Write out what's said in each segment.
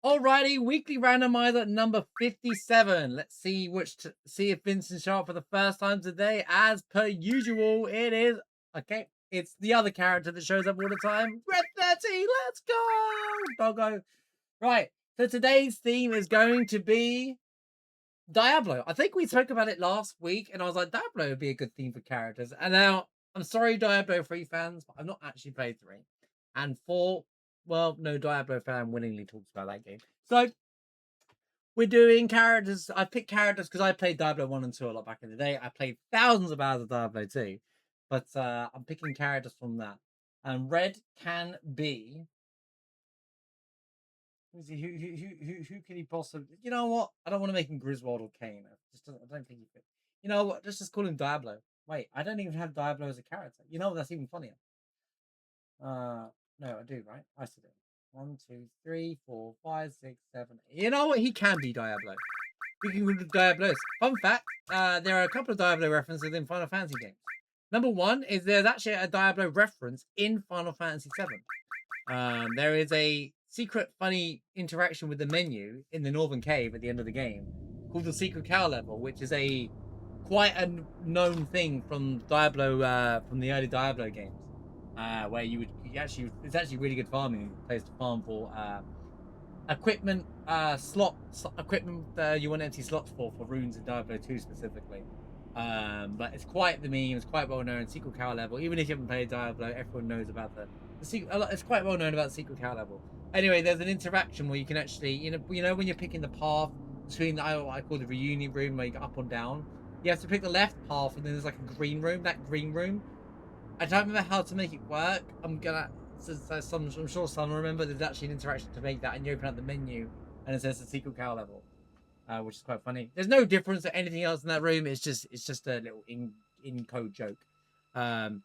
Alrighty, weekly randomizer number 57. Let's see see if Vincent's sharp for the first time today. As per usual, it is okay. It's the other character that shows up all the time. Red 30, let's go! Doggo. Right. So today's theme is going to be Diablo. I think we spoke about it last week, and I was like, Diablo would be a good theme for characters. And now, I'm sorry, Diablo 3 fans, but I've not actually played 3. And 4, well, no Diablo fan willingly talks about that game. So, we're doing characters. I picked characters because I played Diablo 1 and 2 a lot back in the day. I played thousands of hours of Diablo 2. But I'm picking characters from that. And red can be... Who can he possibly? You know what? I don't want to make him Griswold or Kane. I don't think he could. You know what? Let's just call him Diablo. Wait, I don't even have Diablo as a character. You know what? That's even funnier. No, I do, right? I still do. 1, 2, 3, 4, 5, 6, 7. You know what? He can be Diablo. We can do Diablos. Fun fact: there are a couple of Diablo references in Final Fantasy games. Number one is there's actually a Diablo reference in Final Fantasy VII. There is a secret funny interaction with the menu in the Northern Cave at the end of the game called the Secret Cow level, which is a quite a known thing from Diablo, from the early Diablo games, where it's actually really good farming place to farm for equipment, equipment you want empty slots for runes in Diablo 2 specifically. But it's quite the meme. It's quite well known. Secret Cow level. Even if you haven't played Diablo, everyone knows about the secret. It's quite well known about the Secret Cow level. Anyway, there's an interaction where you can actually, you know when you're picking the path between what I call the reunion room, where you go up or down. You have to pick the left path, and then there's like a green room. That green room, I don't remember how to make it work. I'm sure some remember. There's actually an interaction to make that, and you open up the menu, and it says the Secret Cow level. Which is quite funny. There's no difference to anything else in that room. It's just a little in code joke. And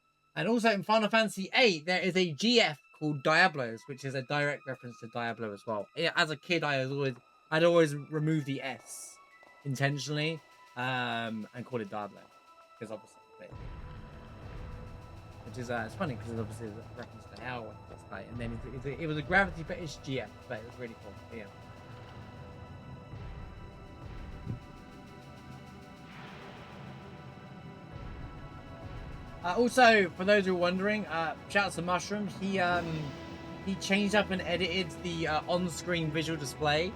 also in Final Fantasy VIII, there is a GF called Diablos, which is a direct reference to Diablo as well. Yeah, as a kid, I'd always remove the S intentionally, and call it Diablo, because obviously, which is it's funny because obviously it's a reference to hell, and then it was a gravity-based GF, but it was really cool. But yeah. Also, for those who are wondering, shout out to Mushroom. He changed up and edited the on-screen visual display,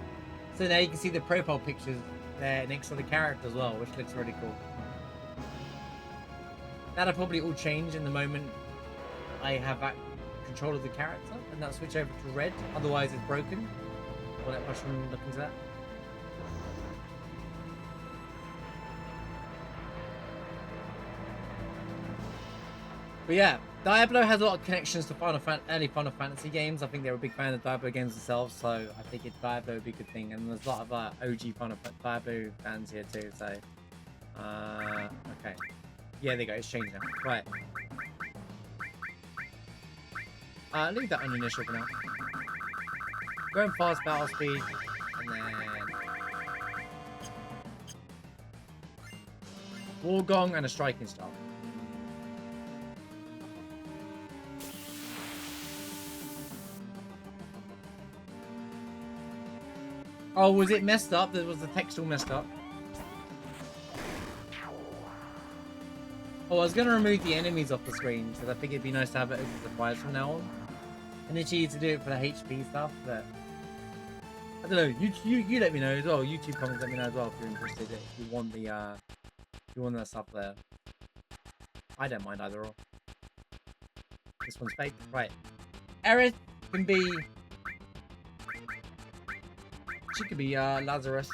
so now you can see the profile pictures there next to the character as well, which looks really cool. That'll probably all change in the moment I have control of the character, and that'll switch over to red. Otherwise, it's broken. I'll let Mushroom look into that. But yeah, Diablo has a lot of connections to early Final Fantasy games. I think they were a big fan of Diablo games themselves, so I think Diablo would be a good thing. And there's a lot of OG Diablo fans here too, so... okay. Yeah, there you go, it's changed now. Right. Leave that on initial for now. Going fast battle speed, and then... War Gong and a striking style. Oh, was it messed up? Was the text all messed up? Oh, I was going to remove the enemies off the screen, because I think it'd be nice to have it as a surprise from now on. And it's easy to do it for the HP stuff, but... I don't know, you let me know as well. YouTube comments let me know as well if you're interested, if you want the, if you want that stuff there. I don't mind either or. This one's fake. Right. Aerith can be... She could be Lazarus.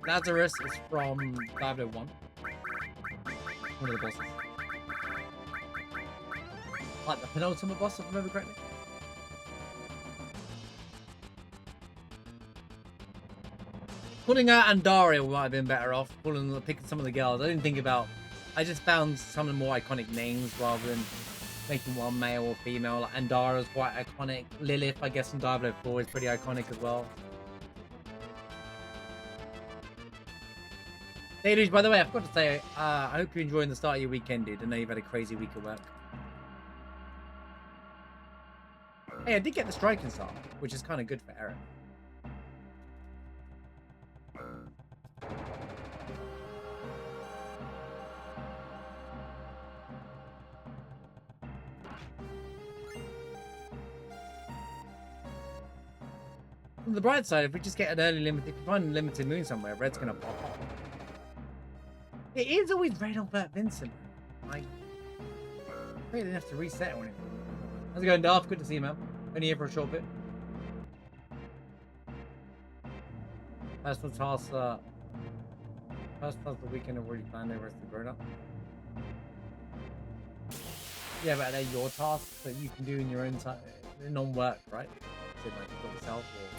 Lazarus is from Diablo 1. One of the bosses. Like the penultimate boss, if I remember correctly. Pulling out Andariel might have been better off. Picking some of the girls. I just found some of the more iconic names rather than making one male or female. Like Andara is quite iconic. Lilith, I guess, in Diablo 4 is pretty iconic as well. Hey, dudes, by the way, I forgot to say, I hope you're enjoying the start of your weekend, dude. I know you've had a crazy week of work. Hey, I did get the striking star, which is kind of good for Eric. On the bright side, if we just get an early limited, if we find a limited moon somewhere, red's gonna pop up. It is always red on Bert Vincent. Like, I really didn't have to reset or anything. How's it going, Darth? Good to see you, man. Only here for a short bit. Personal tasks, first task of the weekend are already planned, the rest of the grown up. Yeah, but they're your tasks that you can do in your own time, non-work, right? So like you've got yourself or...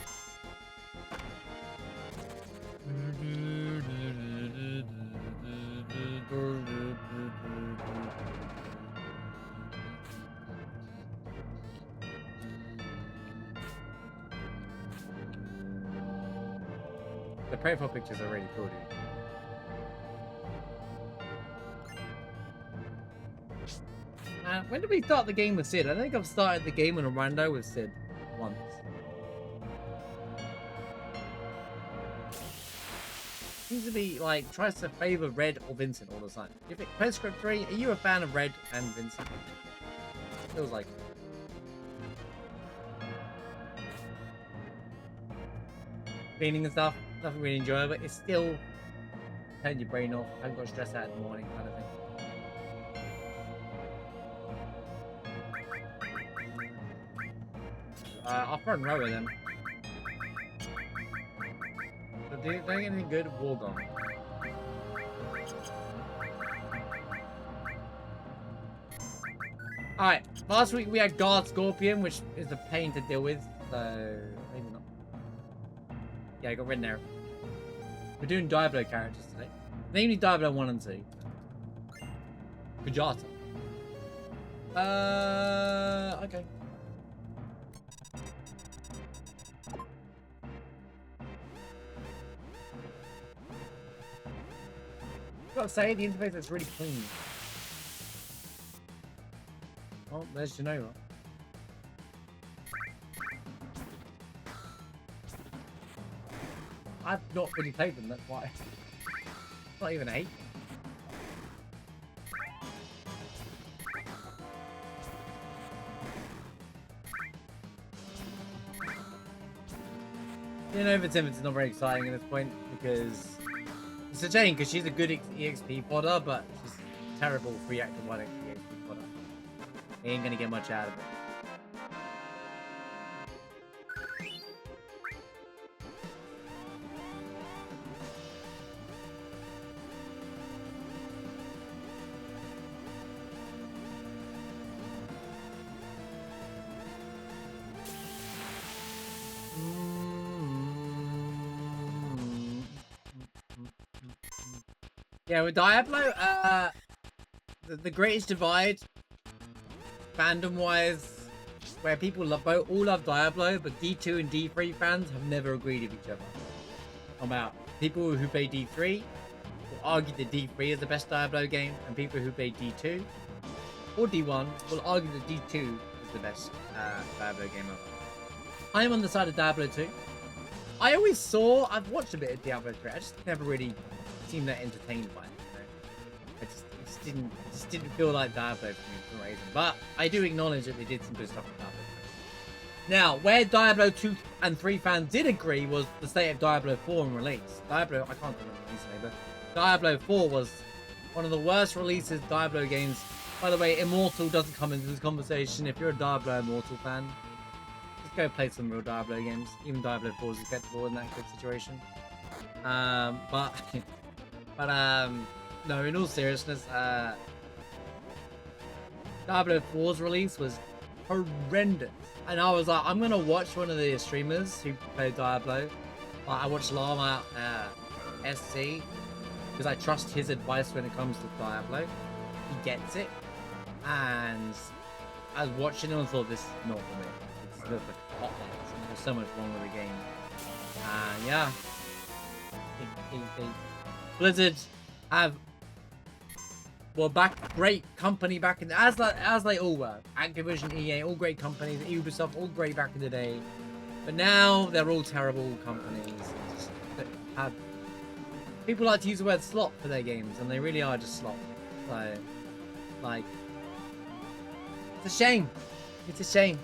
The profile pictures are really cool, dude. When did we start the game with Sid? I think I've started the game in a rando with Sid once. Seems to be like tries to favor Red or Vincent all the time. If it Postscript 3, are you a fan of Red and Vincent? Feels like cleaning and stuff, nothing really enjoyable. It's still turn your brain off. I haven't got stressed out in the morning, kind of thing. I'll front row with them. But they don't get anything good. War gone. Alright, last week we had Guard Scorpion, which is a pain to deal with, so maybe not. Yeah, I got red narrow. We're doing Diablo characters today. Namely Diablo 1 and 2. Kujata. Okay. Gotta say, the interface is really clean. Oh, there's Genova. I've not really played them, that's why. Not even 8. Genova Timmons not very exciting at this point because it's a shame because she's a good EXP fodder, but she's terrible reactor 1 EXP fodder. Ain't gonna get much out of it. Yeah, with Diablo, the greatest divide, fandom-wise, where people all love Diablo, but D2 and D3 fans have never agreed with each other. About people who play D3 will argue that D3 is the best Diablo game, and people who play D2 or D1 will argue that D2 is the best Diablo game ever. I am on the side of Diablo 2. I've watched a bit of Diablo 3, I just never really seemed that entertained by it. I just didn't feel like Diablo for me for some reason. But I do acknowledge that they did some good stuff with Diablo 3. Now, where Diablo 2 and 3 fans did agree was the state of Diablo 4 and release. I can't remember the release name, but Diablo 4 was one of the worst releases Diablo games. By the way, Immortal doesn't come into this conversation. If you're a Diablo Immortal fan, just go play some real Diablo games. Even Diablo 4 is acceptable in that good situation. No, in all seriousness, Diablo 4's release was horrendous. And I was like, I'm going to watch one of the streamers who play Diablo. I watched Llama SC because I trust his advice when it comes to Diablo. He gets it. And I was watching him and thought, this is not for me. It's a hot mess. There's so much wrong with the game. Yeah. Blizzard have were back, great company back in, as they all were. Activision, EA, all great companies. Ubisoft, all great back in the day. But now they're all terrible companies. That have people like to use the word slop for their games, and they really are just slop. So, like, it's a shame. It's a shame.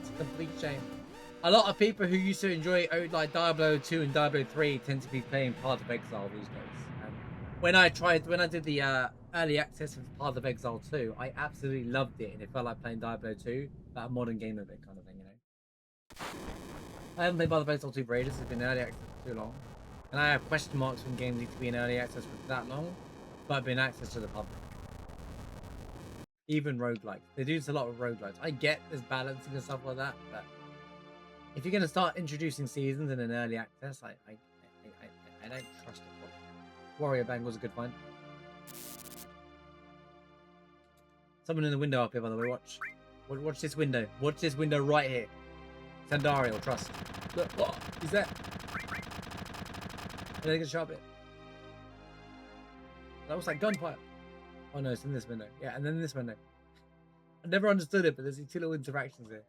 It's a complete shame. A lot of people who used to enjoy like Diablo 2 and Diablo 3 tend to be playing Path of Exile these days. And when I did the early access of Path of Exile 2, I absolutely loved it, and it felt like playing Diablo 2, but a modern game of it kind of thing, you know. I haven't played Path of Exile 2 for ages. It's been early access for too long, and I have question marks when games need to be in early access for that long, but I've been access to the public. Even roguelikes. They do a lot of roguelikes. I get there's balancing and stuff like that, but if you're going to start introducing seasons in an early access, I don't trust it. Warrior Bangle's a good find. Someone in the window up here, by the way. Watch this window. Watch this window right here. Sandariel, trust. Look, what? Is that? Are they going to sharp it? That looks like gunfire. Oh no, it's in this window. Yeah, and then this window. I never understood it, but there's these two little interactions here.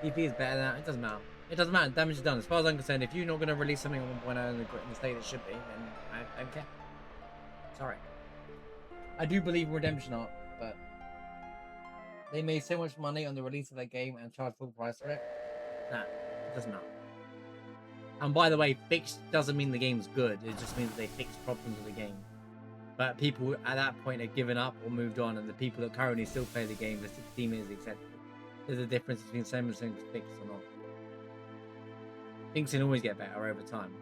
EP is better than that. It doesn't matter. It doesn't matter. Damage is done. As far as I'm concerned, if you're not going to release something on 1.0 in the state it should be, then I don't care. Sorry. I do believe in redemption art, but they made so much money on the release of that game and charged full price for it. Nah, it doesn't matter. And by the way, fixed doesn't mean the game's good. It just means that they fixed problems with the game. But people at that point have given up or moved on, and the people that currently still play the game, the 16 is acceptable. There's a difference between saying something's fixed or not. Things can always get better over time.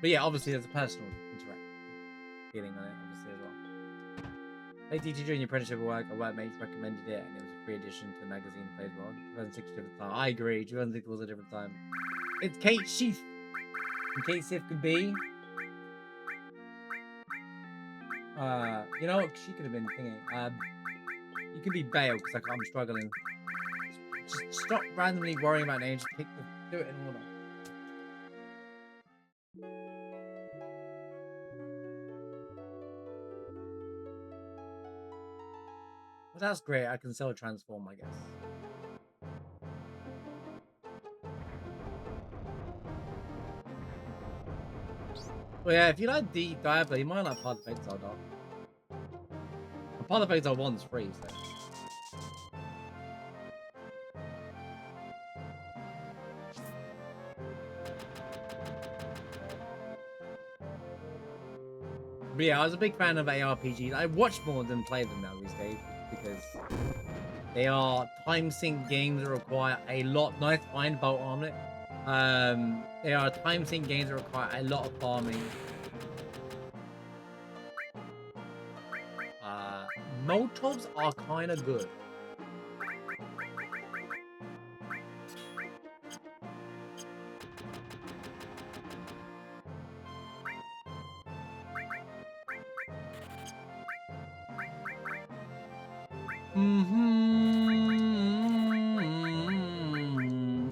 But yeah, obviously there's a personal feeling on it, obviously, as well. Late teacher during your apprenticeship work, a workmate recommended it, and it was a free addition to the magazine plays well. 2006 was a different time. I agree, 2006 was a different time. It's Kate Sheath. And Kate Sif could be. You know what? She could have been thinking. You could be Bale, because I'm struggling. Just stop randomly worrying about names. Just do it in order. Well, that's great. I can sell transform, I guess. Well, yeah, if you like the Diablo, you might like Path of Exile, dog. Path of Exile 1's free, so. But yeah, I was a big fan of ARPGs. I watch more than play them now these days because they are time sync games that require a lot. Nice find bolt on it. They are time sync games that require a lot of farming. Molotovs are kind of good.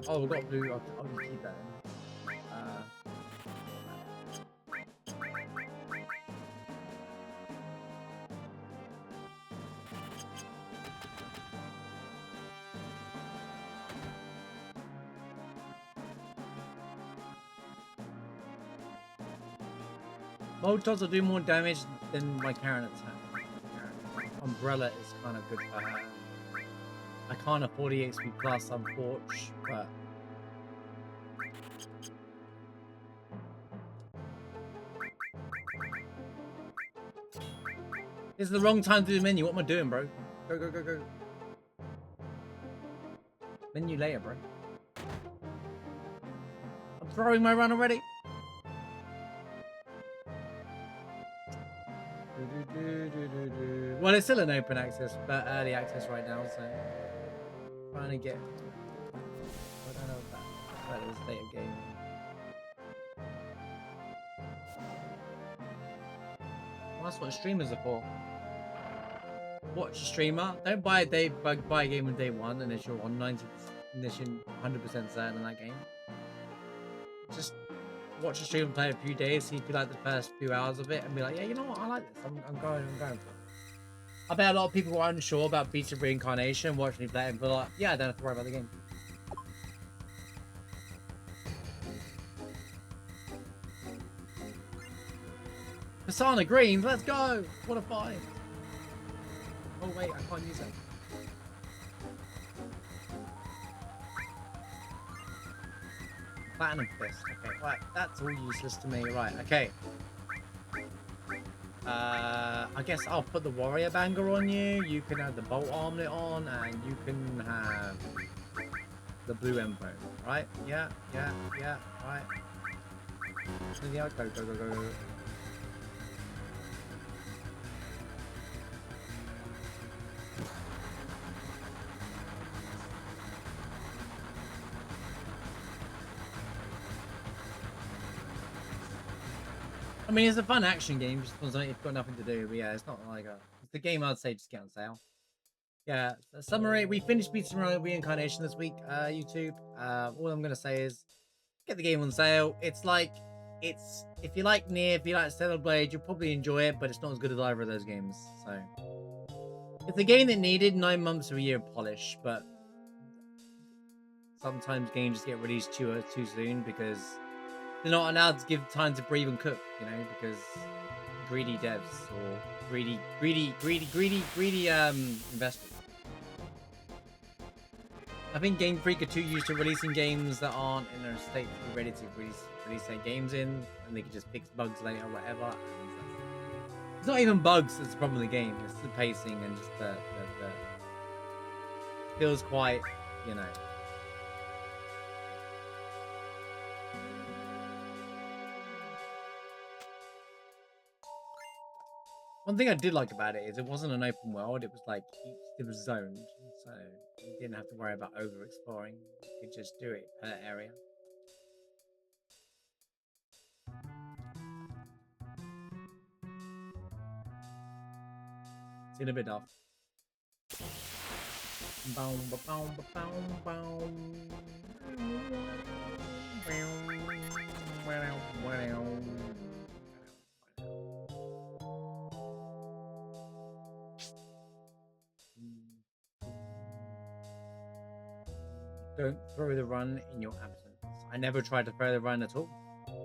Oh, we've got blue. I'll just keep that in. Molotovs will do more damage than my Karen attack. Umbrella is kind of good for her. I can't afford EXP plus on Forge, but this is the wrong time to do the menu. What am I doing, bro? Go, go, go, go. Menu later, bro. I'm throwing my run already. Well, it's still an open access, but early access right now, so trying to get. I don't know about the state of gaming. Well, that's what streamers are for. Watch a streamer. Don't buy a game on day one unless you're on 90 condition 100% certain in that game. Just watch a stream, play a few days, see if you like the first few hours of it, and be like, yeah, you know what, I like this. I'm going for it. I bet a lot of people were unsure about Beats of Reincarnation, watching me play it, and be like, yeah, I don't have to worry about the game. Persona Green, let's go! What a find! Oh wait, I can't use it. Platinum Fist. Okay, right, that's all useless to me. Right, okay. I guess I'll put the Warrior Banger on you. You can have the Bolt Armlet on, and you can have the Blue Empo. Right? Yeah, right. Yeah, go. I mean, it's a fun action game, just if you've got nothing to do. But yeah, it's not like it's the game I'd say just get on sale. Yeah, summary. We finished Beats of Reincarnation this week. YouTube. All I'm gonna say is get the game on sale. It's if you like Nier, if you like Stellar Blade, you'll probably enjoy it, but it's not as good as either of those games. So it's a game that needed 9 months or a year of polish, but sometimes games just get released too soon because they're not allowed to give time to breathe and cook, you know, because greedy devs or greedy investors. I think Game Freak are too used to releasing games that aren't in a state to be ready to release their games in, and they can just fix bugs later or whatever. It's not even bugs that's the problem with the game, it's the pacing and just the feels quite, you know. One thing I did like about it is it wasn't an open world, it was like it was zoned, so you didn't have to worry about over exploring. You could just do it per area. It's in a bit off. Don't throw the run in your absence. I never tried to throw the run at all.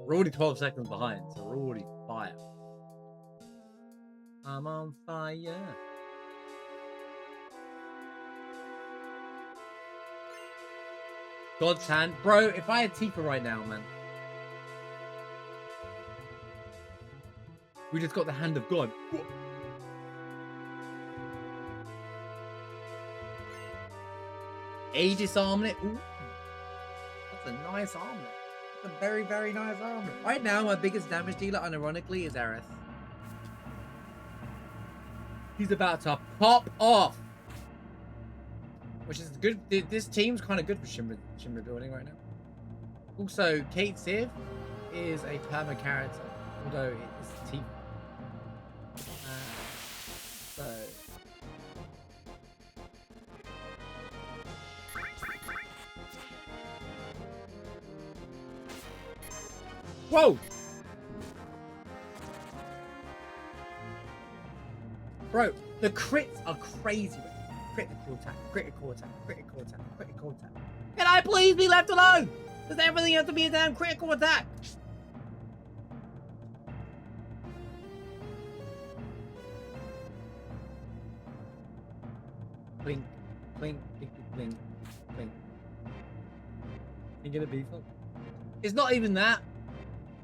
We're already 12 seconds behind, so we're already fire. I'm on fire. God's hand. Bro, if I had Tifa right now, man. We just got the hand of God. Aegis armlet. Ooh. That's a nice armlet. That's a very, very nice armlet. Right now, my biggest damage dealer, unironically, is Aerith. He's about to pop off. Which is good. This team's kind of good for Shimmer building right now. Also, Kate Civ is a perma character, although it is Tifa. So... Whoa! Bro, the crits are crazy. Critical attack, critical attack, critical attack, critical attack. Can I please be left alone? Does everything have to be a damn critical attack? Blink, blink, blink, blink, blink. You get a beef up? It's not even that.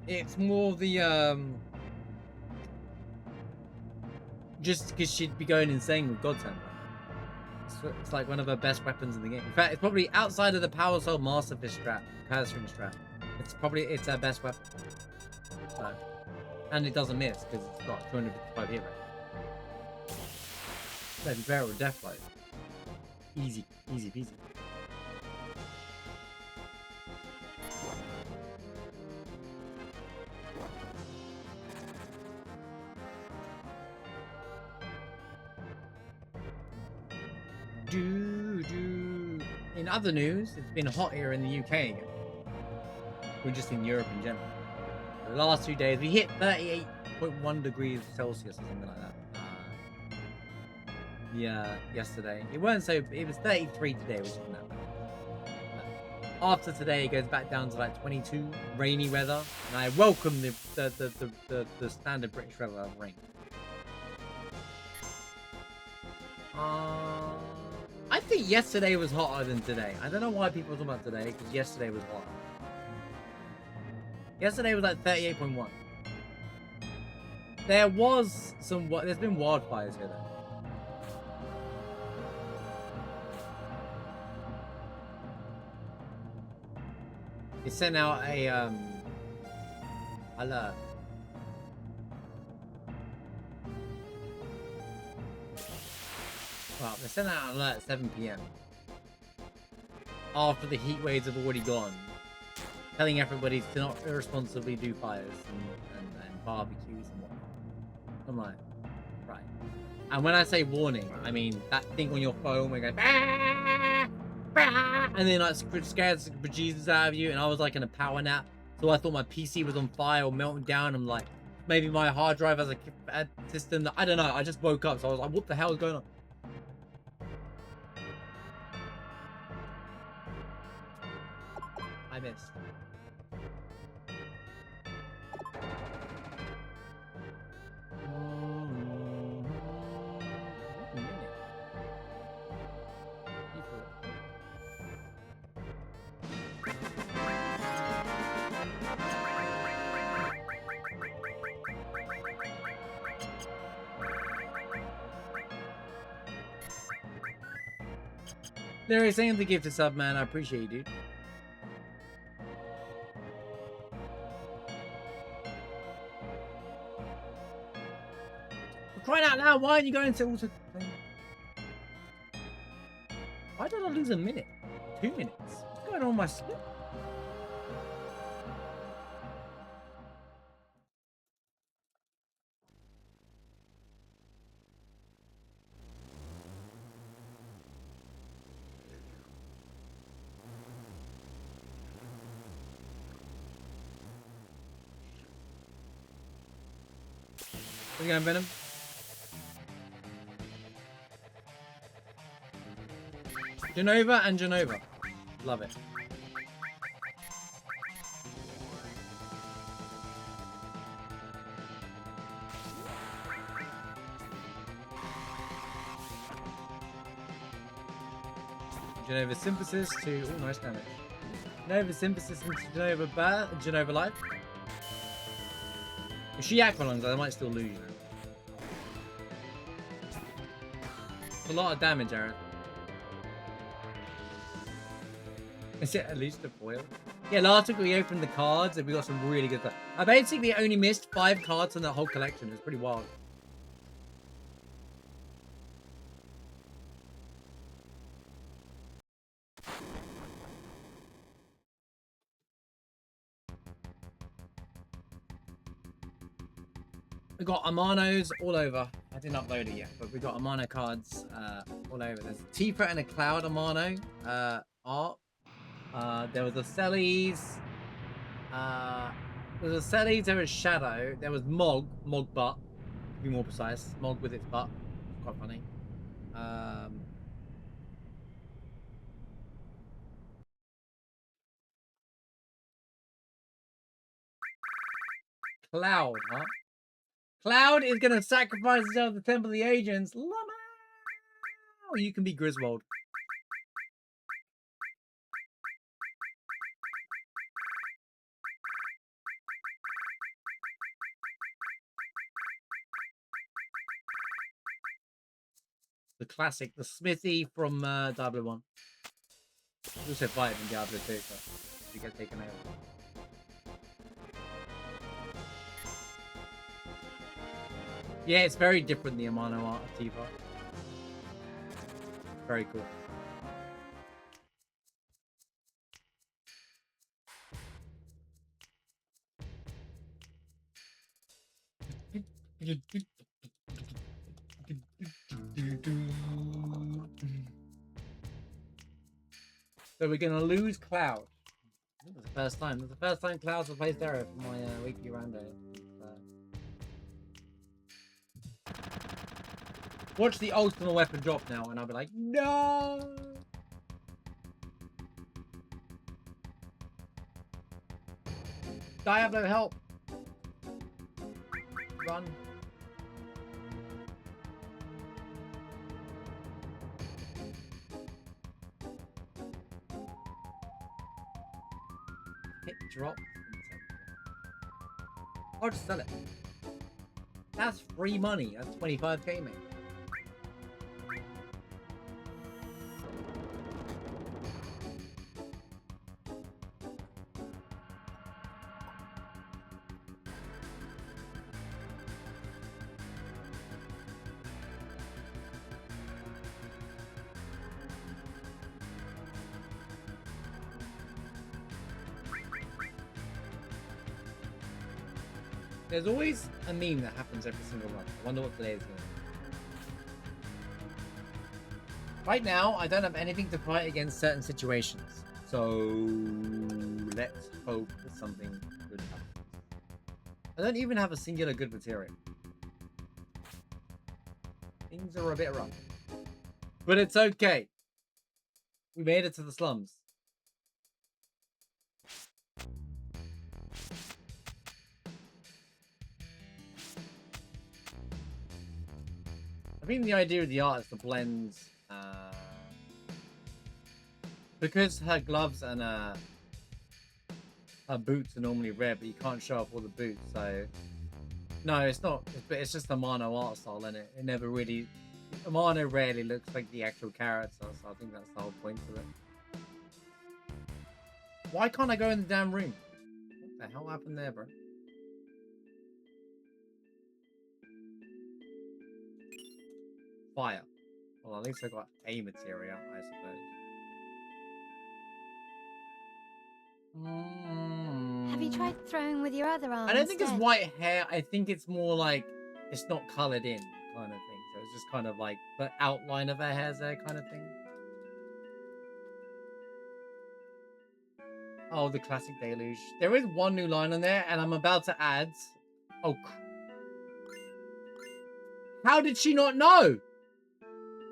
It's more the just because she'd be going insane with God's hand. It's like one of her best weapons in the game. In fact, it's probably outside of the Power Soul Master Fist strap, Curse Ring strap. It's her best weapon. So, and it doesn't miss because it's got 255 hit rate. Then bear with Death Light. Easy, easy peasy. In other news, it's been hot here in the UK again. We're just in Europe in general. The last 2 days, we hit 38.1 degrees Celsius or something like that. Yeah, yesterday. It weren't so. It was 33 today, which isn't that bad. After today, it goes back down to like 22, rainy weather, and I welcome the standard British weather of rain. I think yesterday was hotter than today. I don't know why people are talking about today, because yesterday was hotter. Yesterday was like 38.1. There was some. There's been wildfires here though. It sent out a alert. Well, they sent out an alert at 7 PM. After the heat waves have already gone, telling everybody to not irresponsibly do fires and barbecues and whatnot. I'm like, right. And when I say warning, I mean that thing on your phone where it goes, bah, bah, and then like scares the bejesus out of you. And I was like in a power nap, so I thought my PC was on fire or melting down. I'm like, maybe my hard drive has a system that I don't know. I just woke up, so I was like, what the hell is going on? I missed. Larry, saying the gift of sub, man. I appreciate you, dude. For crying out loud, why aren't you going to auto? Why did I lose a minute? 2 minutes? What's going on with my split? How's it going, Venom? Genova and Genova. Love it. Genova synthesis to... Oh, nice damage. Genova synthesis into Genova life. If she aqualungs, I might still lose you. A lot of damage, Aaron. Is it at least a foil? Yeah, last week we opened the cards and we got some really good stuff. I basically only missed 5 cards in that whole collection. It's pretty wild. We got Amanos all over. I didn't upload it yet, but we got Amano cards all over. There's a Tifa and a Cloud Amano art. There was a Celes. There was a Celes, there was Shadow. There was Mog butt, to be more precise. Mog with its butt. Quite funny. Cloud, huh? Cloud is gonna sacrifice himself to the Temple of the Agents. Llama! Or you can be Griswold. The classic, the Smithy from Diablo 1. You also fight in Diablo 2, so you get taken over. Yeah, it's very different, the Amano art of Tifa. Very cool. So we're gonna lose Cloud. This is the first time. This is the first time Cloud's replaced Arrow for my weekly rando. Watch the ultimate weapon drop now, and I'll be like, no. Diablo, help! Run. Hit drop. Or just sell it. That's free money. That's 25k, mate. There's always a meme that happens every single run. I wonder what today is going to be. Right now, I don't have anything to fight against certain situations. So, let's hope that something good happens. I don't even have a singular good material. Things are a bit rough. But it's okay. We made it to the slums. I think the idea of the art is to blend, because her gloves and her boots are normally red, but you can't show off all the boots, so no, it's not. It's just a Amano art style, and it never really. Amano rarely looks like the actual character, so I think that's the whole point of it. Why can't I go in the damn room? What the hell happened there, bro? Fire. Well, at least I got a materia, I suppose. Have you tried throwing with your other arm? I don't think it's white hair. I think it's more like it's not colored in kind of thing. So it's just kind of like the outline of her hair's there kind of thing. Oh, the classic deluge. There is one new line on there, and I'm about to add. Oh, how did she not know?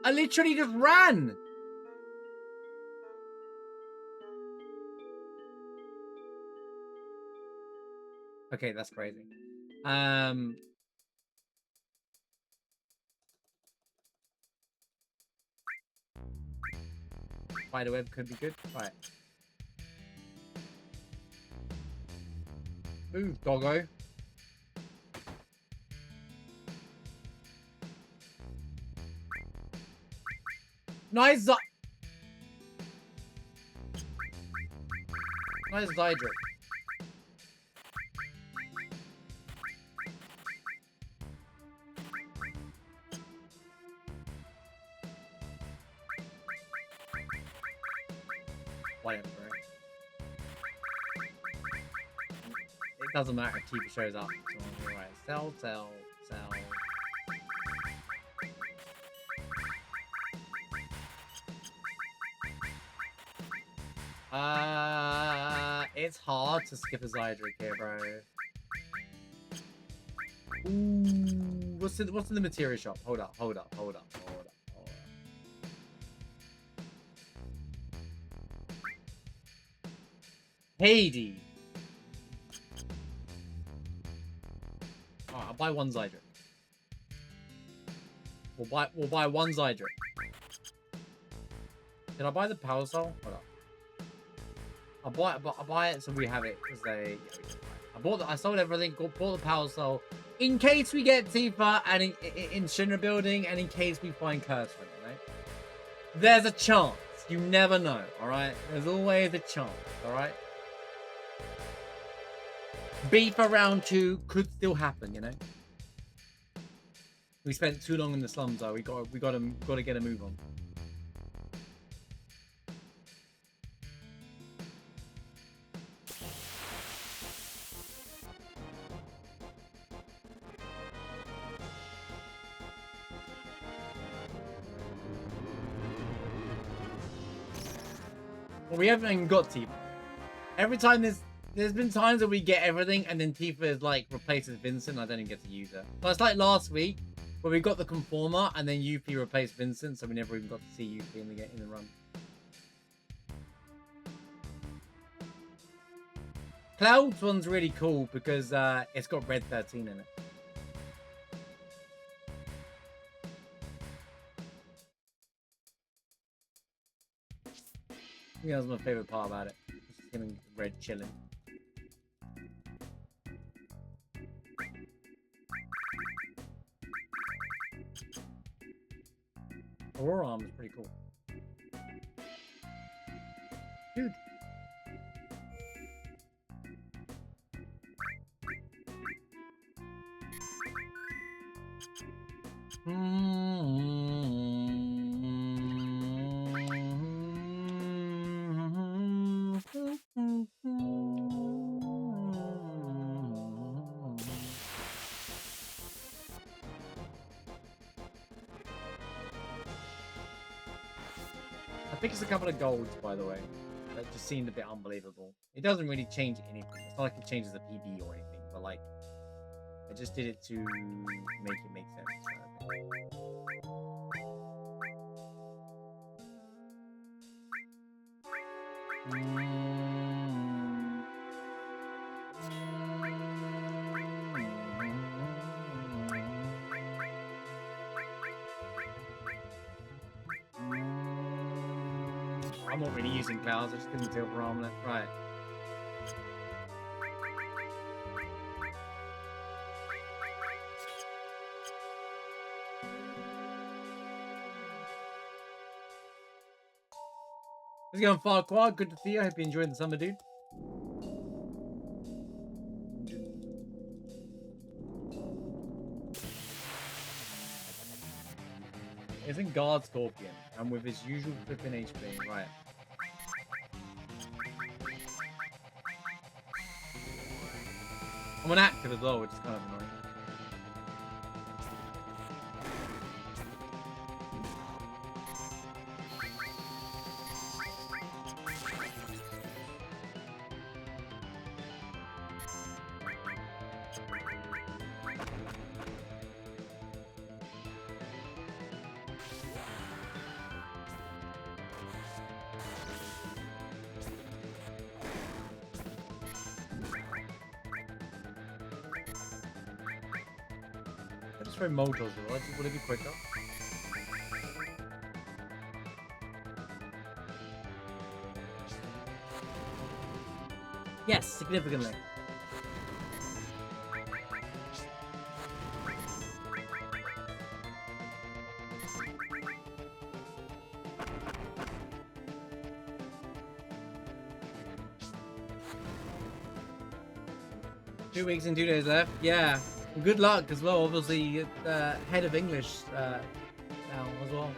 I literally just ran. Okay, that's crazy. Spiderweb could be good. Right. Move, doggo. Nice. Nice Zydric. Whatever. It doesn't matter if Tifa shows up. So right. Sell. It's hard to skip a Zydric here, bro. Ooh, what's in the materia shop? Hold up. Hades. Alright, I'll buy one Zydric. We'll buy one Zydric. Did I buy the Power Soul? Hold up. I'll buy it so we have it as a. I sold everything. Bought the Power Soul in case we get Tifa and in Shinra building, and in case we find Curse Ring, right? There's a chance. You never know. All right. There's always a chance. All right. Beef for round 2 could still happen, you know. We spent too long in the slums, though. We got to get a move on. Well, we haven't even got Tifa. Every time there's been times that we get everything and then Tifa is like replaces Vincent. I don't even get to use her. So it's like last week where we got the Conformer and then Yuffie replaced Vincent, so we never even got to see Yuffie in the run. Cloud's one's really cool because it's got Red 13 in it. I think that was my favorite part about it. Just him and Red chilling. Aurora arm is pretty cool. Dude. I think it's a couple of golds, by the way. That just seemed a bit unbelievable. It doesn't really change anything. It's not like it changes the PD or anything, but like, I just did it to make it make sense. I'm not really using clouds, I just didn't silver armlet. Right. Let's go on Farquaad. Good to see you. I hope you enjoyed the summer, dude. Isn't Guard Scorpion and with his usual flipping HP, right? I'm on active as well, which is kind of annoying. Throw Moldros as well. Will it be quicker? Yes, significantly. Two weeks and 2 days left. Yeah. Good luck as well. Obviously, head of English now as well.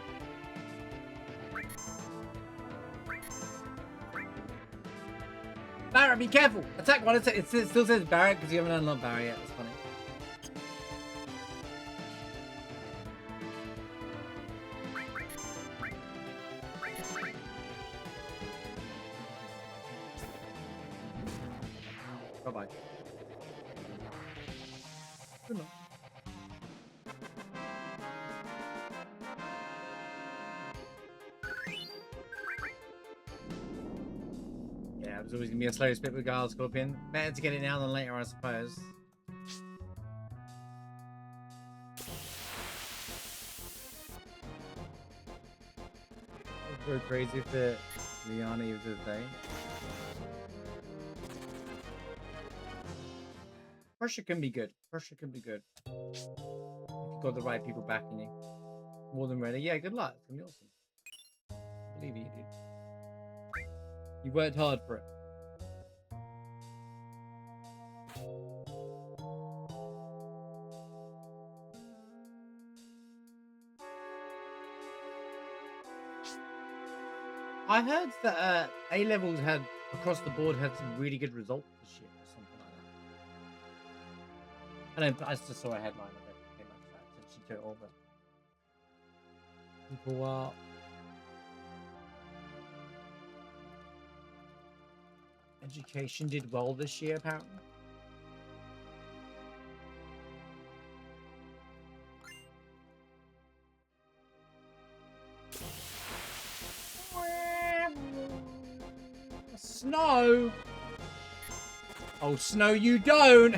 Barrett, be careful! Attack one. It still says Barrett because you haven't unlocked Barrett yet. That's funny. Bye-bye. Good luck. Yeah, it was always going to be a slow spit with Guile Scorpion. Better to get it now than later, I suppose. I'll go crazy for Liana of the day. Pressure can be good. Pressure can be good. If you've got the right people backing you. More than ready. Yeah, good luck. It's going to be awesome. I believe you, dude. You worked hard for it. I heard that A-levels had, across the board, had some really good results this year or something like that. I just saw a headline of it. Came out of that attention to it all, but people are... Education did well this year, apparently. Snow! Oh, Snow, you don't!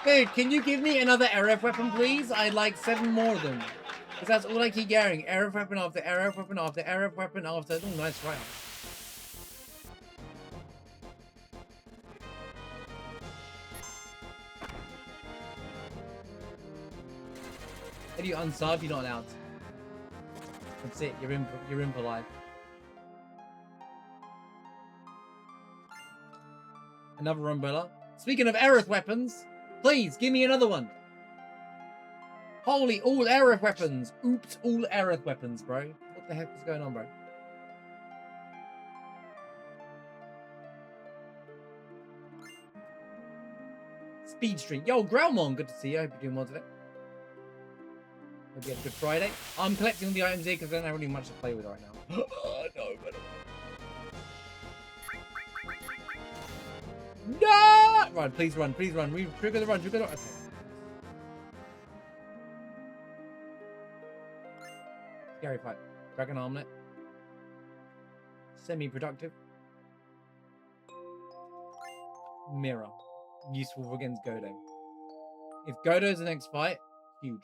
Dude, can you give me another RF weapon, please? I'd like 7 more of them. Because that's all I keep getting. RF weapon after RF weapon after RF weapon after... Oh, nice right. If you unsub, you're not allowed. That's it. You're in for life. Another umbrella. Speaking of Aerith weapons, please give me another one. Holy, all Aerith weapons. Oops, all Aerith weapons, bro. What the heck is going on, bro? Speed Street. Yo, Growlmon, good to see you. I hope you're doing well today. Hope you had a good Friday. I'm collecting all the items here because I don't have really much to play with right now. No, but... No! Run, please run, please run. Trigger the run, trigger the run. Okay. Scary fight. Dragon Armlet. Semi-productive. Mirror. Useful against Godo. If Godo's the next fight, huge.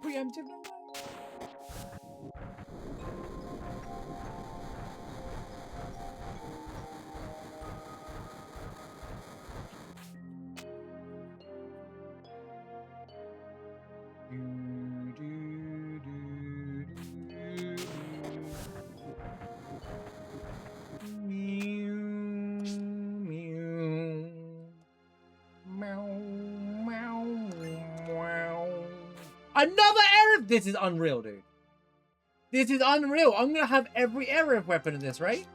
Preemptive. Another Aerith! This is unreal, dude. This is unreal. I'm gonna have every Aerith weapon in this, right?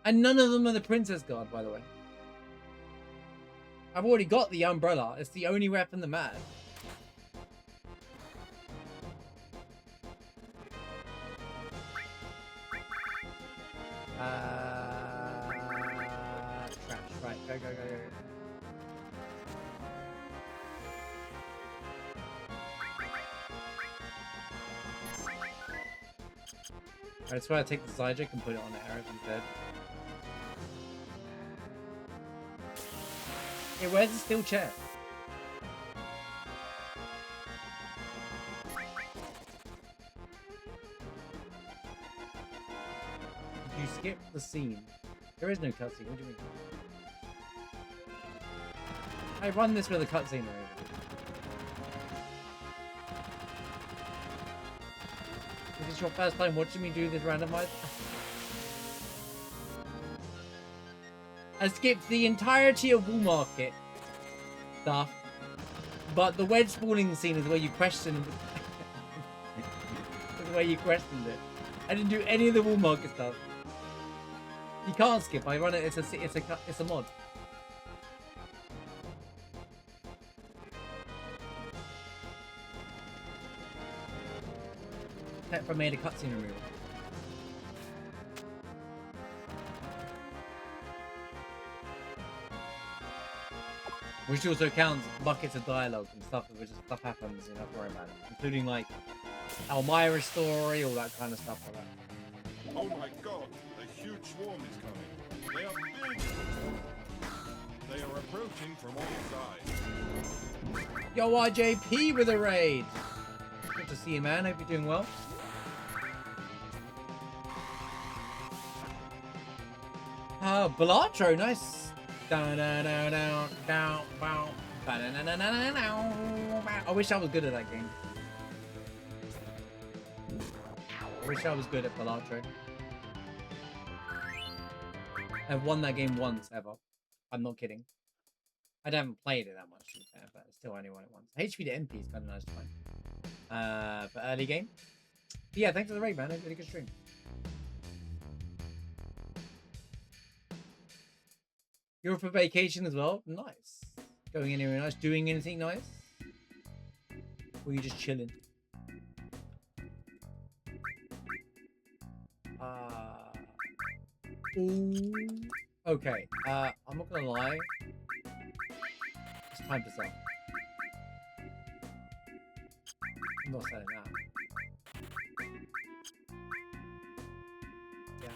And none of them are the Princess Guard, by the way. I've already got the umbrella. It's the only weapon that matters. Trash. Right, go. That's why I take the Zyjek and put it on the Aerith instead. Hey, where's the steel chair? Did you skip the scene? There is no cutscene. What do you mean? I run this with a cutscene already. Is this your first time watching me do this randomized? I skipped the entirety of Wool Market stuff, but the wedge spawning scene is where you question is where you questioned it. I didn't do any of the Wool Market stuff. You can't skip. I run it. It's a mod. Pepper made a cutscene removal. Which also counts buckets of dialogue and stuff, which stuff happens, you don't have to worry about it. Including like Elmira's story, all that kind of stuff like that. Oh my god, a huge swarm is coming. They are big. They are approaching from all sides. Yo, RJP with a raid. Good to see you, man. Hope you're doing well. Belatro, nice. I wish I was good at that game. I wish I was good at Belatro. I've won that game once, ever. I'm not kidding. I haven't played it that much, to be fair, but still only won it once. HP to MP is kind of nice to find. For early game. But yeah, thanks for the raid, man. Really good stream. You're for vacation as well? Nice. Going anywhere nice? Doing anything nice? Or are you just chilling? Ooh. Okay. I'm not gonna lie. It's time to sell. I'm not selling that. Yeah.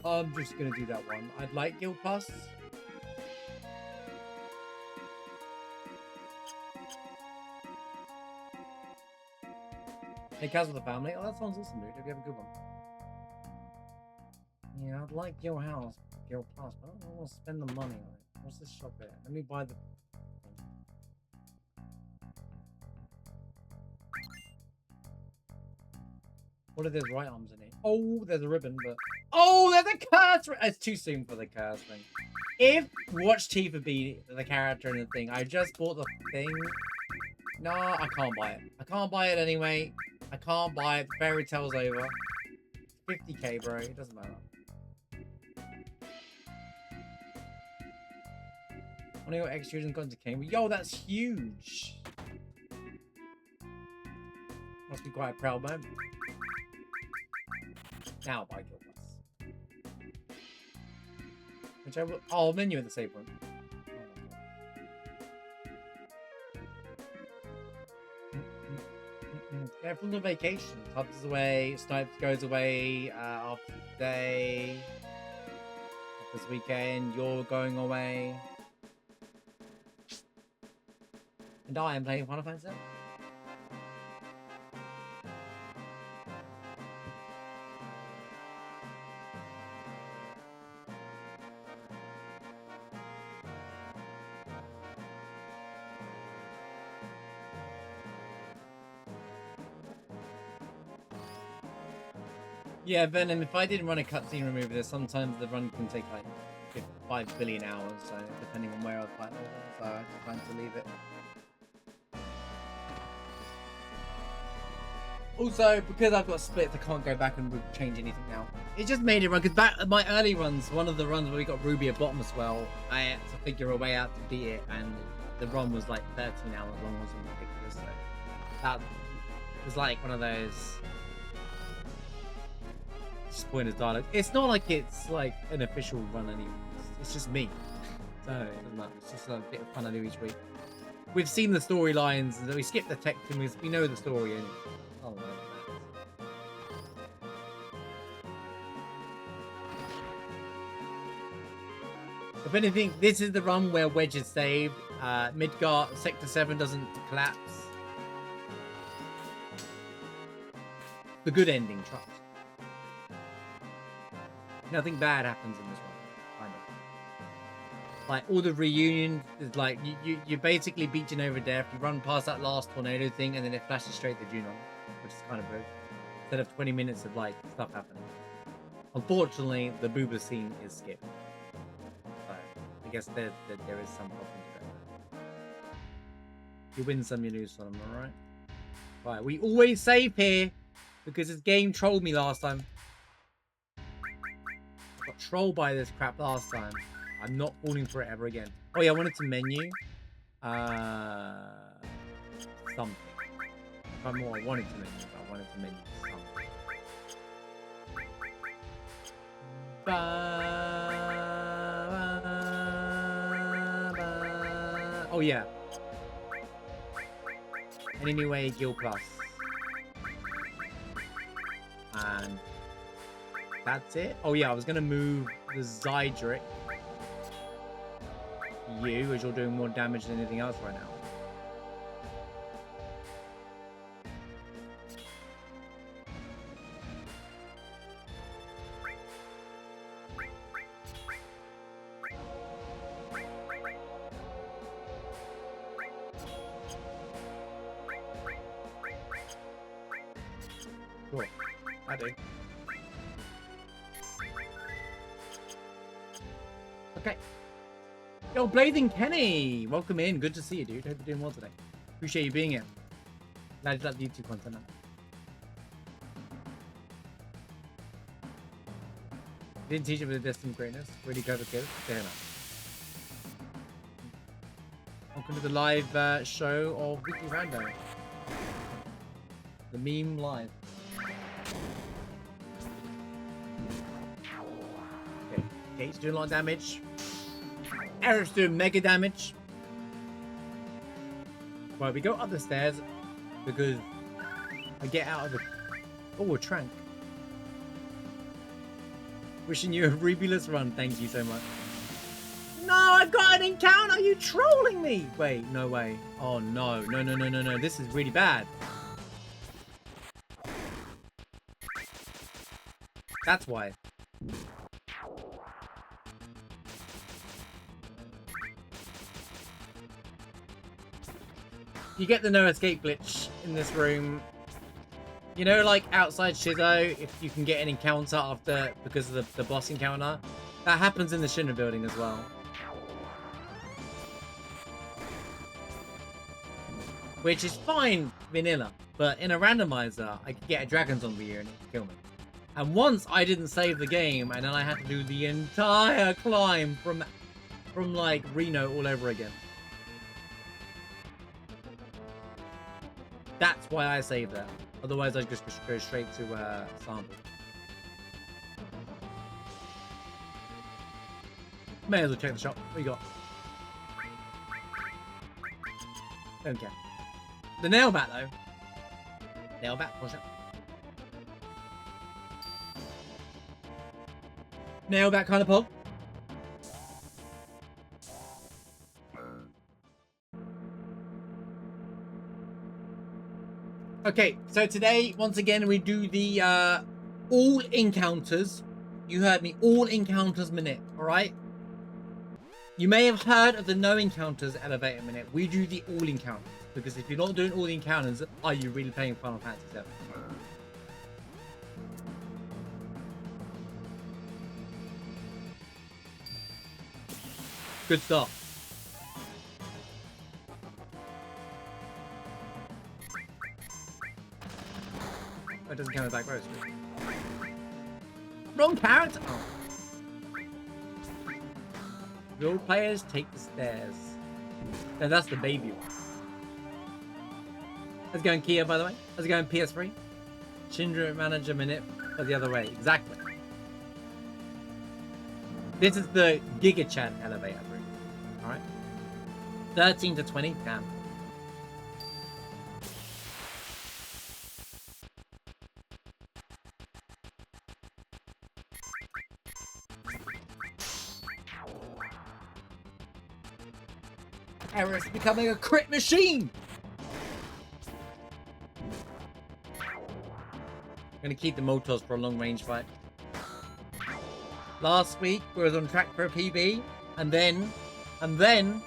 I'm just gonna do that one. I'd like Guild Pass. Hey, Kaz with the family. Oh, that sounds awesome, dude. Hope you have a good one. Yeah, I'd like your house, Guild Pass, but I don't want to spend the money on it. What's this shop here? Let me buy the. What are those right arms in it? Oh, there's a ribbon, but oh, there's a curse. It's too soon for the curse thing. If Watch Tifa be the character in the thing, I just bought the thing. No, I can't buy it. I can't buy it anyway. I can't buy it. The fairy tale's over. 50k, bro. It doesn't matter. One of your extrusions gone to Cambridge. Yo, that's huge. Must be quite a proud moment. Now buy Guild Pass. Which I will. Oh, menu at the save point. Yeah, from the vacation. Tubbs is away. Snipes goes away after today. This weekend, you're going away. And I am playing Final Fantasy VII. Yeah, Venom, if I didn't run a cutscene remover, there's sometimes the run can take like 5 billion hours, so depending on where I was fighting over, so I just plan to leave it. Also, because I've got splits, I can't go back and change anything now. It just made it run, because back my early runs, one of the runs where we got Ruby at Bottomless Well, I had to figure a way out to beat it, and the run was like 13 hours long or something ridiculous, so that was like one of those disappointed dialogue. It's not like it's like an official run anymore. It's just me. So it doesn't matter. It's just a bit of fun I do each week. We've seen the storylines, and we skip the tech and we know the story anyway. Oh, no. If anything, this is the run where Wedge is saved. Midgar, Sector 7 doesn't collapse. The good ending, trust. Nothing bad happens in this one, kind of. Like, all the reunion is like, you basically beat Genova Death, you run past that last tornado thing, and then it flashes straight to Junon, which is kind of rude. Instead of 20 minutes of, like, stuff happening. Unfortunately, the booba scene is skipped. So, I guess there is some problem to that. You win some, you lose some, alright? Right, we always save here, because this game trolled me last time. Got trolled by this crap last time. I'm not falling for it ever again. Oh yeah, I wanted to menu. Something. I wanted to menu, but I wanted to menu something. Oh yeah. Enemy Way Guild Plus. And that's it. Oh yeah, I was gonna move the Zydric. You, as you're doing more damage than anything else right now. Sure. I do. Okay. Yo, Blazing Kenny! Welcome in. Good to see you, dude. Hope you're doing well today. Appreciate you being here. Glad you like the YouTube content. Didn't teach you with the distant greatness. Really clever kid. Fair enough. Welcome to the live show of Weekly Rando. The meme live. Okay, Kate's doing a lot of damage. Eric's doing mega damage. Right, we go up the stairs because I get out of the... Oh, a trank. Wishing you a Rubulous run. Thank you so much. No, I've got an encounter. Are you trolling me? Wait, no way. Oh, no. No, no, no, no, no. This is really bad. That's why. You get the no escape glitch in this room. You know, like outside Shizo, if you can get an encounter after because of the boss encounter, that happens in the Shinra building as well. Which is fine, vanilla, but in a randomizer, I could get a dragon zombie here and it could kill me. And once I didn't save the game, and then I had to do the entire climb from like Reno all over again. That's why I saved that. Otherwise, I'd just go straight to sample. May as well check the shop. What you got? Don't care. The nail bat though. Nail bat, what's that? Nail bat kind of pog. Okay, so today, once again, we do the all encounters. You heard me, all encounters minute, alright? You may have heard of the no encounters elevator minute. We do the all encounters. Because if you're not doing all the encounters, are you really playing Final Fantasy VII? Good stuff. That doesn't count as back row. Wrong character. Oh. Real players take the stairs. No, that's the baby one. How's it going, Kia, by the way? How's it going, PS3? Shinra manager minute, or the other way. Exactly. This is the Giga Chan elevator room. Alright? 13 to 20. Damn. Eric's becoming a crit machine! I'm gonna keep the motors for a long range fight. Last week we was on track for a PB, and then the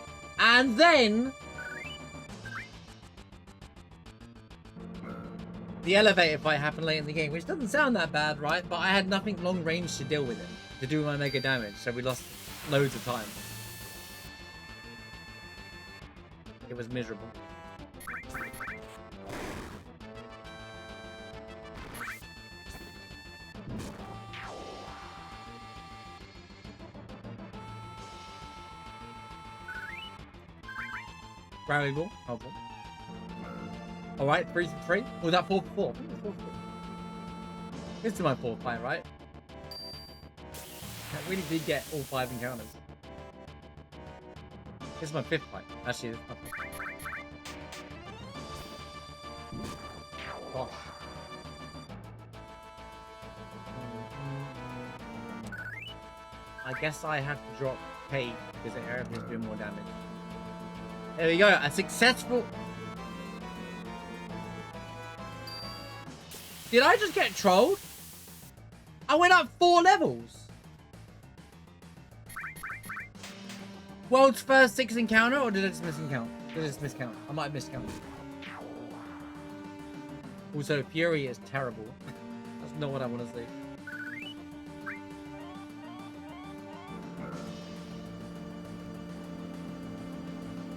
elevator fight happened late in the game, which doesn't sound that bad, right? But I had nothing long range to deal with it, to do my mega damage, so we lost loads of time. It was miserable. Rally ball, helpful. Alright, 3 for 3. Was that 4 for 4? I think it was 4 for 4. This is my 4th fight, right? I really did get all 5 encounters. This is my 5th fight. Actually, this is my 5th. Gosh. I guess I have to drop K because the air is doing more damage. There we go, a successful... Did I just get trolled? I went up 4 levels. World's first 6 encounter, or did I just miscount? Did I just miscount? I might have miscounted. Also, Fury is terrible. That's not what I want to see.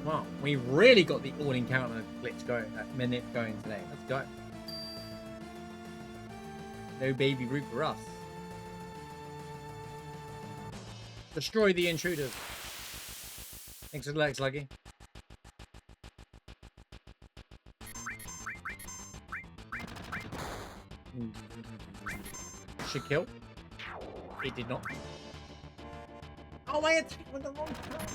Wow, we really got the all-encounter glitch going, that minute going today. Let's go. No baby root for us. Destroy the intruders. Thanks for the legs, Lucky. Should kill. It did not. Oh, I attacked with the wrong character.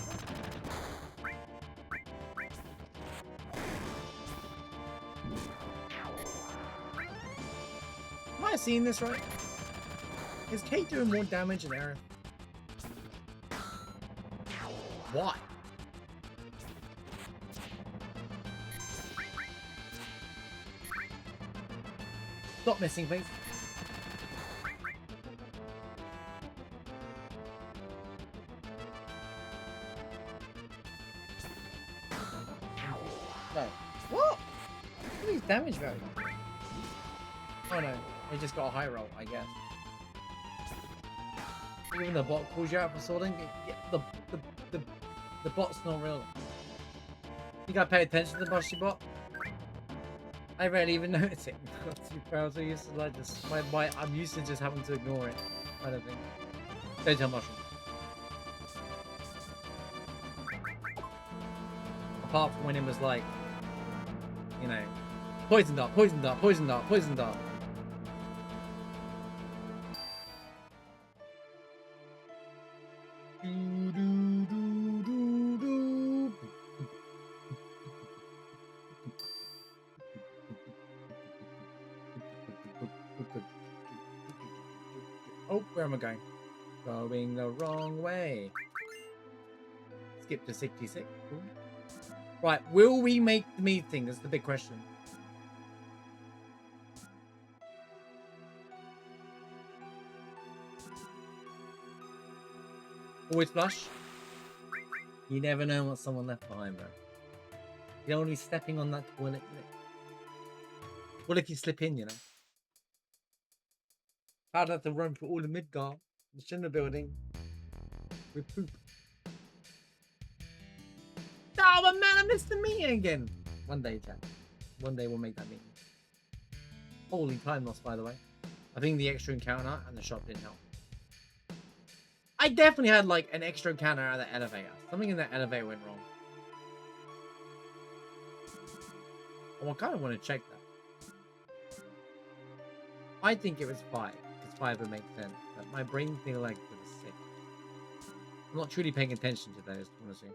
Am I seeing this right? Is Kate doing more damage than Aerith? Why? Stop missing, please. No. What? What is damage value? Oh no, we just got a high roll, I guess. Even the bot calls you out for sorting. Yeah, the bot's not real. You gotta pay attention to the bossy bot. I rarely even notice it. I'm so used to like just I'm used to just having to ignore it. I don't think. Don't tell Mushroom. Apart from when it was like, you know, poison dart, poison dart, poison dart, poison dart. Oh, where am I going? Going the wrong way. Skip to 66. Cool. Right, will we make the meeting? That's the big question. Always flush. You never know what someone left behind, bro. You don't want to be stepping on that toilet. What if you slip in, you know? I'd have to run for all the Midgar, the Shinra building, with poop. Oh, but man, I missed the meeting again. One day, Jack. One day we'll make that meeting. Holy time loss, by the way. I think the extra encounter and the shop didn't help. I definitely had like an extra encounter out of the elevator. Something in that elevator went wrong. Oh, I kind of want to check that. I think it was 5. Because 5 would make sense. But my brain feels like it was 6. I'm not truly paying attention to those, honestly.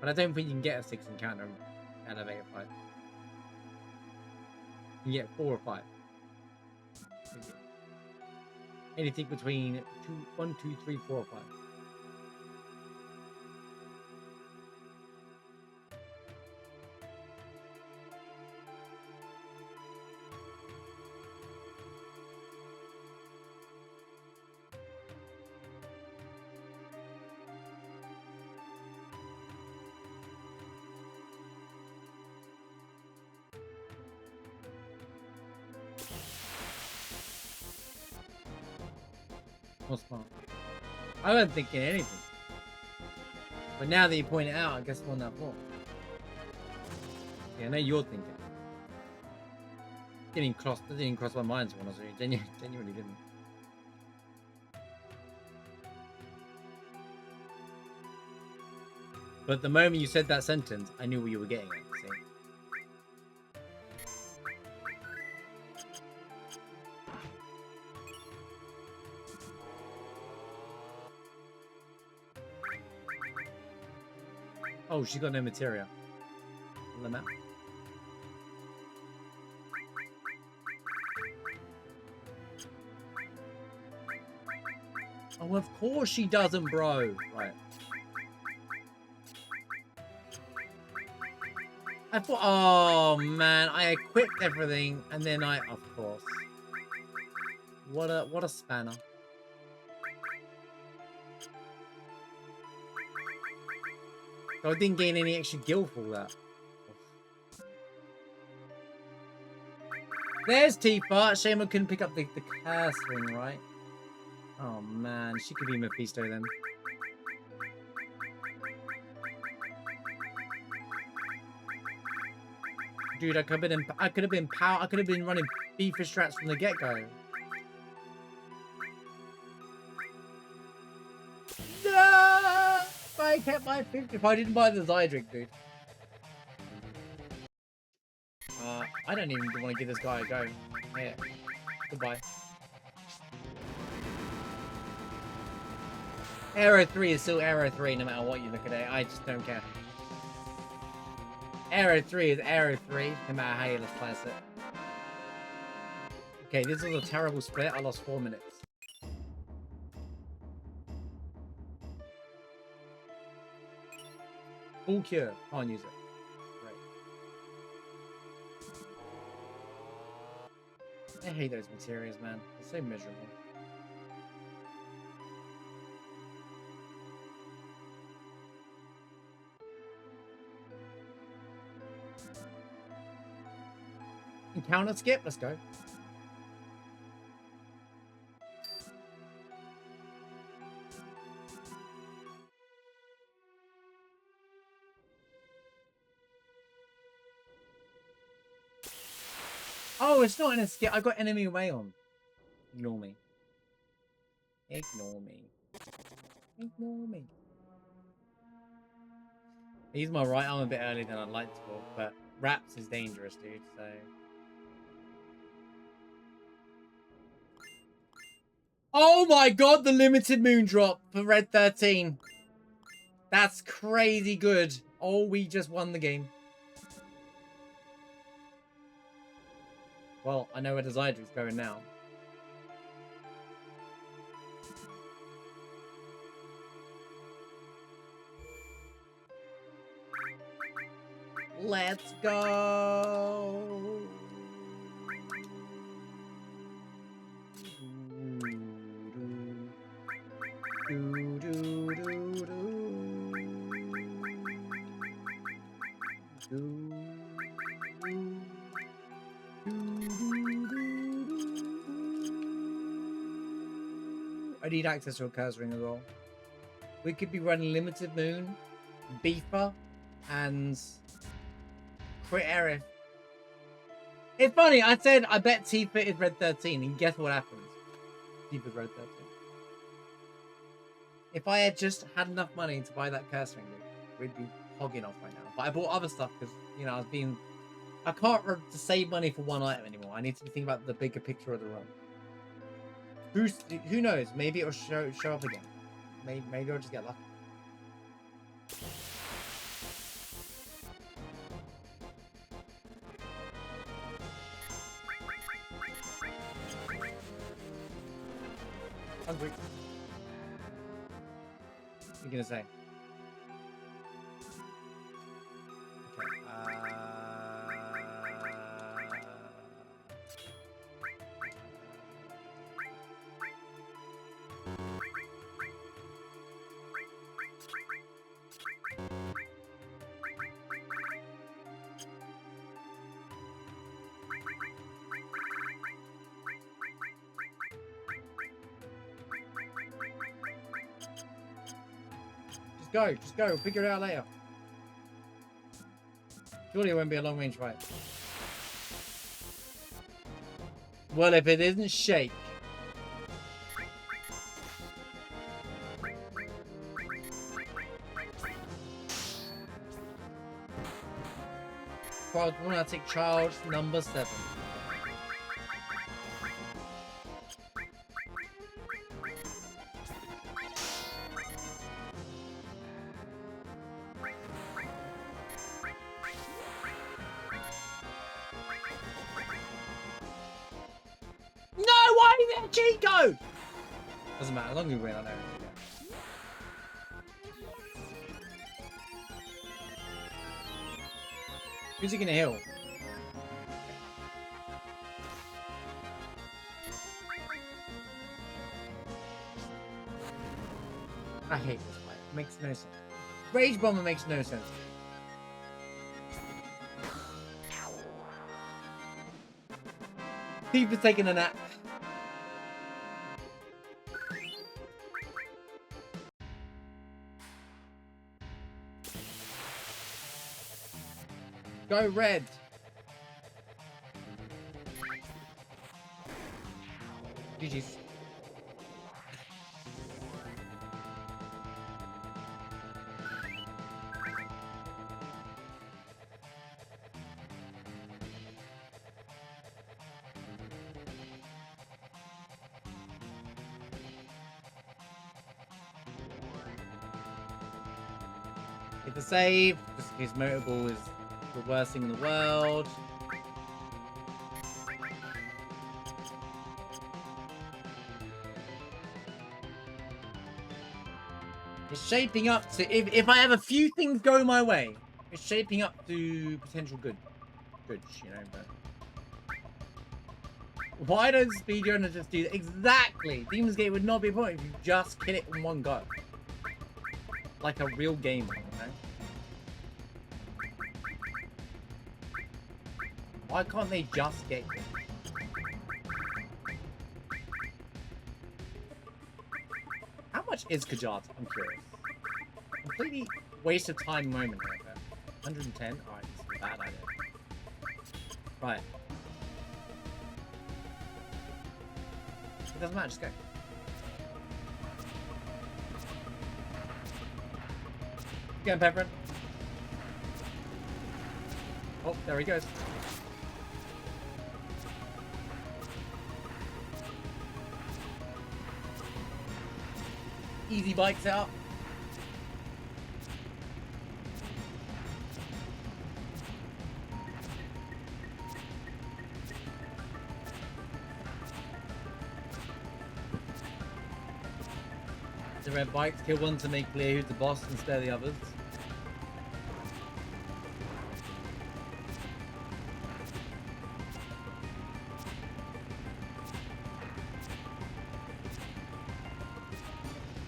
But I don't think you can get a 6 encounter in elevator 5. You get 4 or 5. Anything between 1, 2, 3, 4, or 5. Smart. I wasn't thinking anything. But now that you point it out, I guess I'm on that floor. Yeah, I know you're thinking. That didn't cross my mind, to be honest with you. Genuinely didn't. But the moment you said that sentence, I knew what you were getting at, see? Oh, she got no materia. On the map. Oh, of course she doesn't, bro. Right. I thought, oh man, I equipped everything, and then of course. What a spanner. So I didn't gain any extra gil for that. There's Tifa. Shame I couldn't pick up the curse ring, right? Oh man, she could be Mephisto then. Dude, I could have been running FIFA strats from the get-go. No! If I kept my 50, if I didn't buy the Zydric, dude. I don't even want to give this guy a go. Yeah. Goodbye. Arrow 3 is still Arrow 3 no matter what you look at it. I just don't care. Arrow 3 is Arrow 3 no matter how you slice it. Okay, this was a terrible split. I lost 4 minutes. Full cure. Can't use it. Right. I hate those materials, man. They're so miserable. Encounter skip, let's go. Oh, it's not an escape. I got enemy way on. Ignore me. Ignore me. Ignore me. I used my right arm a bit earlier than I'd like to, but Raps is dangerous, dude, so... Oh my god, the limited moon drop for Red 13. That's crazy good. Oh, we just won the game. Well, I know where the Zydric's going now. Let's go. I need access to a curse ring as well. We could be running Limited Moon, Beefer, and Crit Aerith. It's funny, I said I bet Tifa is Red 13, and guess what happens? Tifa's Red 13. If I had just had enough money to buy that curse ring, we'd be hogging off right now. But I bought other stuff because, you know, I can't save money for one item anymore. I need to be thinking about the bigger picture of the run. Who knows? Maybe it'll show up again. Maybe I'll just get lucky. Hungry. What are you gonna say? Okay. Just go. We'll figure it out later. Surely it won't be a long range fight. Well, if it isn't Shake. Problematic child number 7. Chico! Doesn't matter, as long as we win, I know. Who's he gonna heal? I hate this fight. It makes no sense. Rage Bomber makes no sense. Thief is taking a nap. Go red. GG's. Hit the save, just in case motor ball is the worst thing in the world. It's shaping up to, if I have a few things go my way, it's shaping up to potential good, you know, but... Why don't speedrunners just do that? Exactly! Demon's Gate would not be a point if you just kill it in one go. Like a real gamer, you know? Why can't they just get you? How much is Kajat? I'm curious. Completely waste of time moment right there. 110? Alright, this is a bad idea. Right. It doesn't matter, just go. Go, Pepperin. Oh, there he goes. Easy bikes out. The red bikes, kill one to make clear who's the boss and spare the others.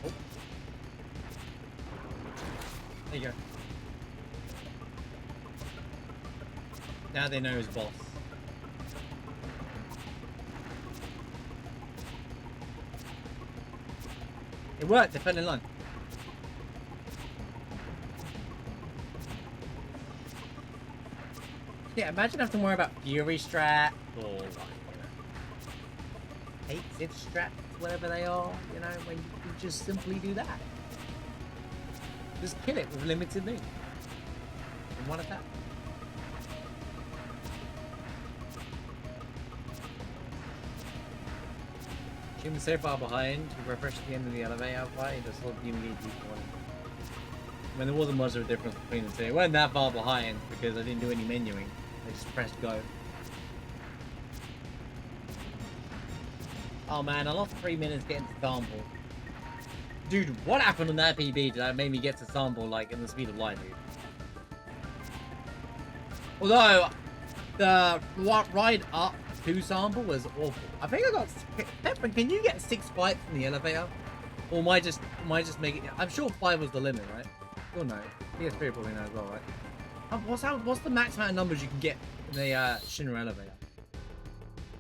Oh. There you go. Now they know who's boss. It worked, they fell in line. Yeah, imagine having to worry about Fury strat or like, you know, 8 zip strats, whatever they are, you know, when you can just simply do that. Just kill it with limited move. In one attack. Human so far behind, we refresh at the end of the elevator fight, just look you need people. I mean, there wasn't much of a difference between the two. It wasn't that far behind because I didn't do any menuing. I just pressed go. Oh man, I lost 3 minutes getting to sample. Dude, what happened on that PB that made me get to sample like in the speed of light, dude? Although, the ride up to sample was awful. I think I got... Pepper, can you get 6 fights in the elevator? Or am I just making... I'm sure 5 was the limit, right? You'll know. PS3 probably know as well, right? What's the max amount of numbers you can get in the Shinra elevator?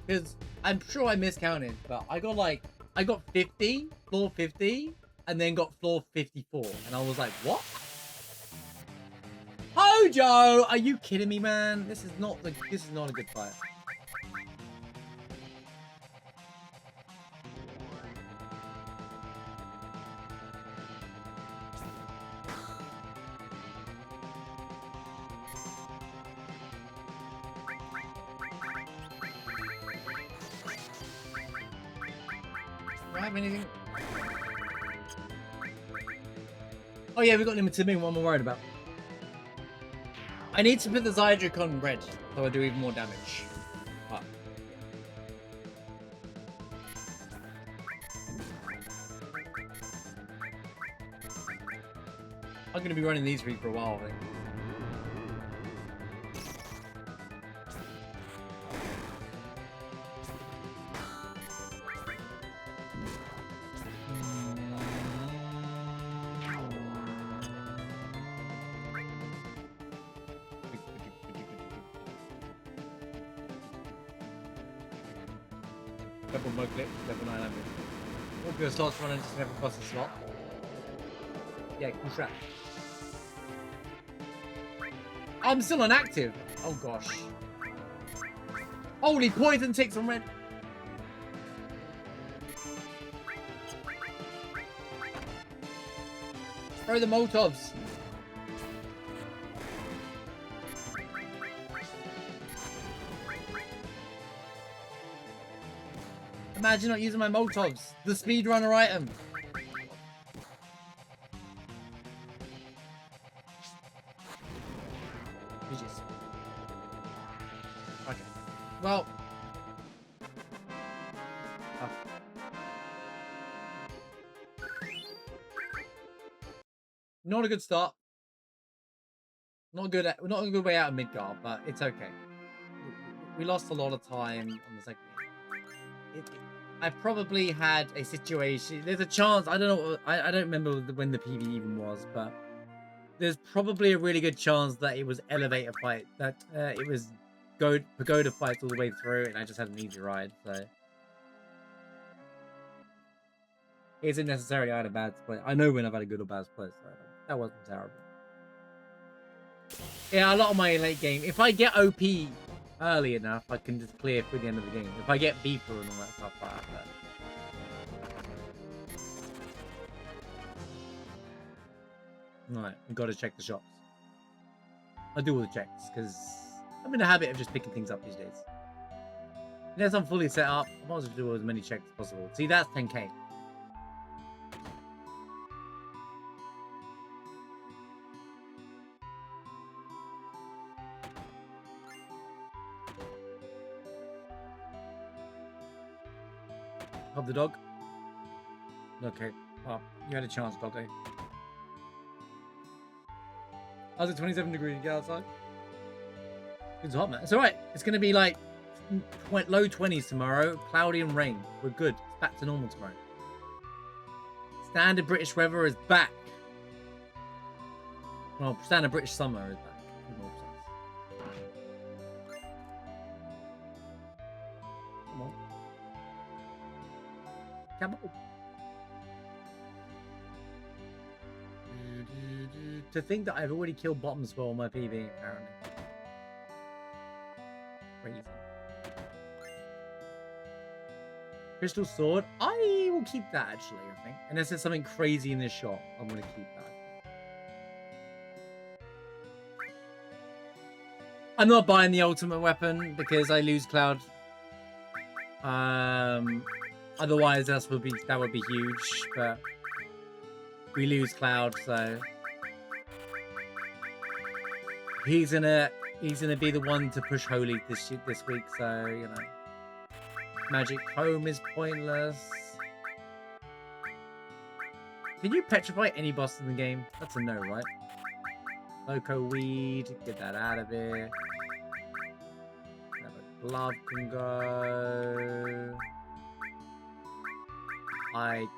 Because I'm sure I miscounted, but I got 50, floor 50, and then got floor 54. And I was like, what? Hojo! Are you kidding me, man? This is not a good fight. Do I have anything? Oh yeah, we got limited move. What am I worried about? I need to put the Zydrake on red, so I do even more damage. Ah. I'm gonna be running these three for a while, I think. Double mug clip, level 900. All good slots running just never cost a slot. Yeah, cool strat. I'm still inactive. Oh gosh. Holy poison ticks on red. Throw the Molotovs. Imagine not using my Molotovs. The speedrunner item. GG's. Okay. Well. Oh. Not a good start. Not good a good way out of Midgard, but it's okay. We lost a lot of time on the second game. I probably had a situation. There's a chance. I don't know. I don't remember when the PV even was, but there's probably a really good chance that it was elevator fight. That it was pagoda fights all the way through, and I just had an easy ride. So it isn't necessarily I had a bad split. I know when I've had a good or bad split. So that wasn't terrible. Yeah, a lot of my late game. If I get OP early enough, I can just clear through the end of the game. If I get beeper and all that stuff like that. Right, I've got to check the shops. I do all the checks because I'm in a habit of just picking things up these days. Unless I'm fully set up, I might as well do as many checks as possible. See, that's 10k. Of the dog. Okay. Well, you had a chance, doggo. How's it 27 degrees? Get outside. It's hot, man. It's alright. It's going to be like low 20s tomorrow. Cloudy and rain. We're good. It's back to normal tomorrow. Standard British weather is back. Well, standard British summer is back. Come on. Come on. To think that I've already killed bottom spell on my PV, apparently. Crazy. Crystal sword. I will keep that, actually, I think. Unless there's something crazy in this shop, I'm going to keep that. I'm not buying the ultimate weapon because I lose Cloud. Otherwise, that would be huge, but we lose Cloud, so he's gonna be the one to push Holy this week. So you know, Magic Home is pointless. Can you petrify any boss in the game? That's a no, right? Loco Weed, get that out of here. Another glove can go.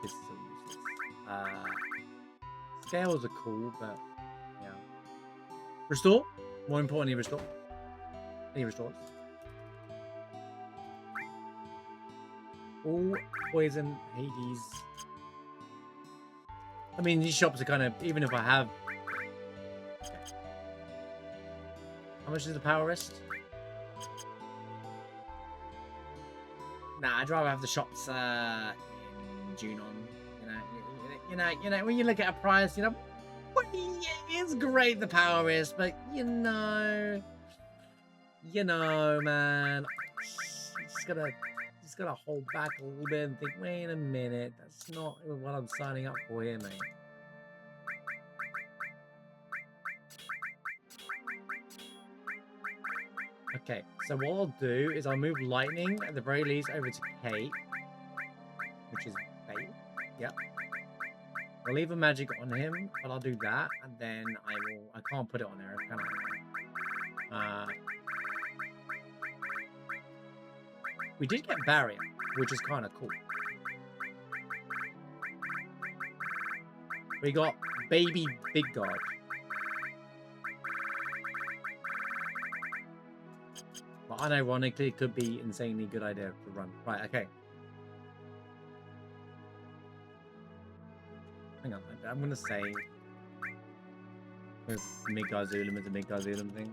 This is useless. Scales are cool, but yeah. Restore? More importantly, restore. Any restores? All poison, Hades. I mean, these shops are kind of, even if I have. Okay. How much is the power rest? Nah, I'd rather have the shops in June on. You know, when you look at a price, you know, it's great the power is, but you know, man, just gotta hold back a little bit and think, wait a minute, that's not what I'm signing up for here, mate. Okay, so what I'll do is I'll move Lightning at the very least over to Kate, which is Bait. Yep. I'll leave a magic on him, but I'll do that, and then I can't put it on there, can I? We did get Barrier, which is kind of cool. We got Baby Big God. But unironically, it could be insanely good idea to run. Right, okay. Hang on, I'm gonna say with Midgard Zulum is a Midgard Zulum thing.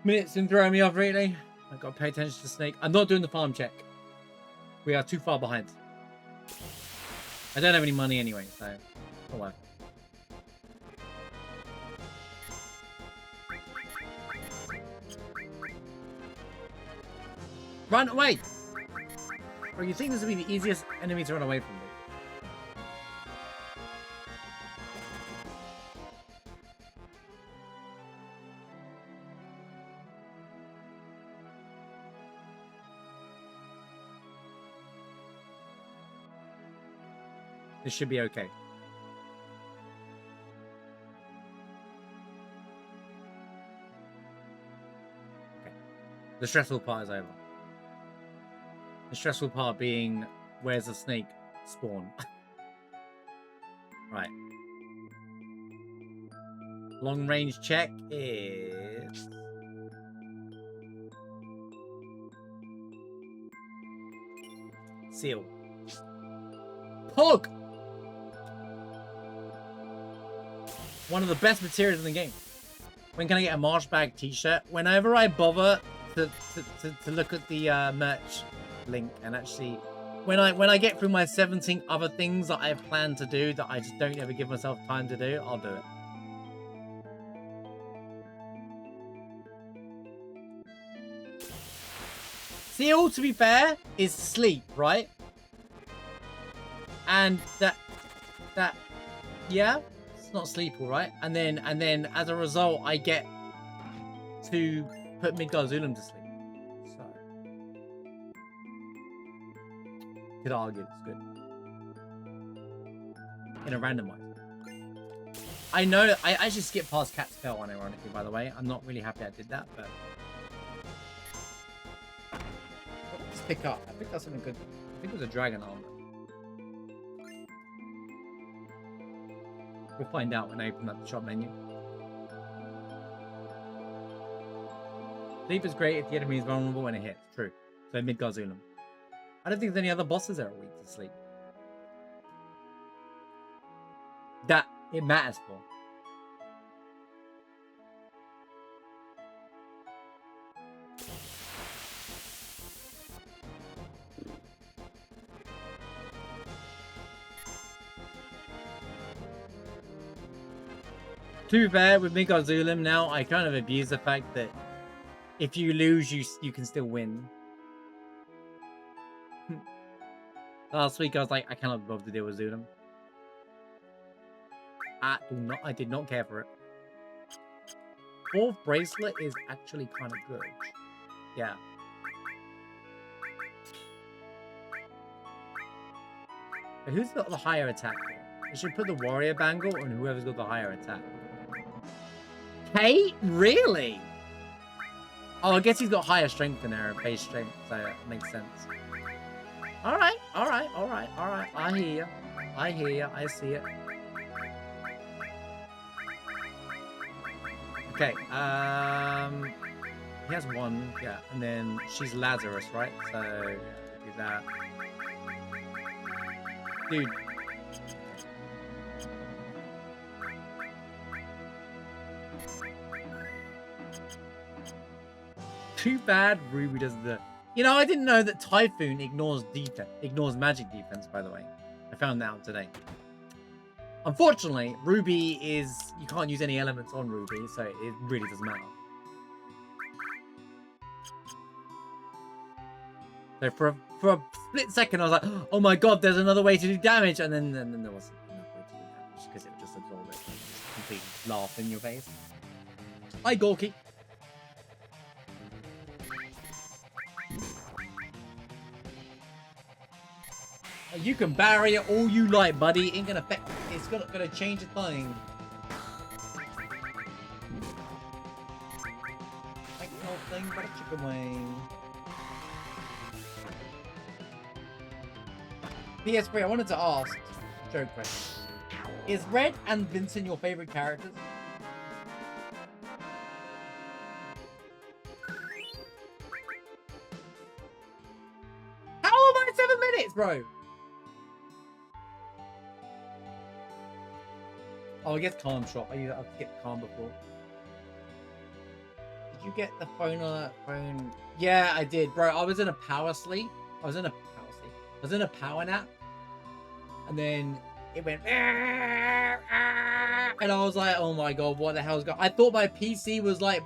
Minutes and throwing me off, really. I've got to pay attention to Snake. I'm not doing the farm check. We are too far behind. I don't have any money anyway, so oh well. Run away! Bro, you think this would be the easiest enemy to run away from? This should be okay. Okay. The stressful part is over. The stressful part being, where's the snake spawn? Right. Long range check is... Seal. Pog! One of the best materials in the game. When can I get a Marsh Bag t-shirt? Whenever I bother to look at the merch link and actually when I get through my 17 other things that I've planned to do that I just don't ever give myself time to do, I'll do it. Seal, to be fair, is sleep, right? And that yeah, it's not sleep, all right. And then as a result, I get to put Midgard Zulum to sleep. So could argue it's good in a randomizer. I know I actually skipped past Cat's Tail one, ironically, by the way. I'm not really happy I did that, but what did I pick up? I picked up something good. I think it was a dragon armor. We'll find out when I open up the shop menu. Sleep is great if the enemy is vulnerable when it hits. True. So Midgard Zulum. I don't think there's any other bosses that are weak to sleep. That it matters for. To be fair, with Midgard Zulum now, I kind of abuse the fact that if you lose, you can still win. Last week I was like, I cannot be bothered to deal with Zulum. I did not care for it. Fourth bracelet is actually kind of good. Yeah. But who's got the higher attack here? I should put the warrior bangle on whoever's got the higher attack. Kate? Really? Oh, I guess he's got higher strength than her, base strength, so it makes sense. Alright. I hear you. I see it. Okay, he has one, yeah, and then she's Lazarus, right? So, yeah, do that. Dude. Too bad Ruby does the... You know, I didn't know that Typhoon ignores magic defense, by the way. I found that out today. Unfortunately, Ruby is... You can't use any elements on Ruby, so it really doesn't matter. So for a split second, I was like, oh my god, there's another way to do damage. And then there wasn't another way to do damage, because it would just absorb it and just completely laugh in your face. Hi, Gorky. You can barrier all you like, buddy. It ain't gonna affect. It's gonna change the thing. Like no thing but a chicken wing. PS3, I wanted to ask. Joke question. Is Red and Vincent your favorite characters? How am I 7 minutes, bro? Oh, I guess calm shop. I'll get calm before. Did you get the phone on that phone? Yeah, I did, bro. I was in a power sleep. I was in a power nap. And then it went, and I was like, oh my god, what the hell's going on? I thought my PC was like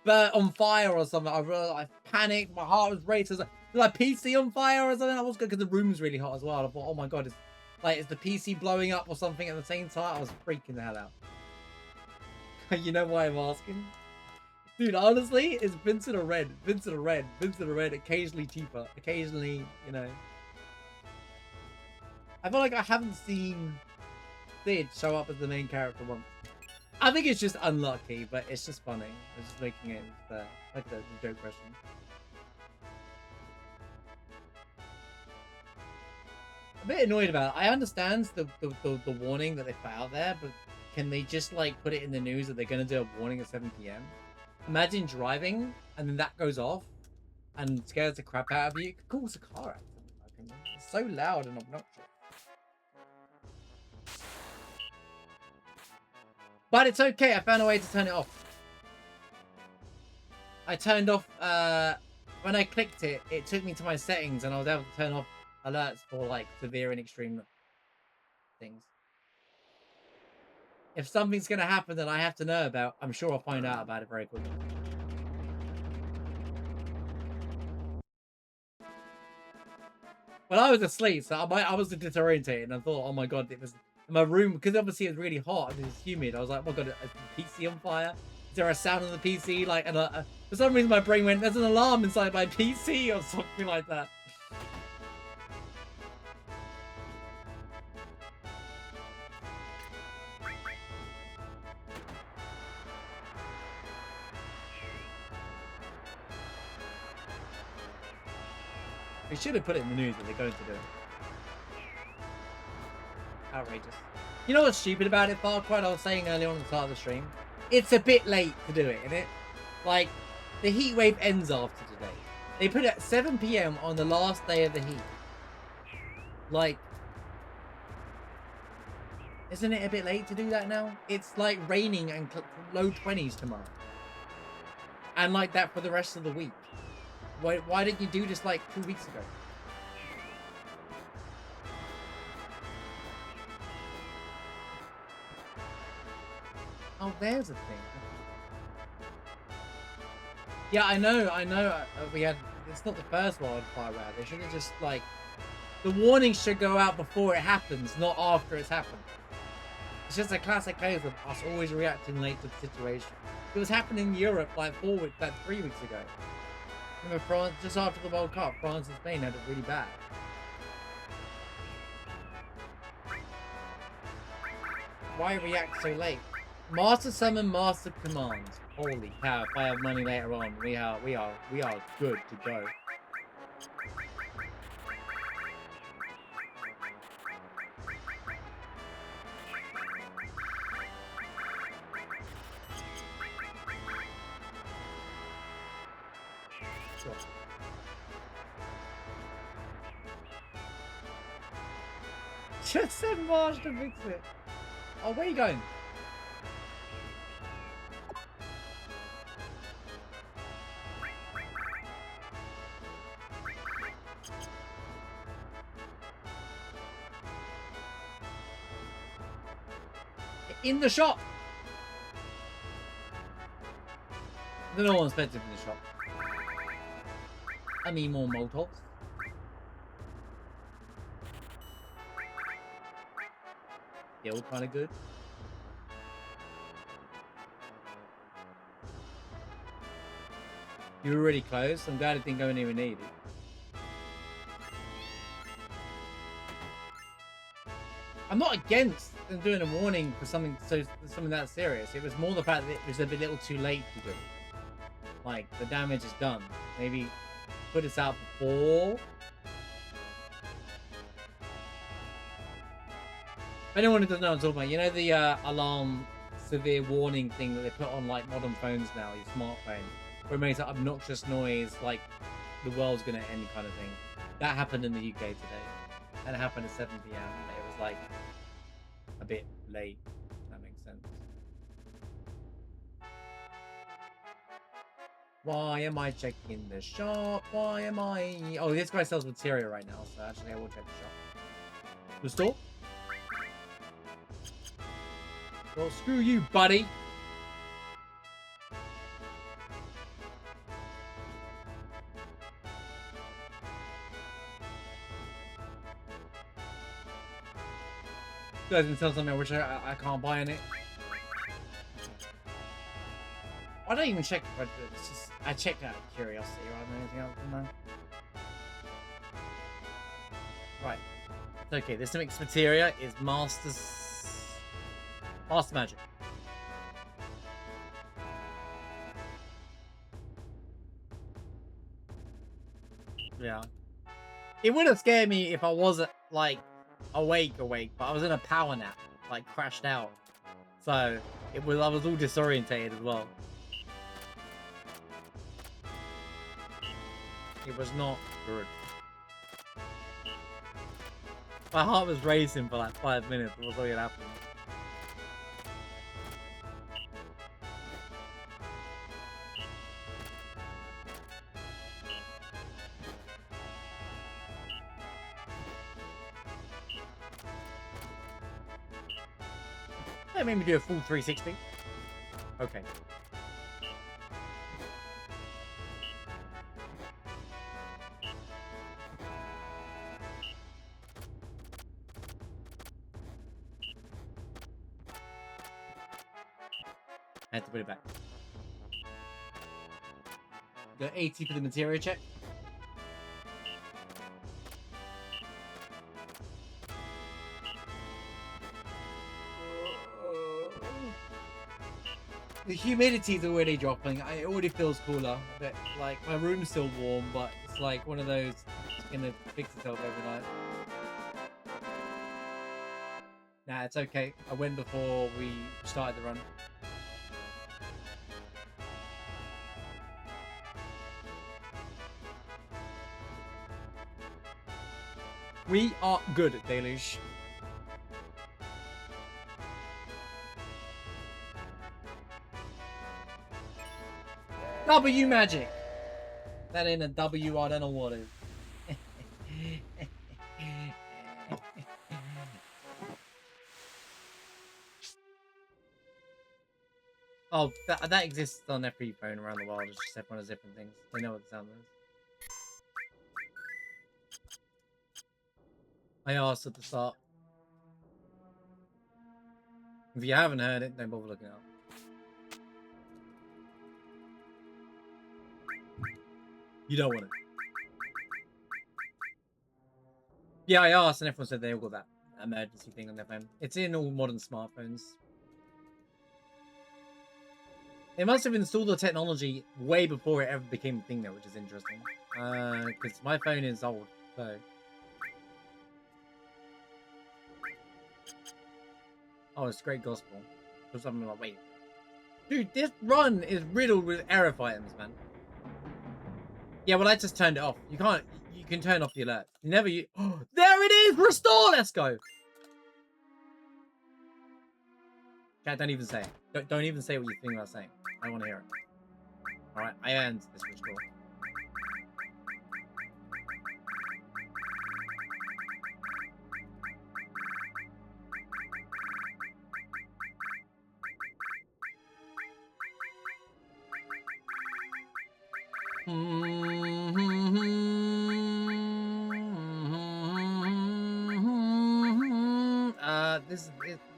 burnt on fire or something. I panicked, my heart was racing. Is my PC on fire or something? I was good because the room was really hot as well. I thought, oh my god, is the PC blowing up or something at the same time? I was freaking the hell out. You know why I'm asking? Dude, honestly, it's Vincent or Red. Vincent or Red. Vincent or Red. Occasionally cheaper. Occasionally, you know. I feel like I haven't seen Sid show up as the main character once. I think it's just unlucky, but it's just funny. It's just making it like the joke question. A bit annoyed about it. I understand the warning that they put out there, but can they just like put it in the news that they're going to do a warning at 7 PM? Imagine driving and then that goes off and scares the crap out of you. It could cause a car accident, in my opinion. It's so loud and obnoxious. But it's okay. I found a way to turn it off. I turned off, when I clicked it, it took me to my settings and I was able to turn off alerts for like severe and extreme things. If something's going to happen that I have to know about, I'm sure I'll find out about it very quickly. But I was asleep, so I was disorientated and I thought, oh my god, it was in my room, because obviously it was really hot and it was humid. I was like, oh my god, is the PC on fire? Is there a sound on the PC? Like, and for some reason my brain went, there's an alarm inside my PC or something like that. They should have put it in the news that they're going to do it. Outrageous. You know what's stupid about it, Far Cry? I was saying earlier on the start of the stream. It's a bit late to do it, isn't it? Like, the heat wave ends after today. They put it at 7 PM on the last day of the heat. Like, isn't it a bit late to do that now? It's like raining and low 20s tomorrow. And like that for the rest of the week. Why didn't you do this like 2 weeks ago? Oh, there's a thing. Yeah, I know. We had. It's not the first wildfire round. They should have just like. The warning should go out before it happens, not after it's happened. It's just a classic case of us always reacting late to the situation. It was happening in Europe like 3 weeks ago. Remember France, just after the World Cup, France and Spain had it really bad. Why react so late? Master summon, master commands. Holy cow! If I have money later on, we are good to go. Sure. Just send Marsh to fix it. Oh, where are you going? In the shop. There's no one expensive in the shop. I need more Molotovs. Yeah, all kind of good. You were really close. I'm glad I didn't go anywhere near you. I'm not against them doing a warning for something that serious. It was more the fact that it was a little too late to do it. Like, the damage is done. Maybe put this out before. If anyone who doesn't know what I'm talking about, you know the alarm severe warning thing that they put on like modern phones now, your smartphone, where it makes an obnoxious noise like the world's gonna end kind of thing. That happened in the UK today. And it happened at 7 PM. It was like a bit late. If that makes sense. Why am I checking the shop? Why am I? Oh, this guy sells materia right now, so actually I will check the shop. The store? Well, screw you, buddy. You guys can tell something which I can't buy in it. I don't even check if it's just I checked out of curiosity rather than anything else, didn't I? Right. It's okay, this mixed materia is Master Magic. Yeah. It would have scared me if I wasn't like awake, but I was in a power nap, like crashed out. So I was all disorientated as well. It was not good. My heart was racing for like 5 minutes before it happened. That made me do a full 360. Okay. I had to put it back. Go 80 for the materia check. The humidity's already dropping. It already feels cooler. But like my room's still warm, but it's like one of those. It's gonna fix itself overnight. Nah, it's okay. I went before we started the run. We are good at Deluge. W magic. That ain't a W. I don't know what it is. Oh, that exists on every phone around the world. It's just everyone has different things. They know what the sound is. I asked at the start. If you haven't heard it, don't bother looking up. You don't want it. Yeah, I asked, and everyone said they all got that emergency thing on their phone. It's in all modern smartphones. They must have installed the technology way before it ever became a thing, though, which is interesting. Because my phone is old, so. Oh, it's great gospel. Because I'm like, wait. Dude, this run is riddled with error items, man. Yeah, well, I just turned it off. You can't. You can turn off the alert. Never you. Oh, there it is! Restore! Let's go! Chat, don't even say it. Don't even say what you think about saying. I don't want to hear it. Alright, I earned this restore.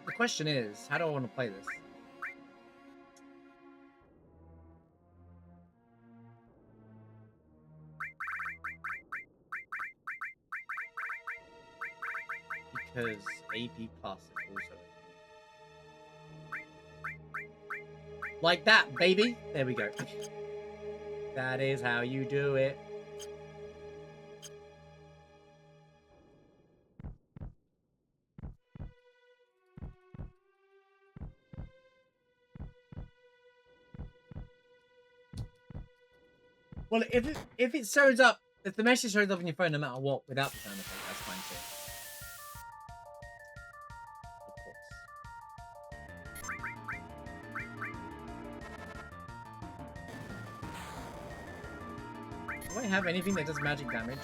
The question is, how do I want to play this? Because AP Plus is also like that, baby. There we go. That is how you do it. Well, if it shows up, if the message shows up on your phone no matter what, without the sound effect, that's fine too. Of course. Do I have anything that does magic damage?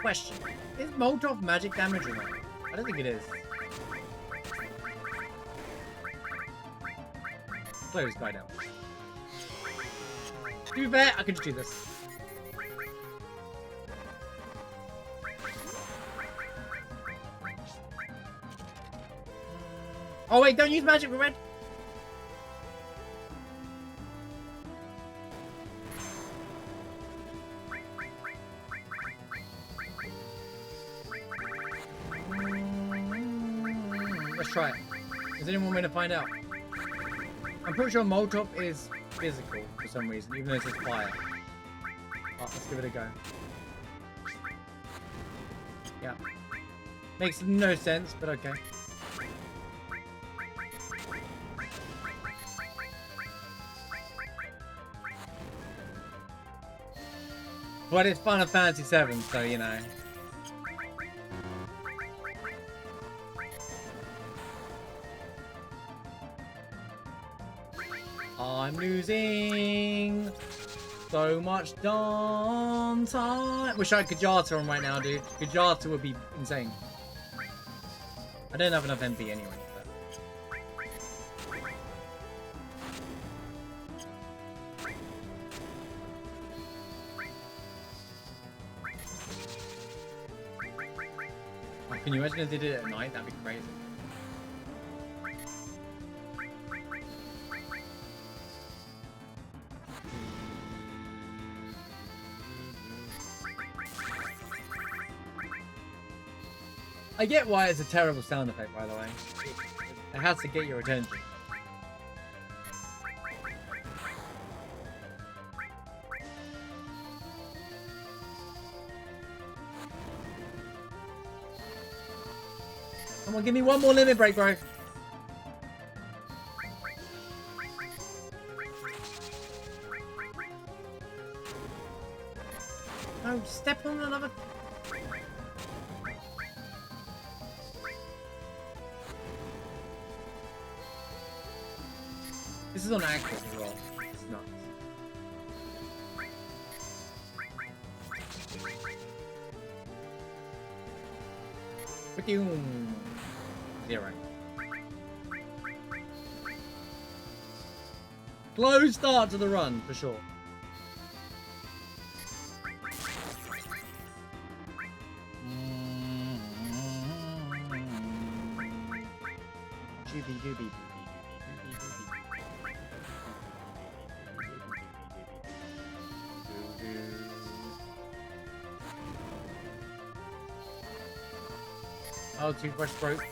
Question. Is Molotov magic damage or not? I don't think it is. Close guy down. To be fair, I can just do this. Oh wait, don't use magic for red. Let's try it. Does anyone want to find out? I'm pretty sure Molotov is physical for some reason, even though it says fire. Oh, let's give it a go. Yeah. Makes no sense, but okay. But it's Final Fantasy VII, so you know. I'm losing so much time. Wish I had Kajata on right now, dude. Kajata would be insane. I don't have enough MP anyway. Oh, can you imagine if they did it at night? That'd be crazy. I get why it's a terrible sound effect, by the way. It has to get your attention. Come on, give me one more limit break, bro. No, step on another. This is on active as well. It's nuts. Boom. 0. Slow start to the run, for sure. Doobie doobie. Oh, toothbrush broke.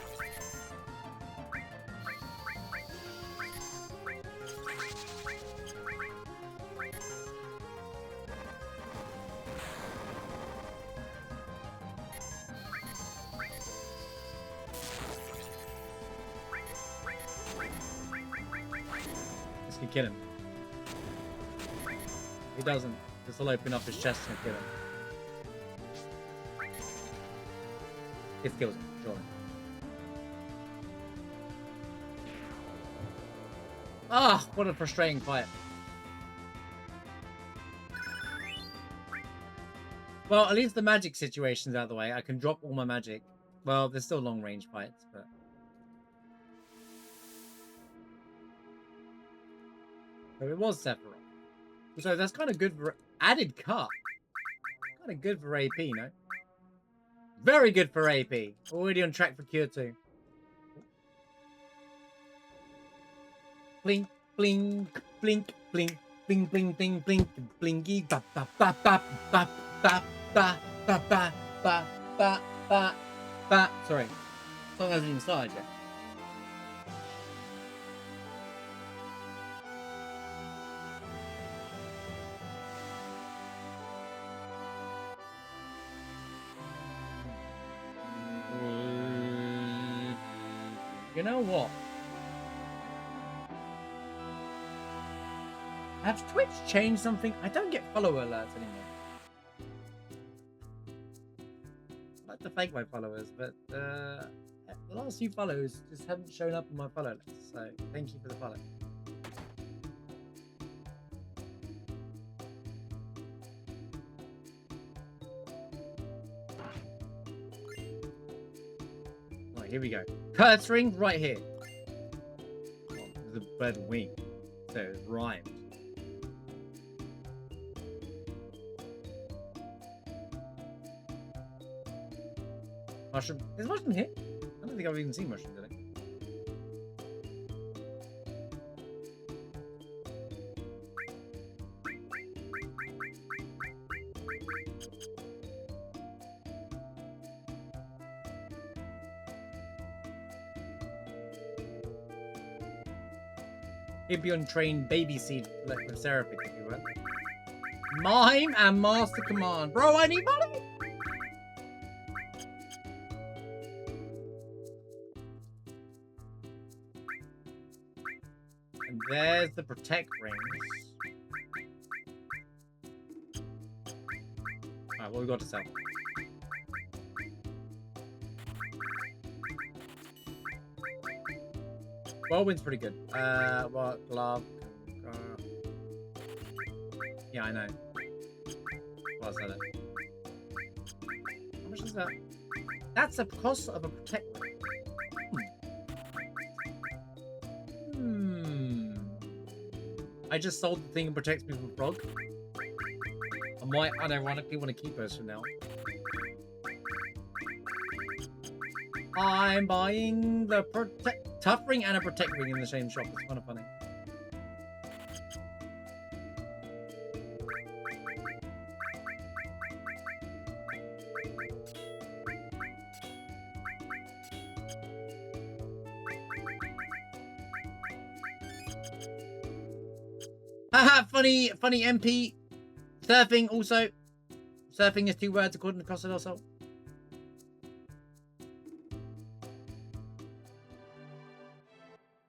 This can kill him. He doesn't. This will open up his chest and kill him. It kills him, sure. Ah, what a frustrating fight. Well, at least the magic situation's out of the way. I can drop all my magic. Well, there's still long range fights, but... So it was Sephiroth. So that's kind of good for... Added cut. Kind of good for AP, no? Very good for AP. Already on track for Cure 2. Blink, blink, blink, blink, blink, blink, blink, blink, blinky, ba ba ba ba ba ba ba ba ba ba ba ba ba. Sorry, song hasn't even started yet. You know what? Has Twitch changed something? I don't get follower alerts anymore. I like to thank my followers, but the last few follows just haven't shown up on my follow list. So thank you for the follow. here we go. Curtsing right here. Oh, the bird wing. So it rhymed. Mushroom. Is mushroom here? I don't think I've even seen mushroom today. Hibbion trained baby seed electric therapy, if you will. Mime and master command. Bro, I need money! And there's the protect rings. Alright, what we got to sell? Whirlwind's pretty good. What? Glove. Yeah, I know. Well, I said it. How much is that? That's the cost of a protect ring. I just sold the thing that protects me from frog. I might unironically want to keep those for now. I'm buying the tough ring and a protect ring in the same shop. It's kind of funny. Haha, funny MP. Surfing also. Surfing is 2 words according to Costa del Sol.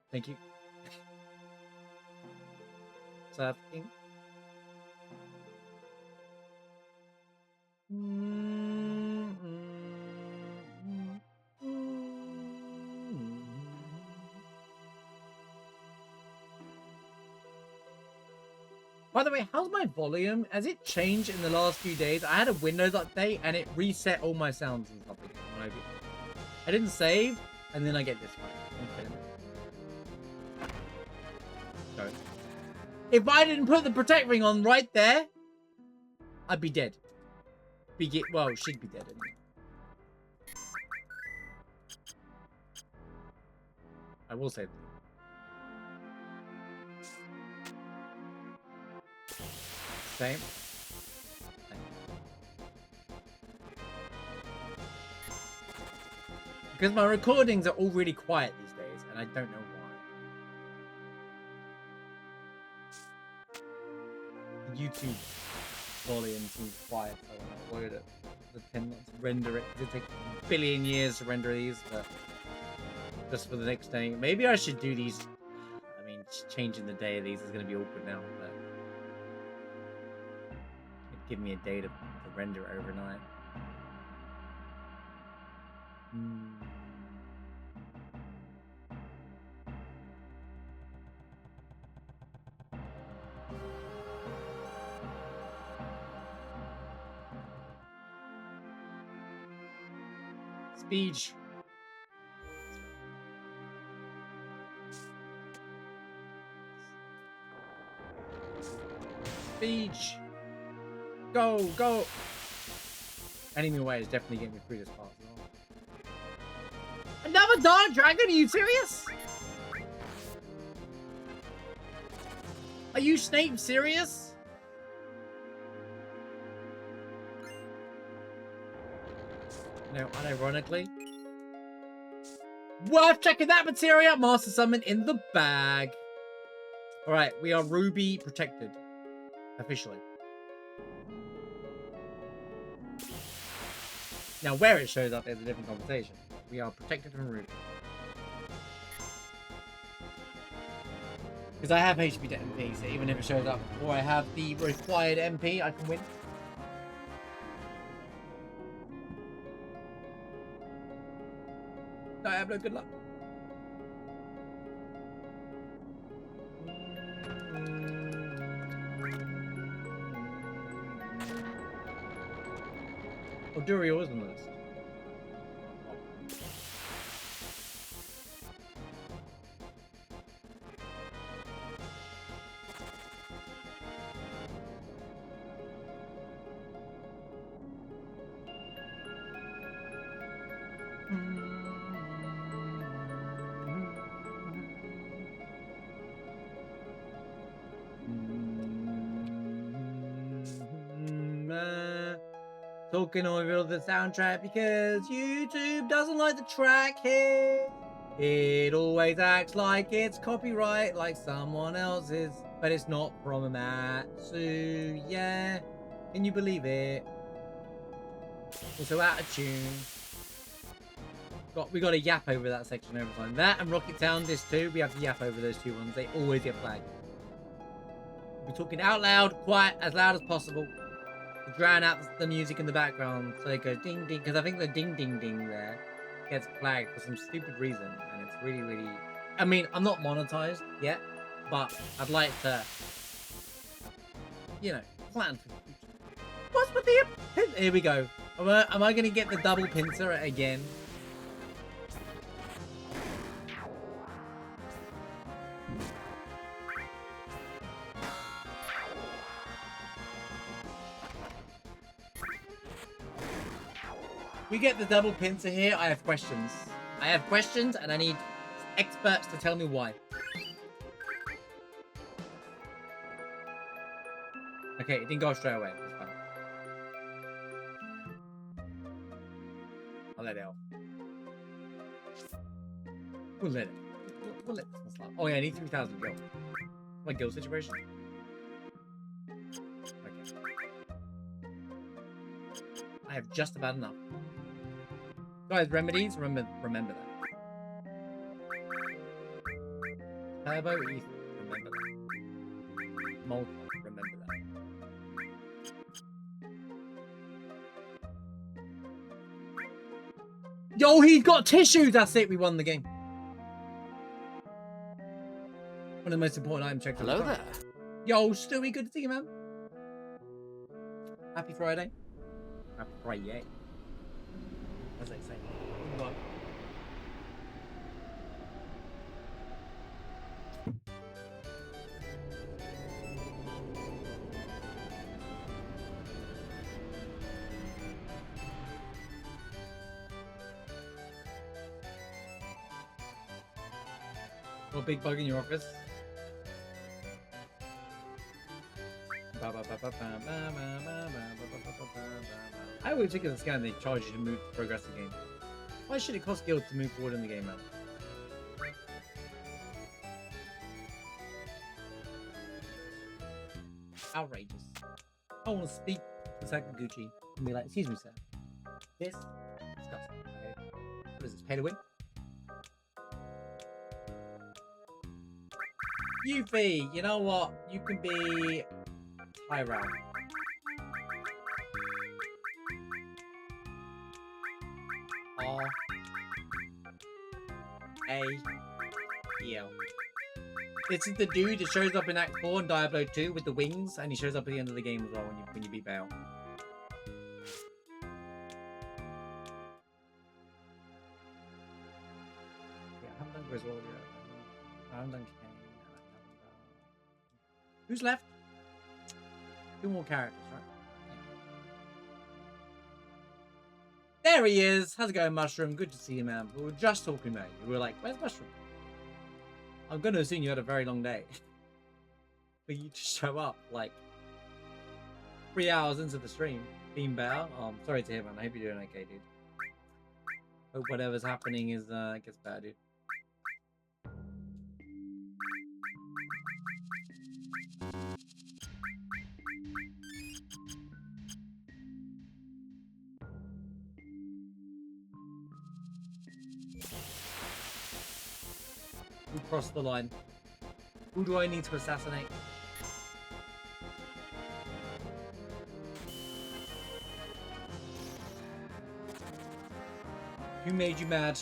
Thank you. Surfing. By the way, how's my volume? Has it changed in the last few days? I had a Windows update and it reset all my sounds and stuff again. I didn't save, and then I get this one. So, if I didn't put the protect ring on right there, I'd be dead. Well, should be dead anyway. I will save them. Same. Because my recordings are all really quiet these days, and I don't know why. The YouTube volume seems quiet, so when I upload it, I tend not to render it. It takes a billion years to render these, but just for the next day. Maybe I should do these. I mean, changing the day of these is going to be awkward now, but give me a day to render it overnight. Speech. Speech. Go, go! Enemy away is definitely getting me through this part. Another dark dragon? Are you serious? Are you Snape serious? No, unironically. Worth checking that materia. Master summon in the bag. Alright, we are Ruby protected. Officially. Now, where it shows up is a different conversation. We are protected from Ruby. Because I have HP to MP, so even if it shows up before I have the required MP, I can win. Diablo, good luck. Oh, Durio is on the list. talking over the soundtrack because YouTube doesn't like the track here. It always acts like it's copyright, like someone else's, but it's not from Amatsu. Yeah, can you believe it? Also out of tune. We got to yap over that section every time. That and Rocket Town, this too. We have to yap over those two ones. They always get flagged. We're talking out loud, quiet, as loud as possible, to drown out the music in the background, so it goes ding ding. Because I think the ding ding ding there gets flagged for some stupid reason, and it's really, really. I mean, I'm not monetized yet, but I'd like to, you know, plan for the future. What's with the? Here we go. Am I gonna get the double pincer again? We get the double pincer here. I have questions. I have questions, and I need experts to tell me why. Okay, it didn't go straight away. That's fine. I'll let it off. We'll let it. We'll let this one slide. Oh yeah, I need 3,000 gil. My gil situation. Okay. I have just about enough. Guys, remedies, remember that. Turbo ETH, remember that. Malta, remember that. Yo, he's got tissues! That's it, we won the game. One of the most important item checks. Hello there. Yo, Stewie, good to see you, man. Happy Friday. Happy Friday. As they say. Goodbye. What big bug in your office? I always think of the scan they charge you to move to progress the game. Why should it cost guild to move forward in the game, man? Outrageous. I want to speak to Sakaguchi and be like, excuse me, sir. This is disgusting. Okay. What is this, pay to win? Yuffie, you know what? You can be Tyrell. R-A-E-L. This is the dude that shows up in Act 4 in Diablo 2 with the wings, and he shows up at the end of the game as well when you beat Bale. Yeah, I haven't done Griswold yet. I haven't done Kane. Who's left? 2 more characters, right? There he is! How's it going, Mushroom? Good to see you, man. We were just talking about you. We were like, where's Mushroom? I'm going to assume you had a very long day. But you just show up, like, 3 hours into the stream. Beam Bear. Oh, I'm sorry to hear, man. I hope you're doing okay, dude. Hope whatever's happening is, gets better, dude. Who crossed the line? Who do I need to assassinate? Who made you mad?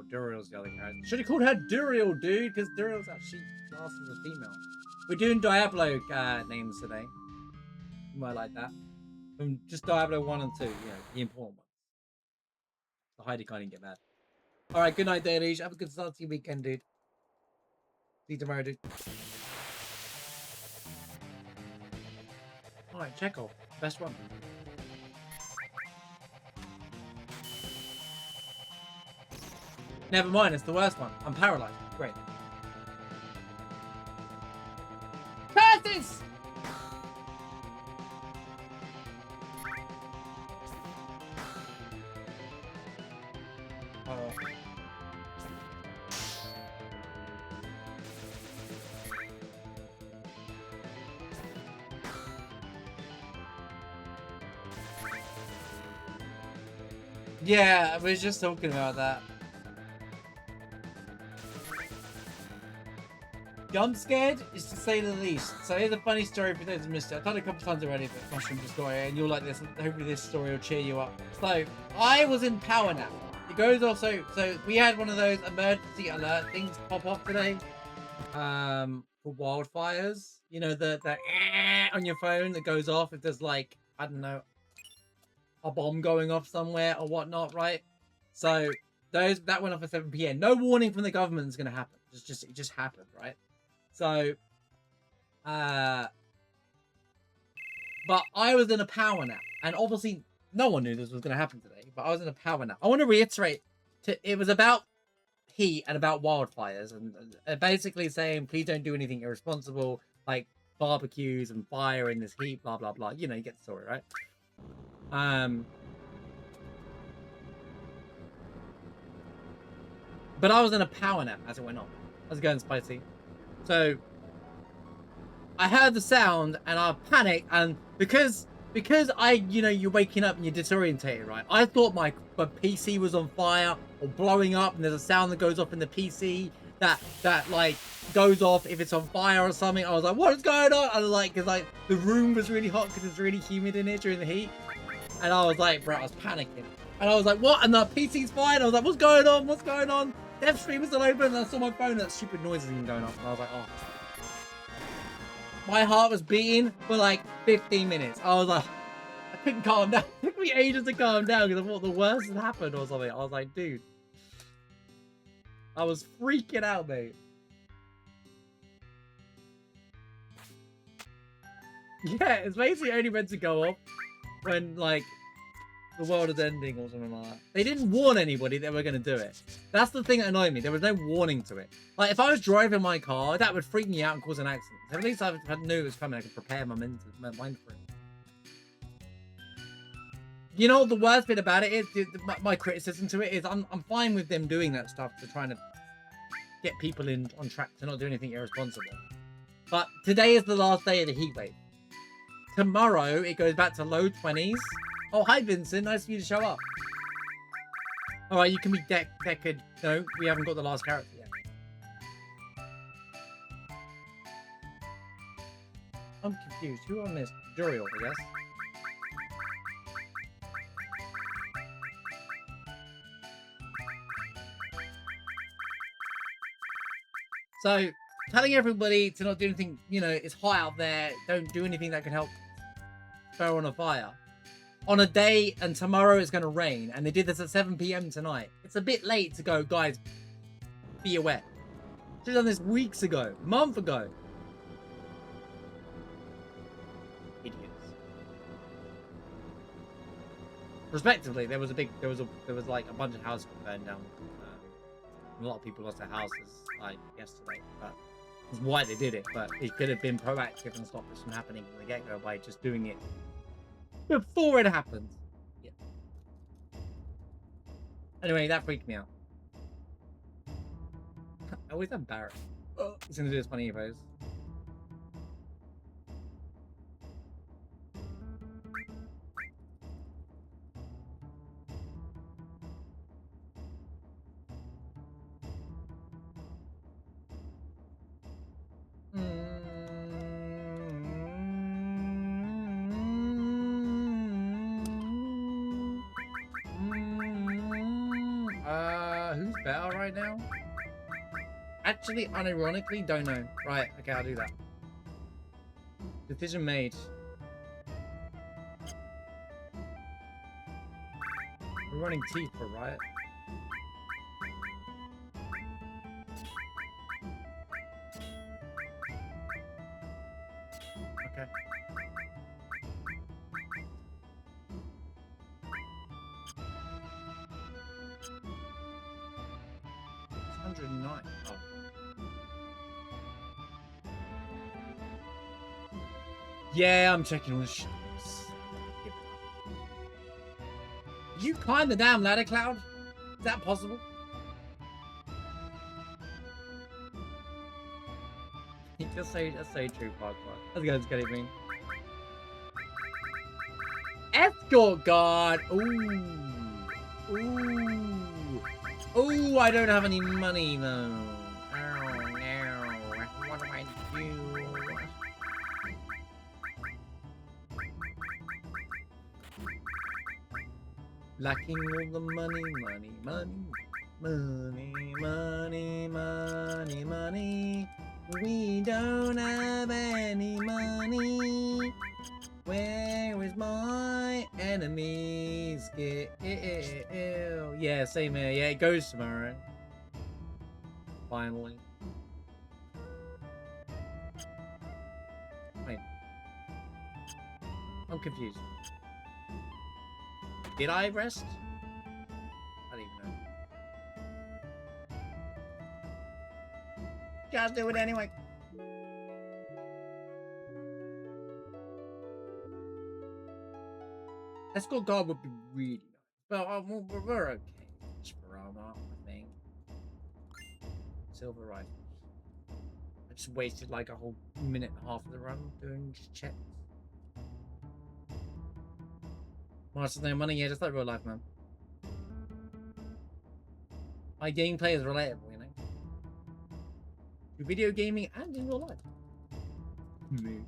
Duriel's the other character. Should have called her Duriel, dude, because Duriel's actually classed as a female. We're doing Diablo names today. You might like that. From just Diablo 1 and 2, you know, the important ones. The Heidi can't even get mad. All right, good night, Deluge. Have a good start to your weekend, dude. See you tomorrow, dude. All right, Chekhov. Best one. Never mind, it's the worst one. I'm paralyzed. Great. Curses! Yeah, I was just talking about that. Jump scared is to say the least. So here's a funny story for those who missed it. I've told it a couple times already, but Mushroom story, and you'll like this. Hopefully this story will cheer you up. So I was in power nap. It goes off. So we had one of those emergency alert things pop off today. For wildfires. You know the on your phone that goes off if there's like, I don't know, a bomb going off somewhere or whatnot, right? So that went off at 7 p.m. No warning from the government is gonna happen. It just happened, right? So, but I was in a power nap, and obviously no one knew this was going to happen today, but I was in a power nap. I want to reiterate, it was about heat and about wildfires, and basically saying, please don't do anything irresponsible, like barbecues and fire in this heat, blah, blah, blah. You know, you get the story, right? But I was in a power nap as it went on. I was going spicy. So I heard the sound and I panicked, and because you're waking up and you're disorientated, right? I thought my PC was on fire or blowing up, and there's a sound that goes off in the PC that like goes off if it's on fire or something. I was like, what is going on? And like, cause like the room was really hot because it's really humid in here during the heat, and I was like, bro, I was panicking, and I was like, what? And the PC's fine. I was like, what's going on? What's going on? Dev stream was still open, and I saw my phone, that stupid noise isn't going off, and I was like, oh. My heart was beating for like 15 minutes. I was like, I couldn't calm down. It took me ages to calm down because I thought the worst had happened or something. I was like, dude. I was freaking out, mate. Yeah, it's basically only meant to go off when, like, the world is ending or something like that. They didn't warn anybody they were going to do it. That's the thing that annoyed me. There was no warning to it. Like, if I was driving my car, that would freak me out and cause an accident. At least I knew it was coming. I could prepare my mind for it. You know what the worst bit about it is? My criticism to it is I'm fine with them doing that stuff to trying to get people on track to not do anything irresponsible. But today is the last day of the heat wave. Tomorrow, it goes back to low 20s. Oh, hi, Vincent. Nice for you to show up. All right, you can be Deckard. No, we haven't got the last character yet. I'm confused. Who on this? Duriel, I guess. So, telling everybody to not do anything, you know, it's hot out there. Don't do anything that can help throw on a fire. On a day, and tomorrow it's going to rain, and they did this at 7 p.m. tonight. It's a bit late to go, guys, be aware. Should have done this weeks ago, a month ago. Idiots. Respectively, there was like a bunch of houses burned down. A lot of people lost their houses like yesterday, but that's why they did it. But it could have been proactive and stopped this from happening from the get-go by just doing it before it happens. Yeah. Anyway, that freaked me out. I always embarrassed. Oh, he's gonna do this funny pose. Who's better right now? Actually, unironically, don't know. Right, okay, I'll do that. Decision made. We're running Tifa, right? 109. Oh. Yeah, I'm checking all the shit. Did you climb the damn ladder, Cloud? Is that possible? That's so true, Parkour. That's good, it's kidding me. Escort guard! Ooh. Ooh. Ooh, I don't have any money, though. Oh, no. What do I do? Lacking all the money, money, money. Money, money, money, money. We don't have any money. Where is my enemies? Yeah, same here. Yeah, it goes tomorrow. Finally. Wait. I'm confused. Did I rest? I don't even know. Just do it anyway. Escort guard would be really nice. But we're okay. Sperama, I think. Silver rifles. I just wasted like a whole minute and a half of the run doing just checks. Masters no money, yeah, just like real life, man. My gameplay is relatable, you know? To video gaming and in real life. Mood.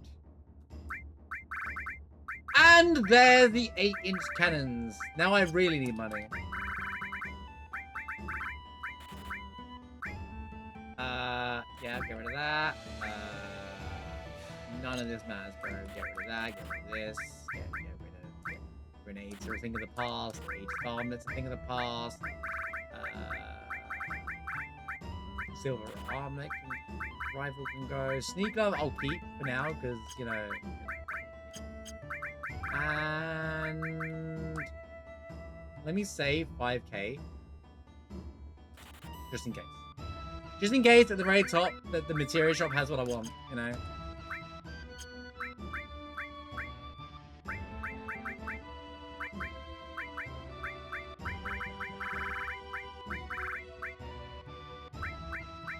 And there's the 8-inch cannons. Now I really need money. Yeah, get rid of that. None of this matters, bro. Get rid of that, get rid of this. Get rid of grenades are a thing of the past. H-bombs a thing of the past. Silver armor rifle can go. Sneaker I'll keep for now, because, you know. And let me save 5k. Just in case. Just in case at the very top that the materia shop has what I want, you know.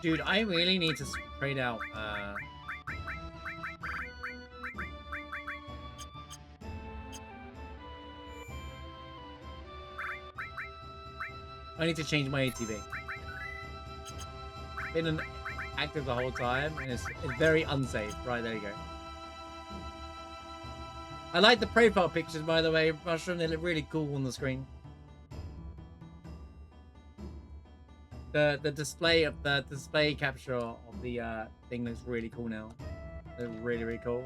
Dude, I really need to trade out I need to change my ATV. Been active the whole time, and it's very unsafe. Right, there you go. I like the profile pictures, by the way, Mushroom. They look really cool on the screen. The display of the display capture of the thing looks really cool now. They're really, really cool.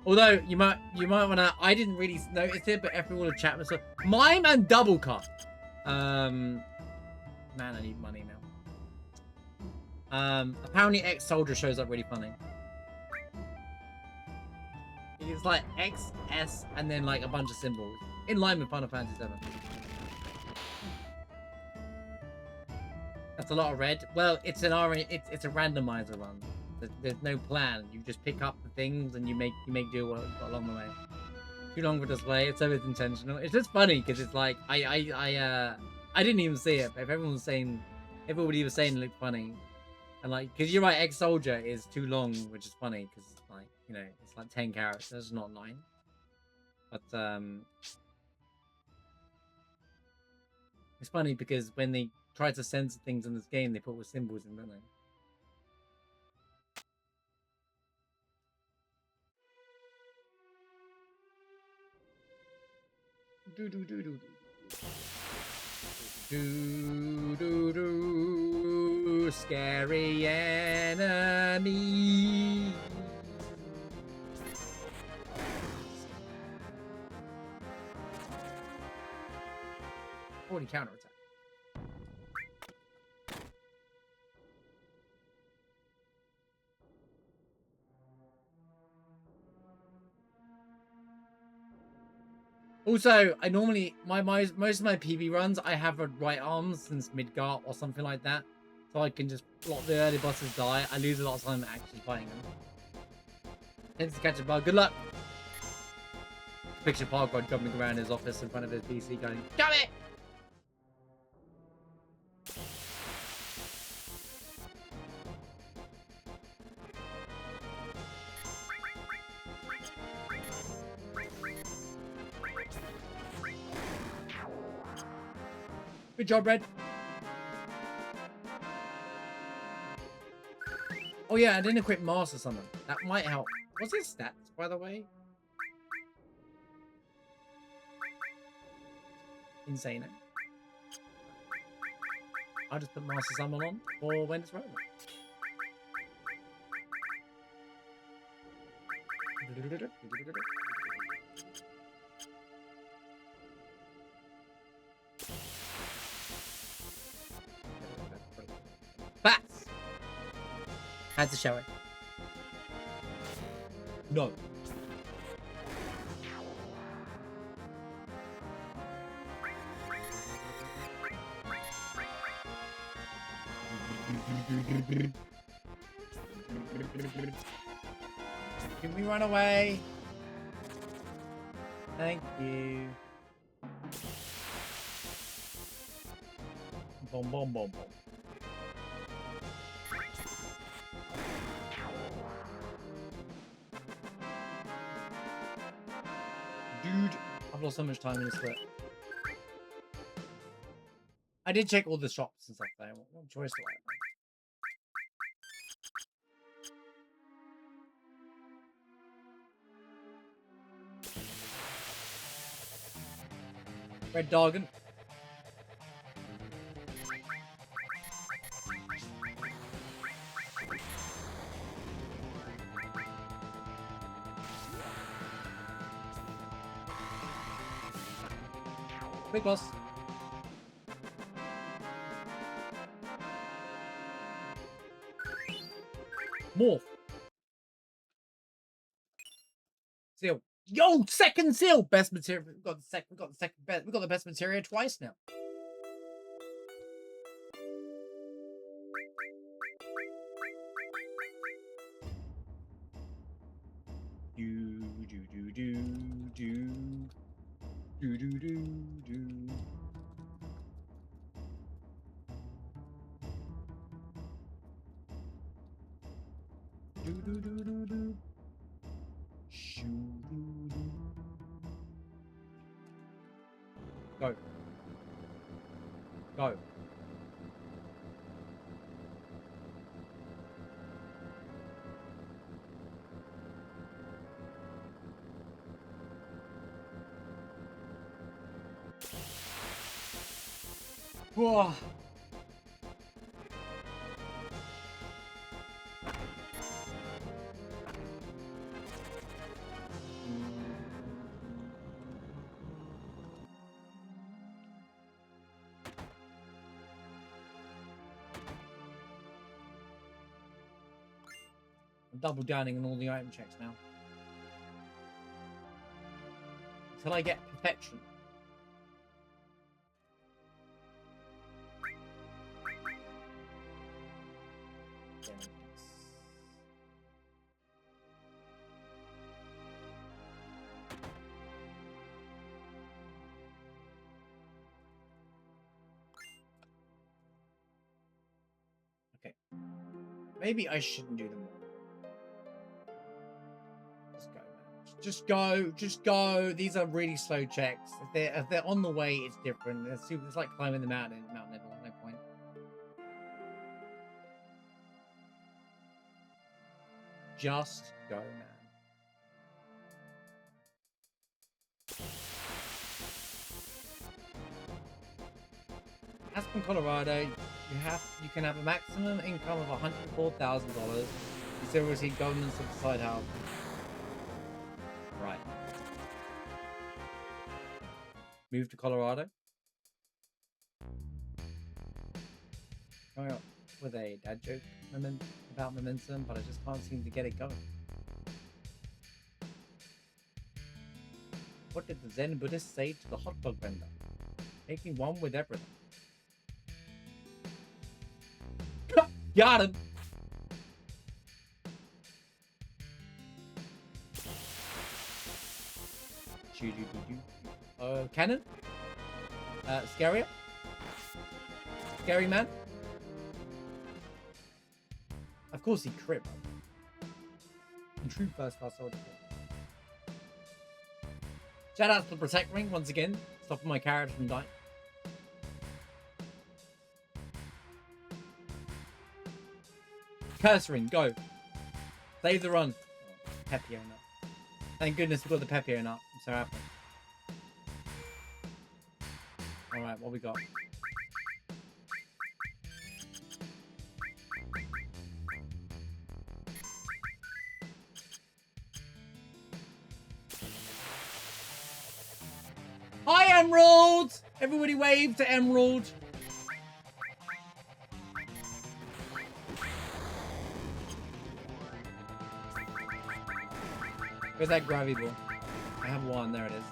Although you might wanna, I didn't really notice it, but everyone will chat with mime and double cut. Man, I need money now. Apparently ex-soldier shows up really funny. It's like X, S, and then like a bunch of symbols. In line with Final Fantasy VII. That's a lot of red. Well, it's an it's a randomizer run. There's no plan. You just pick up the things and you make do along the way. Too long for display. It's always intentional. It's just funny because it's like I didn't even see it. But if everyone was saying, everybody was saying it looked funny, and like because you're right, ex-soldier is too long, which is funny because like you know it's like 10 characters, not 9. But it's funny because when they try to censor things in this game, they put with symbols in, don't they? Do do do do do do do scary enemy. Already counterattack. Also, I normally most of my PB runs I have a right arm since Midgard or something like that, so I can just block the early bosses die. I lose a lot of time actually fighting them. Tends to catch a bug. Good luck. Picture Parkrod jumping around his office in front of his PC, going, "Damn it!" Good job, Red. Oh yeah, I didn't equip Master Summon. That might help. What's his stats, by the way? Insane. I'll just put Master Summon on for when it's relevant. Bats! Had to show it. No. Can we run away? Thank you. Boom, boom, boom, boom. Dude, I've lost so much time in this clip. I did check all the shops and stuff there. What choice do I have? Red Doggen. Big boss. Morph. Seal. Yo, second seal. Best material. We got the second best. We got the best materia twice now. Go. Go. Whoa. I'm double downing on all the item checks now. Until I get perfection. Okay. Maybe I shouldn't do them all. Just go, just go. These are really slow checks. If they're on the way, it's different. It's like climbing the mountain level. No point. Just go, man. Aspen, Colorado, you can have a maximum income of $104,000. You still receive government subsidized help. Right. Move to Colorado. Coming up with a dad joke about momentum, but I just can't seem to get it going. What did the Zen Buddhist say to the hot dog vendor? Making one with everything. Got him! Cannon? Scarier? Scary man? Of course he crit. And true first class soldier. Shout out to the Protect Ring once again, stopping my character from dying. Curse Ring, go. Save the run. Oh, Pepio nut. Thank goodness we got the Pepio nut. I'm so happy. Alright, what we got? Hi, Emerald! Everybody wave to Emerald. Where's that gravity ball? I have one. There it is.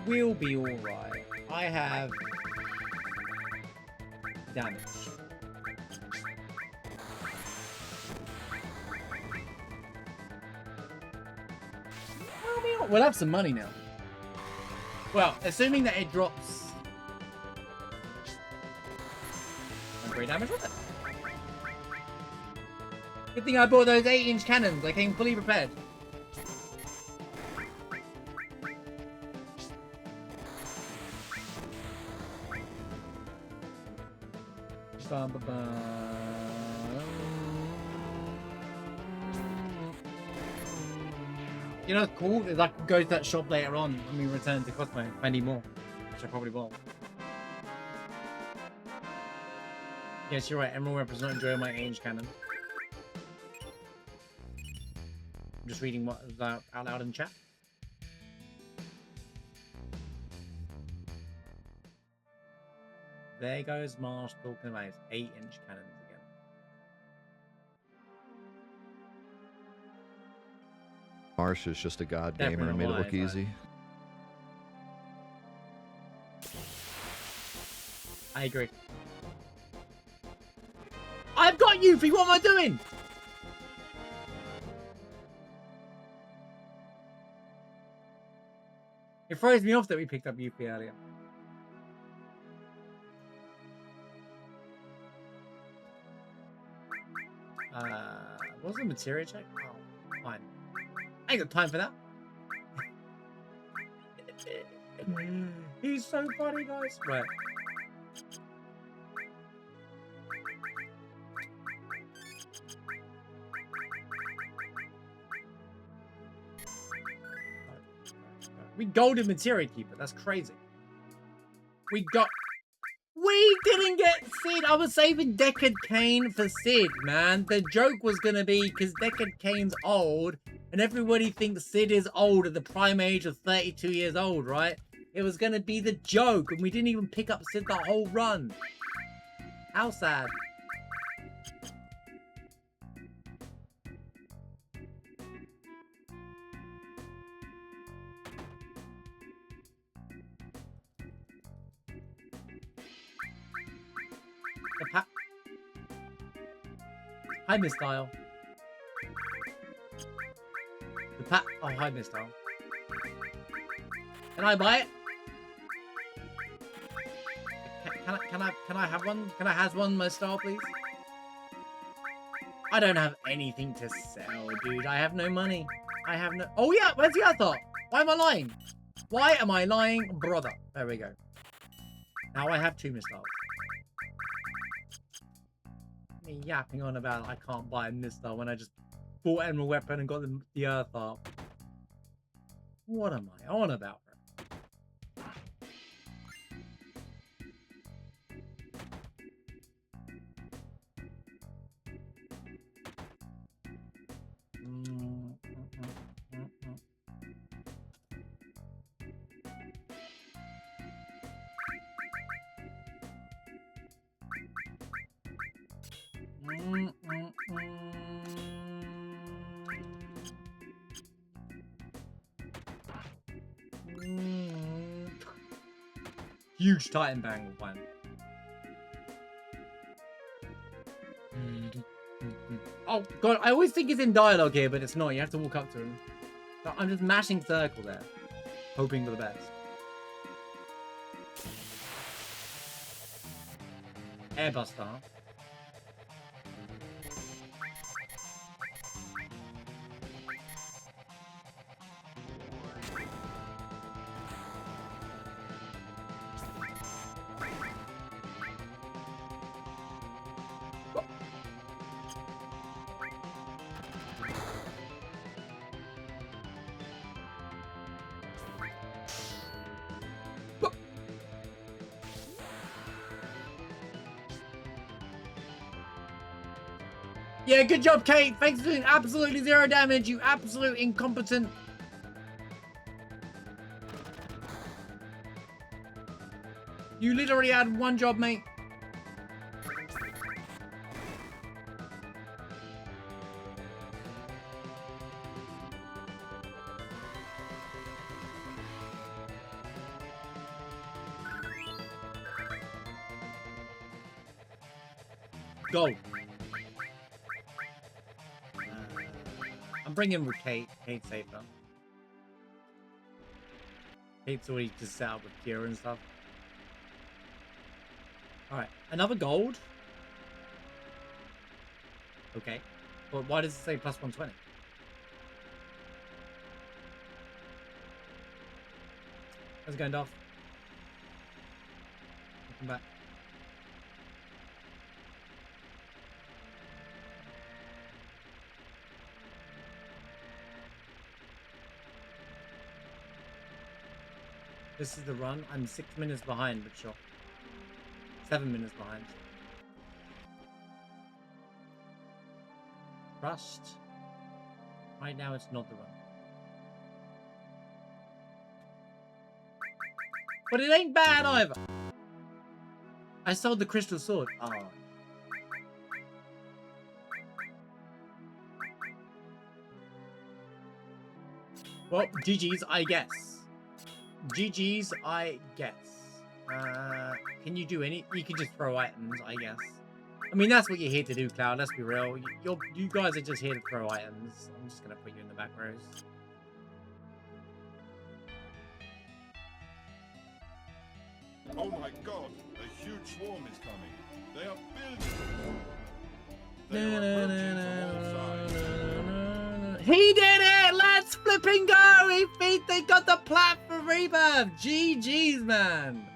We'll be alright. I have damage. We'll have some money now. Well, assuming that it drops 3 damage with it. Good thing I bought those 8-inch cannons. I came fully prepared. You know what's cool is I can go to that shop later on when we return to Cosmo if I need more, which I probably will. Yes, you're right. Emerald Weapons not enjoying my range cannon. I'm just reading what is out loud in chat. There goes Marsh talking about his 8-inch cannons again. Marsh is just a god gamer and made it look easy. I agree. I've got Yuffie! What am I doing? It throws me off that we picked up Yuffie earlier. What's the materia check? Oh, fine. I ain't got time for that. He's so funny, guys. Right. We golden materia keeper. That's crazy. We didn't get Sid. I was saving Deckard Cain for Sid, man. The joke was going to be because Deckard Cain's old and everybody thinks Sid is old at the prime age of 32 years old, right? It was going to be the joke and we didn't even pick up Sid the whole run. How sad. Hi, Miss Dial. Oh, hi, Miss Dial. Can I buy it? Can I have one? Can I have one, Miss Dial, please? I don't have anything to sell, dude. I have no money. I have no... Oh, yeah. Where's the other? Why am I lying? Why am I lying, brother? There we go. Now I have 2 Miss Dials. Me yapping on about I can't buy a missile when I just bought Emerald Weapon and got the Earth Harp. What am I on about? Huge Titan bang will find. Oh god, I always think it's in dialogue here, but it's not. You have to walk up to him. So I'm just mashing circle there, hoping for the best. Airbuster, huh? Yeah, good job, Kate. Thanks for doing absolutely 0 damage, you absolute incompetent. You literally had 1 job, mate. Go. I'm bringing with Kate. Kate's safer. Kate's already just set up with Kira and stuff. Alright, another gold. Okay. But why does it say plus 120? How's it going, Dolph? Welcome back. This is the run. I'm 6 minutes behind, but sure. 7 minutes behind. Trust. Right now, it's not the run. But it ain't bad either. I sold the crystal sword. Oh. Well, GG's, I guess. GG's, I guess. Can you do any? You can just throw items, I guess. I mean, that's what you're here to do, Cloud. Let's be real. You guys are just here to throw items. I'm just gonna put you in the back rows. Oh my god, a huge swarm is coming. They are building. They are approaching from all sides. He did it! Let's flipping go! He beat. They got the plat for rebirth. GG's, man.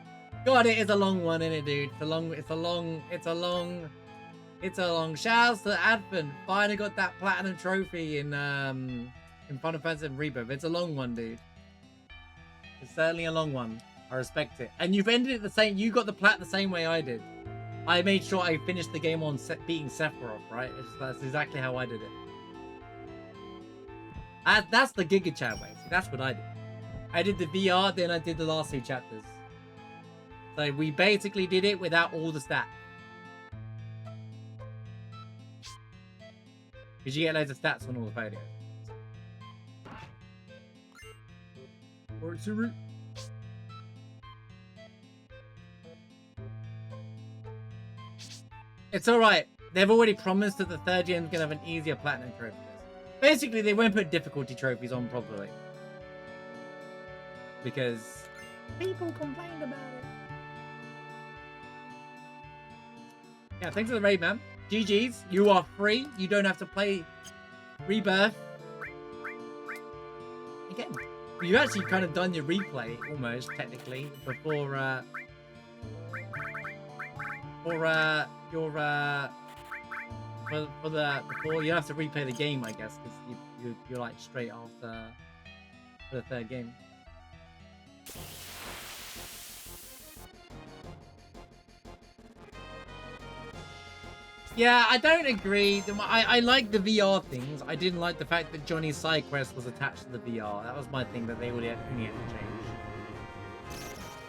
God, it is a long one, isn't it, dude? It's a long. Shouts to Advent. Finally got that platinum trophy in Final Fantasy VII Rebirth. It's a long one, dude. It's certainly a long one. I respect it. And you've ended it the same. You got the plat the same way I did. I made sure I finished the game on beating Sephiroth, right? That's exactly how I did it. That's the Giga Chat way. See, that's what I did. I did the VR, then I did the last 2 chapters. So we basically did it without all the stats. Because you get loads of stats on all the photos. Or it's a root. It's alright. They've already promised that the 3rd gen's gonna have an easier platinum trophy. Basically, they won't put difficulty trophies on properly. Because people complained about it. Yeah, thanks for the raid, man. GG's. You are free. You don't have to play Rebirth again. You've actually kind of done your replay, almost, technically, before, before you have to replay the game, I guess, because you're like straight after the 3rd game. Yeah, I don't agree. I like the VR things. I didn't like the fact that Johnny's side quest was attached to the VR. That was my thing that they only had to change.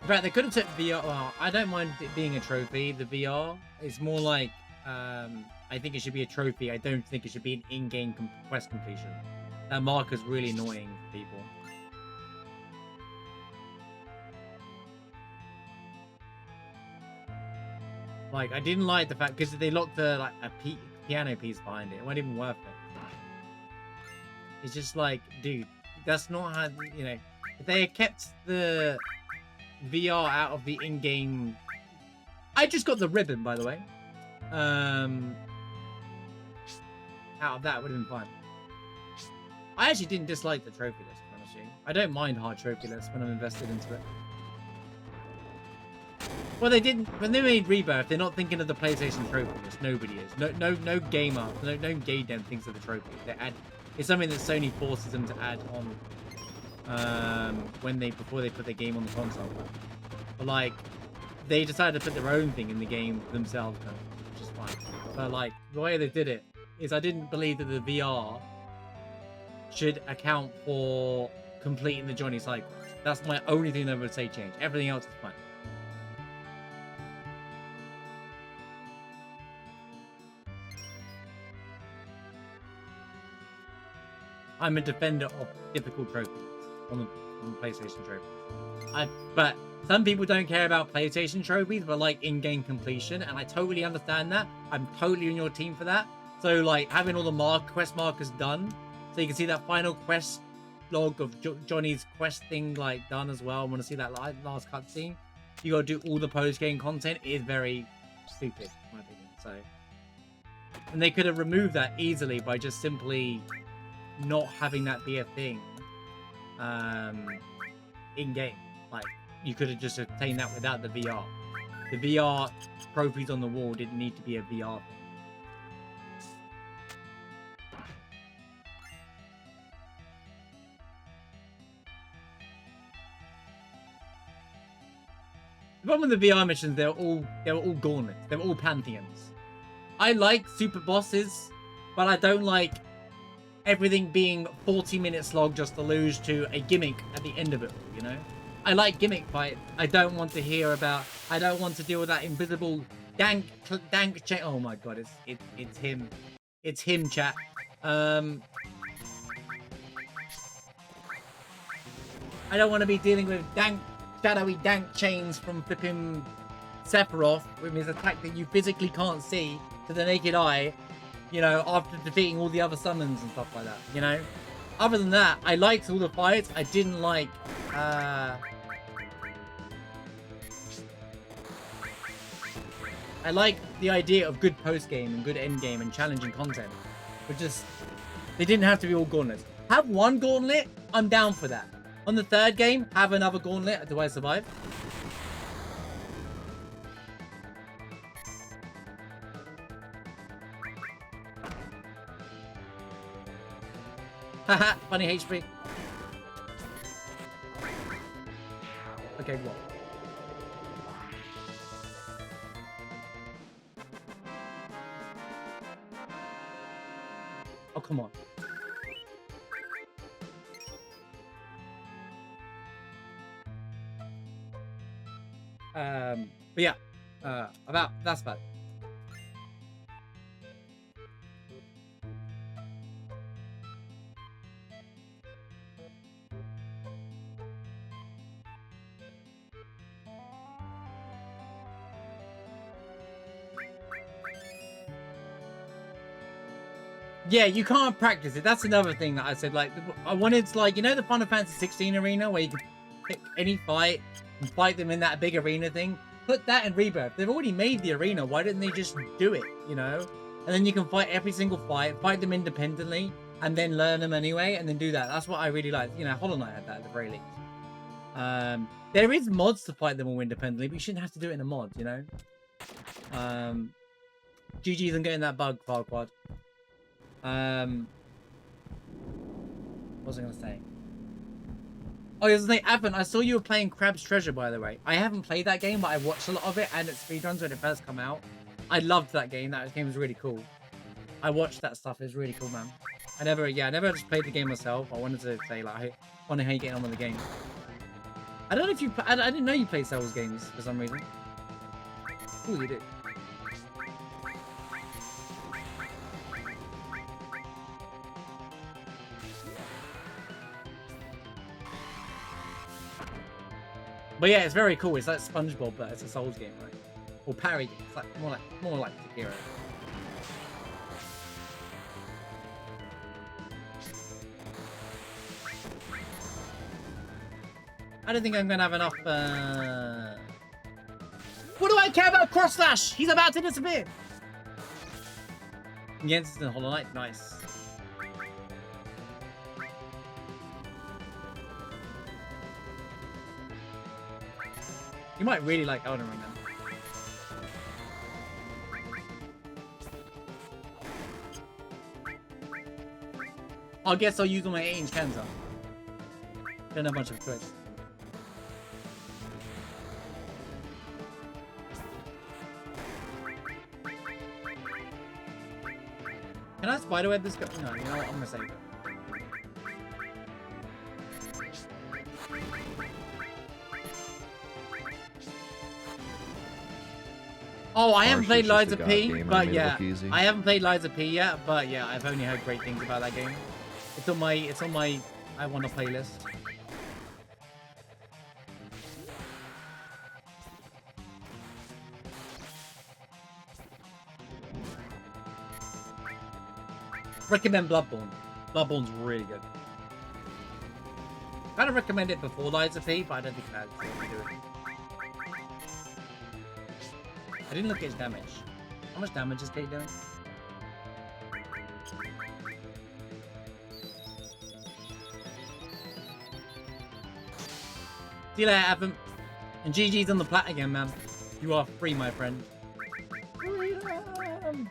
In fact, they could have took VR. Well, I don't mind it being a trophy. The VR, it's more like I think it should be a trophy. I don't think it should be an in-game quest completion. That marker's really annoying for people. Like, I didn't like the fact because they locked a piano piece behind it. It wasn't even worth it. It's just like, dude, that's not how, you know, if they had kept the VR out of the in-game. I just got the ribbon, by the way. Out of that would have been fine. I actually didn't dislike the trophy list, to be honest with you. I don't mind hard trophy lists when I'm invested into it. Well, they didn't. When they made Rebirth, they're not thinking of the PlayStation trophy list. Nobody is. No gamer, no gay dem thinks of the trophy. They add. It's something that Sony forces them to add on before they put the game on the console. But like, they decided to put their own thing in the game themselves, which is fine. But like, the way they did it is, I didn't believe that the VR should account for completing the Johnny side quest. That's my only thing that I would say change. Everything else is fine. I'm a defender of difficult trophies on the PlayStation trophies. But some people don't care about PlayStation trophies, but like in-game completion, and I totally understand that. I'm totally on your team for that. So like having all the quest markers done, so you can see that final quest log of Johnny's quest thing like done as well. I want to see that last cutscene. You got to do all the post-game content. It is very stupid, in my opinion. So, and they could have removed that easily by just simply not having that be a thing in game. Like, you could have just obtained that without the VR. The VR trophies on the wall didn't need to be a VR thing. The problem with the VR missions, they were all gauntlets. They were all pantheons. I like super bosses, but I don't like everything being 40 minutes long just to lose to a gimmick at the end of it all, you know? I like gimmick fight. I don't want to hear about, I don't want to deal with that invisible dank chain. Oh my god, it's him. It's him, chat. I don't want to be dealing with shadowy dank chains from flipping Sephiroth with his attack that you physically can't see to the naked eye, you know, after defeating all the other summons and stuff like that, you know? Other than that, I liked all the fights. I didn't like, I like the idea of good post-game and good end-game and challenging content. But just, they didn't have to be all gauntlets. Have one gauntlet, I'm down for that. On the third game, have another gauntlet. Do I survive? Haha, funny HP. Okay, what? Oh, come on. But yeah, that's about it. Yeah, you can't practice it. That's another thing that I said. Like, I wanted to, like, you know, the Final Fantasy 16 arena where you can pick any fight and fight them in that big arena thing. Put that in Rebirth. They've already made the arena. Why didn't they just do it? You know, and then you can fight every single fight them independently, and then learn them anyway, and then do that. That's what I really like. You know, Hollow Knight had that at the very least. There is mods to fight them all independently, but you shouldn't have to do it in a mod. You know. GG's on getting that bug, Farquad. What was I gonna say? Oh, I was gonna say, Advent, I saw you were playing Crab's Treasure, by the way. I haven't played that game, but I watched a lot of it and its speedruns when it first came out. I loved that game. That game was really cool. I watched that stuff. It was really cool, man. I never just played the game myself. I wanted to say, like, I wonder how you get on with the game. I don't know if you, I didn't know you played Star Wars games for some reason. Cool, you do. But yeah, it's very cool. It's like SpongeBob, but it's a Souls game, right? Or parry game. It's like more like Sekiro. I don't think I'm gonna have enough. What do I care about Cross Slash? He's about to disappear. Jensen's in Hollow Knight, nice. You might really like Elden Ring then. I guess I'll use all my 8-inch cans up. Don't have much of a choice. Can I spiderweb this guy? No, you know what? I'm gonna save it. Oh, I haven't played Lies of P, but yeah, I haven't played Lies of P yet, but yeah, I've only heard great things about that game. It's on my I want to playlist. Recommend Bloodborne. Bloodborne's really good. I'd have recommended it before Lies of P, but I don't think that's what we do it. I didn't look at his damage. How much damage is Kate doing? See you later, Adam. And GG's on the plat again, man. You are free, my friend. Freedom!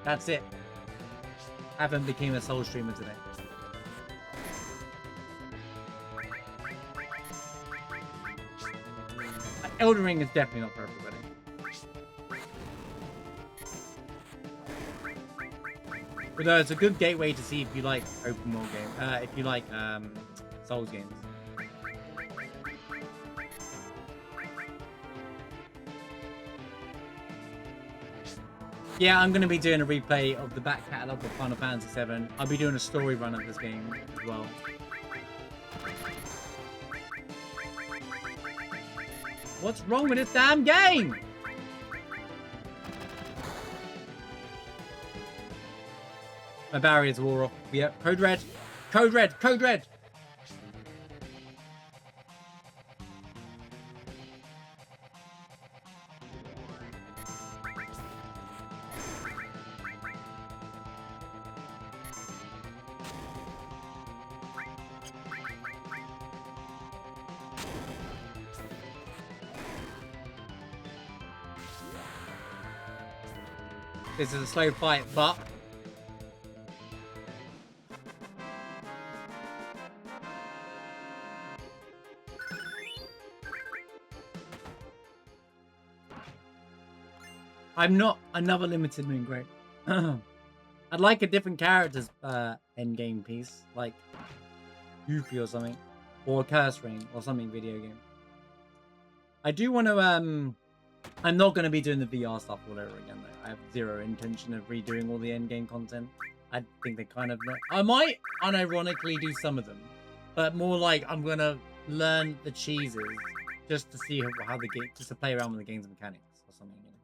That's it. Haven't became a soul streamer today. Elden Ring is definitely not for everybody. But no, it's a good gateway to see if you like open world games. If you like Souls games. Yeah, I'm going to be doing a replay of the back catalogue of Final Fantasy VII. I'll be doing a story run of this game as well. What's wrong with this damn game? My barriers wore off. Yeah, Code Red. Code Red. Code Red. This is a slow fight, but I'm not another limited moon great. I'd like a different character's end game piece, like Goofy or something, or a Curse Ring or something video game. I do want to I'm not going to be doing the VR stuff all over again, though. I have zero intention of redoing all the endgame content. I think they kind of... I might unironically do some of them, but more like I'm going to learn the cheeses just to see how the game... just to play around with the game's mechanics or something, you know?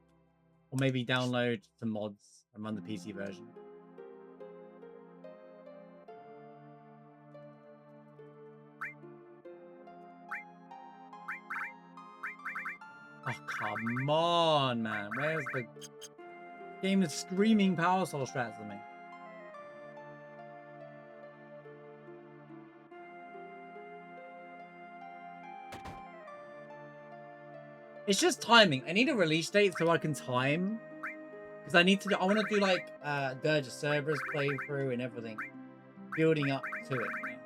Or maybe download some mods and run the PC version. Oh, come on, man. Where's the... game is screaming power soul strats at me. It's just timing. I need a release date so I can time. Because I need to... I want to do, like, Dirge of Cerberus playthrough and everything. Building up to it, you know?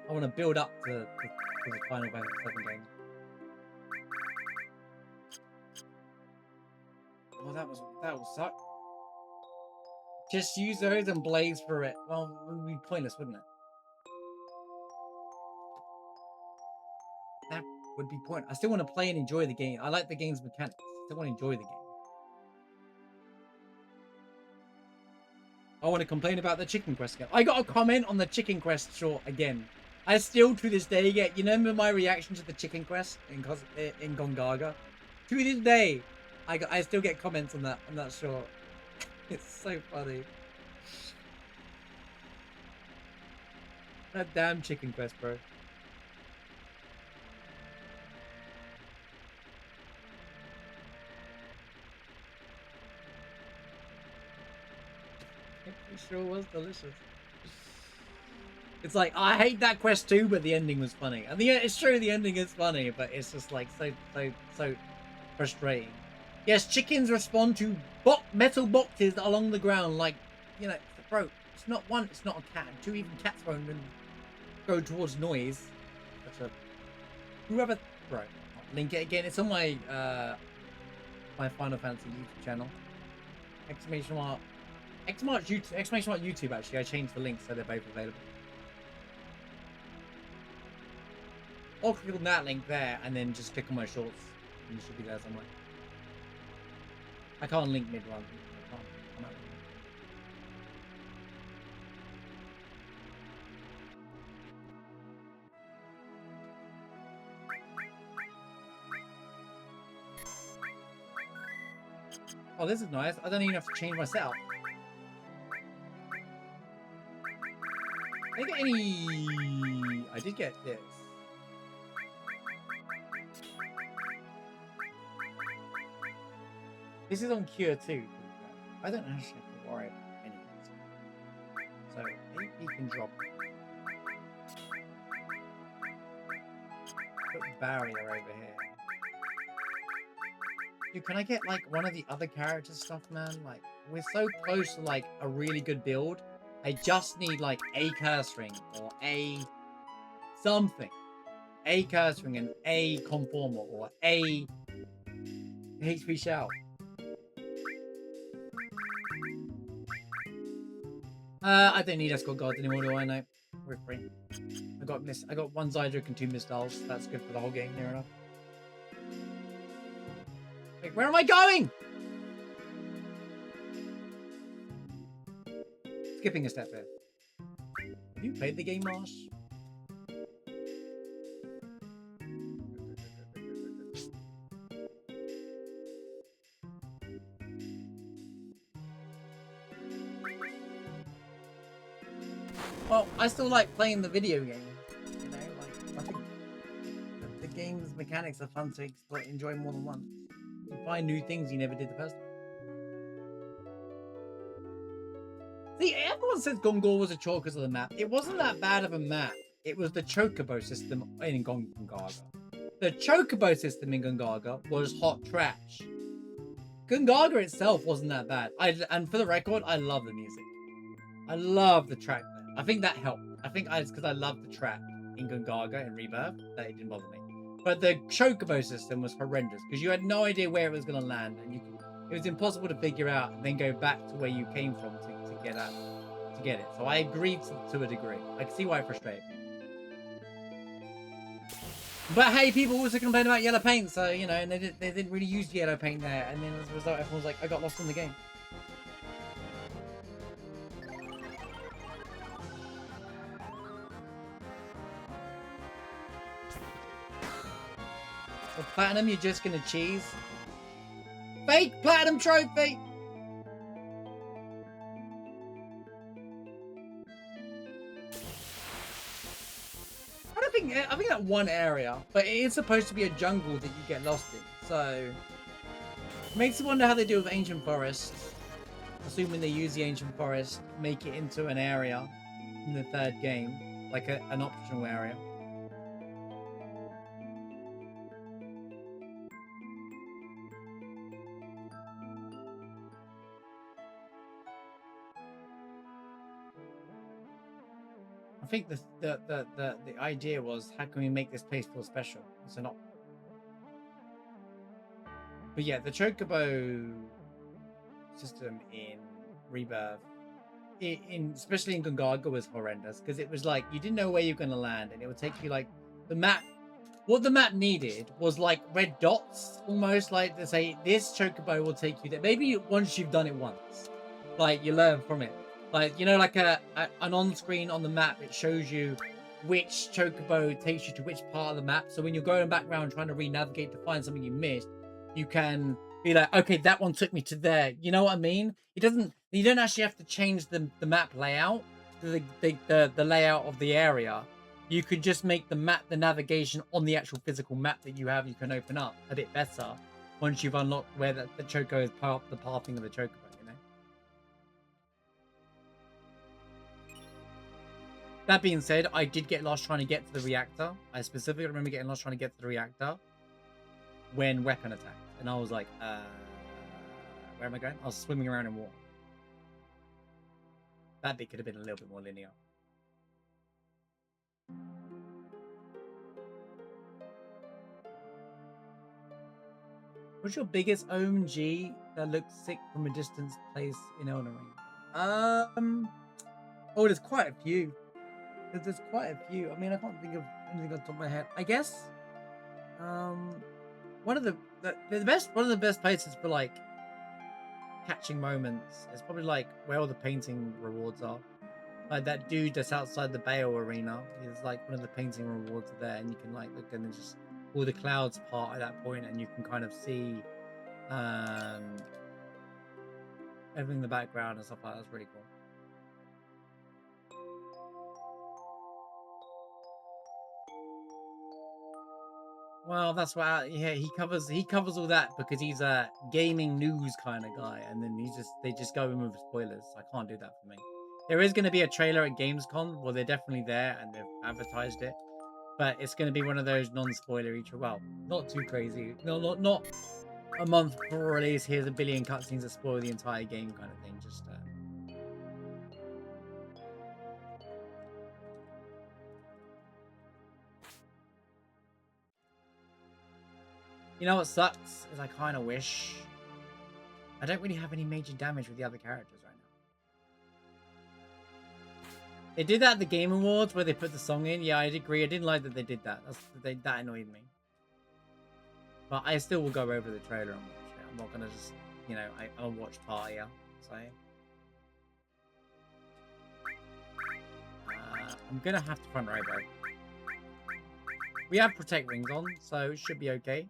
I want to build up to the Final Fantasy VII game. Well, that will suck. Just use those and blaze for it. Well, it would be pointless, wouldn't it? That would be pointless. I still want to play and enjoy the game. I like the game's mechanics. I still want to enjoy the game. I want to complain about the Chicken Quest again. I got a comment on the Chicken Quest short again. I still to this day get, you remember my reaction to the Chicken Quest in Gongaga? To this day, I still get comments on that short. It's so funny. That damn Chicken Quest, bro. It sure was delicious. It's like, I hate that quest too, but the ending was funny. And it's true, the ending is funny, but it's just like so frustrating. Yes, chickens respond to metal boxes along the ground, like, you know, bro, it's not one, it's not a cat. Two, even cats won't go towards noise. But whoever, bro, I'll link it again. It's on my my Final Fantasy YouTube channel. Exclamation mark YouTube. Actually, I changed the links so they're both available. Or click on that link there, and then just click on my shorts, and it should be there somewhere. I can't link mid-run. Oh, this is nice. I don't even have to change my setup. Did I get any... I did get this. This is on Cure too. I don't actually have to worry about any of this. So, AP can drop. Put barrier over here. Dude, can I get like one of the other character stuff, man? Like, we're so close to like a really good build. I just need like a curse ring or a something. A curse ring and a conformer or a HP shell. I don't need Escort Guards anymore, do I? No. We're free. I got one Zydric and two Missiles. That's good for the whole game, near enough. Wait, where am I going? Skipping a step there. Have you played the game, Marsh? Well, I still like playing the video game. You know, like, I think the game's mechanics are fun to enjoy more than once. You find new things you never did the first time. See, everyone says Gongor was a chore because of the map. It wasn't that bad of a map. It was the Chocobo system in Gongaga. The Chocobo system in Gongaga was hot trash. Gongaga itself wasn't that bad. And for the record, I love the music. I love the track there. I think that helped. I think it's because I love the track in Gongaga and Rebirth that it didn't bother me. But the Chocobo system was horrendous because you had no idea where it was going to land, and it was impossible to figure out and then go back to where you came from to get it. So I agreed to a degree. I can see why it frustrated me. But hey, people also complain about yellow paint, so you know, and they didn't really use yellow paint there, and then as a result, everyone was like, I got lost in the game. For platinum, you're just gonna cheese. Fake platinum trophy! I think that one area, but it is supposed to be a jungle that you get lost in. So, it makes you wonder how they do with Ancient Forest. Assuming they use the Ancient Forest, make it into an area in the third game, like an optional area. I think the idea was, how can we make this place feel special? So not. But yeah, the Chocobo system in Rebirth, especially in Gongaga, was horrendous because it was like you didn't know where you're going to land, and it would take you like the map. What the map needed was like red dots, almost like to say this Chocobo will take you there. Maybe once you've done it once, like you learn from it. Like, you know, like an on-screen on the map, it shows you which chocobo takes you to which part of the map. So when you're going back around trying to re-navigate to find something you missed, you can be like, okay, that one took me to there. You know what I mean? You don't actually have to change the map layout, the layout of the area. You could just make the navigation on the actual physical map that you have, you can open up a bit better once you've unlocked where the choco is part the pathing of the chocobo, you know? That being said, I did get lost trying to get to the reactor. I specifically remember getting lost trying to get to the reactor when weapon attacked. And I was like, where am I going? I was swimming around in water. That bit could have been a little bit more linear. What's your biggest OMG that looks sick from a distance place in Elden Ring? Oh, there's quite a few. There's quite a few. I mean, I can't think of anything on top of my head. I guess, one of the best places for like catching moments is probably like where all the painting rewards are. Like that dude that's outside the Bale arena is like one of the painting rewards there, and you can like look and just all the clouds part at that point, and you can kind of see everything in the background and stuff like that. That's really cool. Well, that's why, yeah, he covers all that because he's a gaming news kind of guy, and then they just go in with spoilers. I can't do that for me. There is going to be a trailer at Gamescom. Well, they're definitely there, and they've advertised it, but it's going to be one of those non-spoilery. Well, not too crazy. No, not a month before release. Here's a billion cutscenes that spoil the entire game, kind of thing. Just. You know what sucks is I kind of wish I don't really have any major damage with the other characters right now. They did that at the Game Awards where they put the song in. Yeah, I agree. I didn't like that they did that. That annoyed me. But I still will go over the trailer and watch it. I'm not gonna just, you know, I'll watch part, yeah. So I'm gonna have to front row though. We have protect rings on, so it should be okay.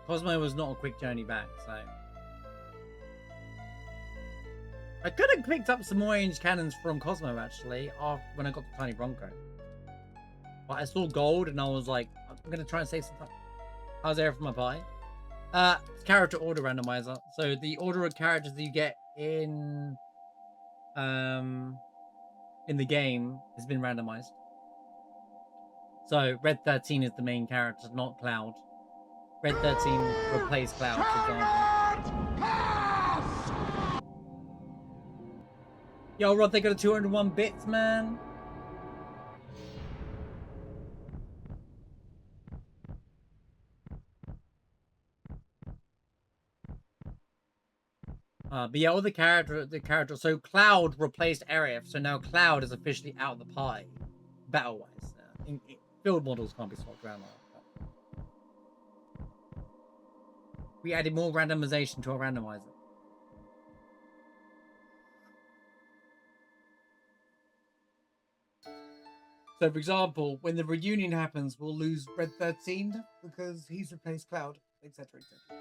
Cosmo was not a quick journey back, so I could have picked up some more range cannons from Cosmo actually when I got the Tiny Bronco. But I saw gold and I was like, I'm gonna try and save some time. How's there for my pie? Character order randomizer. So the order of characters that you get in the game has been randomized. So Red 13 is the main character, not Cloud. Red 13 replaced Cloud, for example. Yo, Rod, they got a 201 bits, man. But yeah, all the character. So Cloud replaced Aerith, so now Cloud is officially out of the pie, battle-wise. Field models can't be swapped around like that. We added more randomization to our randomizer. So, for example, when the reunion happens, we'll lose Red 13 because he's replaced Cloud, etc., etc.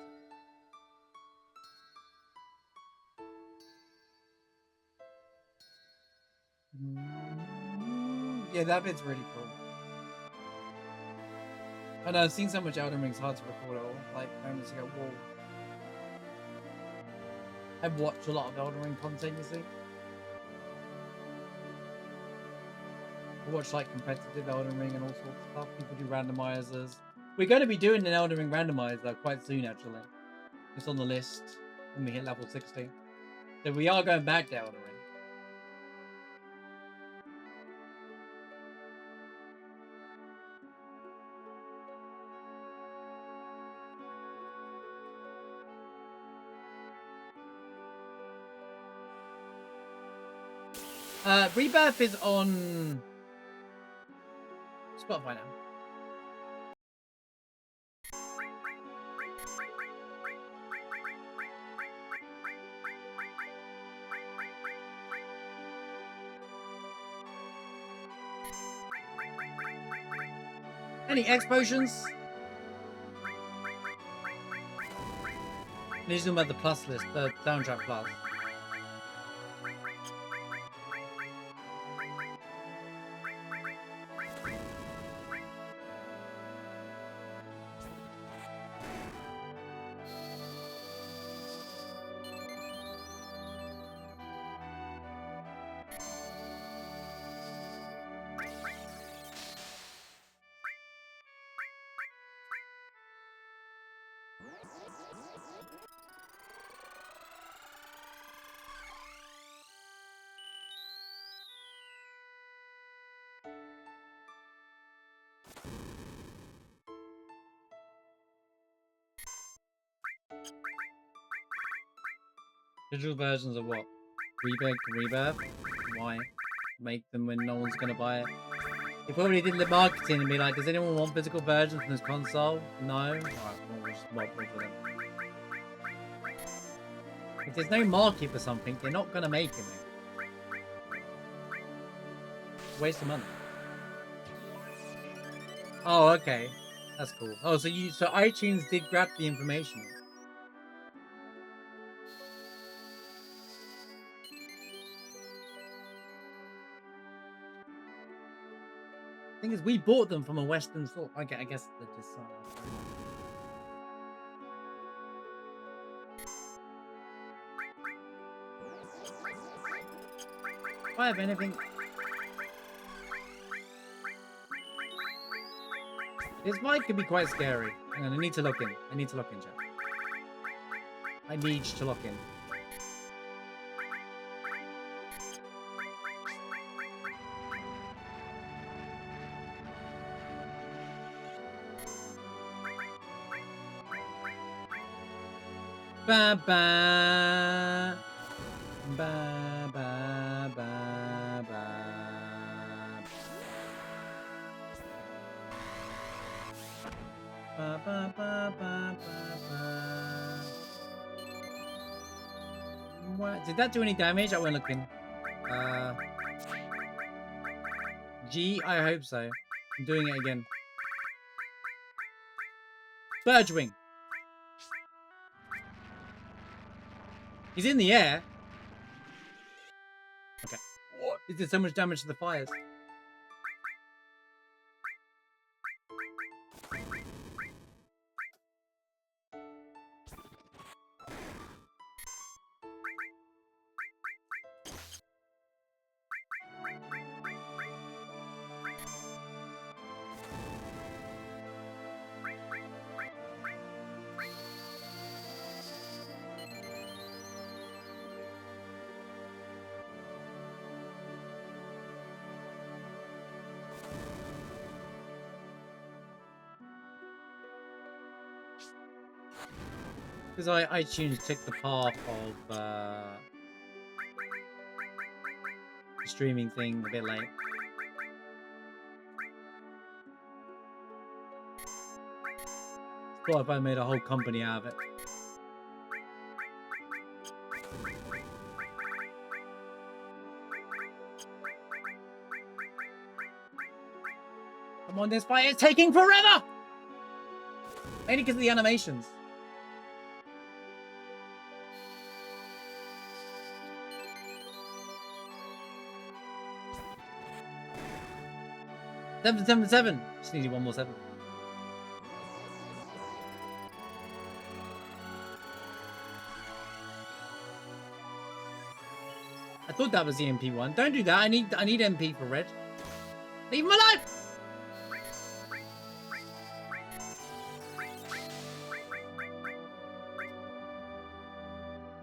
Yeah, that bit's really cool. I know, I've seen so much Elden Ring, it's hard to record it all. Like, moments ago, whoa. I've watched a lot of Elden Ring content, you see. I watch like competitive Elden Ring and all sorts of stuff. People do randomizers. We're going to be doing an Elden Ring randomizer quite soon, actually. It's on the list when we hit level 60. So we are going back to Elden Ring. Rebirth is on Spotify now. Any X potions? He's talking about the plus list, the soundtrack plus. Digital versions of what? Rebirth, rebirth? Why? Make them when no one's gonna buy it. He probably did the marketing and be like, does anyone want physical versions from this console? No? Alright, we'll just swap for them. If there's no market for something, they're not gonna make it, mate. Waste of money. Oh, okay. That's cool. Oh, so iTunes did grab the information. Thing is, we bought them from a Western store. Okay, I guess they're just. If I have anything. This mic could be quite scary. Hang on, I need to look in. I need to look in, chat. I need to look in. Ba ba ba ba ba ba. Ba ba ba ba ba. What? Did that do any damage? I went looking. G. I hope so. I'm doing it again. Birdwing. He's in the air. Okay. What? It did so much damage to the fires. Because iTunes took the path of the streaming thing a bit late. Spotify made a whole company out of it. Come on, this fight is taking forever! Mainly because of the animations. Seven. Just needed one more 7. I thought that was the MP one. Don't do that. I need MP for red. Leave him alive!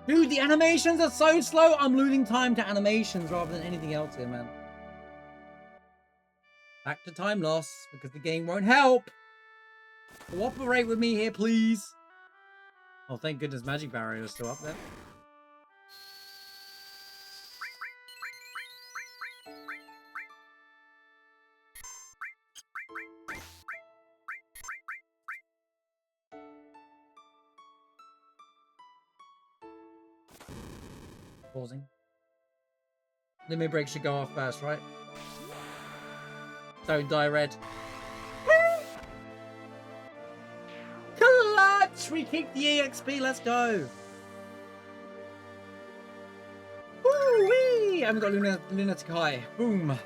Dude, the animations are so slow. I'm losing time to animations rather than anything else here, man. Back to time loss, because the game won't help. Cooperate with me here, please. Oh, thank goodness Magic Barrier is still up there. Pausing. Limit break should go off first, right? Don't die, red. We keep the EXP. Let's go. Woo-wee! I haven't got Lunatic High. Boom.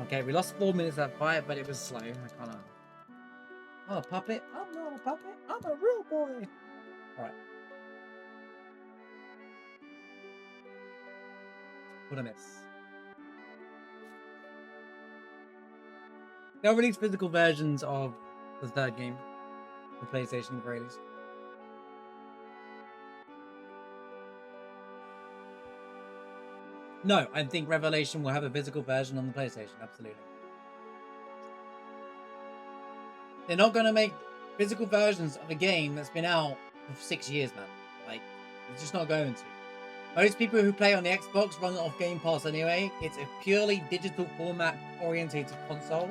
Okay, we lost 4 minutes that fight, but it was slow. I can't. I'm a puppet. I'm not a puppet. I'm a real boy. Alright. What a miss. They'll release physical versions of the third game. The PlayStation at the very least. No, I think Revelation will have a physical version on the PlayStation. Absolutely. They're not going to make physical versions of a game that's been out for 6 years, man. Like, it's just not going to. Most people who play on the Xbox run it off Game Pass anyway. It's a purely digital format orientated console.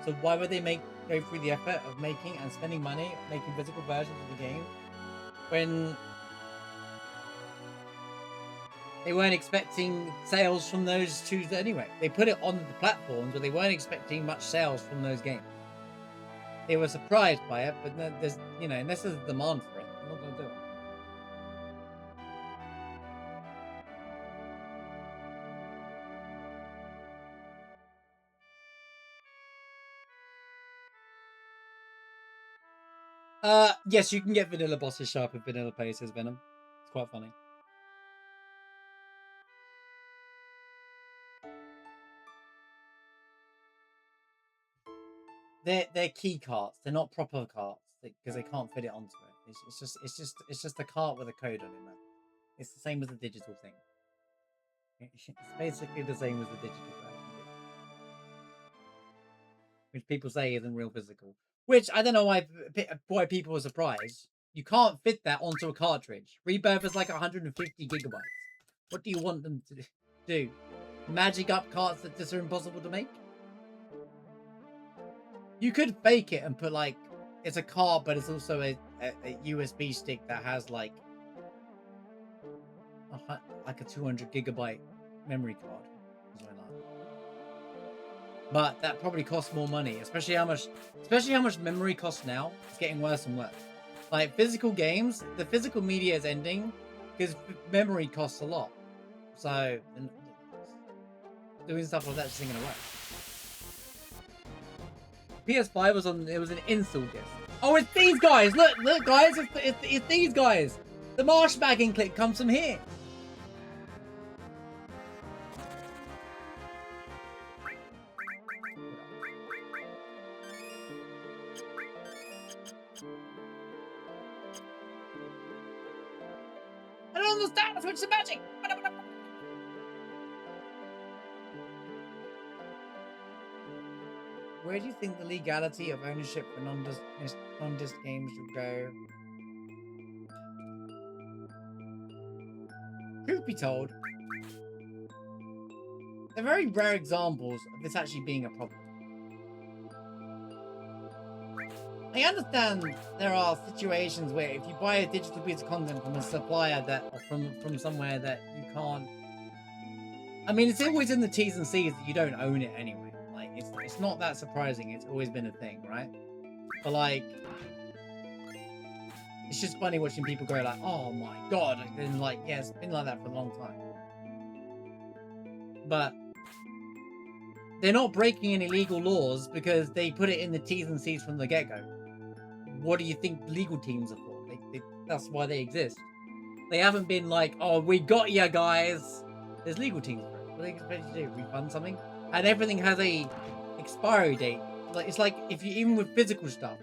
So why would they go through the effort of making and spending money making physical versions of the game when they weren't expecting sales from those two anyway? They put it on the platforms, but they weren't expecting much sales from those games. They were surprised by it, but there's, unless there's a demand for it, they're not going to do it. Yes, you can get vanilla bosses sharp with vanilla places, Venom. It's quite funny. They're key carts. They're not proper carts because they can't fit it onto it. It's just a cart with a code on it, man. It's the same as the digital thing. It's basically the same as the digital version, which people say isn't real physical. Which I don't know why people are surprised. You can't fit that onto a cartridge. Rebirth is like 150 gigabytes. What do you want them to do? Magic up carts that just are impossible to make? You could fake it and put like, it's a card, but it's also a USB stick that has like a 200 gigabyte memory card. But that probably costs more money, especially how much memory costs now. It's getting worse and worse. Like physical games, the physical media is ending because memory costs a lot. So doing stuff like that just ain't gonna work. PS5 was on. It was an install disc. Oh, it's these guys! Look, guys! It's these guys. The marsh bagging clip comes from here. I don't understand the switch to magic. Where do you think the legality of ownership for non-disc games should go? Truth be told, they're very rare examples of this actually being a problem. I understand there are situations where if you buy a digital piece of content from a supplier or from somewhere that you can't... I mean, it's always in the T's and C's that you don't own it anyway. Like, it's not that surprising. It's always been a thing, right? But like, it's just funny watching people go like, "Oh my god!" And then like, yeah, it's been like that for a long time. But they're not breaking any legal laws because they put it in the T's and C's from the get-go. What do you think legal teams are for? That's why they exist. They haven't been like, "Oh, we got ya, guys." There's legal teams for it. What do they expect you to do? Refund something? And everything has a expiry date. Like, it's like if you, even with physical stuff,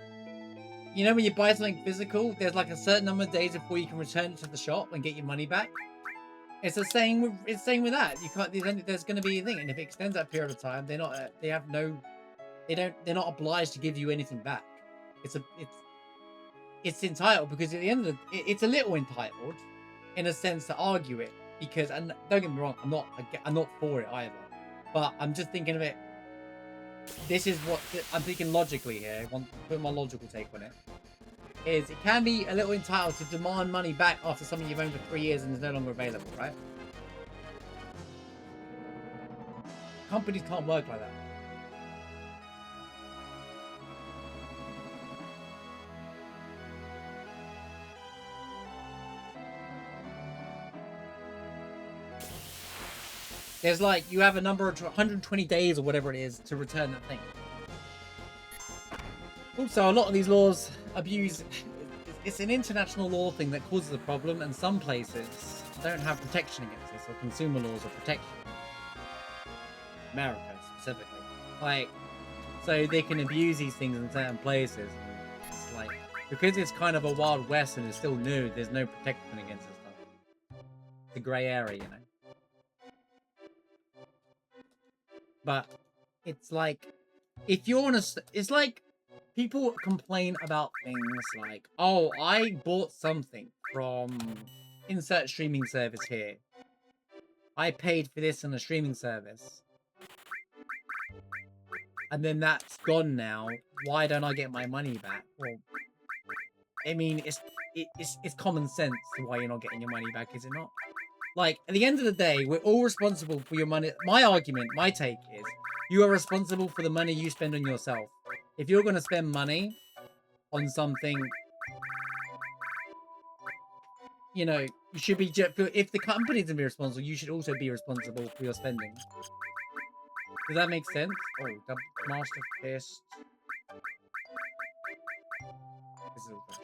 you know, when you buy something physical, there's like a certain number of days before you can return it to the shop and get your money back. It's the same with that. You can't. There's going to be a thing, and if it extends that period of time, they're not obliged to give you anything back. It's entitled because at the end of it's a little entitled, in a sense, to argue it because, and don't get me wrong, I'm not for it either. But I'm just thinking of it. This is what I'm thinking logically here. I want to put my logical take on it. Is it can be a little entitled to demand money back after something you've owned for 3 years and is no longer available, right? Companies can't work like that. There's like, you have a number of 120 days or whatever it is to return that thing. Also, a lot of these laws abuse, it's an international law thing that causes a problem, and some places don't have protection against this, or consumer laws or protection. America, specifically. Like, so they can abuse these things in certain places. It's like, because it's kind of a Wild West and it's still new, there's no protection against this stuff. It's a grey area, you know. But it's like, if you're on a, it's like, people complain about things like, oh, I bought something from insert streaming service here. I paid for this on a streaming service. And then that's gone now. Why don't I get my money back? Well, I mean, it's common sense to why you're not getting your money back, is it not? Like, at the end of the day, we're all responsible for your money. My argument, my take is, you are responsible for the money you spend on yourself. If you're going to spend money on something, you know, you should be, if the company's going to be responsible, you should also be responsible for your spending. Does that make sense? Oh, double Master Fist. This is all fresh.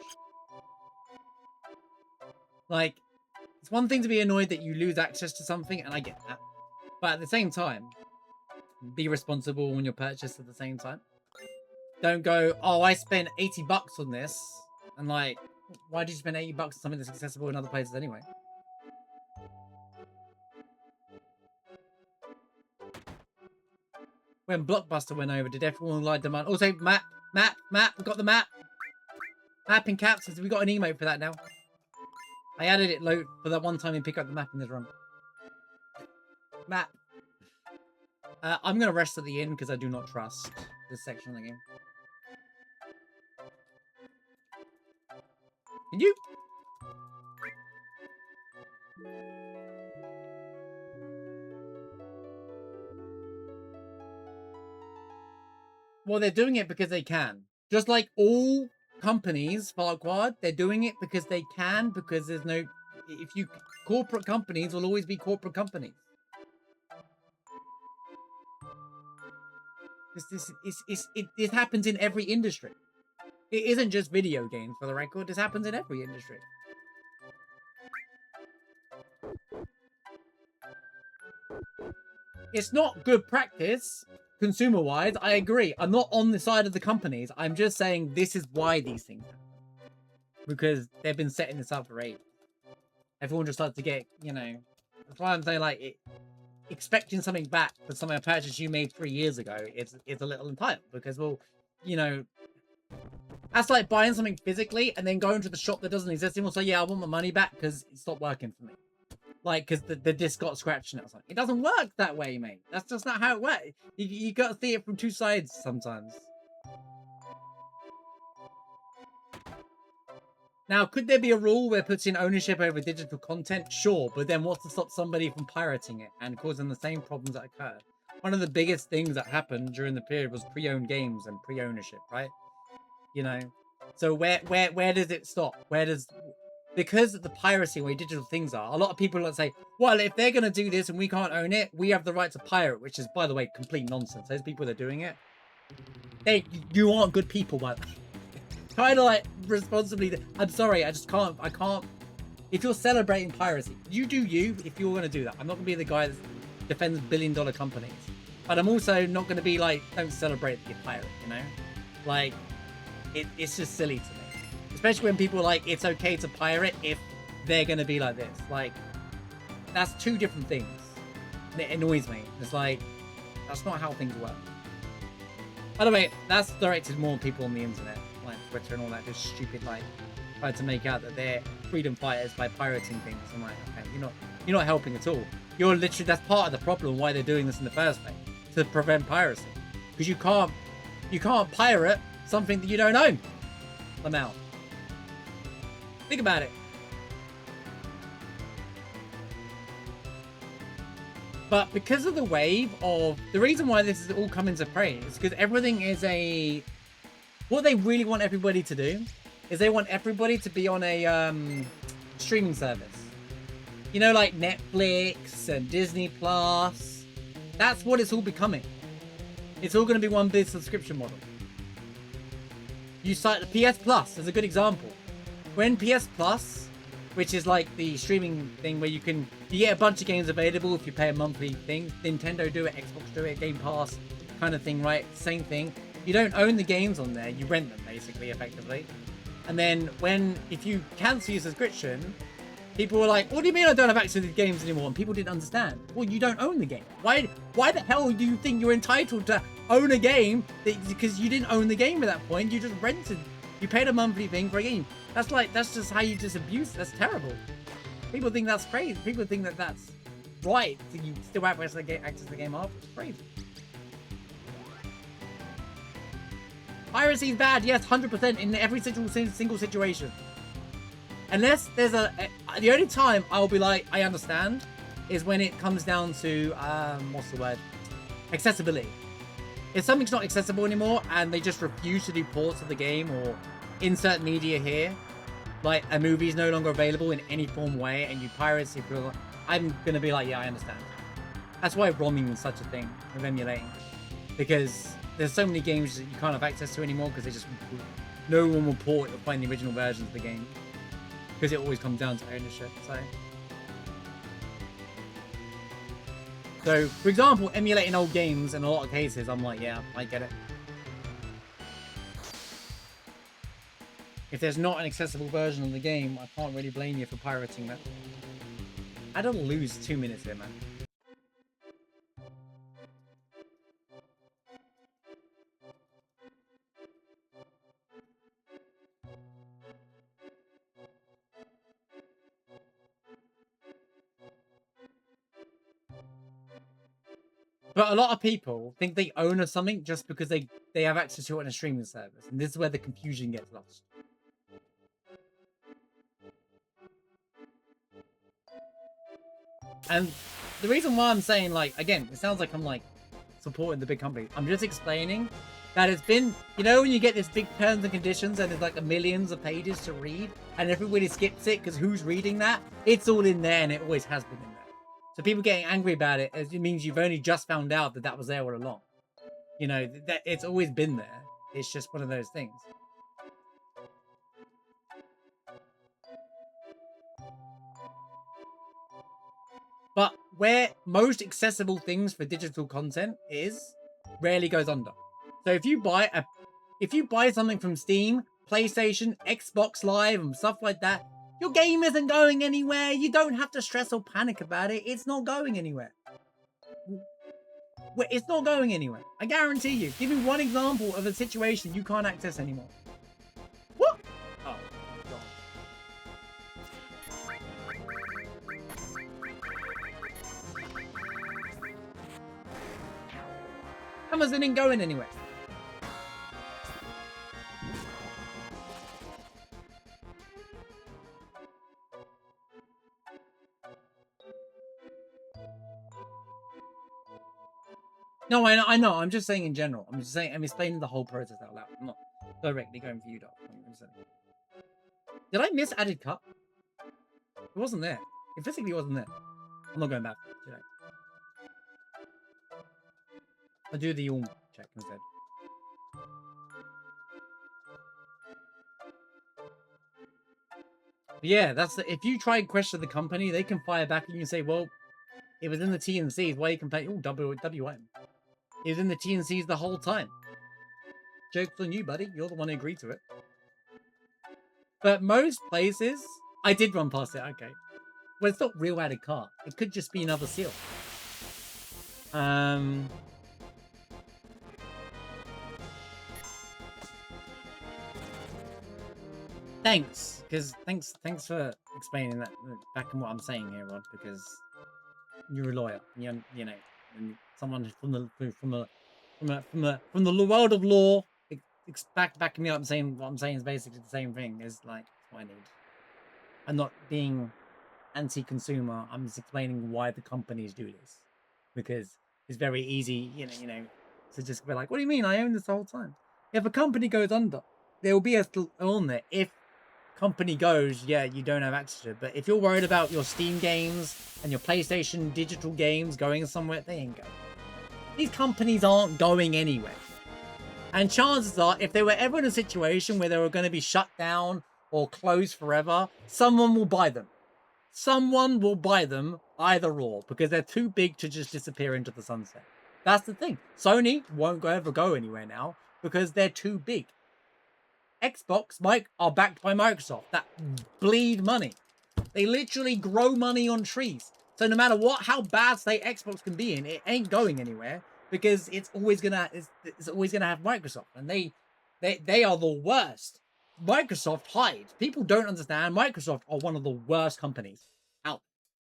Like, it's one thing to be annoyed that you lose access to something, and I get that. But at the same time, be responsible on your purchase at the same time. Don't go, oh, I spent 80 bucks on this. And like, why did you spend 80 bucks on something that's accessible in other places anyway? When Blockbuster went over, did everyone like demand? Also, map, we got the map. Map in caps. We got an emote for that now. I added it low for that one time and pick up the map in this run. Map. I'm going to rest at the inn because I do not trust this section of the game. Can you? Well, they're doing it because they can. Just like all companies, Farquaad, they're doing it because they can, because there's no... corporate companies will always be corporate companies. This happens in every industry. It isn't just video games, for the record. This happens in every industry. It's not good practice, consumer-wise. I agree. I'm not on the side of the companies. I'm just saying this is why these things happen. Because they've been setting this up for ages. Everyone just starts to get, you know... That's why I'm saying, like, expecting something back for some purchase you made 3 years ago is a little entitled. Because, well, you know... That's like buying something physically and then going to the shop that doesn't exist and will say, yeah, I want my money back because it stopped working for me. Like, because the disc got scratched and it doesn't work that way, mate. That's just not how it works. You got to see it from two sides sometimes. Now, could there be a rule where putting ownership over digital content? Sure, but then what's to stop somebody from pirating it and causing the same problems that occurred? One of the biggest things that happened during the period was pre-owned games and pre-ownership, right? You know, so where does it stop? Because of the piracy where digital things are, a lot of people like say, well, if they're going to do this and we can't own it, we have the right to pirate, which is, by the way, complete nonsense. Those people that are doing it, you aren't good people, by the way. Kind of like responsibly, I'm sorry, I can't. If you're celebrating piracy, you do you if you're going to do that. I'm not going to be the guy that defends billion-dollar companies. But I'm also not going to be like, don't celebrate the pirate, you know? Like, it's just silly to me. Especially when people are like, it's okay to pirate if they're going to be like this. Like, that's two different things. And it annoys me. It's like, that's not how things work. By the way, that's directed more people on the internet, like Twitter and all that, just stupid, like, trying to make out that they're freedom fighters by pirating things. I'm like, okay, you're not helping at all. You're literally, that's part of the problem why they're doing this in the first place, to prevent piracy. Because you can't pirate something that you don't own. I'm out. Think about it. But because of the wave of... The reason why this is all coming to play is because everything is a... What they really want everybody to do is they want everybody to be on a streaming service. You know, like Netflix and Disney Plus That's what it's all becoming. It's all going to be one big subscription model. You cite the PS Plus as a good example. When PS Plus, which is like the streaming thing where you get a bunch of games available if you pay a monthly thing. Nintendo do it, Xbox do it, Game Pass kind of thing, right? Same thing. You don't own the games on there, you rent them basically, effectively. And then if you cancel your subscription, people were like, what do you mean I don't have access to these games anymore? And people didn't understand. Well, you don't own the game. Why the hell do you think you're entitled to own a game because you didn't own the game at that point? You just rented. You paid a monthly thing for a game. That's just how you just abuse. That's terrible. People think that's crazy. People think that that's right. So you still have access to the game after. It's crazy. Piracy is bad. Yes, 100% in every single situation. Unless there's the only time I'll be like, I understand, is when it comes down to, what's the word? Accessibility. If something's not accessible anymore and they just refuse to do ports of the game or insert media here, like a movie's no longer available in any form way and you piracy, I'm going to be like, yeah, I understand. That's why ROMing is such a thing with emulating. Because there's so many games that you can't have access to anymore because no one will port or find the original versions of the game. Because it always comes down to ownership, so for example, emulating old games in a lot of cases, I'm like, yeah, I get it. If there's not an accessible version of the game, I can't really blame you for pirating that. I don't lose 2 minutes here, man. But a lot of people think they own something just because they have access to it on a streaming service. And this is where the confusion gets lost. And the reason why I'm saying, like, again, it sounds like I'm, like, supporting the big company. I'm just explaining that it's been, you know, when you get this big terms and conditions and there's, like, millions of pages to read and everybody skips it because who's reading that? It's all in there and it always has been in there. So people getting angry about it, it means you've only just found out that was there all along. You know, that it's always been there. It's just one of those things. But where most accessible things for digital content rarely goes under. So if you buy something from Steam, PlayStation, Xbox Live, and stuff like that, your game isn't going anywhere. You don't have to stress or panic about it. It's not going anywhere. It's not going anywhere. I guarantee you. Give me one example of a situation you can't access anymore. What? Oh, God. Amazon ain't going anywhere. No, I know. I'm just saying in general. I'm just saying. I'm explaining the whole process out loud. I'm not directly going for you, Doc. Did I miss added cut? It wasn't there. It physically wasn't there. I'm not going back today. I'll do the yawn check instead. But yeah, if you try and question the company, they can fire back at you and say, well, it was in the T&Cs. Why are you complaining? Oh, WM. It was in the T&Cs the whole time. Joke's on you, buddy. You're the one who agreed to it. But most places... I did run past it, okay. Well, it's not real added cart. It could just be another seal. Thanks. Thanks for explaining that back in what I'm saying here, Rod, because you're a lawyer. You know, and someone from the world of law, backing me up and saying what I'm saying is basically the same thing. Is like what I need. I'm not being anti-consumer. I'm just explaining why the companies do this, because it's very easy, you know, to just be like, "What do you mean? I own this the whole time." If a company goes under, there will be a on there. If company goes, yeah, you don't have access to it. But if you're worried about your Steam games and your PlayStation digital games going somewhere, they ain't going. these companies aren't going anywhere. And chances are, if they were ever in a situation where they were going to be shut down or closed forever, someone will buy them. Someone will buy them either or, because they're too big to just disappear into the sunset. That's the thing. Sony won't ever go anywhere now because they're too big. Xbox are backed by Microsoft that bleed money. They literally grow money on trees. So no matter how bad say Xbox can be in, it ain't going anywhere because it's always gonna have Microsoft, and they are the worst. Microsoft hides. People don't understand. Microsoft are one of the worst companies out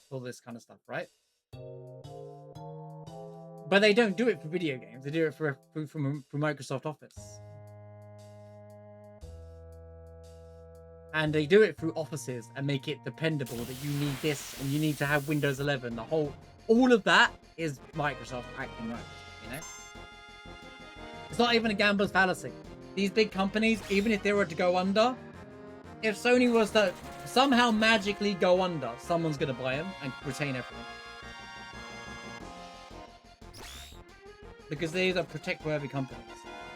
for all this kind of stuff, right? But they don't do it for video games. They do it for Microsoft Office. And they do it through offices and make it dependable that you need this and you need to have Windows 11. All of that is Microsoft acting right, you know? It's not even a gambler's fallacy. These big companies, even if they were to go under, if Sony was to somehow magically go under, someone's going to buy them and retain everything. Because these are protect-worthy companies.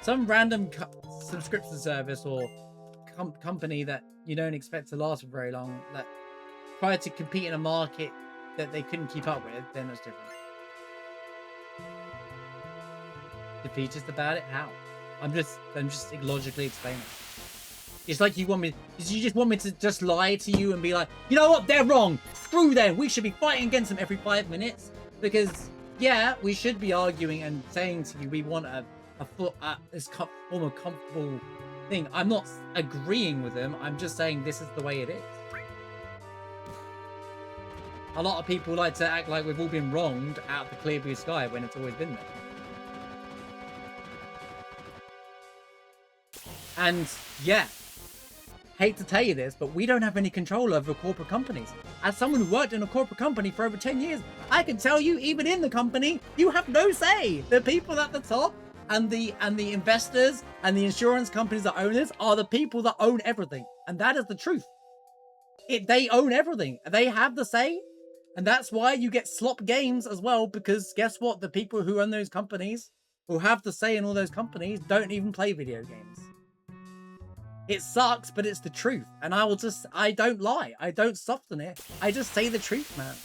Some random subscription service or company that you don't expect to last for very long, that tried to compete in a market that they couldn't keep up with, then that's different. Defeatist about it? How? I'm just logically explaining. It's like you just want me to just lie to you and be like, you know what, they're wrong. Screw them. We should be fighting against them every 5 minutes because yeah, we should be arguing and saying to you we want this form of comfortable thing. I'm not agreeing with them. I'm just saying this is the way it is. A lot of people like to act like we've all been wronged out of the clear blue sky when it's always been there. And yeah, hate to tell you this, but we don't have any control over corporate companies. As someone who worked in a corporate company for over 10 years, I can tell you, even in the company, you have no say. The people at the top and the investors and the insurance companies that own this are the people that own everything. And that is the truth. They own everything. They have the say. And that's why you get slop games as well, because guess what? The people who own those companies, who have the say in all those companies, don't even play video games. It sucks, but it's the truth. And I don't lie. I don't soften it. I just say the truth, man.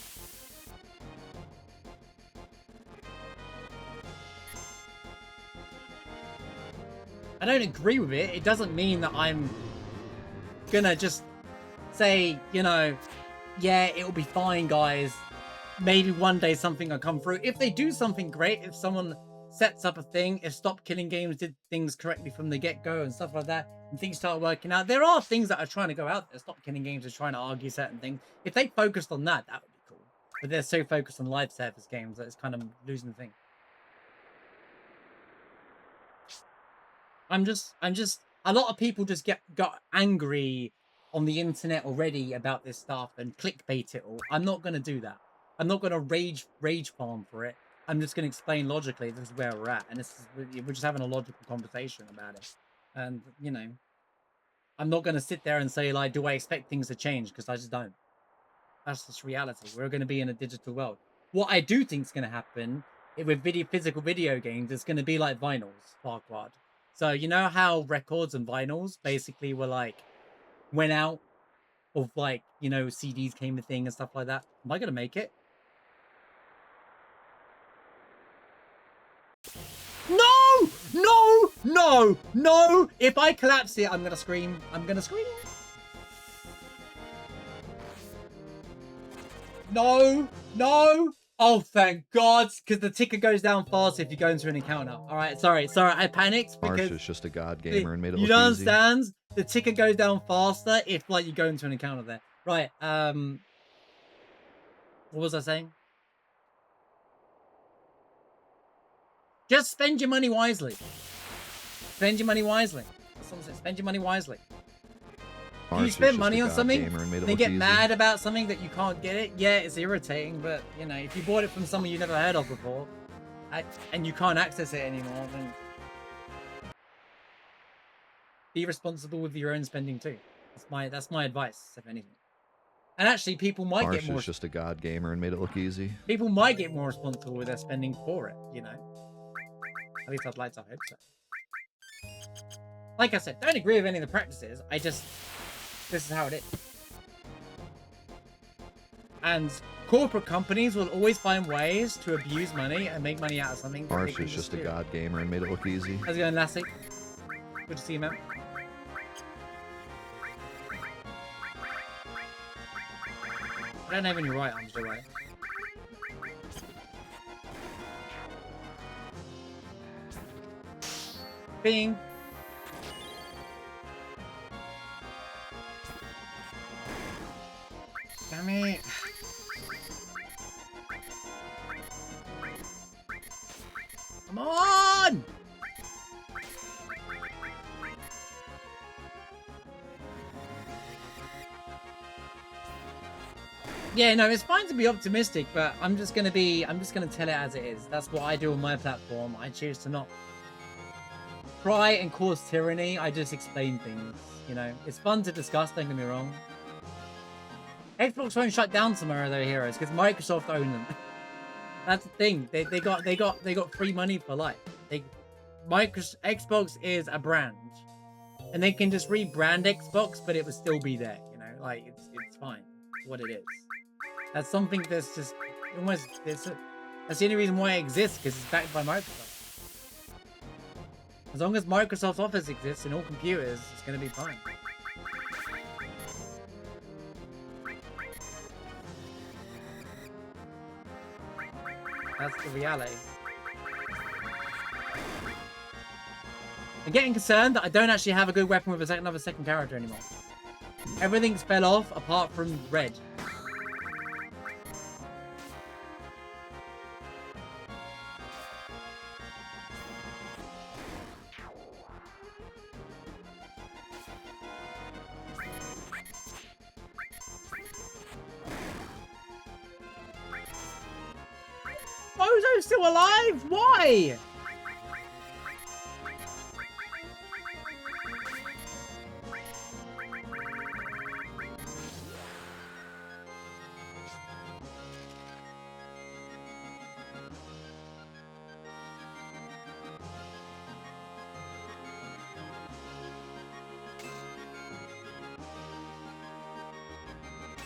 I don't agree with it. It doesn't mean that I'm gonna just say, you know, yeah, it'll be fine, guys. Maybe one day something will come through. If they do something great, if someone sets up a thing, if Stop Killing Games did things correctly from the get-go and stuff like that, and things start working out, there are things that are trying to go out there. Stop Killing Games is trying to argue certain things. If they focused on that, that would be cool. But they're so focused on live service games that it's kind of losing the thing. I'm just, a lot of people just got angry on the internet already about this stuff and clickbait it all. I'm not going to do that. I'm not going to rage farm for it. I'm just going to explain logically this is where we're at. And we're just having a logical conversation about it. And, you know, I'm not going to sit there and say, like, do I expect things to change? Because I just don't. That's just reality. We're going to be in a digital world. What I do think is going to happen with physical video games is going to be like vinyls, Farquad. So, you know how records and vinyls basically were like, went out of like, you know, CDs came a thing and stuff like that? Am I going to make it? No! No! No! No! If I collapse it, I'm going to scream. I'm going to scream. No! No! Oh, thank God, because the ticker goes down fast if you go into an encounter. All right, sorry, I panicked because Marsh is just a god gamer and made it you look don't easy. understand. The ticker goes down faster if like you go into an encounter there. Right. What was I saying? Just spend your money wisely. Spend your money wisely. That's what I'm saying. Spend your money wisely. You spend money on something, they get mad about something that you can't get it. Yeah, it's irritating, but you know, if you bought it from someone you never heard of before, and you can't access it anymore, then be responsible with your own spending too. That's my advice, if anything. And actually, people might get more. Marsh is just a god gamer and made it look easy. People might get more responsible with their spending for it, you know. At least I'd like to hope so. Like I said, don't agree with any of the practices. This is how it is. And corporate companies will always find ways to abuse money and make money out of something. Marsh is just a god gamer and made it look easy. How's it going, Lassie? Good to see you, man. I don't have any right arms, do I? Bing. Damn it. Come on! Yeah, no, it's fine to be optimistic, but I'm just gonna tell it as it is. That's what I do on my platform. I choose to not try and cause tyranny. I just explain things, you know. It's fun to discuss, don't get me wrong. Xbox won't shut down tomorrow, though, heroes, because Microsoft own them. That's the thing. They got free money for life. Xbox is a brand, and they can just rebrand Xbox, but it would still be there. You know, like it's fine. What it is. That's something that's just almost. That's the only reason why it exists, because it's backed by Microsoft. As long as Microsoft Office exists in all computers, it's going to be fine. That's the reality. I'm getting concerned that I don't actually have a good weapon with another second character anymore. Everything's fell off apart from red. Mozo's still alive? Why?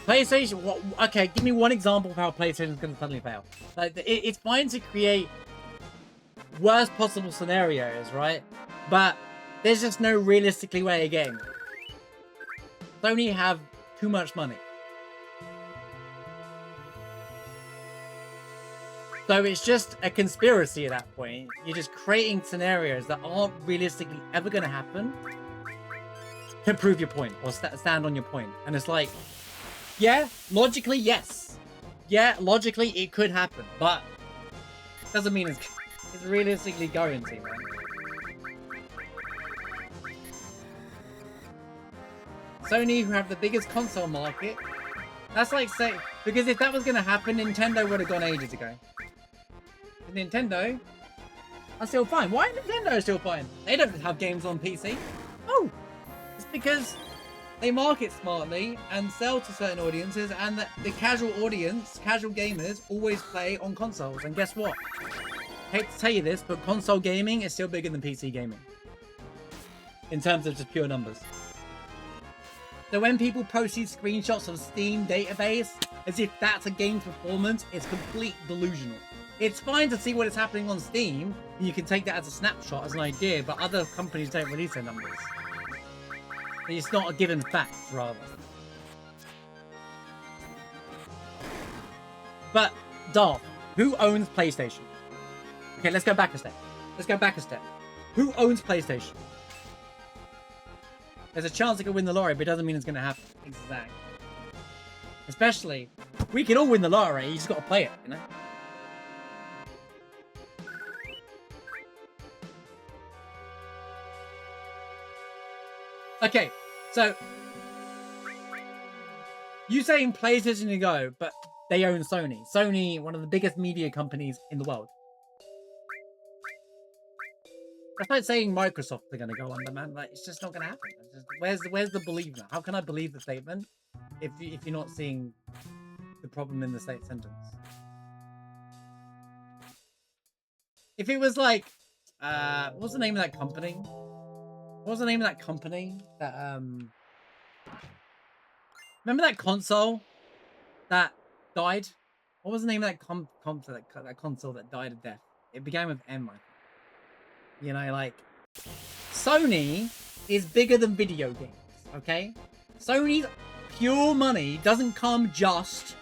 PlayStation, okay, give me one example of how PlayStation is going to suddenly fail. Like, it's fine to create worst possible scenarios, right? But there's just no realistically way of getting it. Sony have too much money. So it's just a conspiracy at that point. You're just creating scenarios that aren't realistically ever going to happen to prove your point or stand on your point. And it's like, yeah, logically, yes. Yeah, logically, it could happen, but doesn't mean it's realistically going to, man. Sony, who have the biggest console market, that's like saying, because if that was going to happen, Nintendo would have gone ages ago. But Nintendo are still fine. Why is Nintendo still fine? They don't have games on PC. Oh, it's because they market smartly and sell to certain audiences, and the casual audience, casual gamers, always play on consoles. And guess what? Hate to tell you this, but console gaming is still bigger than PC gaming. In terms of just pure numbers. So when people post these screenshots of Steam database, as if that's a game's performance, it's complete delusional. It's fine to see what is happening on Steam, and you can take that as a snapshot, as an idea, but other companies don't release their numbers. It's not a given fact, rather. But, Darth, who owns PlayStation? Okay, let's go back a step. Who owns PlayStation? There's a chance it could win the lottery, but it doesn't mean it's going to happen. Exactly. Especially, we can all win the lottery, you just got to play it, you know? Okay, so you saying PlayStation to go, but they own Sony. Sony, one of the biggest media companies in the world. That's like saying Microsoft are going to go under, man. Like, it's just not going to happen. Where's the belief now? How can I believe the statement if you're not seeing the problem in the sentence? If it was like, what's the name of that company? What was the name of that company that remember that console that died? What was the name of that that console that died a death? It began with M, I think. You know, like Sony is bigger than video games, okay? Sony's pure money doesn't come just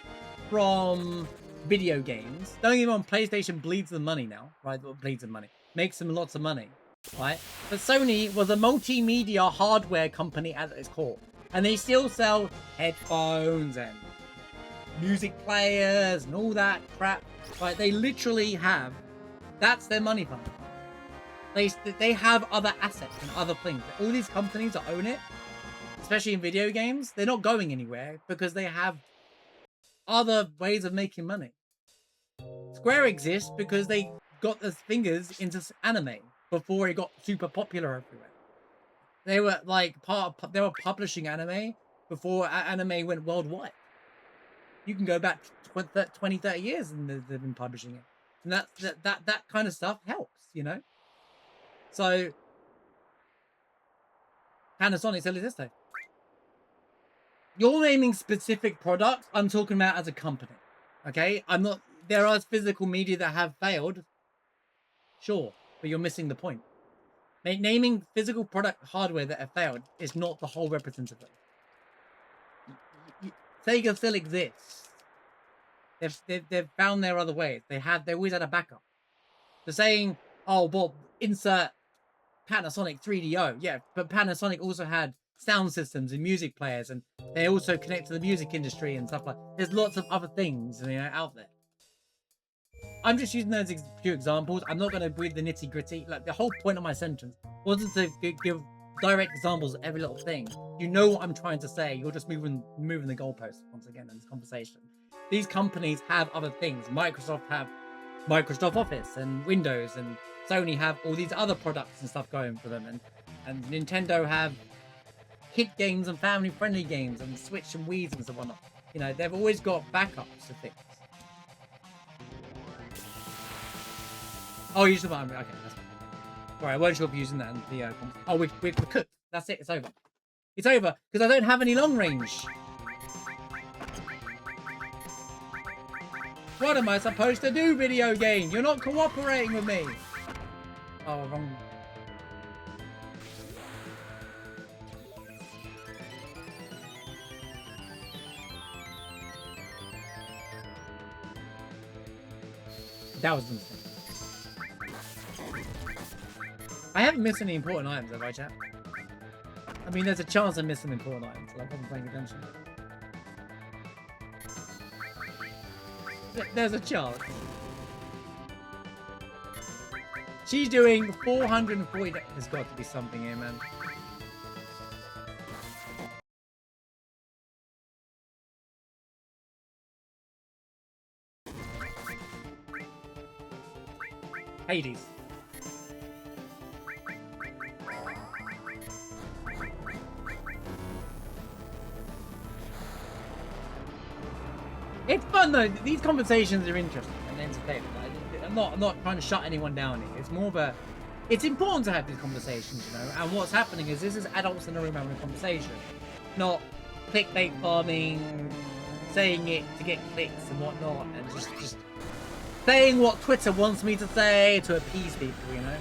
from video games. Don't get me wrong, PlayStation bleeds the money now, right? Well, bleeds the money. Makes them lots of money, right? But Sony was a multimedia hardware company at its core. And they still sell headphones and music players and all that crap. Right? They literally have, that's their money fund. They have other assets and other things. All these companies that own it, especially in video games, they're not going anywhere because they have other ways of making money. Square exists because they got their fingers into anime before it got super popular everywhere. They were like they were publishing anime before anime went worldwide. You can go back 20, 30 years and they've been publishing it. And that kind of stuff helps, you know? So, Panasonic still exists though. You're naming specific products. I'm talking about as a company. Okay? I'm not... There are physical media that have failed. Sure. But you're missing the point. Naming physical product hardware that have failed is not the whole representative. Sega still exists. They've found their other ways. They always had a backup. They're saying, oh, well, insert Panasonic 3DO. Yeah, but Panasonic also had sound systems and music players, and they also connect to the music industry and stuff like that. There's lots of other things, you know, out there. I'm just using those few examples. I'm not going to read the nitty gritty. Like, the whole point of my sentence wasn't to give direct examples of every little thing. You know what I'm trying to say. You're just moving the goalposts once again in this conversation. These companies have other things. Microsoft have Microsoft Office and Windows, and Sony have all these other products and stuff going for them, and Nintendo have hit games and family-friendly games and Switch and Wii's and so on. You know, they've always got backups to things. Oh, you should have... Okay, that's fine. Alright, I weren't sure if using that in the... oh, we're cooked. That's it. It's over. It's over, because I don't have any long range. What am I supposed to do, video game? You're not cooperating with me. Oh, wrong. That was the mistake. I haven't missed any important items, have I, chat? I mean, there's a chance I missed some important items, so I wasn't paying attention. There's a chance. She's doing 440. There's got to be something here, man. Hades. It's fun though. These conversations are interesting and entertaining. I'm not trying to shut anyone down here. It's more of a... It's important to have these conversations, you know. And what's happening is this is adults in the room having a conversation, not clickbait farming, saying it to get clicks and whatnot, and just saying what Twitter wants me to say to appease people, you know.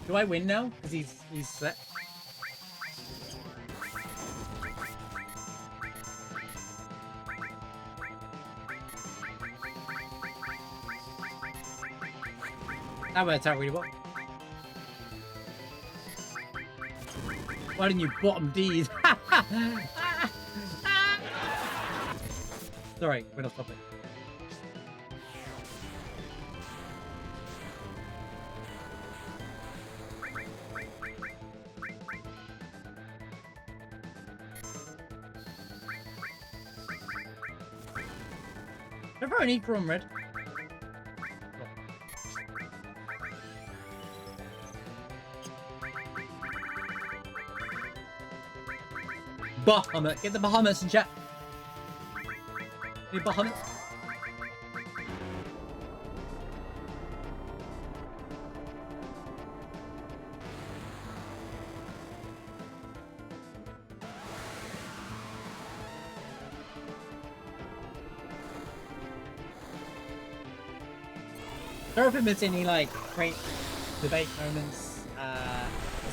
Do I win now? Because he's set. That worked out really well. Why didn't you bottom D's? Sorry, we're not stopping. They're very equal on red. Bahamut. Get the Bahamuts in chat. Any Bahamut? Sorry if I missed any like great debate moments.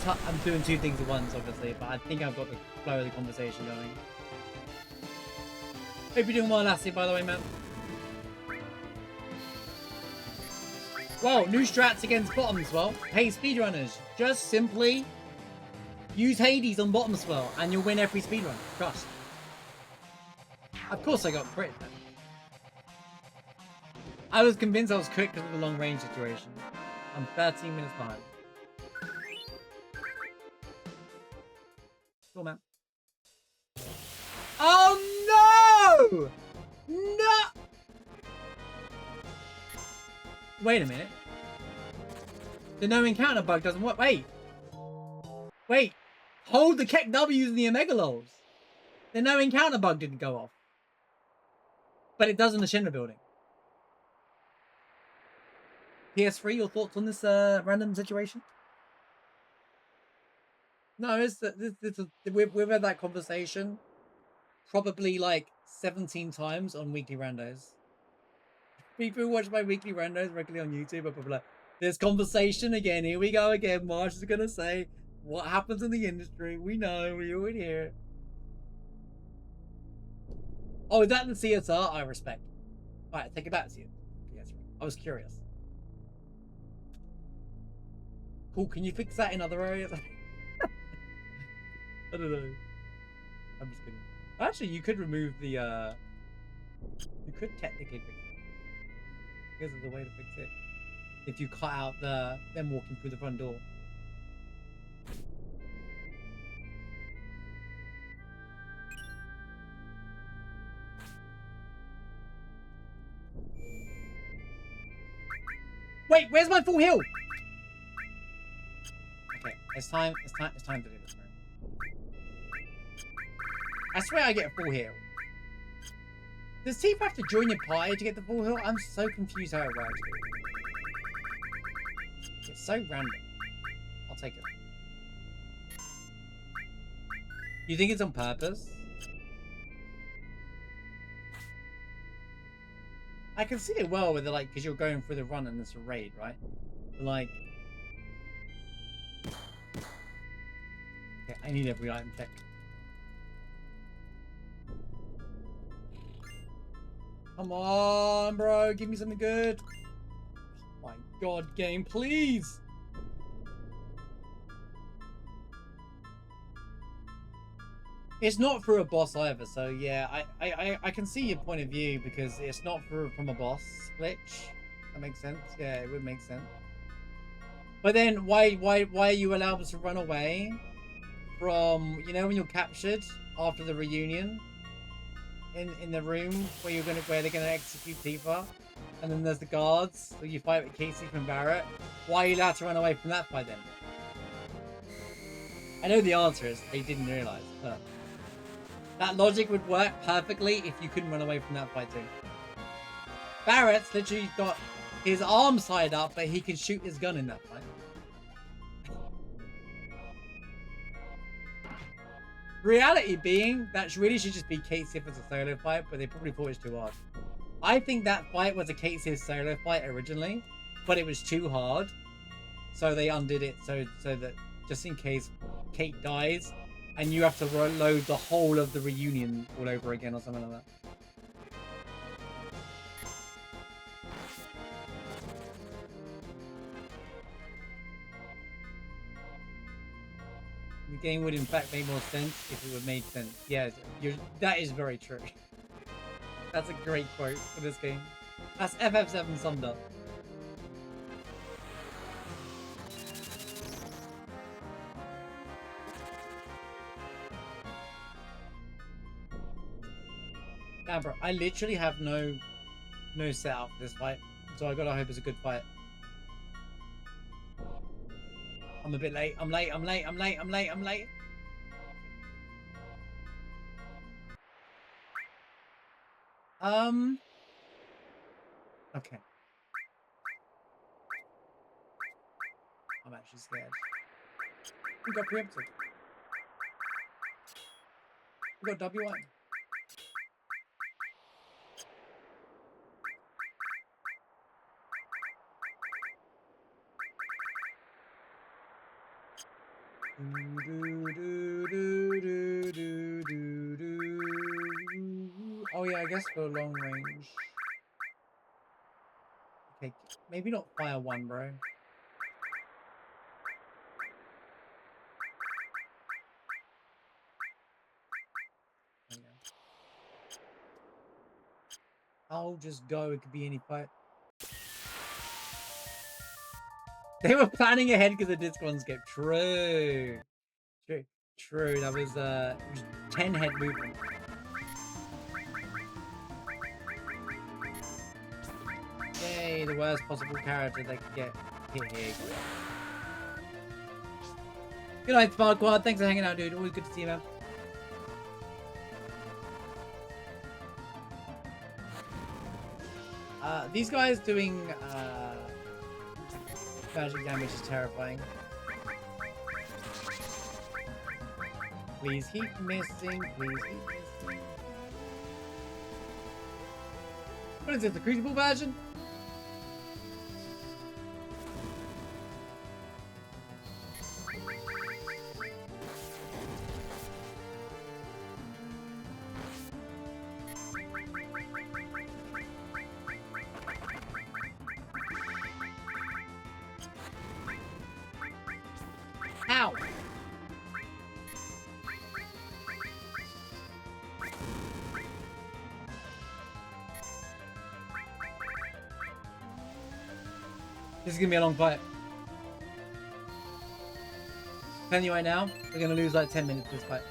I'm doing two things at once, obviously, but I think I've got the flow of the conversation going. Hope you're doing well, Lassie, by the way, man. Well, new strats against bottom swell. Hey, speedrunners, just simply use Hades on bottom swell, and you'll win every speedrun. Trust. Of course, I got crit then. I was convinced I was quick because of the long range situation. I'm 13 minutes behind. Cool, man. Oh no! No! Wait a minute. The no encounter bug doesn't work. Wait. Wait. Hold the Keck W's and the Omega Lols. The no encounter bug didn't go off. But it does in the Shinra building. PS3, your thoughts on this random situation? No, we've had that conversation probably like 17 times on weekly randos. People who watch my weekly randos regularly on YouTube are probably like, this conversation again, here we go again. Marsh is gonna say what happens in the industry. We know, we already hear it. Oh, is that the CSR? I respect. Alright, take it back to you. PS3. I was curious. Cool, can you fix that in other areas? I don't know. I'm just kidding. Actually, you could remove the, you could technically fix it. Here's the way to fix it. If you cut out them walking through the front door. Wait, where's my full heal? Okay, it's time to do this, man. I swear I get a full heal. Does Tifa have to join your party to get the full heal? I'm so confused how it works. It's so random. I'll take it. You think it's on purpose? I can see it well with the like, because you're going through the run and it's a raid, right? But like, okay, I need every item check. Come on, bro, give me something good. Oh my god, game, please. It's not for a boss either, so yeah, I can see your point of view because it's not from a boss glitch. That makes sense. Yeah, it would make sense. But then why are you allowed to run away from, you know, when you're captured after the reunion in the room where they're gonna execute Tifa, and then there's the guards, so you fight with Casey from Barrett. Why are you allowed to run away from that fight then? I know the answer is they didn't realize, but that logic would work perfectly if you couldn't run away from that fight too. Barrett's literally got his arms tied up, but he can shoot his gun in that fight. Reality being, that really should just be Kate Sif as a solo fight, but they probably thought it was too hard. I think that fight was a Kate Sif solo fight originally, but it was too hard. So they undid it so that just in case Kate dies, and you have to load the whole of the reunion all over again or something like that. The game would in fact make more sense if it would make sense. Yeah, that is very true. That's a great quote for this game. That's FF7 summed up. Damn, bro, I literally have no setup for this fight, so I gotta hope it's a good fight. I'm a bit late. I'm late. Okay. I'm actually scared. We got preempted. We got W1. Oh yeah, I guess for long range. Okay, maybe not fire one, bro. Oh, yeah. I'll just go. It could be any fight. They were planning ahead because the disc ones get true. True. That was 10 head movement. Yay, the worst possible character they could get hit here. Good night, Sparquad. Thanks for hanging out, dude. Always good to see you, man. These guys doing magic damage is terrifying. Please keep missing. Please keep missing. What is this, the Crucible version? Ow! This is gonna be a long fight. I'm telling you right now, we're gonna lose like 10 minutes this fight.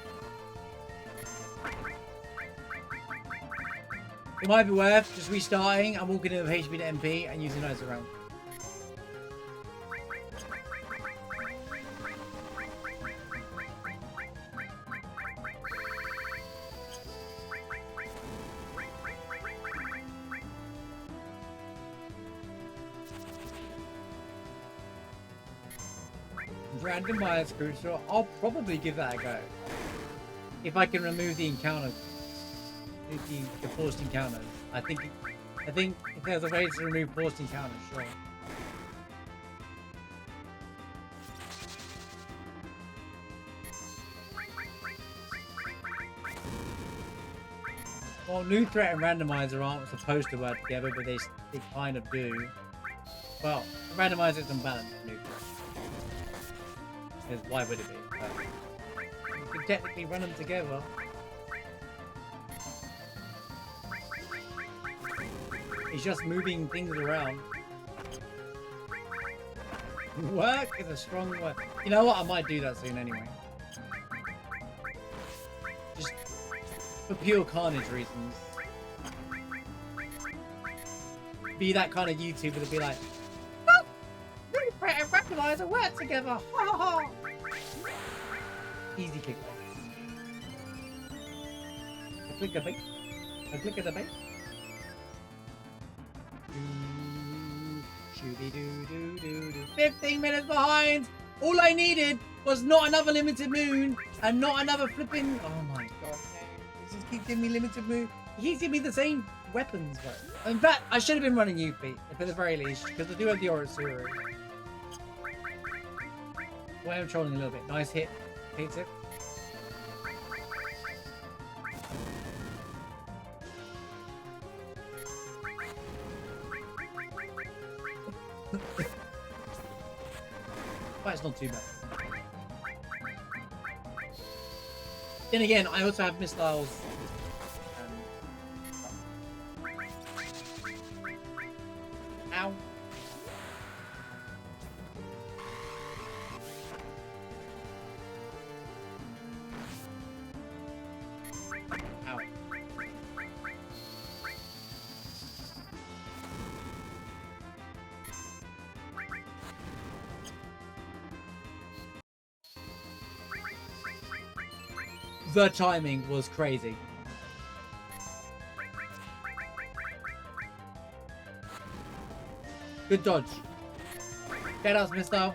It might be worth just restarting and walking into HP to MP and using those around. Randomized crucial. I'll probably give that a go. If I can remove the encounter, the forced encounters. I think if there's a way to remove forced encounters, sure. Well, new threat and randomizer aren't supposed to work together, but they kind of do. Well, randomizer's unbalanced new threat. Because why would it be? You can technically run them together. It's just moving things around. Work is a strong word. You know what? I might do that soon anyway. Just for pure carnage reasons. Be that kind of YouTuber to be like, oh, Threat and randomizer work together. Ha ha ha. Easy click. A click of the bait. A click of the bait. 15 minutes behind. All I needed was not another limited moon and not another flipping. Oh my god, man. This just keeps giving me limited moon. He keeps giving me the same weapons, bro. In fact, I should have been running Yuffie, at the very least, because I do have the Oritsuru. Well, I'm trolling a little bit. Nice hit. Hits it. But it's not too bad. Then again, I also have missiles. Ow. Ow. The timing was crazy. Good dodge. Get us, mister.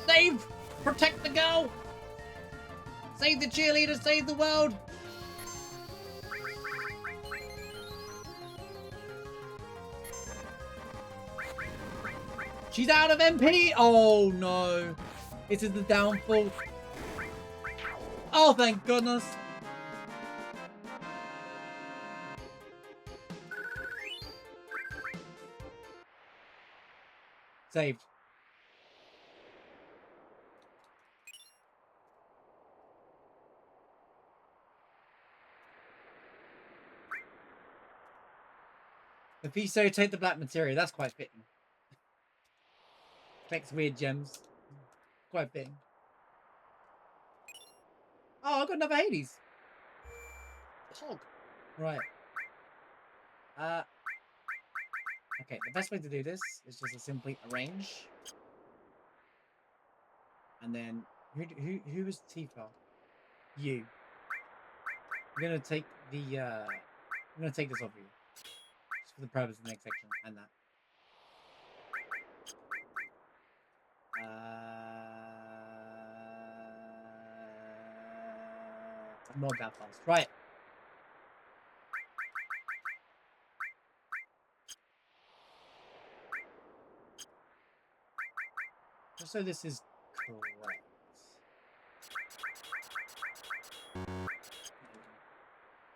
Save! Protect the girl! Save the cheerleader, save the world! She's out of MP! Oh no! This is the downfall. Oh, thank goodness! Saved. Mephisto, take the black materia. That's quite fitting. Makes weird gems. Quite fitting. Oh, I got another Hades. Hog. Right. Okay, the best way to do this is just to simply arrange. And then who is Tifa? You. I'm gonna take the I'm gonna take this off you. Just for the purpose of the next section and that. I'm not that fast. Right. Just so this is correct.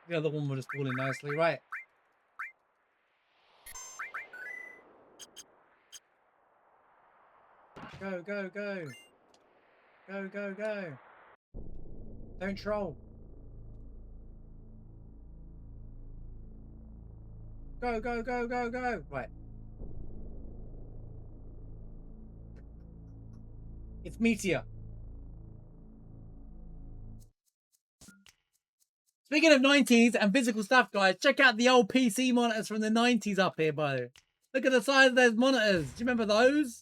The other one would have fallen nicely, right? Go, go, go. Go, go, go. Don't troll. Go, go, go, go, go. Right. It's Meteor. Speaking of 90s and physical stuff, guys, check out the old PC monitors from the 90s up here, buddy. Look at the size of those monitors. Do you remember those?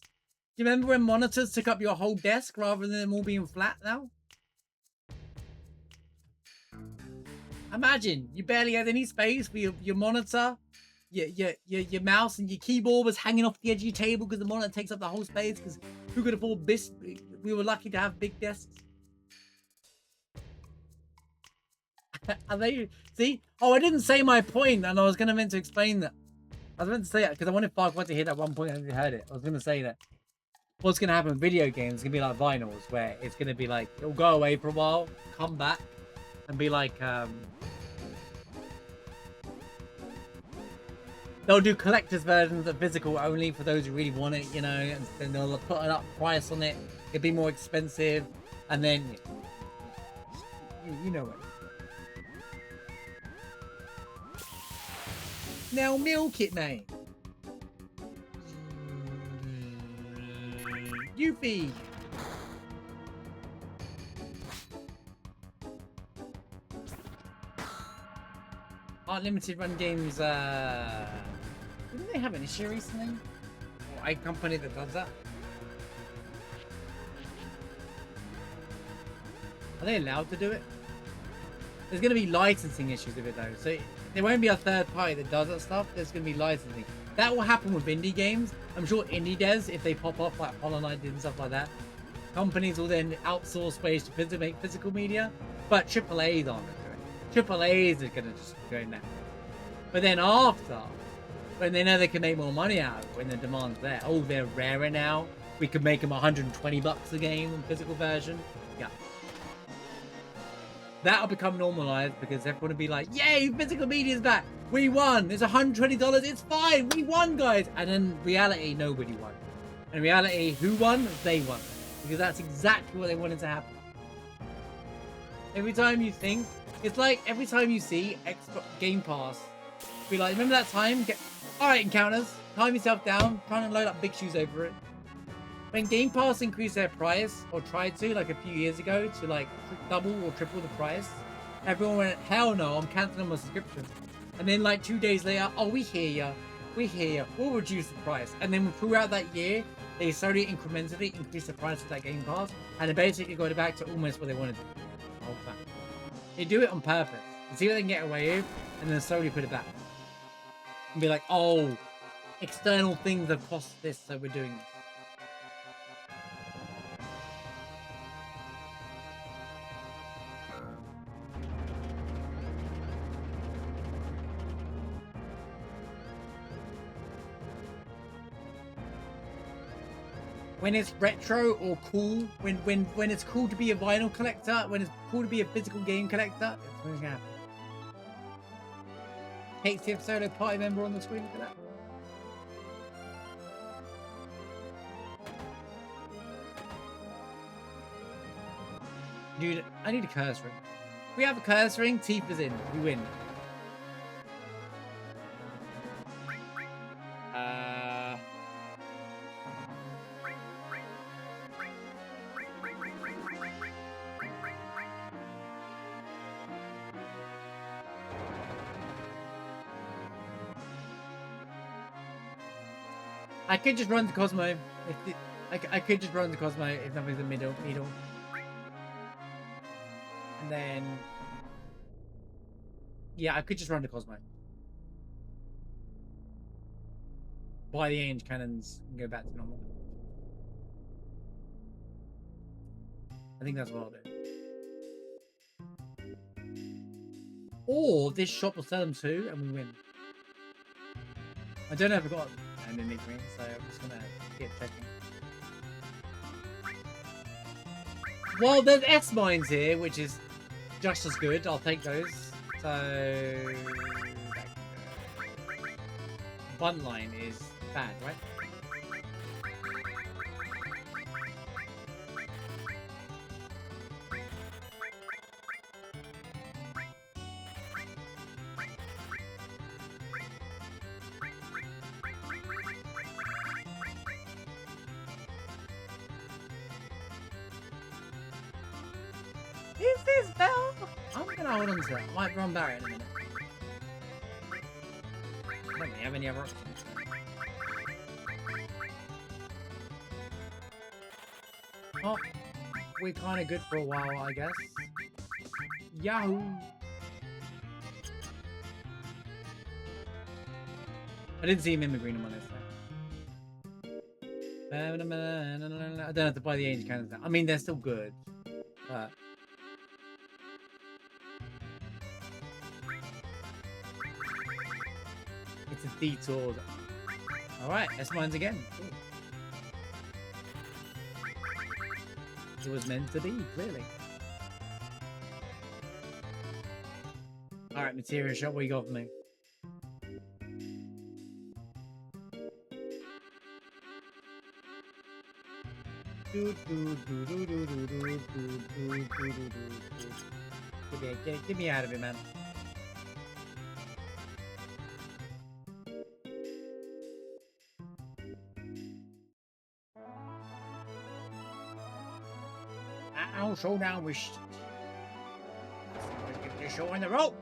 Do you remember when monitors took up your whole desk rather than them all being flat now? Imagine, you barely had any space for your monitor, your mouse and your keyboard was hanging off the edge of your table because the monitor takes up the whole space because who could afford this? We were lucky to have big desks. Are they, see? Oh, I didn't say my point and I was meant to explain that. I was meant to say that because I wanted Farquaad to hit at one point and I heard it. I was going to say that. What's going to happen with video games is going to be like vinyls where it's going to be like, it'll go away for a while, come back and be like, they'll do collector's versions of physical only for those who really want it, you know, and then they'll put an up price on it. It'll be more expensive and then, you know it. Now milk it, mate. Yuffie. Aren't limited run games, didn't they have an issue recently? Or a company that does that? Are they allowed to do it? There's going to be licensing issues with it though, so there won't be a third party that does that stuff. There's going to be licensing. That will happen with indie games. I'm sure indie devs, if they pop off like Hollow Knight did and stuff like that, companies will then outsource ways to make physical media. But AAAs aren't going to do it. AAAs are going to just go now. But then after, when they know they can make more money out of it, when the demand's there, oh, they're rarer now. We could make them 120 bucks a game in physical version. Yeah. That'll become normalized because everyone will be like, yay, physical media's back. We won. It's $120. It's fine. We won, guys. And in reality, nobody won. In reality, who won? They won. Because that's exactly what they wanted to happen. Every time you think, it's like every time you see Xbox Game Pass, be like, remember that time? All right, Encounters, calm yourself down. Trying to load up big shoes over it. When Game Pass increased their price, or tried to, like a few years ago, to like double or triple the price, everyone went, hell no, I'm canceling my subscription. And then like 2 days later, oh, we hear ya. We hear ya. We'll reduce the price. And then throughout that year, they slowly incrementally increased the price of that Game Pass, and they basically got it back to almost what they wanted to do. The whole time. They do it on purpose. To see what they can get away with, and then slowly put it back. And be like, oh, external things have cost this, so we're doing this. When it's retro or cool, when it's cool to be a vinyl collector, when it's cool to be a physical game collector, it's going to happen. Kate's solo party member on the screen, look at that. Dude, I need a curse ring. If we have a curse ring, Teeth is in. We win. I could just run to Cosmo. I could just run to Cosmo if nothing's in the middle. And then... yeah, I could just run to Cosmo. Buy the Ange cannons and go back to normal. I think that's what I'll do. Or this shop will sell them too and we win. I don't know if I've got an enigma, so I'm just gonna keep checking. Well, there's S mines here, which is just as good. I'll take those. So Buntline is bad, right? Is this Bell? I'm gonna hold on to that. I might run Barrett in a minute. I don't really have any other options. Oh, we're kind of good for a while, I guess. Yahoo! I didn't see Mimic Green on this thing. I don't have to buy the Angel Cannons now. I mean, they're still good, but... it's a detour. Alright, S-Mines again. Cool. It was meant to be, clearly. Alright, materia shop, what you got for me? Get me out of it, man. Ow, showdown wish. Give you a show in the rope.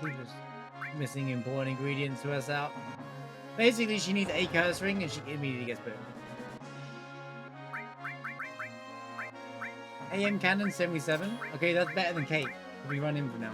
The team was missing important ingredients to us out. Basically, she needs a curse ring and she immediately gets burned. AM Cannon 77. Okay, that's better than Kate. We run in for now.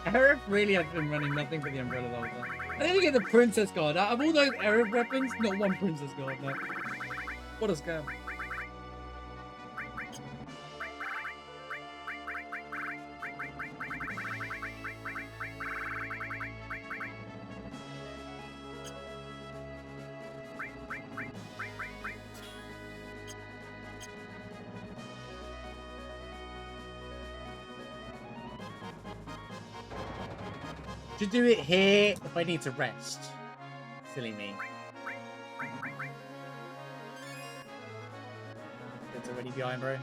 Arif really has been running nothing but the umbrella the whole time. I didn't get the princess guard. Out of all those Arif weapons, not one princess guard, no. What a scam. Should do it here if I need to rest. Silly me. It's already behind, bro.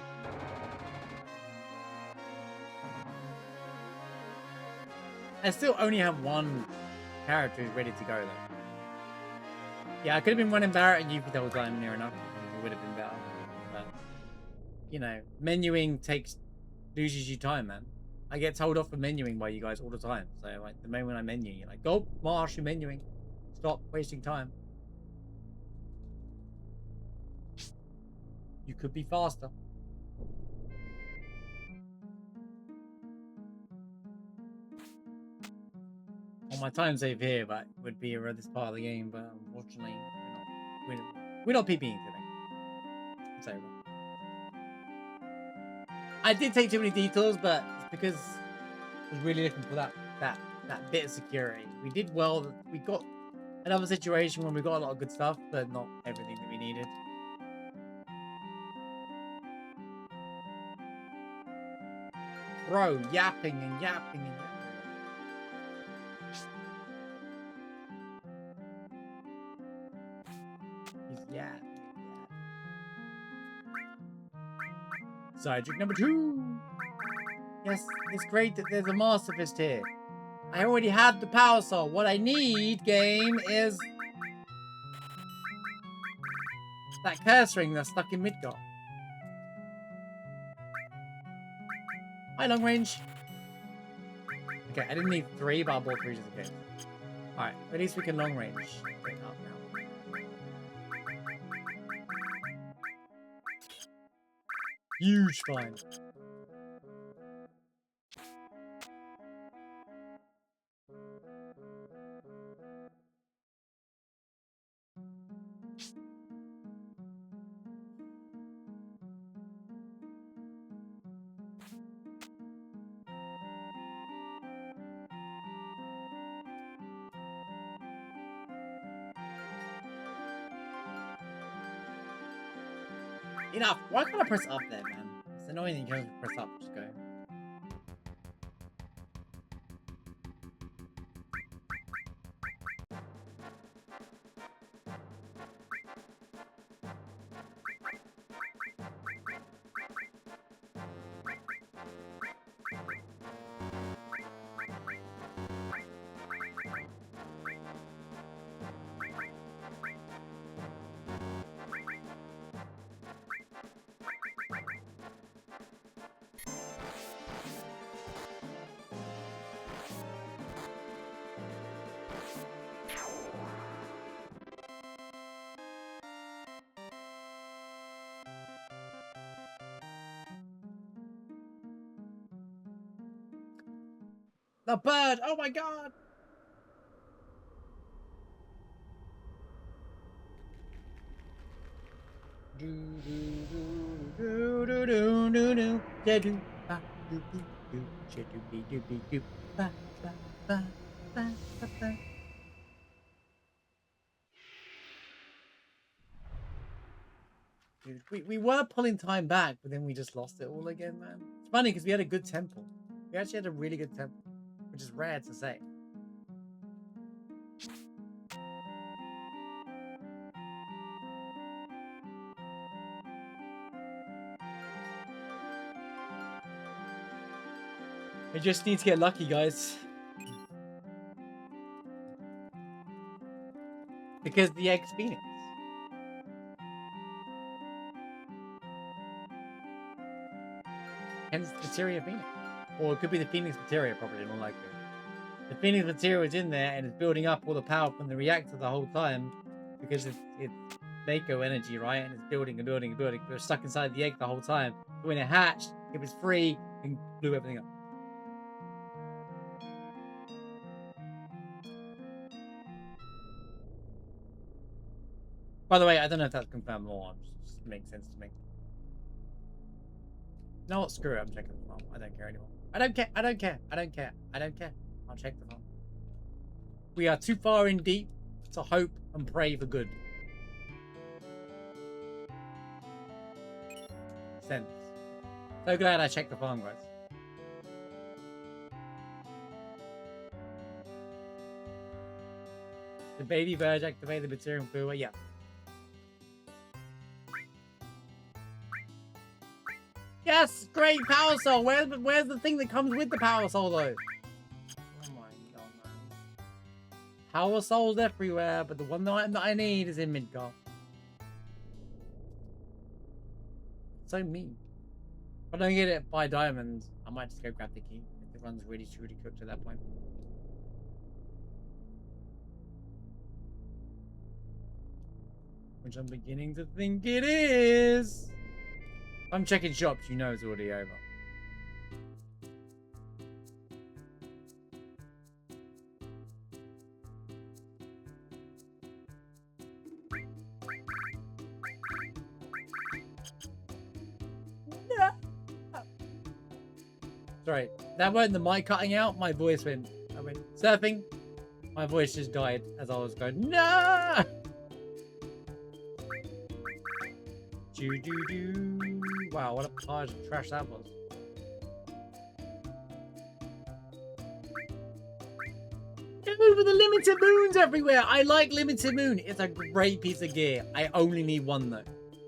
I still only have one character who's ready to go though. Yeah, I could have been running Barrett and Yuffie the whole time near enough. It would have been better. But, you know, menuing loses you time, man. I get told off for menuing by you guys all the time. So, like, the moment I menu, you're like, go, Marsh, you're menuing. Stop wasting time. You could be faster. Well, my time save here, but would be around this part of the game. But unfortunately, we're not PPing today. It's over. I did take too many detours, but it's because I was really looking for that bit of security. We did well. We got another situation when we got a lot of good stuff, but not everything that we needed. Bro, yapping and yapping and yapping. He's yapping. Side trick number 2. Yes, it's great that there's a Master Fist here. I already had the Power Soul. What I need, game, is that curse ring that's stuck in Midgard. Hi, long range. Okay, I didn't need 3, but I bought 3 just in case. Alright, at least we can long range. Wait, up now. Huge find. Enough. Why can't I press up there, man? It's annoying that you can't press up. Just go. The bird! Oh my god! Dude, we were pulling time back, but then we just lost it all again, man. It's funny because we had a good tempo. We actually had a really good tempo, which is rare to say. I just need to get lucky, guys. Because the egg's Phoenix. Hence the materia Phoenix. Or it could be the Phoenix materia, probably, more likely. The Phoenix material is in there and it's building up all the power from the reactor the whole time because it's Mako energy, right? And it's building and building and building. But it was stuck inside the egg the whole time. But when it hatched, it was free and blew everything up. By the way, I don't know if that's confirmed or not. It just makes sense to me. No, what? Screw it. I'm checking the phone. I don't care anymore. I don't care. I don't care. I don't care. I don't care. I'll check the phone. We are too far in deep to hope and pray for good. Sense. So glad I checked the farm, guys. The baby bird activate the materia and flew away. Yeah. Yes, great power soul. Where's the thing that comes with the power soul though? Oh my god, man. Power souls everywhere, but the one item that I need is in Midgar. So mean. If I don't get it by diamonds, I might just go grab the key if the run's really truly cooked at that point. Which I'm beginning to think it is. If I'm checking shops, you know it's already over. Sorry, that wasn't the mic cutting out. My voice went. I went surfing. My voice just died as I was going. No. Do do do. Wow, what a pile of trash that was. Dude, with the limited moons everywhere. I like limited moon. It's a great piece of gear. I only need one though.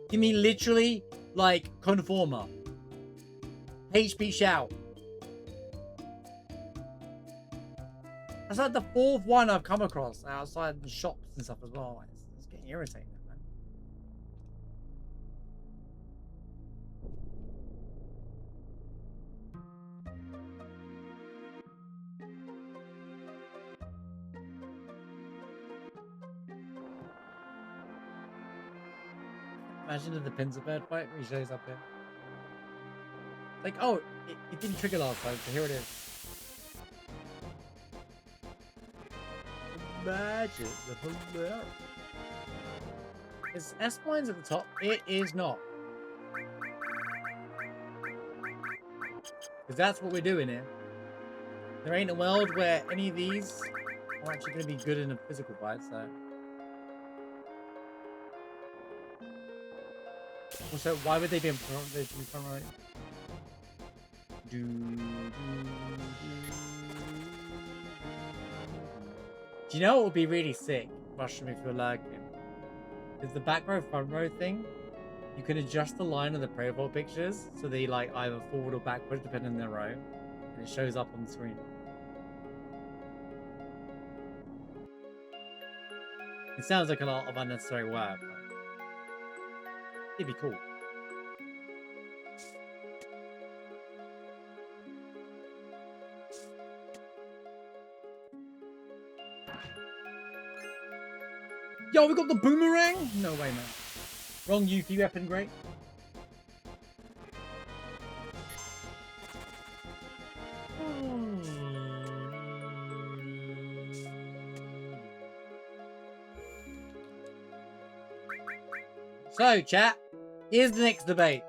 Give me literally like conformer. HP shout. That's like the 4th one I've come across outside the shops and stuff as well. It's getting irritating, man. Imagine if the Pincer Bird fight where he shows up here. Like, oh, it didn't trigger last time, so here it is. Magic, the hilarious. Is S-Mines at the top? It is not. Because that's what we're doing here. There ain't a world where any of these are actually going to be good in a physical fight, so... Also, why would they be in front? They should be front right. Do you know what would be really sick? Mushroom if you're lagging. Is the back row front row thing. You can adjust the line of the profile pictures so they like either forward or backward depending on their row. And it shows up on the screen. It sounds like a lot of unnecessary work, but it'd be cool. Yo, we got the boomerang? No way, man. Wrong Yuki weapon, great. So, chat, here's the next debate.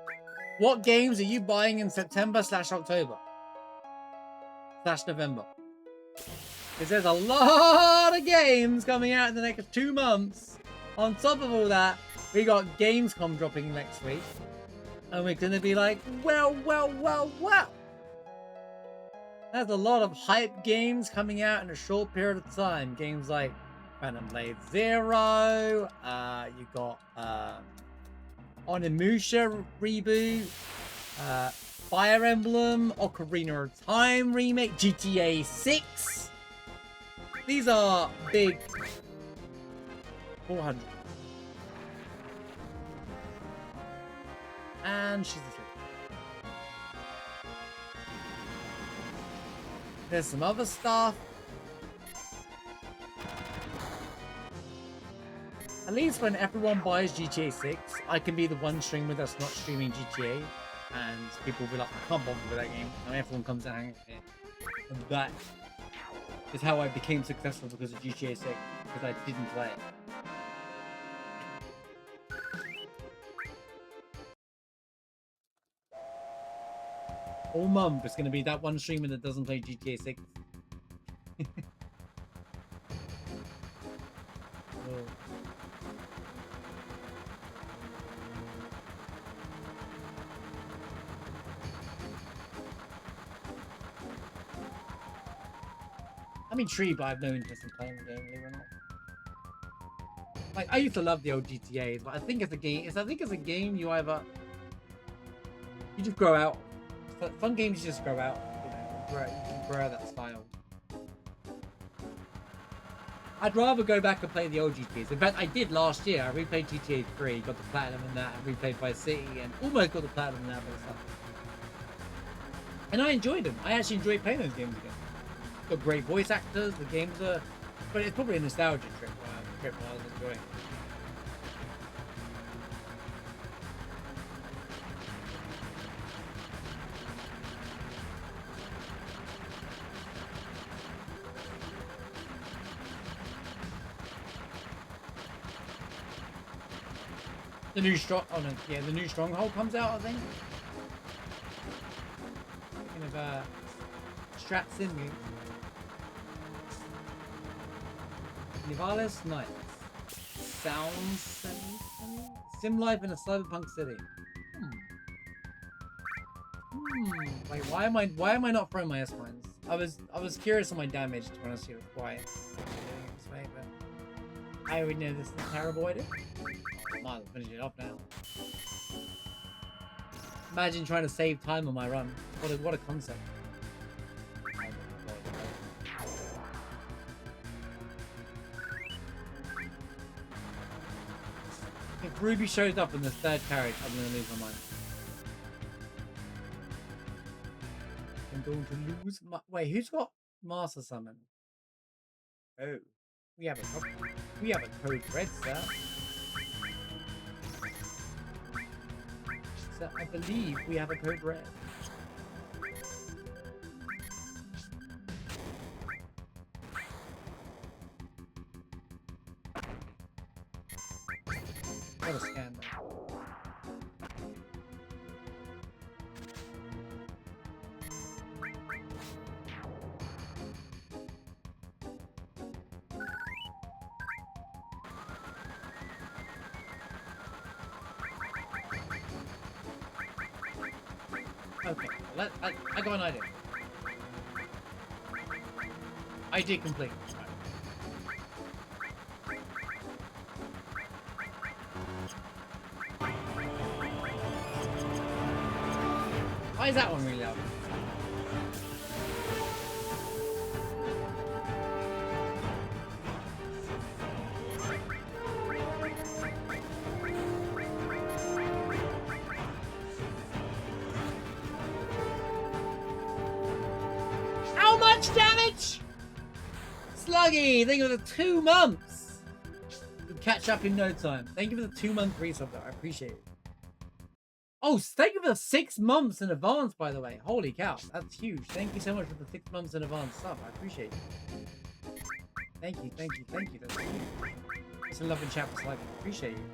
What games are you buying in September/October? /November? Because there's a lot of games coming out in the next 2 months. On top of all that, we got Gamescom dropping next week. And we're going to be like, well. There's a lot of hype games coming out in a short period of time. Games like Phantom Blade Zero. You got Onimusha reboot. Fire Emblem. Ocarina of Time remake. GTA 6. These are big 400. And she's asleep. There's some other stuff. At least when everyone buys GTA 6, I can be the one streamer that's not streaming GTA. And people will be like, I can't bother with that game. And everyone comes to hang with it. And that is how I became successful because of GTA 6. Because I didn't play it. All month, it's going to be that one streamer that doesn't play GTA 6. Oh. I'm intrigued, but I have no interest in playing the game, believe it or not. Like I used to love the old GTAs, but I think as a game, you either you just grow out. Fun games you just grow out. You know, you can grow out that style. I'd rather go back and play the old GTAs. In fact, I did last year. I replayed GTA 3, got the platinum in that, and replayed Vice City, and almost got the platinum in that, but stuff. And I enjoyed them. I actually enjoyed playing those games again. Got great voice actors. The games are, but it's probably a nostalgia trip. I was enjoying. The new the new Stronghold comes out, I think. Kind of Strat Sim game. Nivalis Nights. Sounds Sim life in a cyberpunk city. Wait, why am I not throwing my S mines? I was curious on my damage when I see it quiet. But I already know this is a terrible idea. Might as well finish it off now. Imagine trying to save time on my run. What a concept. If Ruby shows up in the third carriage, I'm gonna lose my mind. I'm going to lose my... Wait, who's got Master Summon? Oh. We have a code red, sir. So I believe we have a code red. What a scandal. Okay, I got an idea. I did complete. Why is that one really loud? How much damage? Sluggy, thank you for the 2 months. We'll catch up in no time. Thank you for the 2-month resub though, I appreciate it. Oh, thank you for the 6 months in advance, by the way. Holy cow, that's huge. Thank you so much for the 6 months in advance stuff. I appreciate it. Thank you. That's huge. It's a love and chat for Sluggy. Appreciate you.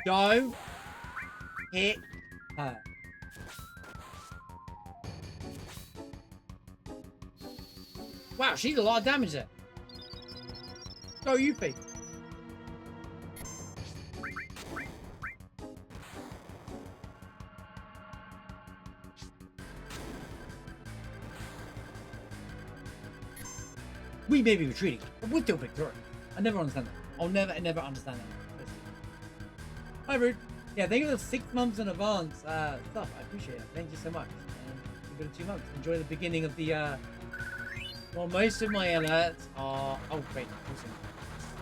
Go hit her. Wow, she's a lot of damage there. Go, Yuffie. We may be retreating, but we're still victorious. I never understand that. I'll never understand that. Hi, Rude. Yeah, thank you for the 6 months in advance stuff. I appreciate it. Thank you so much. And you've got 2 months. Enjoy the beginning of the. Well, most of my alerts are. Oh wait,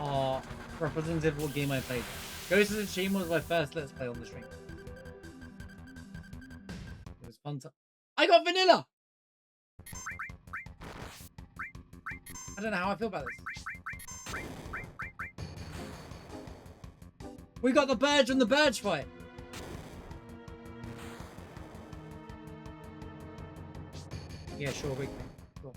are representative of what game I played. Ghost of Tsushima was my first Let's Play on the stream. It was fun to... I got vanilla! I don't know how I feel about this. We got the Burge and the Burge fight! Yeah, sure, we can. Cool.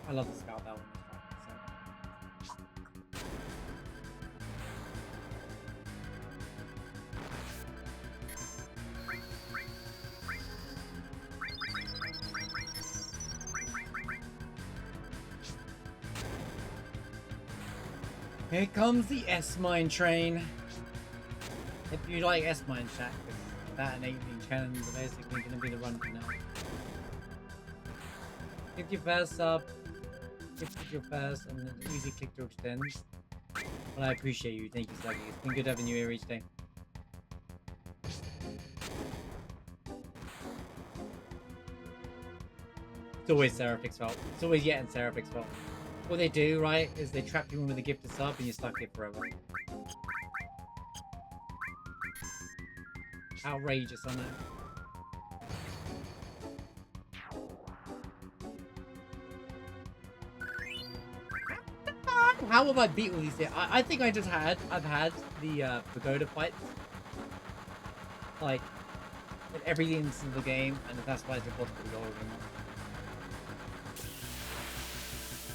I love the scout that one. Here comes the S-Mine train. If you like S-Mine Shack, that and 18 cannons are basically going to be the run for now. Give your first sub, give your first, and then easy click to extend. Well, I appreciate you. Thank you, Sluggy. It's been good having you here each day. It's always Seraphic's fault. It's always Yet and Seraphic's fault. What they do, right, is they trap you in with a gifted sub and you're stuck here forever. Outrageous, I know. How have I beat all these things? I think I've had the pagoda fights like in every instance of the game, and that's why it's impossible to go over them.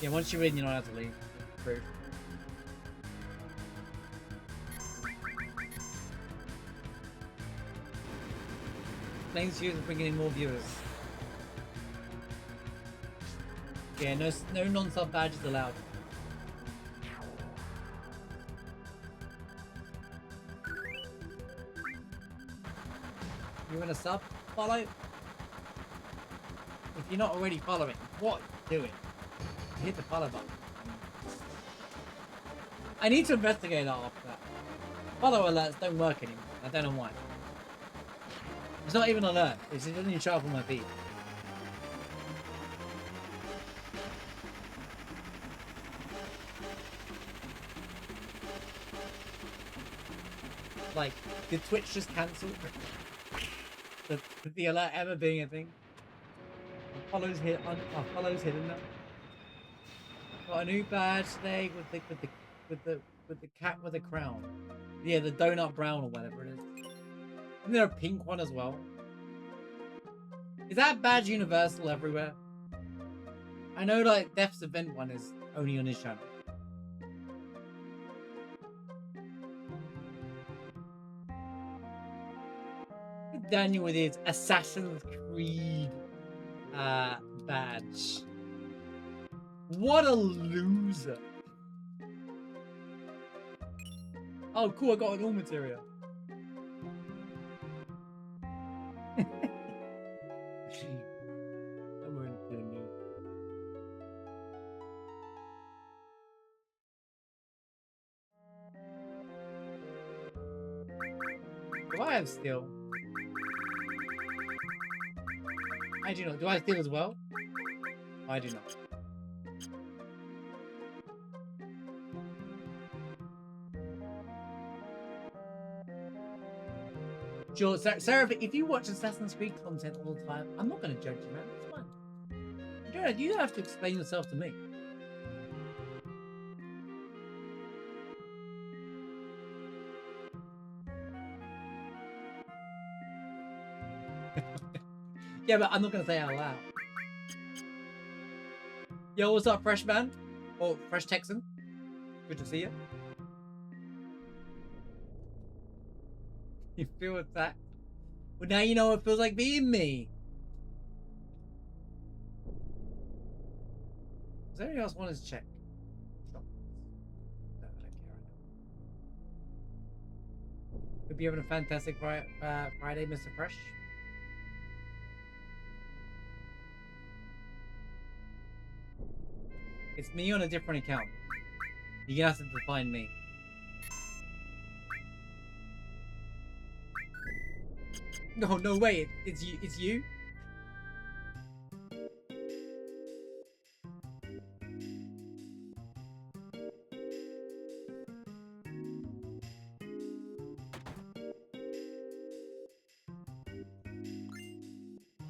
Yeah, once you're in, you don't have to leave. Proof. Thanks to you for bringing in more viewers. Yeah, no non-sub badges allowed. You want to sub? Follow? If you're not already following, what are you doing? Hit the follow button. I need to investigate that after that. Follow alerts don't work anymore. I don't know why. It's not even an alert. It doesn't even show up on my feed. Like, did Twitch just cancel the alert ever being a thing? Our follows hidden now. Got a new badge today with the cat with a crown. Yeah, the donut brown or whatever it is. Isn't there a pink one as well? Is that badge universal everywhere? I know like Death's event one is only on his channel. Daniel with his Assassin's Creed badge. What a loser. Oh cool, I got an all materia. I'm only kidding you. Do I have steel? I do not. Do I have steel as well? I do not. Sure, Sarah, if you watch Assassin's Creed content all the time, I'm not going to judge you, man. It's fine. You don't have to explain yourself to me. Yeah, but I'm not going to say it out loud. Yo, what's up, Fresh Man? Or Fresh Texan? Good to see you. You feel attacked? Well, now you know what it feels like being me. Does anyone else want to check? No, I don't care. Hope you're having a fantastic Friday, Mr. Fresh. It's me on a different account. You're gonna have to find me. No, no way. It's you. It's you.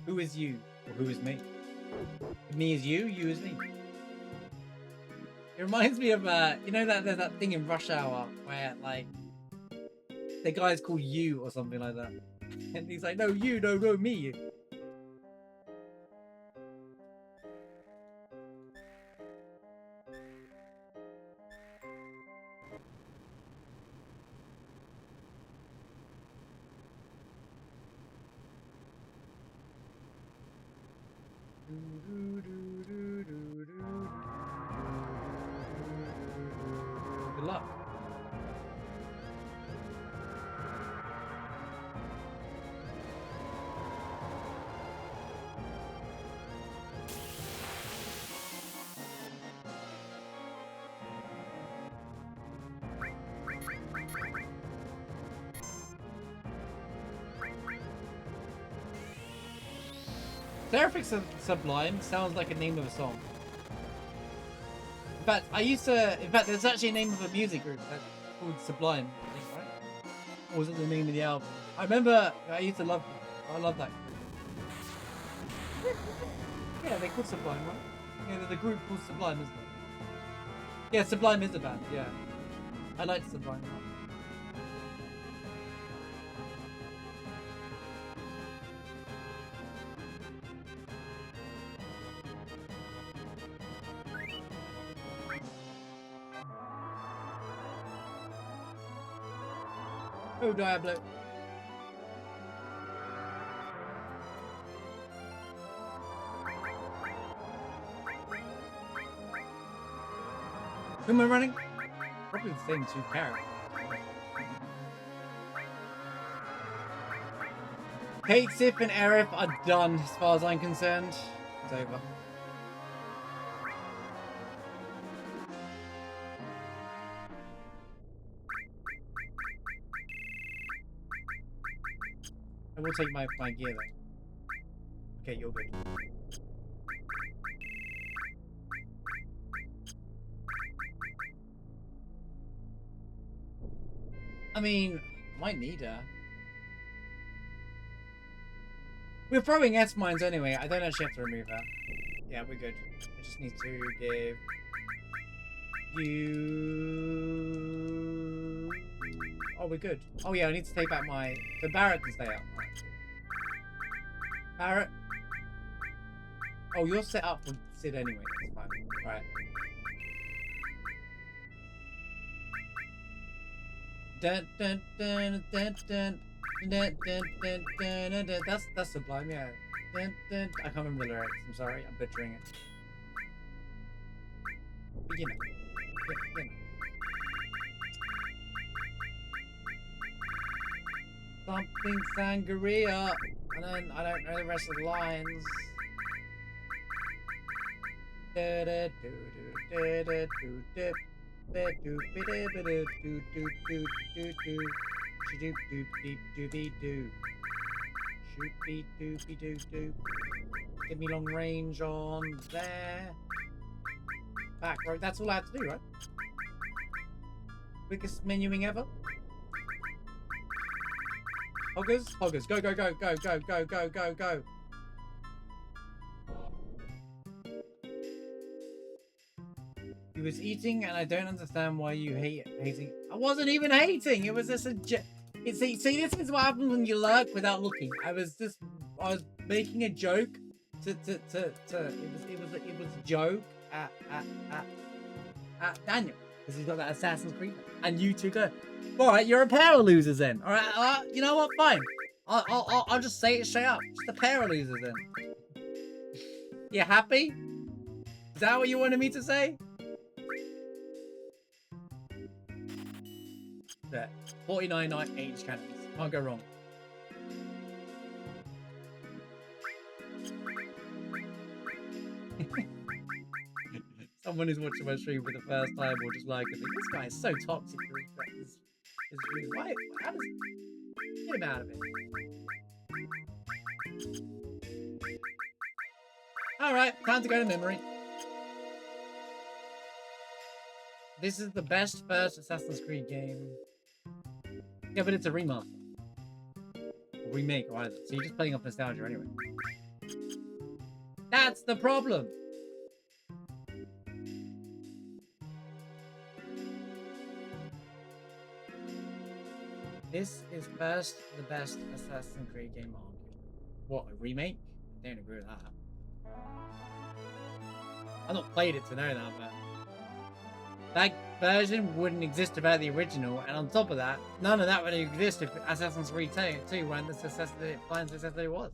Who is you? Or who is me? If me is you, you is me. It reminds me of you know that there's that thing in Rush Hour where like the guy's called you or something like that, and he's like, no, you, no, go me. Good luck. Terrific Sublime sounds like a name of a song. In fact, there's actually a name of a music group called Sublime, I think, right? Or was it the name of the album? I remember I used to love that group. Yeah, they're called Sublime, right? Yeah, there's a group called Sublime, isn't there? Yeah, Sublime is a band, yeah. I like Sublime. Oh, Diablo. Who am I running? Probably the same two characters. Kate, Sif, and Aerith are done as far as I'm concerned. It's over. I will take my gear though. Okay, you're good. I mean, might need her. We're throwing S-mines anyway. I don't actually have to remove her. Yeah, we're good. I just need to give you... Oh, we're good. Oh yeah, I need to take back my... So Barrett can stay out. Right. Barrett. Oh, you're set up for Sid anyway. That's fine. Right. Dun, dun, dun, dun, dun, dun, dun, dun, dun, dun, dun. That's Sublime, yeah. Dun, dun. I can't remember the lyrics. I'm sorry, I'm butchering it. But you know. Something sangria, and then I don't know the rest of the lines. Da da do do da da do dip. Do do do do do do do do do do do. Shoot beep doopy doo doo. Give me long range on there. Back row. That's all I have to do, right? Quickest menuing ever. Hoggers, hoggers, go, go, go, go, go, go, go, go, go. He was eating, and I don't understand why you hating. I wasn't even hating. It was just a. See, this is what happens when you lurk without looking. I was making a joke. It was a joke at Daniel because he's got that Assassin's Creed, and you two go. All right, you're a pair of losers then. All right, you know what? Fine. I'll just say it straight up. Just a pair of losers then. You happy? Is that what you wanted me to say? There. 49.9 cannons. Can't go wrong. Someone who's watching my stream for the first time will just like, this guy is so toxic. Why? How does... Get him out of it. Alright, time to go to memory. This is the best first Assassin's Creed game. Yeah, but it's a remaster. Or remake, or either. So you're just playing off nostalgia anyway. That's the problem! This is first the best Assassin's Creed game on. What, a remake? I don't agree with that. I've not played it to know that, but that version wouldn't exist without the original, and on top of that, none of that would exist if Assassin's Creed 2 weren't the success that it was.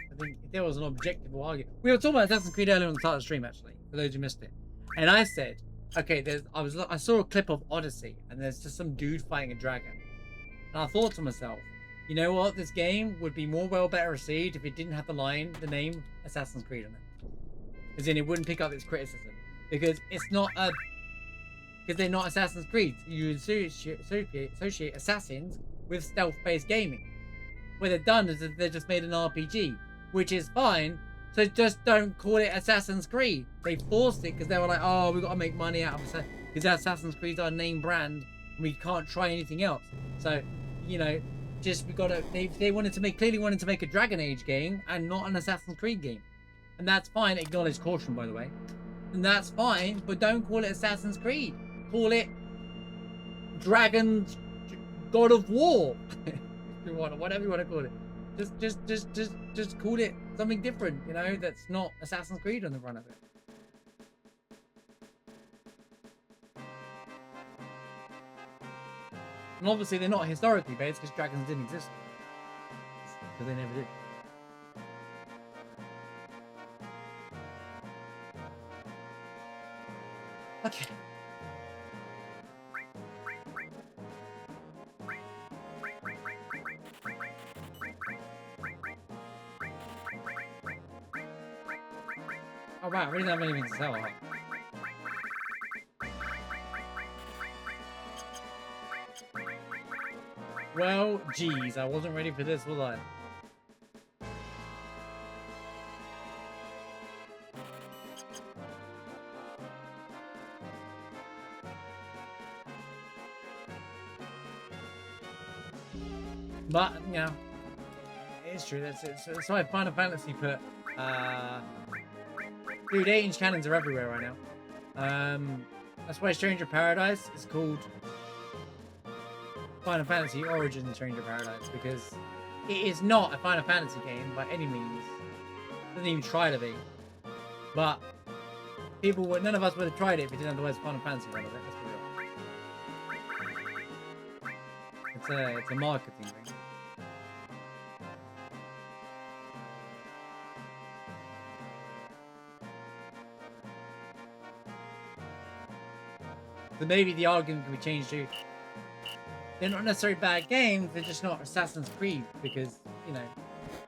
I think if there was an objective argument. We were talking about Assassin's Creed earlier on the start of the stream, actually, for those who missed it. And I said, okay, I saw a clip of Odyssey, and there's just some dude fighting a dragon. And I thought to myself, you know what? This game would be better received if it didn't have the name Assassin's Creed in it. Because then it wouldn't pick up its criticism. Because it's not a... Because they're not Assassin's Creed. You associate Assassins with stealth-based gaming. What they've done is that they've just made an RPG. which is fine. So just don't call it Assassin's Creed. They forced it because they were like, oh, we got to make money out of it because Assassin's Creed's our name brand. We can't try anything else. So, you know, just we gotta. They wanted to clearly wanted to make a Dragon Age game and not an Assassin's Creed game, and that's fine. Acknowledge caution, by the way, and that's fine. But don't call it Assassin's Creed. Call it Dragon God of War. If you want, whatever you want to call it. Just call it something different. You know, that's not Assassin's Creed on the front of it. And obviously they're not historically based because dragons didn't exist. Because they never did. Okay. Oh wow, I really don't have anything to sell, huh? Well, geez, I wasn't ready for this, was I? But, you know, it's true. That's why Final Fantasy put, dude, 8-inch cannons are everywhere right now. That's why Stranger Paradise is called Final Fantasy Origins Stranger Paradise, because it is not a Final Fantasy game by any means. It doesn't even try to be. But people would, none of us would have tried it if it didn't have the words Final Fantasy on it. Let's be real. It's a marketing thing. So maybe the argument can be changed to they're not necessarily bad games, they're just not Assassin's Creed, because, you know,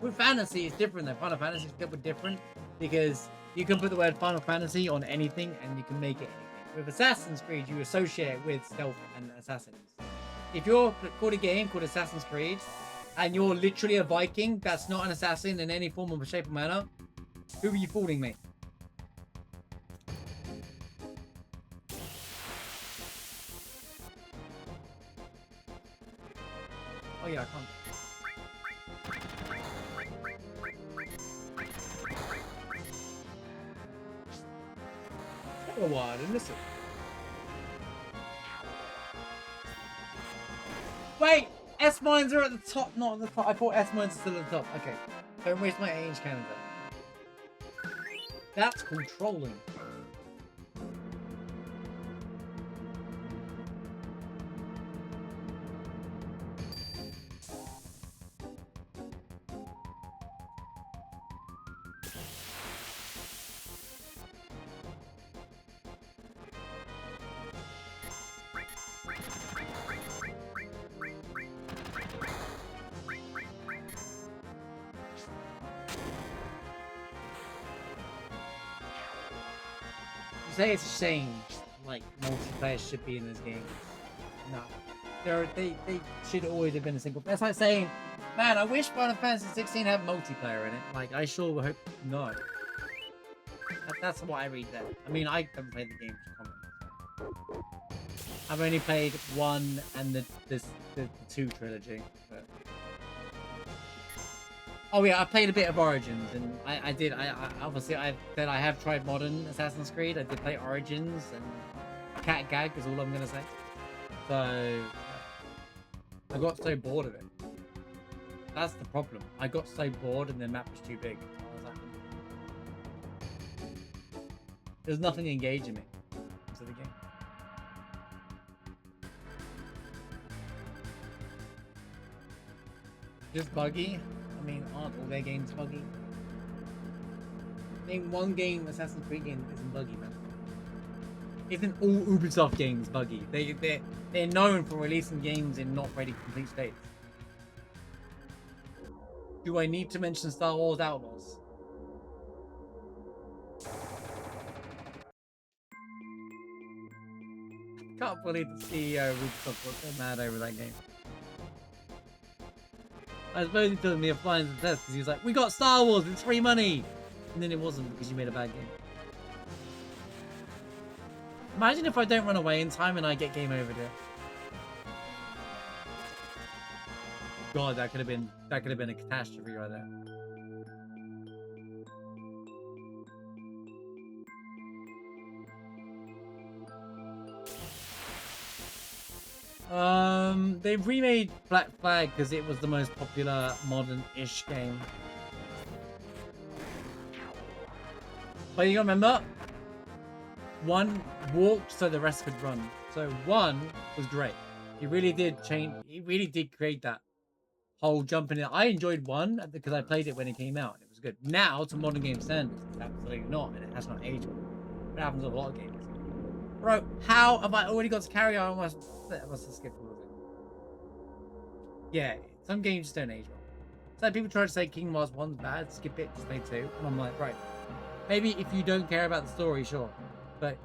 with fantasy it's different though. Final Fantasy is a bit different because you can put the word Final Fantasy on anything and you can make it anything. With Assassin's Creed, you associate it with stealth and assassins. If you're called a game called Assassin's Creed and you're literally a Viking that's not an assassin in any form or shape or manner, who are you fooling, mate? Oh yeah, I can't. Take a while to listen. Wait! S mines are at the top, not at the top. I thought S mines are still at the top. Okay. Don't waste my 8-inch cannons then. That's called trolling. Say it's a shame, like, multiplayer should be in this game. No. They should always have been a single. That's like saying, man, I wish Final Fantasy 16 had multiplayer in it. Like, I sure hope no. That's what I read there. I mean, I haven't played the game to comment. So. I've only played 1 and the 2 trilogy. But... Oh yeah, I played a bit of Origins, and I did. I obviously I have tried modern Assassin's Creed. I did play Origins, and cat gag is all I'm gonna say. So I got so bored of it. That's the problem. I got so bored, and the map was too big. I was like, there's nothing engaging me to the game. Just buggy. I mean, aren't all their games buggy? Name one game Assassin's Creed game that isn't buggy, man. Isn't all Ubisoft games buggy? They're known for releasing games in not ready complete states. Do I need to mention Star Wars Outlaws? Can't believe the CEO of Ubisoft was so mad over that game. I suppose he told me a flying success because he was like, we got Star Wars, it's free money! And then it wasn't because you made a bad game. Imagine if I don't run away in time and I get game over there. God, that could have been a catastrophe right there. They've remade Black Flag because it was the most popular modern-ish game. But you gotta remember, one walked so the rest could run. So one was great. He really did change. He really did create that whole jumping in. I enjoyed one because I played it when it came out. And it was good. Now, to modern game standards, it's absolutely not, and it has not aged well. It happens with a lot of games. Bro, how have I already got to carry on? I must have skipped all of it. Yeah, some games just don't age well. It's like people try to say Kingdom Hearts 1's bad, skip it, just play 2. And I'm like, right. Maybe if you don't care about the story, sure. But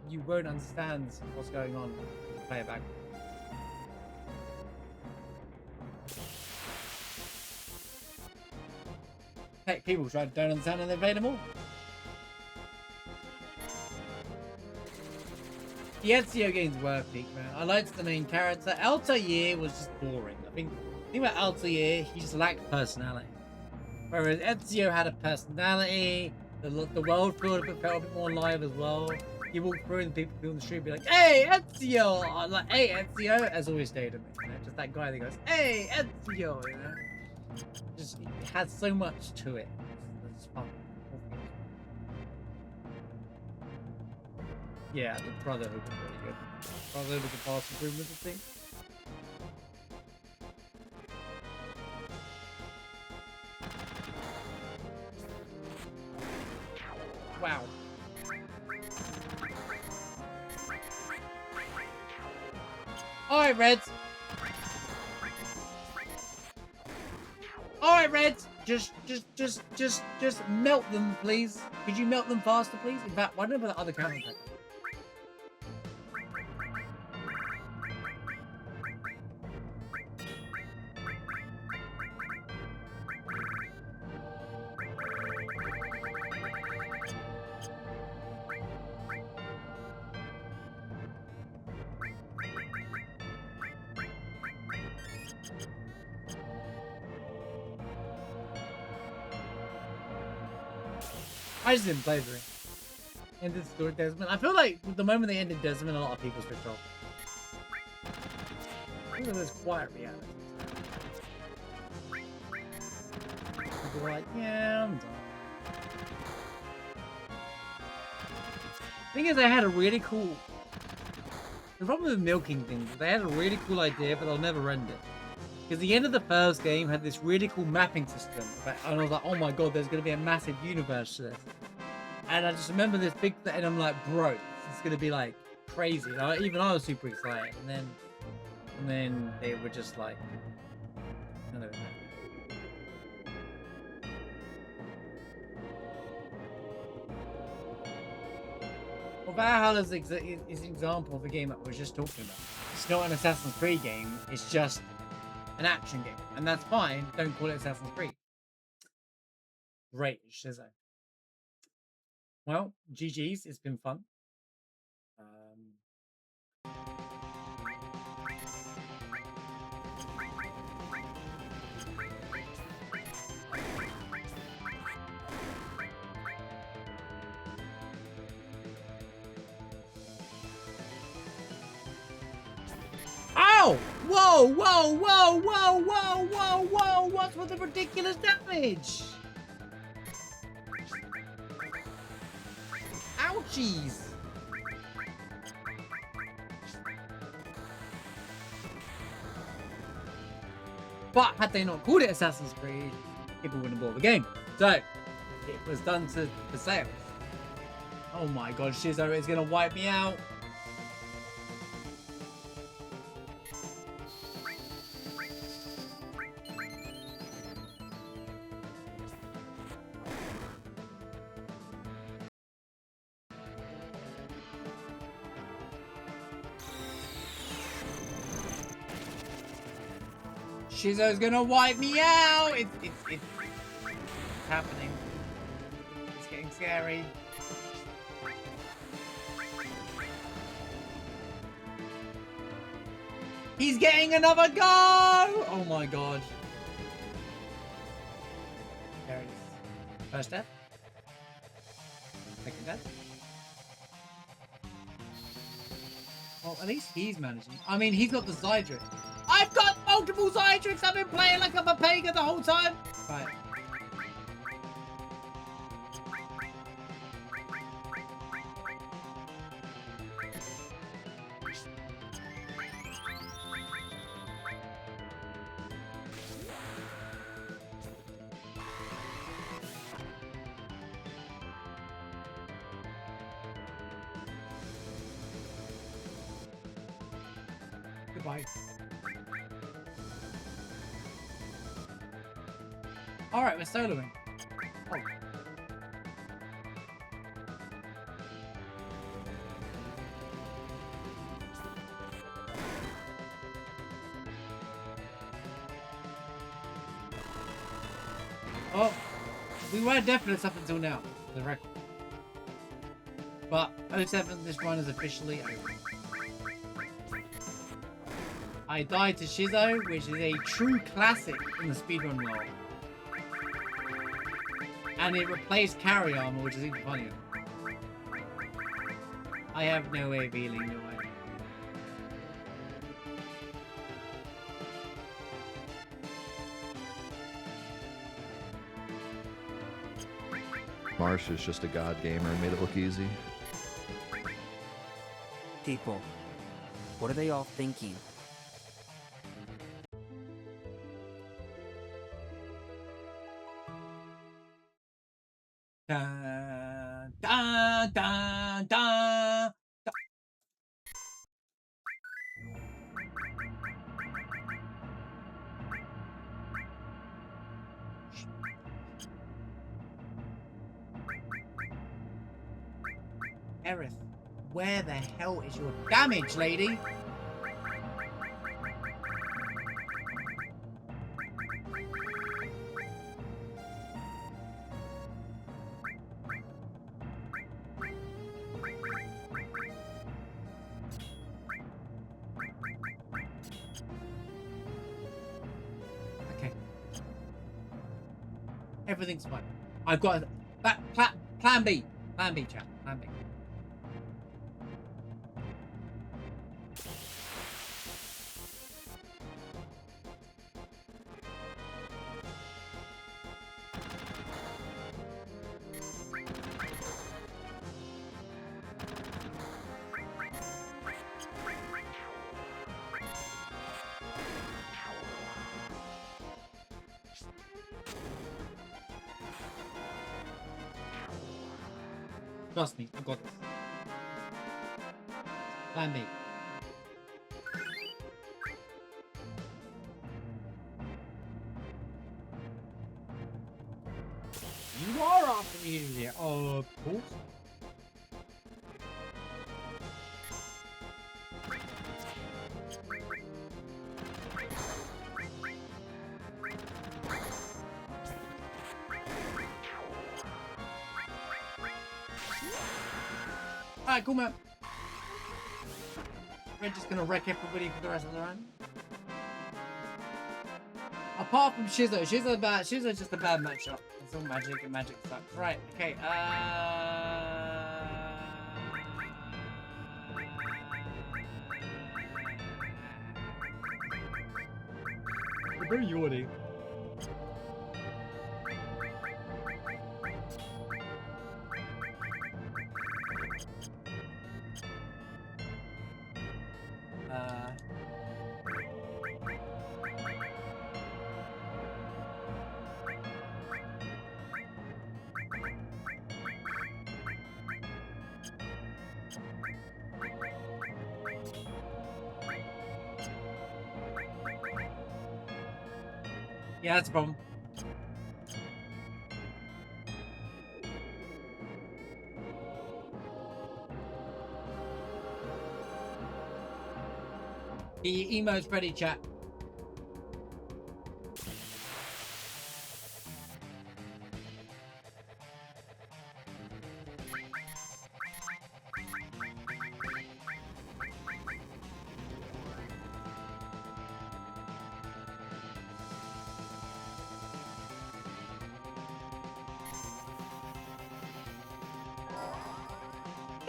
you won't understand what's going on if you play it back. Heck, people don't understand and they play them all. The Ezio games were peak, man. I liked the main character. Altair was just boring. I think the thing about Altair, he just lacked personality. Whereas Ezio had a personality. The world felt a bit more alive as well. You walk through and people on the street be like, "Hey, Ezio!" I'm like, "Hey, Ezio!" Has always stayed with me. You know? Just that guy that goes, "Hey, Ezio!" You know? Just it has so much to it. It's fun. Yeah, the Brotherhood was really good. Brotherhood was a past improvement, I think. Wow. Alright, Reds. Alright, Reds. Just melt them, please. Could you melt them faster, please? In fact, why don't I put the other counter attack? I just didn't play through. Ended story Desmond. I feel like the moment they ended Desmond, a lot of people switched off. I think there's quiet reality. People were like, yeah, I'm done. Thing is, they had a really cool... The problem with milking things is they had a really cool idea, but they'll never end it. Because the end of the first game had this really cool mapping system. And I was like, oh my god, there's going to be a massive universe to this. And I just remember this big thing, and I'm like, bro, it's going to be like crazy. Like, even I was super excited. And then they were just like, I don't know. Well, Valhalla is an example of a game that we were just talking about. It's not an Assassin's Creed game, it's just an action game. And that's fine, don't call it Assassin's Creed. Great, Shizzo. Well, GG's, it's been fun. Ow! Whoa, whoa, whoa, whoa, whoa, whoa, whoa! What's with the ridiculous damage? Ouchies! But had they not called it Assassin's Creed, people wouldn't have bought the game. So, it was done for sales. Oh my god, Shizzo is gonna wipe me out. Shizo's gonna wipe me out. It's happening. It's getting scary. He's getting another go! Oh my god. There it is. First death. Second death. Well, at least he's managing. I mean, he's got the Zydric. I've got multiple Zydrics! I've been playing like I'm a pagan the whole time! Right. Goodbye. Alright, we're soloing. Oh. Oh, we were definite up until now, for the record. But 07, this run is officially over. I died to Shizo, which is a true classic in the speedrun world. And it replaced carry armor, which is even funnier. I have no way of healing, do I? Marsh is just a god gamer and made it look easy. People, what are they all thinking? Dun, dun, dun, dun. Aerith, where the hell is your damage, lady? Okay. Everything's fine. I've got plan B. Plan B, chat. Plan B. Trust me, I've got this. Plan B. You are after me here. Oh, of course. Alright, cool, man. We're just gonna wreck everybody for the rest of the run. Apart from Shizo, Shizo's just a bad matchup. It's all magic and magic sucks. Right, okay, We're very yawny. Yeah, that's a problem. The emote's ready, chat.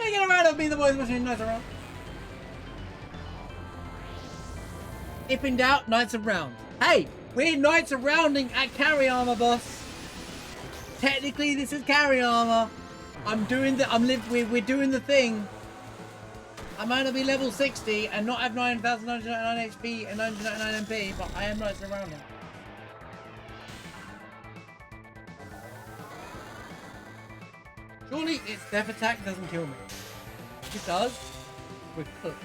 Swing it around and be the boys pushing knights around. If in doubt, knights around. Hey, we're knights surrounding at carry armor, boss. Technically, this is carry armor. We're doing the thing. I might not be level 60 and not have 9,999 HP and 999 MP, but I am knights surrounding. Surely its death attack doesn't kill me. If it does, we're cooked.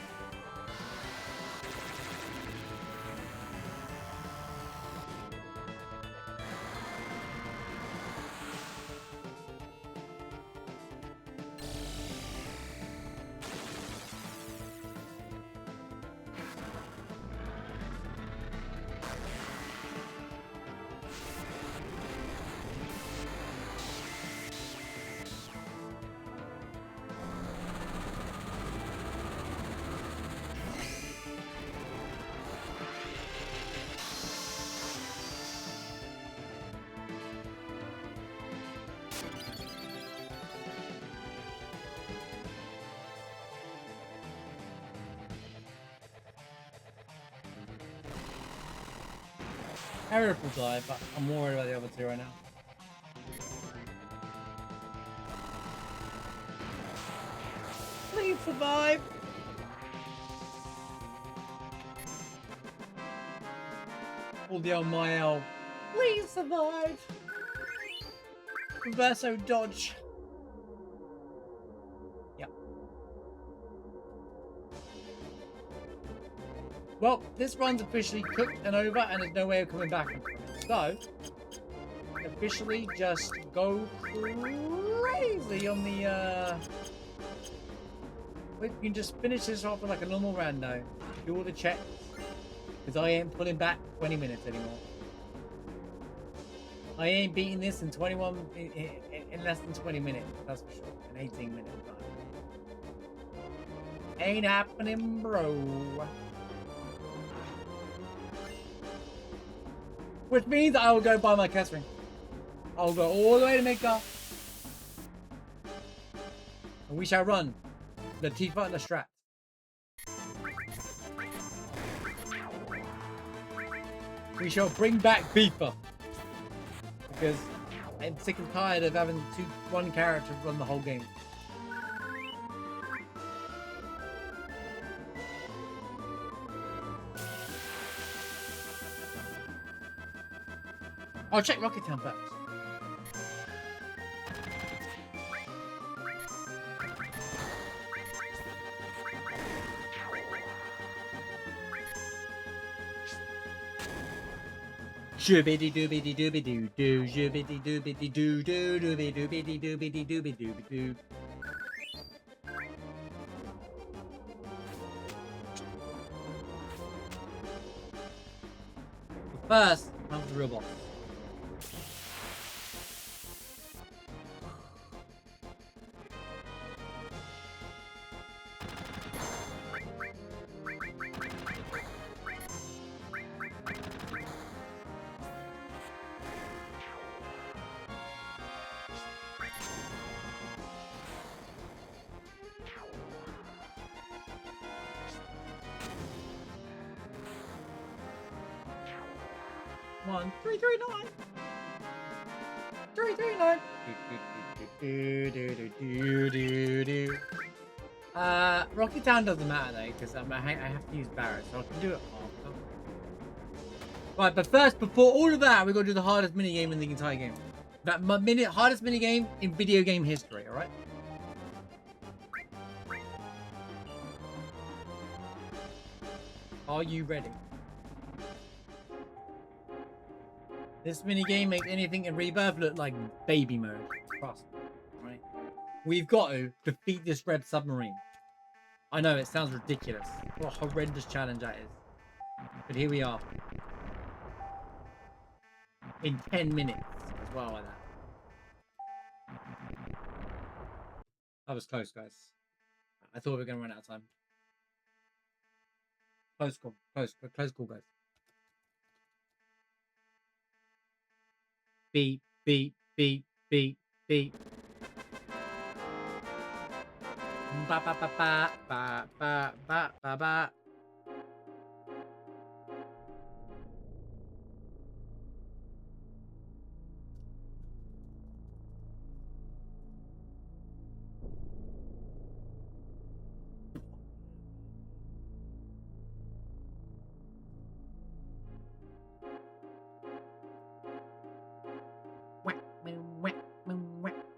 Herod will die, but I'm more worried about the other two right now. Please survive! All the old Mael. Please survive! Reverso dodge. Yep. Well, this run's officially cooked and over, and there's no way of coming back. So, officially just go crazy on the, we can just finish this off with like a normal rando. Do all the checks. Because I ain't pulling back 20 minutes anymore. I ain't beating this in 21, in less than 20 minutes, that's for sure. In 18 minutes time. Ain't happening, bro. Which means I will go buy my Kessring. I'll go all the way to Midgar. And we shall run the Tifa and the Strat. We shall bring back Beefer. Because I'm sick and tired of having one character run the whole game. I'll check Rocket Town first. Shoobity doobity dooby doo doo, shoobity doobity doo doo dooby doobity doobity dooby dooby doo. First, comes the robot. One, 339. 339. Rocket Town doesn't matter though, because I have to use Barrett, so I can do it after. Right, but first, before all of that, we're gonna do the hardest minigame in the entire game. That hardest minigame in video game history, alright? Are you ready? This minigame makes anything in Rebirth look like baby mode. Trust me, right? We've got to defeat this red submarine. I know, it sounds ridiculous. What a horrendous challenge that is. But here we are. In 10 minutes as well like that. That was close, guys. I thought we were going to run out of time. Close call. Close call, guys. Beep, beep, beep, beep, beep. Ba ba ba ba ba ba ba ba ba.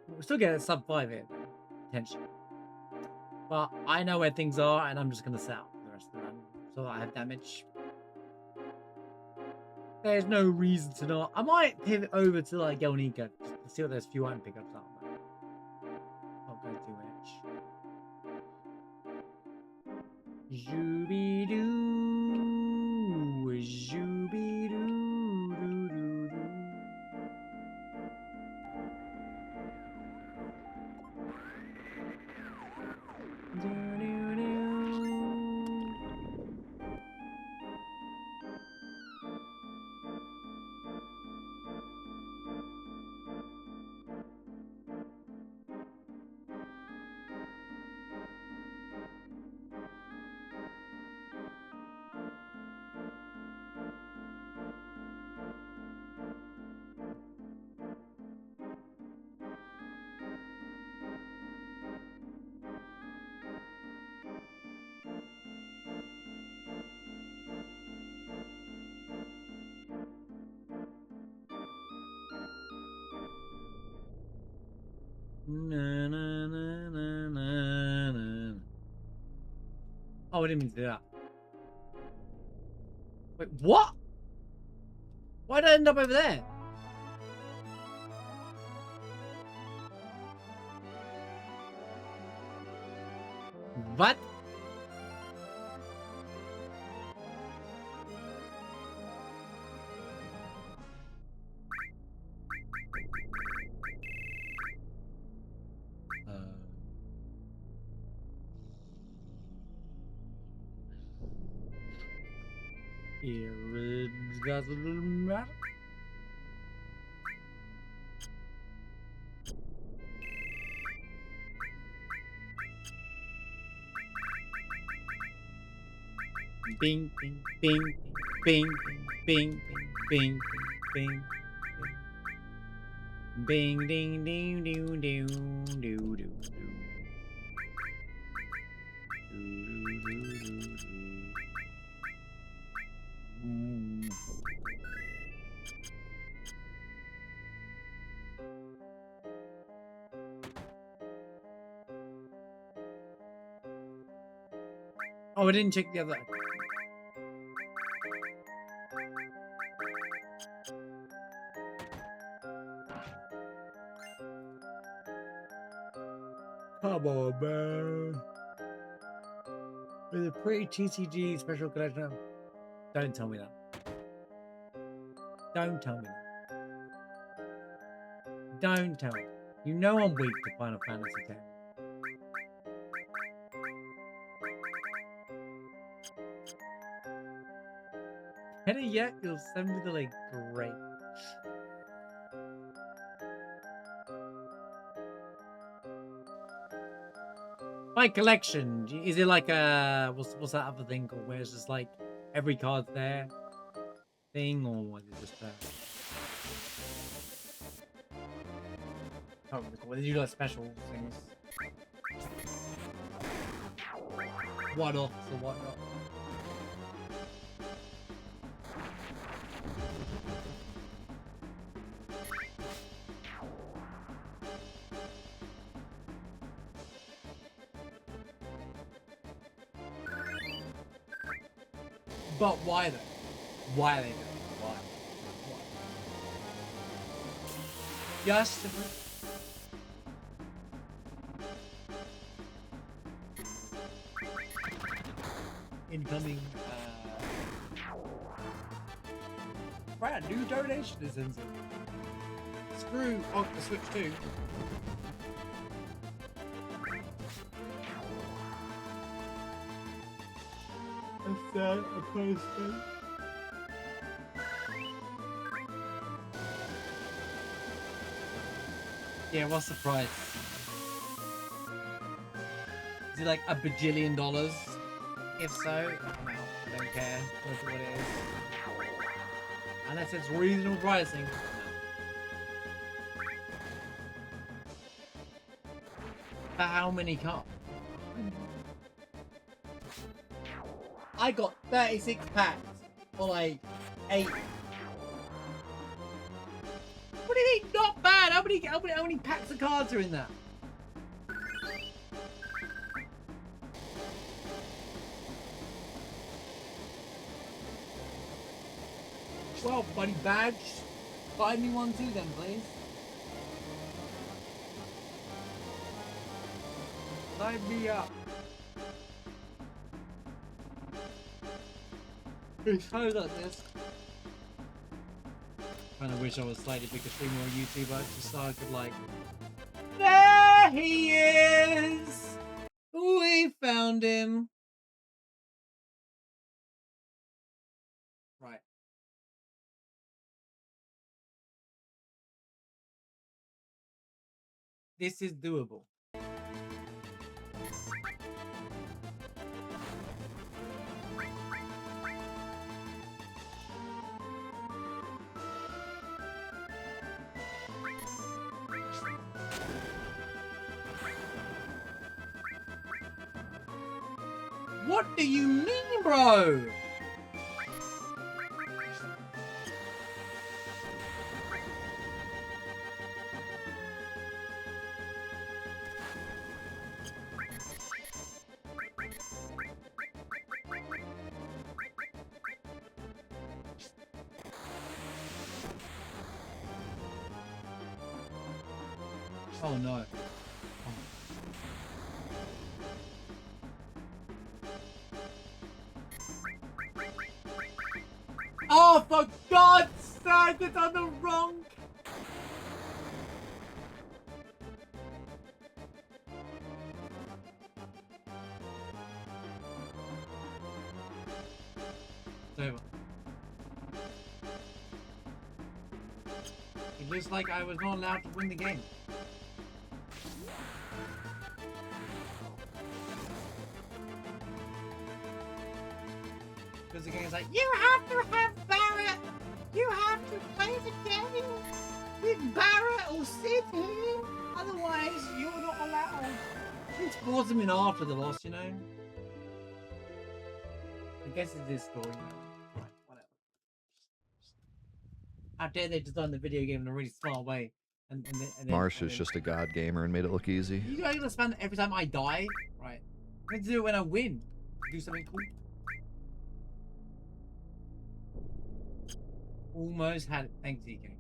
We're still getting sub 5 here, potentially. But I know where things are, and I'm just gonna sell the rest of the run so I have damage. There's no reason to not. I might pivot over to like Gelnika just to see what those few item pickups are. Not going too much. Zooby doo, zooby doo, doo doo doo. Doo doo doo. Na, na, na, na, na, na. Oh, I didn't mean to do that. Wait, what? Why did I end up over there? What? It doesn't matter. Bing, bing, bing, bing, bing, bing, bing, bing, bing, bing, ding, ding, doo, doo, doo, doo, doo. Oh, I didn't check the other. Come on, man. With a pretty TCG special collection. Don't tell me that. Don't tell me that. Don't tell me. You know I'm weak to Final Fantasy X. Better yet, you'll send me the link. Great. My collection, is it like a what's that other thing called where it's just like every card's there thing, or was it just I can't recall. They do like special things, one-offs or whatnot. But why though? Why are they doing it? Why? Yes, different. Incoming. Brand new donation is in. Screw the Switch 2. A posted. Yeah, what's the price? Is it like $1 bajillion? If so, I'm out. I don't care what it is. Unless it's reasonable pricing. For how many cards? I got 36 packs for like 8. What do you mean? Not bad. How many packs of cards are in that? Well, buddy badge, buy me one too then, please. Light me up. How does this? Kinda wish I was slightly bigger streamer on YouTube, just so I could like... There he is! We found him! Right. This is doable. What do you mean, bro? Oh no. Oh, for God's sake, it's on the wrong. It's over. It looks like I was not allowed to win the game. Because the game's like, you have to have Barrett! You have to play the game with Barrett or Sid here! Otherwise, you're not allowed. It's forced him in after the loss, you know? I guess it's this story now. Right, whatever. How dare they design the video game in a really smart way? And Marsh is just a god gamer and made it look easy. You guys gonna spam every time I die? Right. I'm gonna do it when I win. Do something cool. Almost had it. Thanks, DK.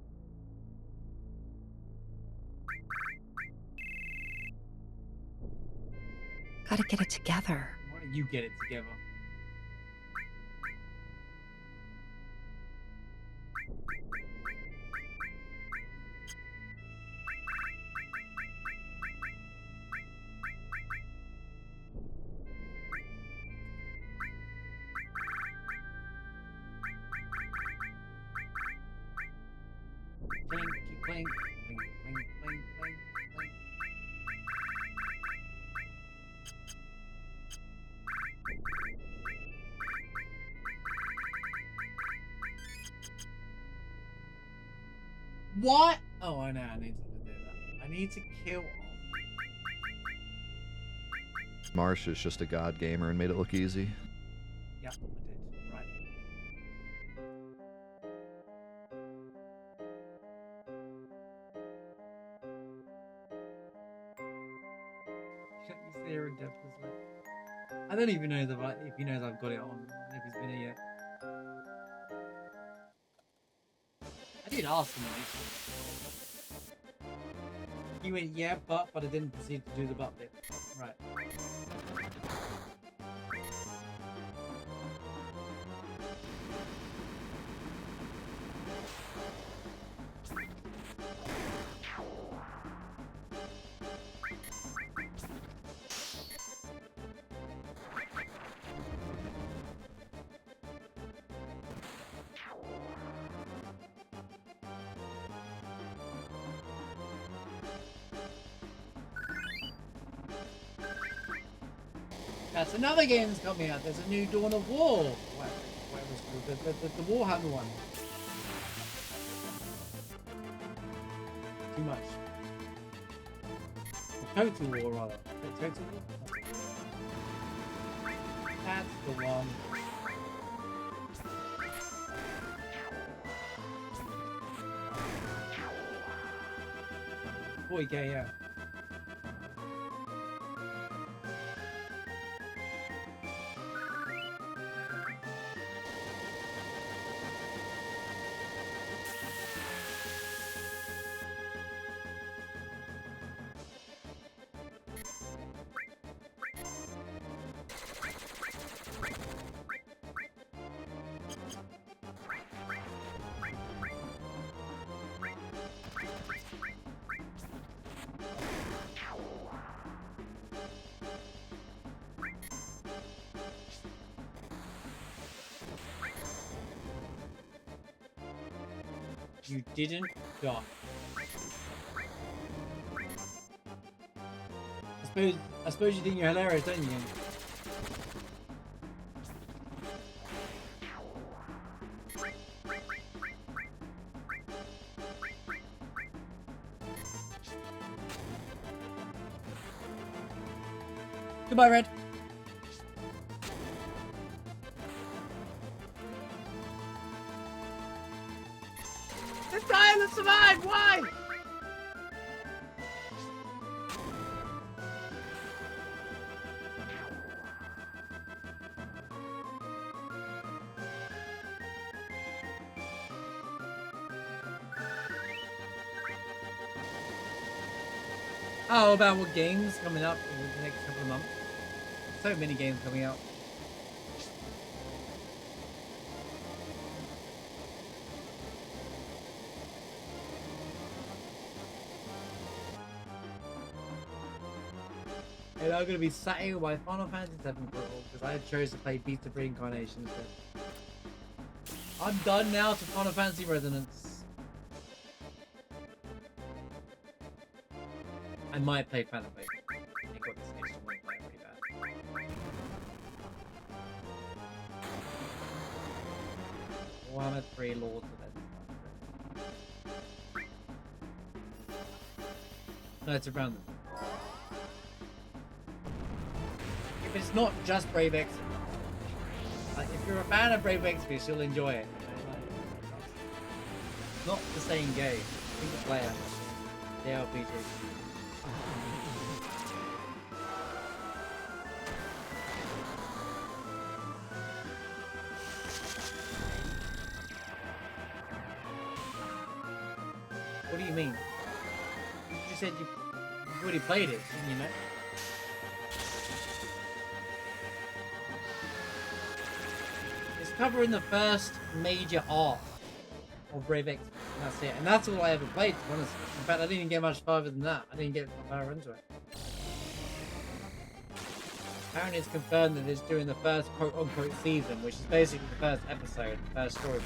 Gotta get it together. Why don't you get it together? Clink, clink, clink, clink, clink, clink, clink. What? Oh, I know. I need to do that. I need to kill. Marsh is just a god gamer and made it look easy. Yeah, I did. Right. Shut your stare in depth as well. I don't even know if he knows I've got it on. If he's been here yet. I did ask him initially. He went, yeah, but I didn't proceed to do the but bit. Right. That's another game that's coming out. There's a new Dawn of War. Whatever it's called. The Warhammer one. Too much. Total War, rather. Total War? That's the one. 40K, yeah. You didn't die. I suppose you think you're hilarious, don't you? Goodbye, Red. Let's die, let's survive! Why? Oh, about what games coming up in the next couple of months? So many games coming out. And I'm gonna be sat here with my Final Fantasy VII Portal because I chose to play Beast of Reincarnation instead. I'm done now to Final Fantasy Resonance. I might play Phantom Blade. I got this extra one playing pretty bad. Warhammer 3 Lords of Ed. No, it's around them. If it's not just Brave Exvius, like if you're a fan of Brave Exvius, you'll enjoy it. It's not the same game. Single player. The RPG. What do you mean? You said you've already played it, didn't you know? It's covering the first major arc of Brave Exvius, and that's it. And that's all I ever played, to be honest. In fact, I didn't get much further than that. I didn't get further into it. Apparently it's confirmed that it's doing the first quote-unquote season, which is basically the first episode, the first story.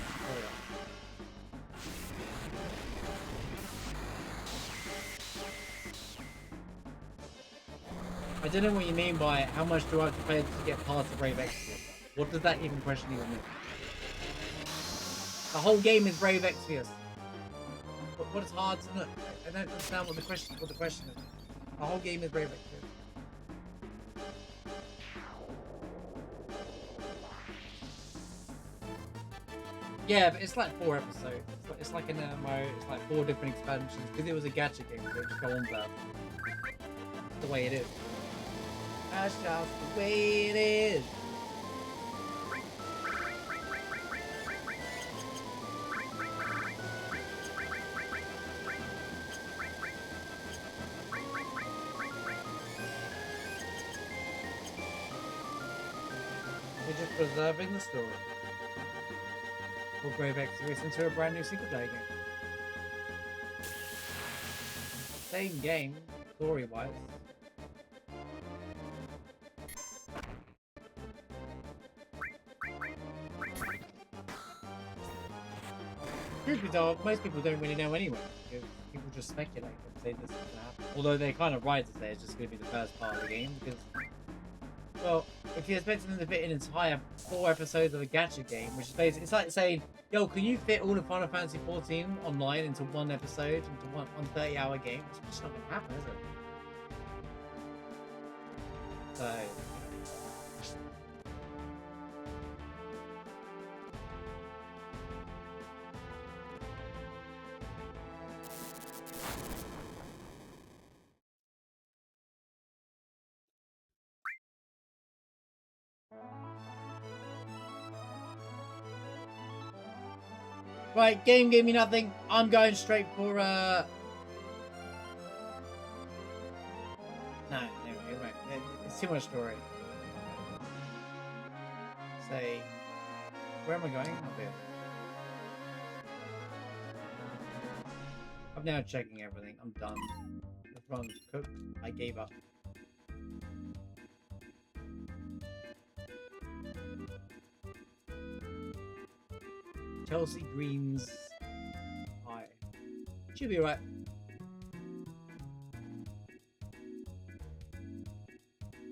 I don't know what you mean by how much do I have to pay to get past the Brave Exvius. What does that question even mean? The whole game is Brave Exvius. What is hard to know? I don't understand what the question is. The whole game is Brave Exvius. Yeah, but it's like 4 episodes. It's like an MMO. It's like 4 different expansions. Because it was a gacha game, so it just go on forever. That's the way it is. That's just the way it is. We're just preserving the story. We'll Brave Exvius into a brand new single player game. Same game, story-wise. Truth be told, most people don't really know anyway, because people just speculate and say this is going to happen. Although they're kind of right to say it's just going to be the first part of the game, because, well, if you're expecting them to fit an entire 4 episodes of a gacha game, which is basically, it's like saying, yo, can you fit all of Final Fantasy 14 online into one episode, into one 30-hour game? It's just not going to happen, is it? So... Right, game gave me nothing. I'm going straight for, No, right. It's too much story. Say... Where am I going? Up here. I'm now checking everything. I'm done. The run's cooked. I gave up. Chelsea Dreams High. Should be right.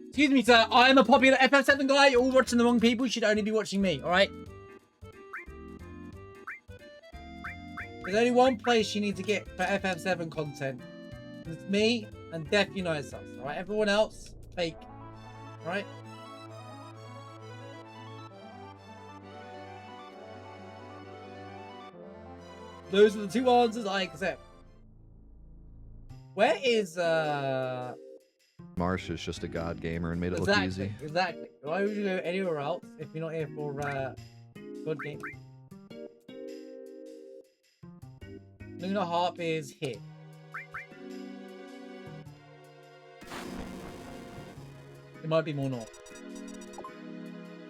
Excuse me, sir. I am a popular FF7 guy. You're all watching the wrong people. You should only be watching me, alright? There's only one place you need to get for FF7 content. It's me and Death Unites Us, alright? Everyone else, fake. Alright? Those are the two answers I accept. Where is Marsh is just a god gamer and made it look exactly, easy. exactly. Why would you go anywhere else if you're not here for good game? Luna Harp is here. It might be more north.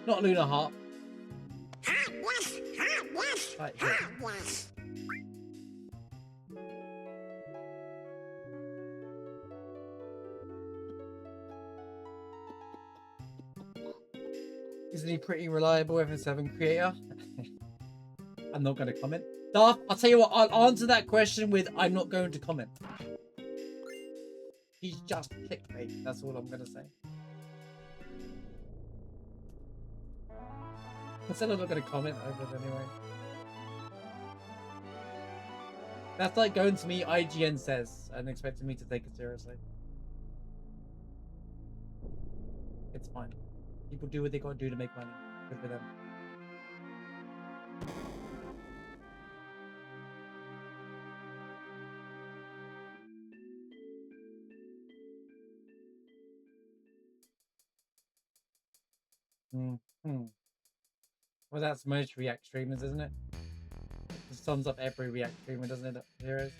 Not Luna Harp. Right here. Isn't he pretty reliable FF7 creator? I'm not going to comment. Darth, I'll tell you what, I'll answer that question with I'm not going to comment. He's just clickbait, that's all I'm going to say. I said I'm not going to comment over it anyway. That's like going to me, IGN says, and expecting me to take it seriously. It's fine. People do what they gotta do to make money. Good for them. Well, that's most React streamers, isn't it? It sums up every React streamer, doesn't it? Heroes.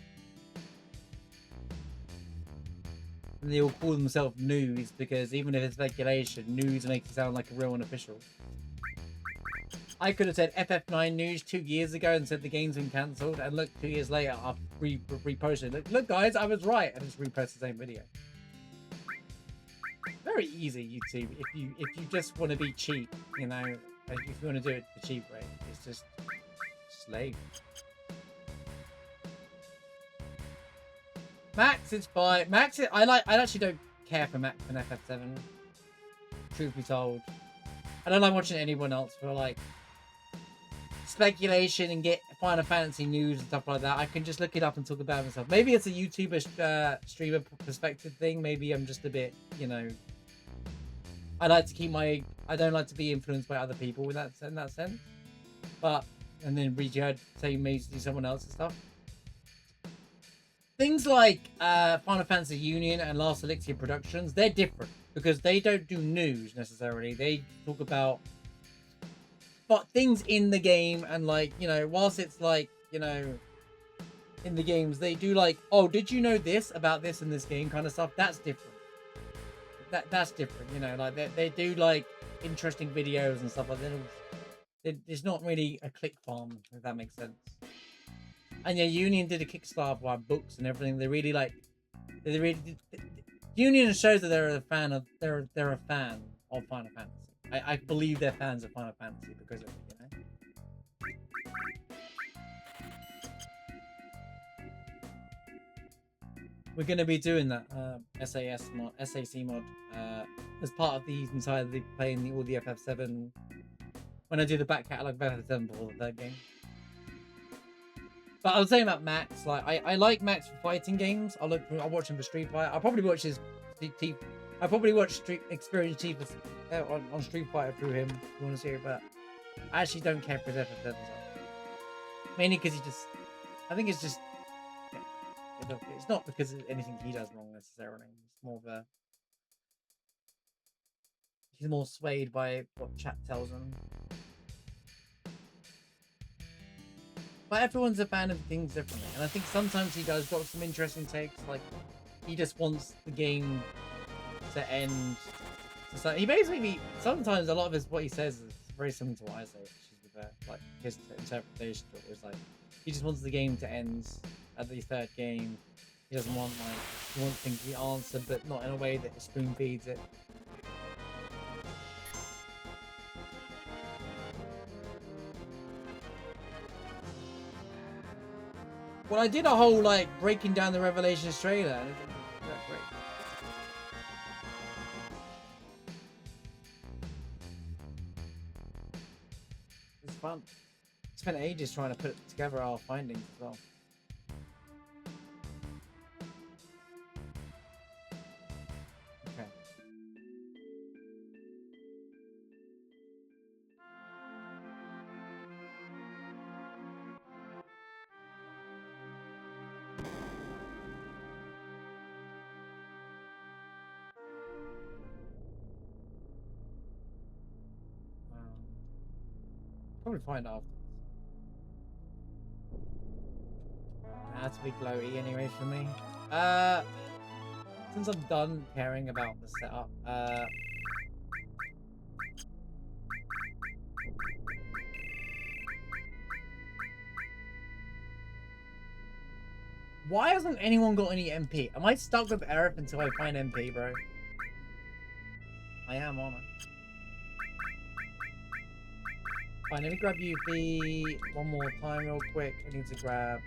And they all call themselves news because even if it's speculation, news makes it sound like a real and official. I could have said FF9 news 2 years ago and said the game's been cancelled, and look, 2 years later I've reposted it. Look guys, I was right, and just repost the same video. Very easy, YouTube. If you just want to be cheap, you know, if you want to do it the cheap way, it's just slave. Max, it's fine. Max, I actually don't care for Max and FF7. Truth be told, I don't like watching anyone else for like speculation and get Final Fantasy news and stuff like that. I can just look it up and talk about it myself. Maybe it's a YouTuber streamer perspective thing. Maybe I'm just a bit, you know. I like to keep my. I don't like to be influenced by other people in that sense. But and then Regard say maybe do someone else's stuff. Things like Final Fantasy Union and Last Elixir Productions, they're different because they don't do news necessarily. They talk about things in the game and like, you know, whilst it's like, you know, in the games, they do like, oh, did you know this about this in this game kind of stuff? That's different. That's different, you know, like they do like interesting videos and stuff like that. It's not really a click farm, if that makes sense. And yeah, Union did a Kickstarter for books and everything. They really like, Union shows that they're a fan of Final Fantasy. I believe they're fans of Final Fantasy because of it, you know. We're gonna be doing that SAC mod as part of the inside of the playing all the FF7 when I do the back catalogue of FF7 before the third game. But I was saying about Max, like I like Max for fighting games. I'll watch him for Street Fighter. I'll probably watch his I probably watch Experience Chief on Street Fighter through him. If you want to see it, but I actually don't care for his FF7 stuff. Mainly because I think it's just. It's not because of anything he does wrong necessarily. It's more of a. He's more swayed by what chat tells him. But everyone's a fan of things differently, and I think sometimes he does got some interesting takes. Like he just wants the game to end. So he basically sometimes a lot of his what he says is very similar to what I say, which is the like his interpretation of it was like he just wants the game to end at the third game. He doesn't want he wants things to be answered, but not in a way that spoon feeds it. Well, I did a whole like breaking down the Revelations trailer. And that's great. It's fun. Spent ages trying to put together our findings as well. Okay. Probably find after. That's a bit glowy anyway for me. Since I'm done caring about the setup, why hasn't anyone got any MP? Am I stuck with Aerith until I find MP, bro? I am, aren't I? Fine, let me grab UV one more time real quick. I need to grab...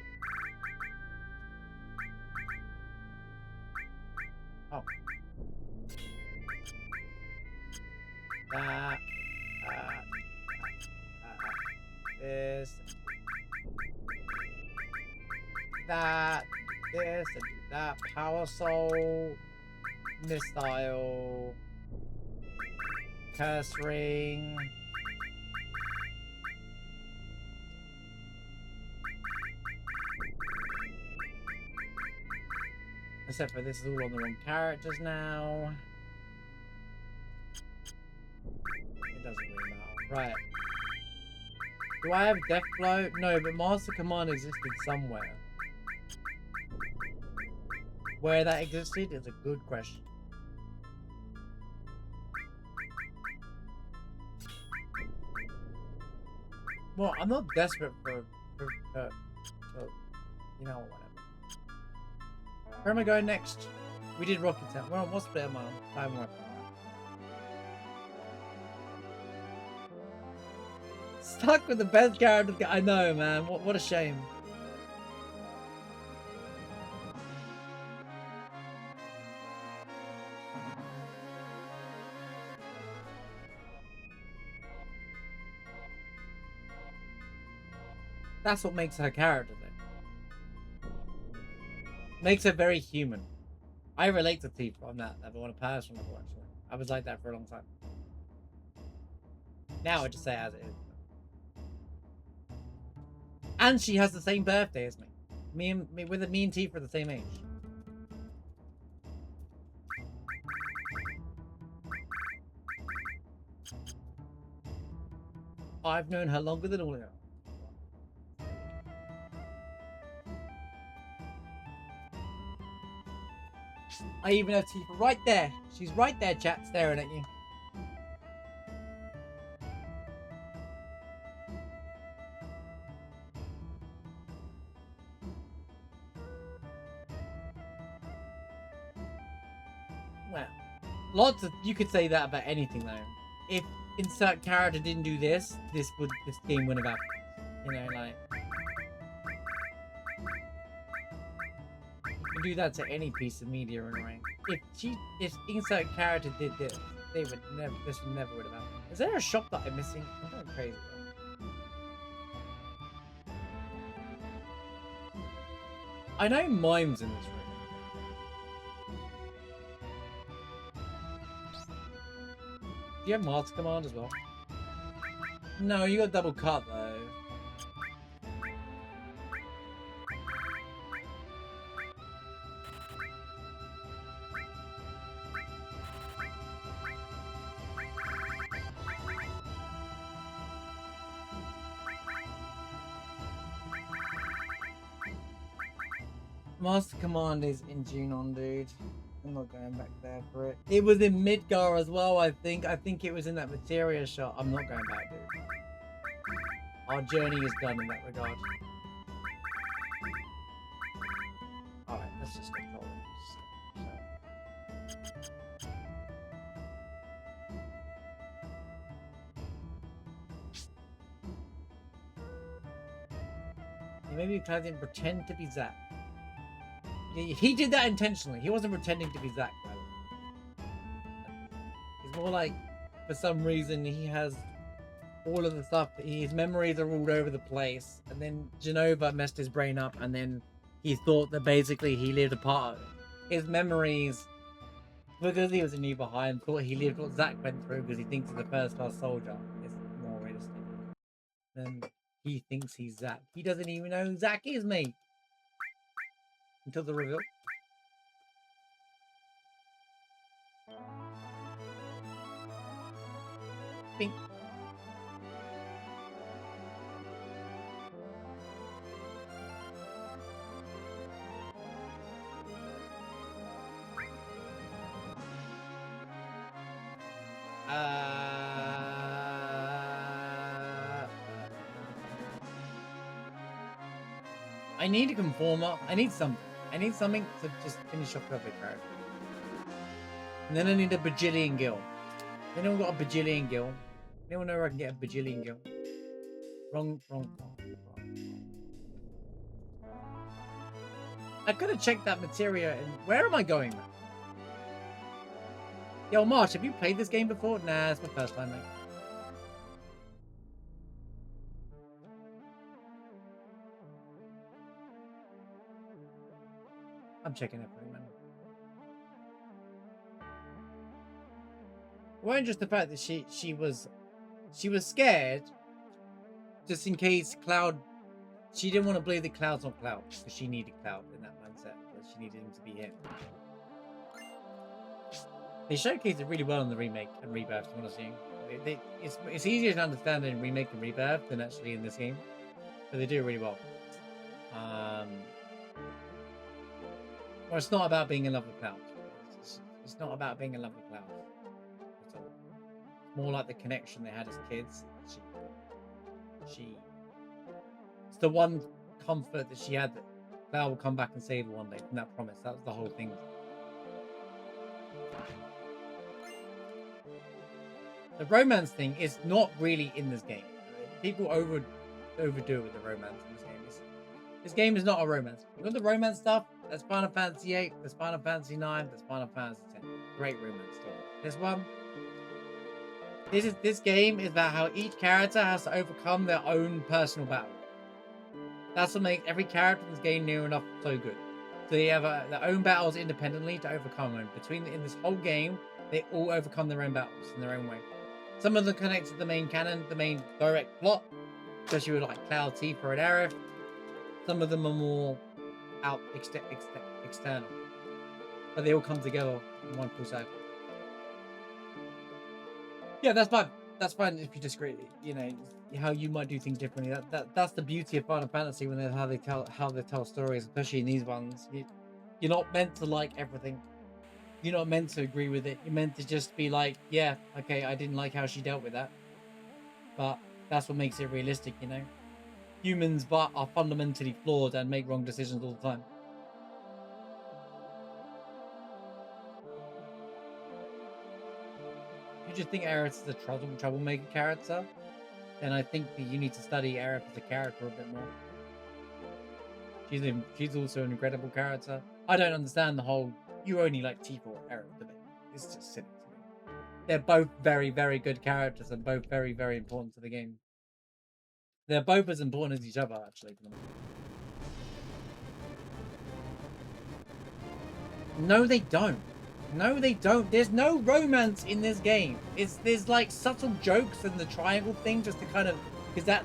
Oh. This. This, and that. Power Soul. Missile. Curse Ring. Except for this is all on the wrong characters now. It doesn't really matter. Right. Do I have Death Blow? No, but Master Command existed somewhere. Where that existed is a good question. Well, I'm not desperate for you know, whatever. Where am I going next? We did Rocket Town. Well, what's Split Mile? I haven't worked on that. Stuck with the best character. I know, man. What a shame. That's what makes her character, then. Makes her very human. I relate to Tifa on that level on a personal level, actually. I was like that for a long time. Now I just say it as it is. And she has the same birthday as me. Me and Tifa are the same age. I've known her longer than all of you. I even have Tifa right there. She's right there, chat, staring at you. Well, lots of you could say that about anything though. If insert character didn't do this, this game wouldn't have happened. You know, like you can do that to any piece of media in a ring. If insert character did this, They would never. This never would have happened. Is there a shop that I'm missing? I'm going crazy. I know mimes in this room. Do you have Master Command as well? No, you got double cut though. Master Command is in Junon, dude. I'm not going back there for it. It was in Midgar as well, I think. I think it was in that materia shot. I'm not going back, dude. Our journey is done in that regard. Alright, let's just get going. Maybe Cloud didn't pretend to be Zack. He did that intentionally. He wasn't pretending to be Zack, by the way. It's more like, for some reason, he has all of the stuff. His memories are all over the place. And then Genova messed his brain up. And then he thought that basically he lived a part of it. His memories, because he was a new behind, thought he lived what Zack went through because he thinks he's a first-class soldier. It's more realistic. Then he thinks he's Zack. He doesn't even know who Zack is, mate. Until the reveal. Bing. I need a conformer. I need something. I need something to just finish off every character. And then I need a bajillion gil. Anyone got a bajillion gil? Anyone know where I can get a bajillion gil? Wrong. I could have checked that materia. And where am I going, man? Yo, Marsh, have you played this game before? Nah, it's my first time, mate. I'm checking it for you, man. It wasn't just the fact that she was scared, just in case Cloud. She didn't want to believe that Cloud's not Cloud because she needed Cloud in that mindset. But she needed him to be him. They showcased it really well in the remake and rebirth. To be honest with you, it's easier to understand in remake and rebirth than actually in this game, but they do it really well. Well, it's not about being in love with Cloud. It's not about being in love with Cloud at all. It's more like the connection they had as kids. It's the one comfort that she had that Cloud will come back and save her one day. And that promise. That was the whole thing. The romance thing is not really in this game. People overdo it with the romance in this game. This game is not a romance. You want the romance stuff? That's Final Fantasy VIII, that's Final Fantasy IX, that's Final Fantasy X. Great romance story. This one, this game is about how each character has to overcome their own personal battle. That's what makes every character in this game near enough so good. So they have their own battles independently to overcome them. In this whole game, they all overcome their own battles in their own way. Some of them connect to the main canon, the main direct plot, especially with like Cloud, Tifa, and Aerith. Some of them are more out external, but they all come together in one full circle. Yeah, that's fine. That's fine if you disagree. You know how you might do things differently. That's the beauty of Final Fantasy when how they tell stories, especially in these ones. You're not meant to like everything. You're not meant to agree with it. You're meant to just be like, yeah, okay, I didn't like how she dealt with that, but that's what makes it realistic, you know. Humans are fundamentally flawed and make wrong decisions all the time. If you just think Aerith is a troublemaker character, then I think that you need to study Aerith as a character a bit more. She's also an incredible character. I don't understand the whole you only like Tifa or Aerith debate. It's just silly to me. they're both very, very good characters and both very, very important to the game. They're both as important as each other, actually. No, they don't. No, they don't. There's no romance in this game. There's like subtle jokes and the triangle thing just to kind of, because that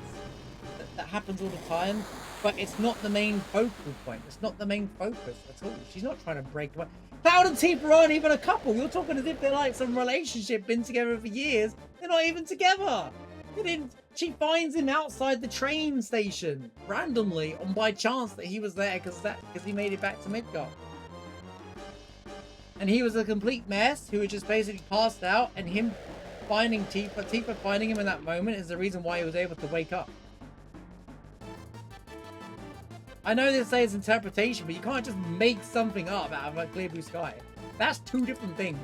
happens all the time. But it's not the main focal point. It's not the main focus at all. She's not trying to break away. Cloud and Tifa aren't even a couple. You're talking as if they're like some relationship, been together for years. They're not even together. They didn't. She finds him outside the train station randomly, on by chance that he was there because he made it back to Midgard. And he was a complete mess who had just basically passed out, and him finding Tifa finding him in that moment is the reason why he was able to wake up. I know they say it's interpretation, but you can't just make something up out of a clear blue sky. That's two different things.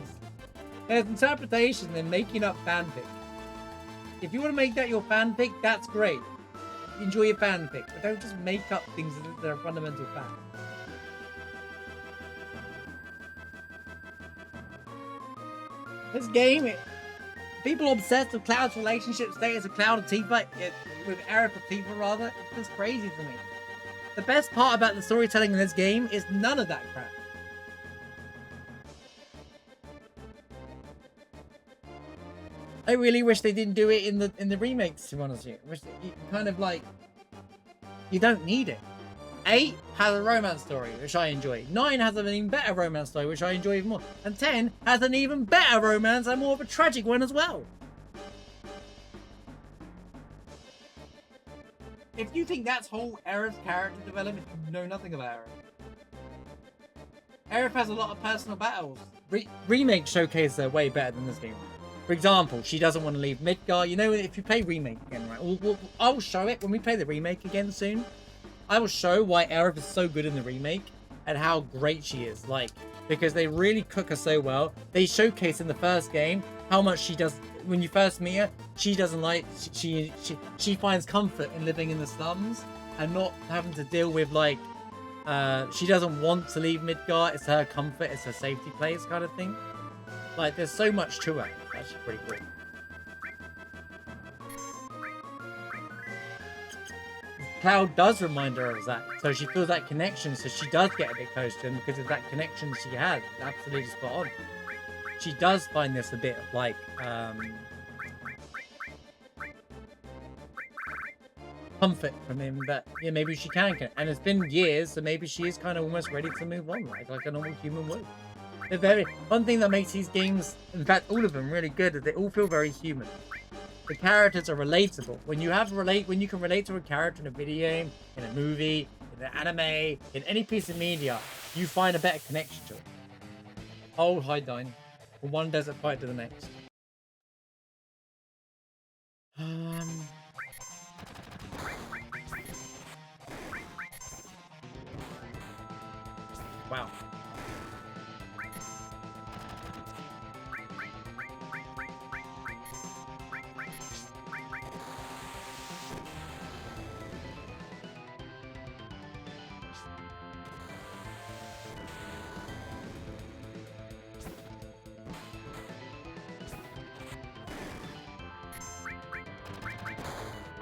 There's interpretation and making up fanfic. If you want to make that your fanfic, that's great. Enjoy your fanfic, but don't just make up things that are fundamental fact. This game, people obsessed with Cloud's relationship status of Cloud and Tifa, with Aerith and Tifa rather, it's just crazy to me. The best part about the storytelling in this game is none of that crap. I really wish they didn't do it in the remakes, to be honest with you. I wish you kind of like, you don't need it. 8 has a romance story, which I enjoy. 9 has an even better romance story, which I enjoy even more. And 10 has an even better romance and more of a tragic one as well. If you think that's whole Aerith's character development, you know nothing about Aerith. Aerith has a lot of personal battles. Remakes showcase her way better than this game. For example, she doesn't want to leave Midgard. You know, if you play remake again, right? I'll show it when we play the remake again soon. I will show why Aerith is so good in the remake and how great she is. Like, because they really cook her so well. They showcase in the first game how much she does. When you first meet her, she doesn't like, she finds comfort in living in the slums and not having to deal with like, she doesn't want to leave Midgard. It's her comfort, it's her safety place kind of thing. Like, there's so much to her. It's actually pretty cool. Cloud does remind her of that, so she feels that connection, so she does get a bit close to him because of that connection she has. Absolutely spot on. She does find this a bit of like, comfort from him that, yeah, maybe she can connect. And it's been years, so maybe she is kind of almost ready to move on, like a normal human would. They're one thing that makes these games, in fact, all of them really good, is they all feel very human. The characters are relatable. When you can relate to a character in a video game, in a movie, in an anime, in any piece of media, you find a better connection to it. Oh, hi, Dine. From one desert fight to the next. Wow.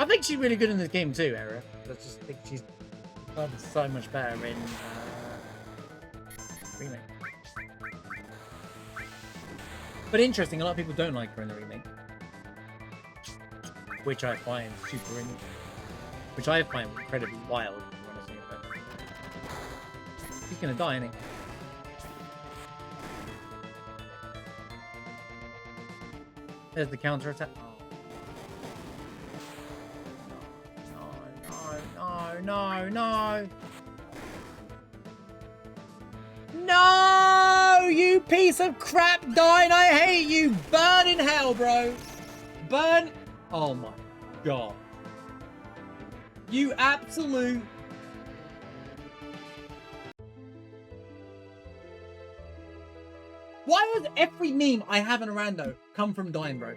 I think she's really good in this game too, Era. I just think she's done so much better in remake. But interesting, a lot of people don't like her in the remake, which I find super which I find incredibly wild. Honestly, but he's gonna die, isn't he? There's the counter attack. No! No! You piece of crap, Dine! I hate you! Burn in hell, bro! Burn! Oh my god. You absolute... Why does every meme I have in a rando come from Dine, bro?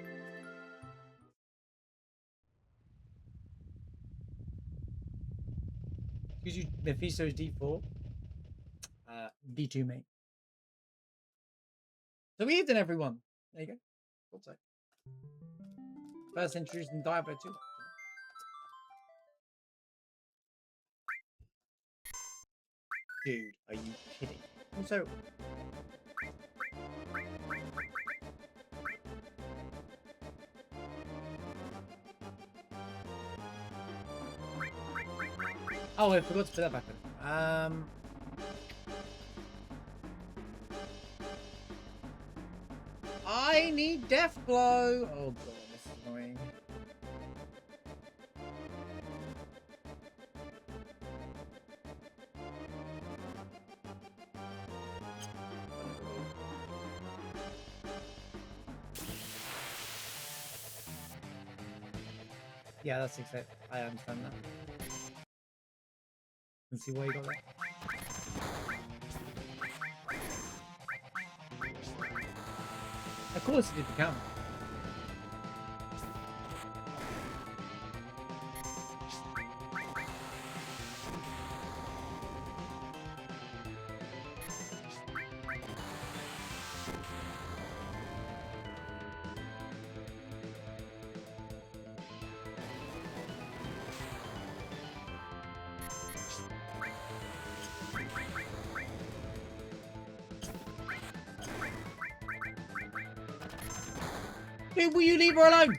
Because you Mephisto's D4. D2, mate. So we evening, everyone. There you go. Thought so. First introduced in Diablo 2. Dude, are you kidding? Also, oh, I forgot to put that back in. I need Death Blow. Oh god, this is annoying. Yeah, that's exciting. I understand that. Let's see why you got that. Of course he did the camera. Dude, will you leave her alone?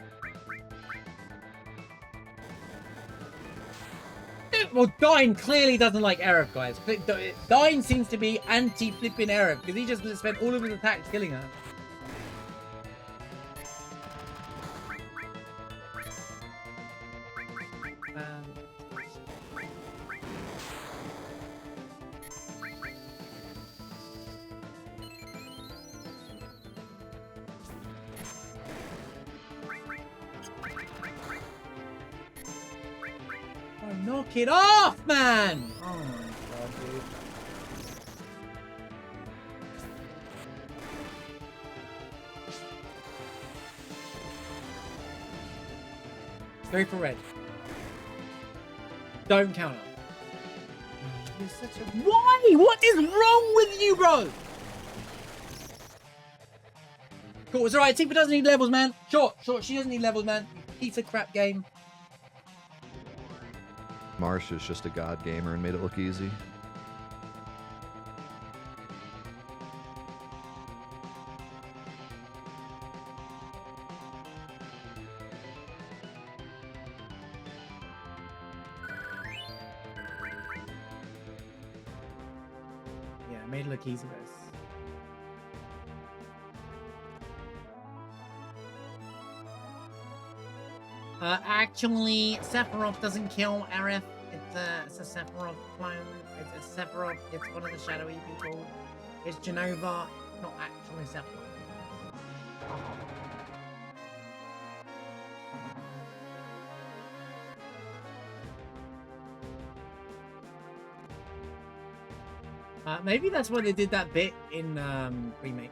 Dude, well, Dine clearly doesn't like Aerith, guys. Dine seems to be anti-flipping Aerith because he just spent all of his attacks killing her. Knock it off, man! Oh my god, dude. Go for red. Don't counter. You're such a... Why? What is wrong with you, bro? Cool, it's alright. Tifa doesn't need levels, man. Sure, she doesn't need levels, man. Piece of crap game. Marsh is just a god gamer and made it look easy. Yeah, made it look easy, guys. Actually, Sephiroth doesn't kill Aerith. It's a Sephiroth clone. It's a Sephiroth. It's one of the shadowy people. It's Genova, not actually Sephiroth. Maybe that's why they did that bit in remake.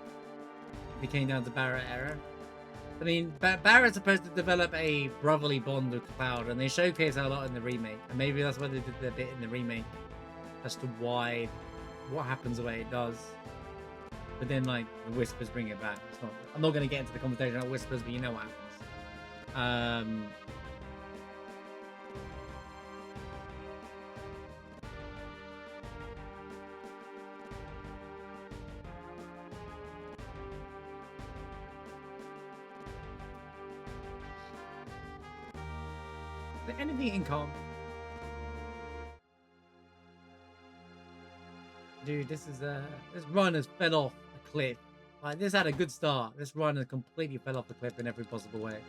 They came down to Barret era. I mean, Barrett's supposed to develop a brotherly bond with Cloud, and they showcase a lot in the remake. And maybe that's why they did that bit in the remake, as to why, what happens the way it does. But then, like, the Whispers bring it back. It's not, I'm not going to get into the conversation about Whispers, but you know what happens. Anything in calm? Dude, this run has fell off a cliff. Like, this had a good start. This run has completely fell off the cliff in every possible way.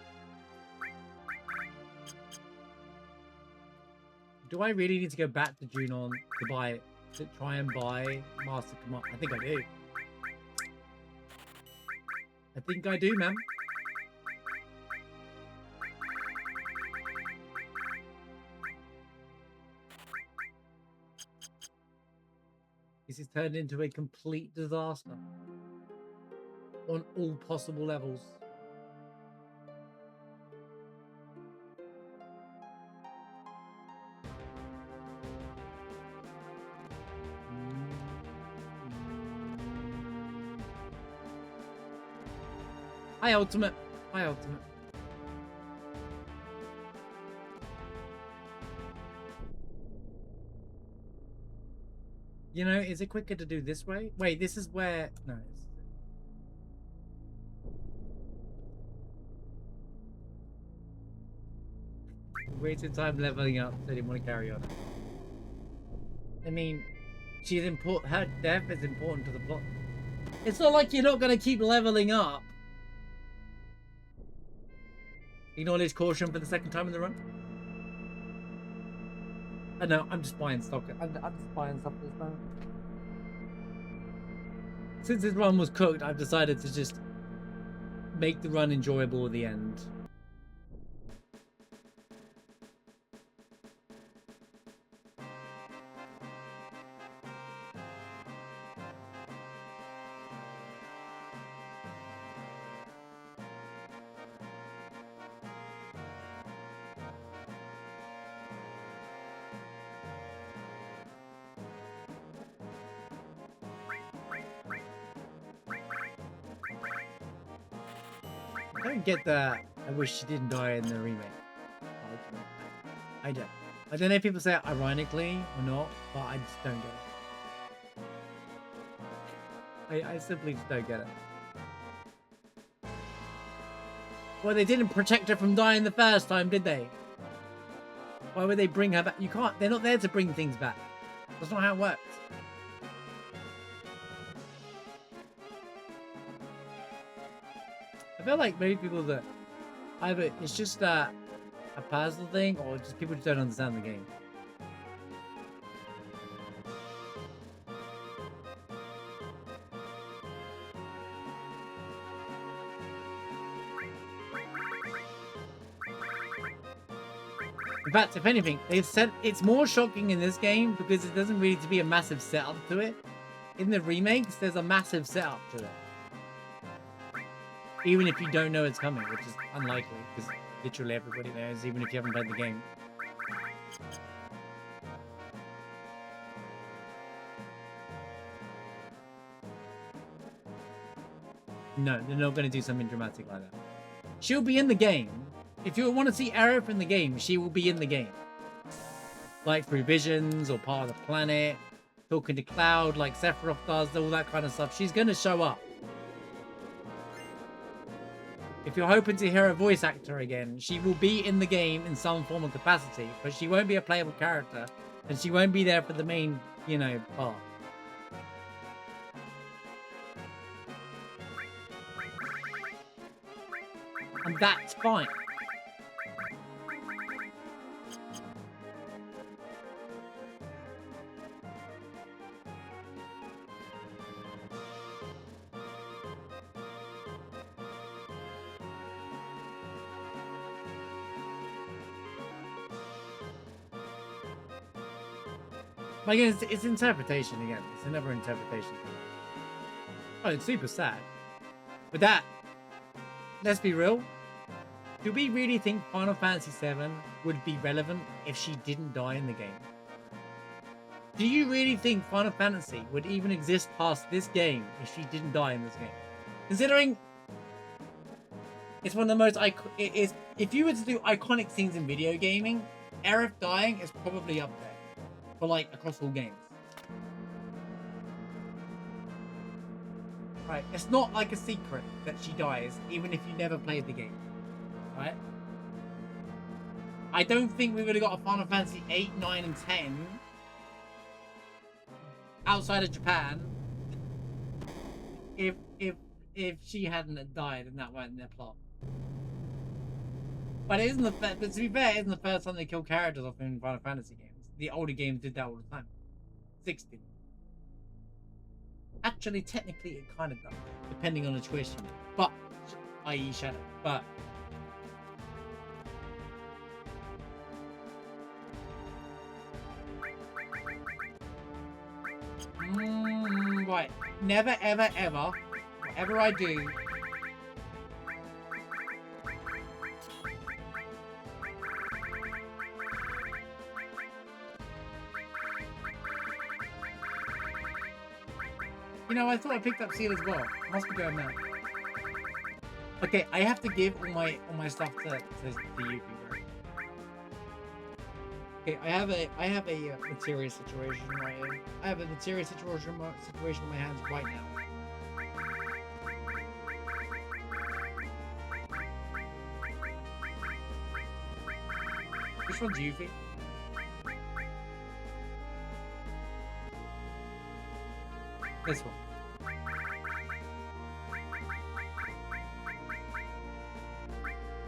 Do I really need to go back to Junon to try and buy Master Command? I think I do. I think I do, man. This is turned into a complete disaster on all possible levels. Hi, Ultimate. Hi, Ultimate. You know, is it quicker to do this way? Wait, this is where... No, it's... Wasted time leveling up, so I didn't want to carry on. I mean, she's important. Her death is important to the plot. It's not like you're not going to keep leveling up. Acknowledge caution for the second time in the run. I know, I'm just buying stock. I'm just buying stuff this time. Since this run was cooked, I've decided to just make the run enjoyable at the end. I don't get that. I wish she didn't die in the remake. I don't. I don't know if people say it ironically or not, but I just don't get it. I simply just don't get it. Well, they didn't protect her from dying the first time, did they? Why would they bring her back? You can't. They're not there to bring things back. That's not how it works. I feel like maybe people that either it's just a personal thing or just people just don't understand the game. In fact, if anything, they've said it's more shocking in this game because it doesn't really need to be a massive setup to it. In the remakes, there's a massive setup to it. Even if you don't know it's coming, which is unlikely, because literally everybody knows, even if you haven't played the game. No, they're not going to do something dramatic like that. She'll be in the game. If you want to see Aerith in the game, she will be in the game. Like through visions or part of the planet, talking to Cloud like Sephiroth does, all that kind of stuff. She's going to show up. If you're hoping to hear a voice actor again, she will be in the game in some form of capacity, but she won't be a playable character, and she won't be there for the main, you know, part. And that's fine. Like, it's interpretation again. It's another interpretation thing. Oh, it's super sad. But that, let's be real. Do we really think Final Fantasy VII would be relevant if she didn't die in the game? Do you really think Final Fantasy would even exist past this game if she didn't die in this game? Considering it's one of the most if you were to do iconic scenes in video gaming, Aerith dying is probably up there. For like across all games. Right, it's not like a secret that she dies, even if you never played the game. Right? I don't think we would have got a Final Fantasy 8, 9, and 10 outside of Japan if she hadn't died and that weren't their plot. But it isn't but to be fair, it isn't the first time they kill characters off in Final Fantasy games. The older games did that all the time. 16. Actually, technically, it kind of does, depending on the choice you make. But, i.e. Shadow. But right. Never, ever, ever, whatever I do. You know, I thought I picked up Seal as well. Must be going now. Okay, I have to give all my stuff to Yuki, right? Okay, I have a materia situation right here. I have a materia situation in my hands right now. Which one's Yuffie? This one.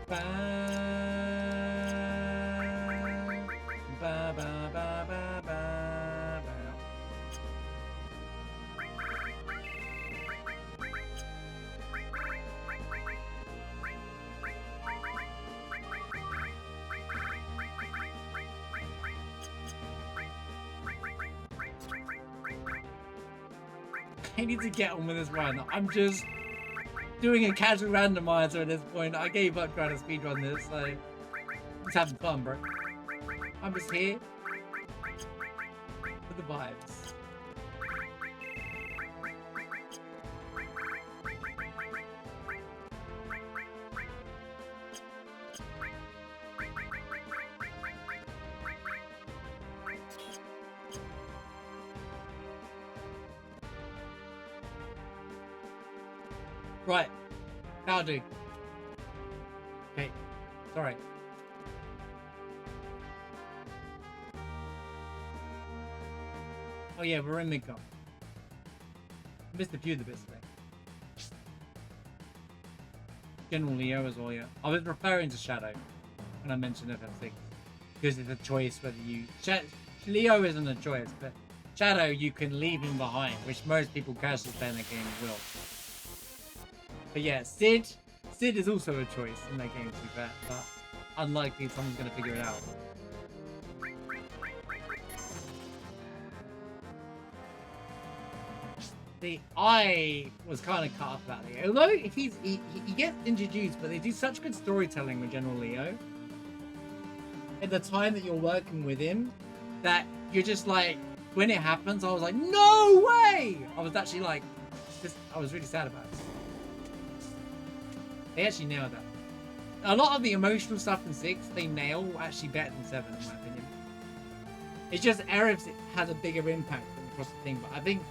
Ba ba ba ba ba ba. I need to get on with this run. I'm just doing a casual randomizer at this point. I gave up trying to speedrun this, so just having fun, bro. I'm just here for the vibes. Right. That'll do. Okay. It's alright. Oh yeah, we're in Midgard. Missed a few of the bits today. General Leo as well, yeah. I was referring to Shadow when I mentioned FF6. Because it's a choice whether you... Leo isn't a choice, but Shadow you can leave him behind, which most people casually playing that game will. But yeah, Sid is also a choice in that game, to be fair, but unlikely someone's going to figure it out. See, I was kind of cut off about Leo. Although he gets introduced, but they do such good storytelling with General Leo at the time that you're working with him that you're just like, when it happens, I was like, no way! I was actually like, I was really sad about it. They actually nailed that. A lot of the emotional stuff in 6, they nail actually better than 7, in my opinion. It's just Erebs has a bigger impact across the thing, but I think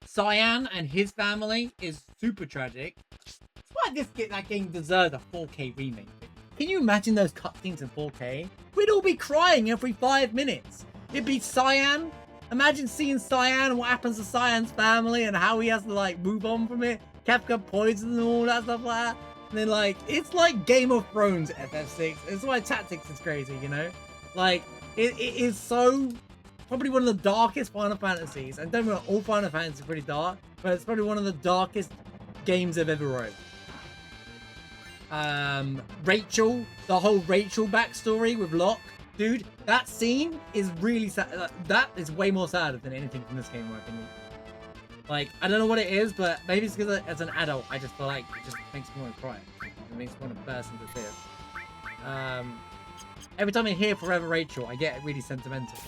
Cyan and his family is super tragic. That's why that game deserves a 4K remake. Can you imagine those cutscenes in 4K? We'd all be crying every 5 minutes. It'd be Cyan. Imagine seeing Cyan and what happens to Cyan's family and how he has to like move on from it. Kefka poison and all that stuff like that. And then like, it's like Game of Thrones FF6. It's why Tactics is crazy, you know? Like, it is so, probably one of the darkest Final Fantasies. And don't get me wrong, all Final Fantasies are pretty dark, but it's probably one of the darkest games I've ever wrote. Rachel, the whole Rachel backstory with Locke. Dude, that scene is really sad. That is way more sad than anything from this game, in my opinion. Like, I don't know what it is, but maybe it's because as an adult, I just feel like it just makes me want to cry. It makes me want to burst into tears. Every time I hear Forever Rachel, I get really sentimental.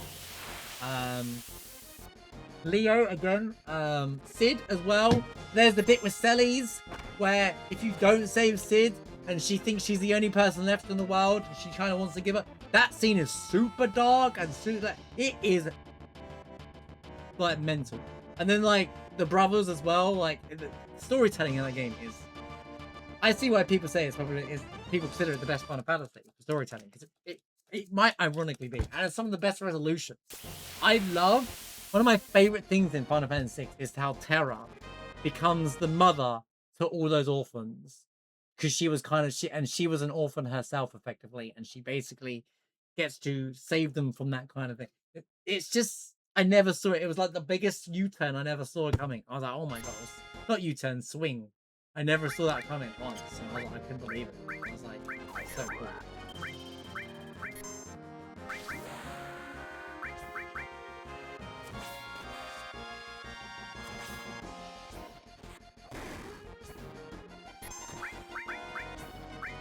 Leo, again. Sid, as well. There's the bit with Celes, where if you don't save Sid, and she thinks she's the only person left in the world, and she kind of wants to give up. That scene is super dark and super... It is like mental. And then like the brothers as well, like the storytelling in that game is... I see why people say people consider it the best Final Fantasy for storytelling, because it might ironically be. And it's some of the best resolutions. I love... One of my favorite things in Final Fantasy VI is how Terra becomes the mother to all those orphans. Because she was she was an orphan herself, effectively, and she basically gets to save them from that kind of thing. It's just, I never saw it. It was like the biggest U-turn I never saw it coming. I was like, oh my god, not U-turn, swing. I never saw that coming once, and I was like, I couldn't believe it. I was like, that's so cool.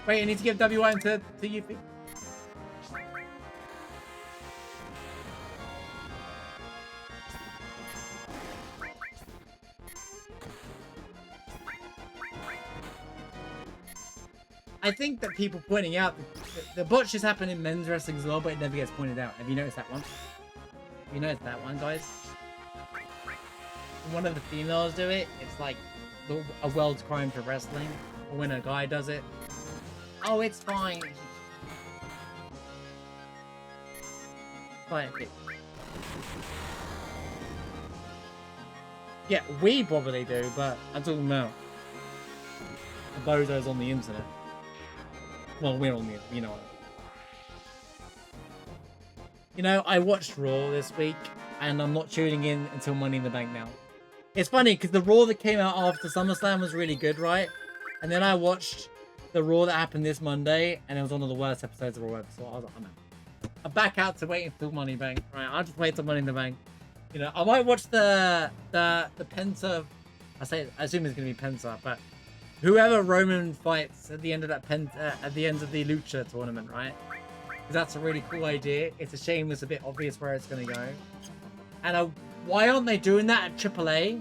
Wait, I need to give W1 to Yuffie. I think that people pointing out the botches happen in men's wrestling as well, but it never gets pointed out. Have you noticed that one? Have you noticed that one, guys? When one of the females do it, it's like a world's crime for wrestling. Or when a guy does it, oh, it's fine. Fine. Yeah, we probably do, but I'm talking about the bozos on the internet. Well, we're on the internet, you know what I mean. You know, I watched Raw this week, and I'm not tuning in until Money in the Bank now. It's funny, because the Raw that came out after SummerSlam was really good, right? And then I watched the Raw that happened this Monday, and it was one of the worst episodes of Raw ever. So I was like, I'm out. I'm back out to waiting for Money in the Bank. Right, I'll just wait till Money in the Bank. You know, I might watch the Penta. I assume it's gonna be Penta, but whoever Roman fights at the end of that at the end of the Lucha tournament, right? Because that's a really cool idea. It's a shame it's a bit obvious where it's gonna go. And why aren't they doing that at AAA?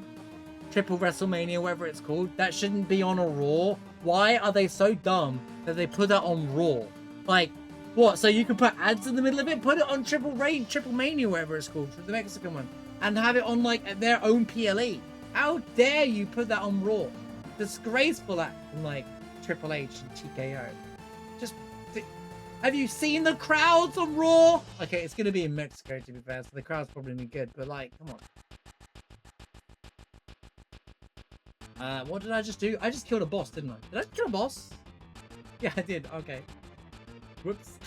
Triple WrestleMania, whatever it's called. That shouldn't be on a Raw. Why are they so dumb that they put that on Raw? Like, what? So you can put ads in the middle of it? Put it on Triple Mania, whatever it's called, the Mexican one, and have it on like their own PLE. How dare you put that on Raw? Disgraceful act from like Triple H and TKO. Just, have you seen the crowds on Raw? Okay, it's gonna be in Mexico to be fair, so the crowd's probably gonna be good. But like, come on. What did I just do? I just killed a boss, didn't I? Did I kill a boss? Yeah, I did. Okay. Whoops.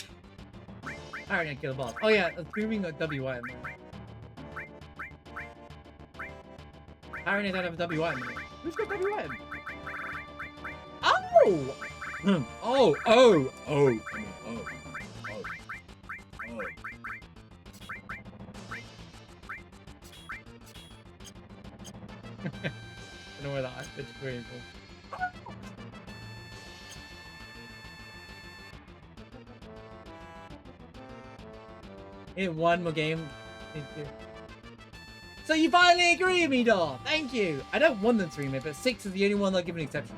I already killed a boss. Oh yeah, moving a WI in there. I already don't have a WI in there. Who's got WI in? Oh! Oh! Oh! Oh! Oh! Oh! Oh! I don't know where that is going for. Hit one more game. So you finally agree with me, Dar. Thank you. I don't want them to remake, but 6 is the only one I'll give an exception.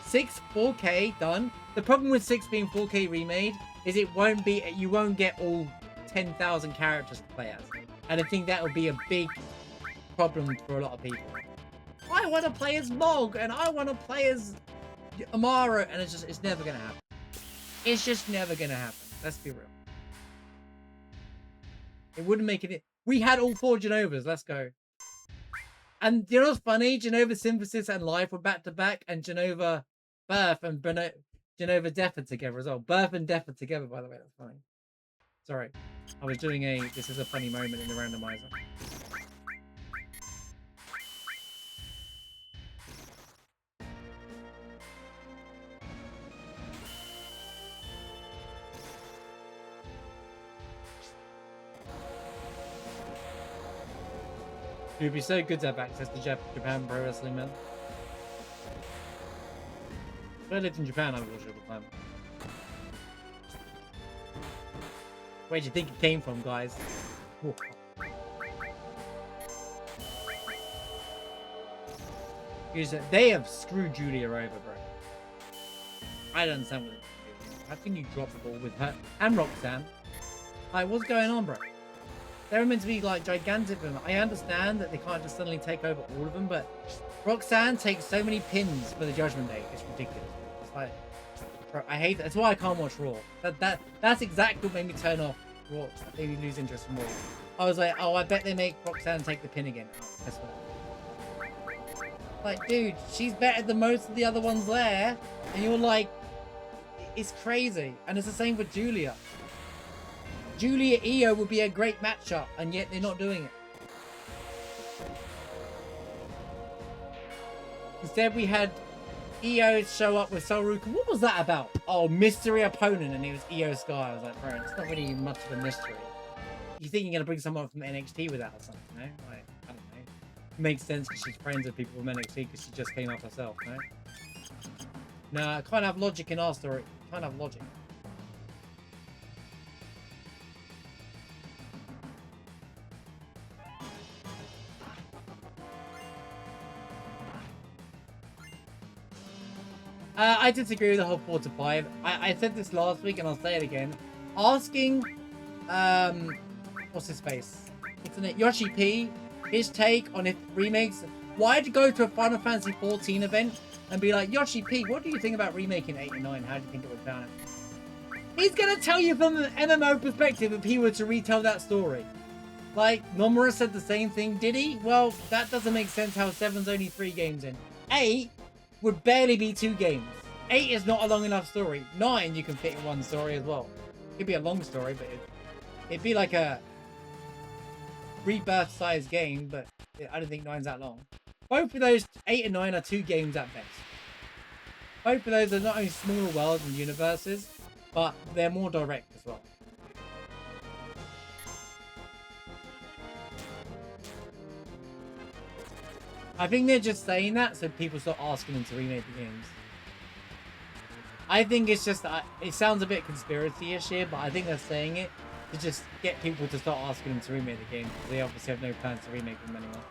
6 4K done. The problem with 6 being 4K remade is you won't get all 10,000 characters to play as. And I think that would be a big problem for a lot of people. I want to play as Mog and I want to play as Amaro, and it's never gonna happen. It's just never gonna happen. Let's be real. It wouldn't make it. We had all 4 Genovas. Let's go. And you know what's funny? Genova Synthesis and Life were back to back, and Genova Birth and Genova Death are together as well. Birth and Death are together, by the way. That's funny. Sorry, I was doing this is a funny moment in the randomizer. It would be so good to have access to Japan Pro Wrestling, man. If I lived in Japan, I would watch it all the time. Where do you think it came from, guys? Whoa. They have screwed Julia over, bro. I don't understand what they're doing. How can you drop the ball with her and Roxanne? Like, what's going on, bro? They're meant to be like gigantic. I understand that they can't just suddenly take over all of them, but Roxanne takes so many pins for the Judgment Day. It's ridiculous. It's like, bro, I hate that. That's why I can't watch Raw. That's exactly what made me turn off Raw. That made me lose interest in Raw. I was like, oh, I bet they make Roxanne take the pin again. Oh, guess what? Like, dude, she's better than most of the other ones there, and you're like, it's crazy. And it's the same for Julia. Julia Io would be a great matchup, and yet they're not doing it. Instead, we had Io show up with Soruka. What was that about? Oh, mystery opponent, and it was Io Sky. I was like, bro, it's not really much of a mystery. You think you're gonna bring someone from NXT with that or something, no? Like, I don't know. Makes sense because she's friends with people from NXT because she just came up herself, no? Nah, can't have logic in our story. Can't have logic. I disagree with the whole 4 to 5. I said this last week and I'll say it again. Asking, what's his face? Isn't it Yoshi P? His take on if remakes. Why'd go to a Final Fantasy 14 event and be like, Yoshi P, what do you think about remaking 8 and 9? How do you think it would turn out? He's gonna tell you from an MMO perspective if he were to retell that story. Like, Nomura said the same thing, did he? Well, that doesn't make sense how 7's only 3 games in. 8 would barely be 2 games. 8 is not a long enough story. 9 you can fit in 1 story as well. It'd be a long story, but it'd be like a rebirth-sized game, but I don't think 9's that long. Both of those, 8 and 9, are 2 games at best. Both of those are not only smaller worlds and universes, but they're more direct as well. I think they're just saying that so people start asking them to remake the games. I think it's just, it sounds a bit conspiracy-ish here, but I think they're saying it to just get people to start asking them to remake the games, because they obviously have no plans to remake them anymore.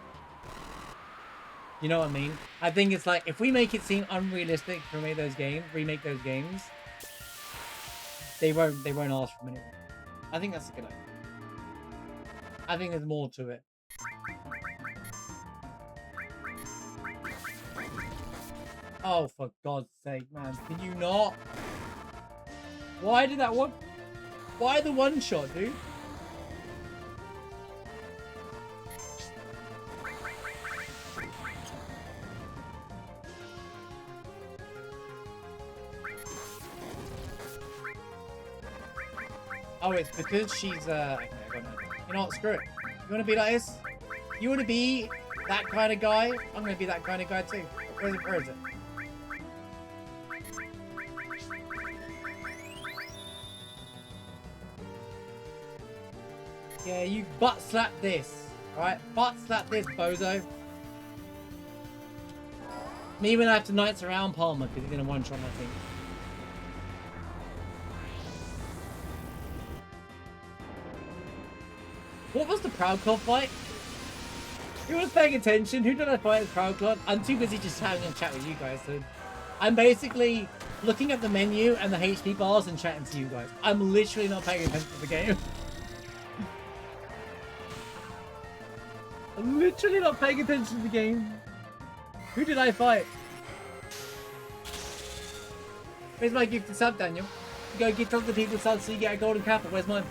You know what I mean? I think it's like, if we make it seem unrealistic to remake those games, they won't ask for them anymore. I think that's a good idea. I think there's more to it. Oh, for God's sake, man. Can you not? Why did that one? Why the one shot, dude? Oh, it's because she's, okay, I got no. You know what, screw it. You wanna be like this? You wanna be that kind of guy? I'm gonna be that kind of guy too. Where is it? Yeah, you butt slap this. Alright? Butt slap this, bozo. Me when I have to Knights around Palmer because he's gonna one-shot my thing. What was the Proudcloth fight? Who was paying attention? Who did I fight as Proudcloth? I'm too busy just having a chat with you guys, so I'm basically looking at the menu and the HP bars and chatting to you guys. I'm literally not paying attention to the game. I'm literally not paying attention to the game. Who did I fight? Where's my gifted sub, Daniel? You go gift other people's subs so you get a golden kappa. Where's mine?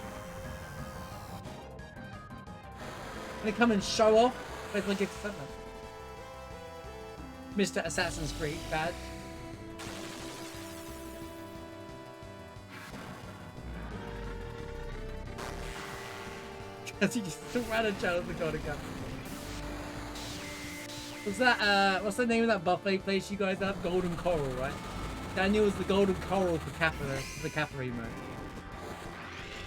Gonna come and show off? Where's my gifted sub, man? Mr. Assassin's Creed, bad. Because he just still ran a channel for golden kappa. What's that, what's the name of that buffet place you guys have? Golden Coral, right? Daniel is the Golden Coral for Kappa, the Kappa emote.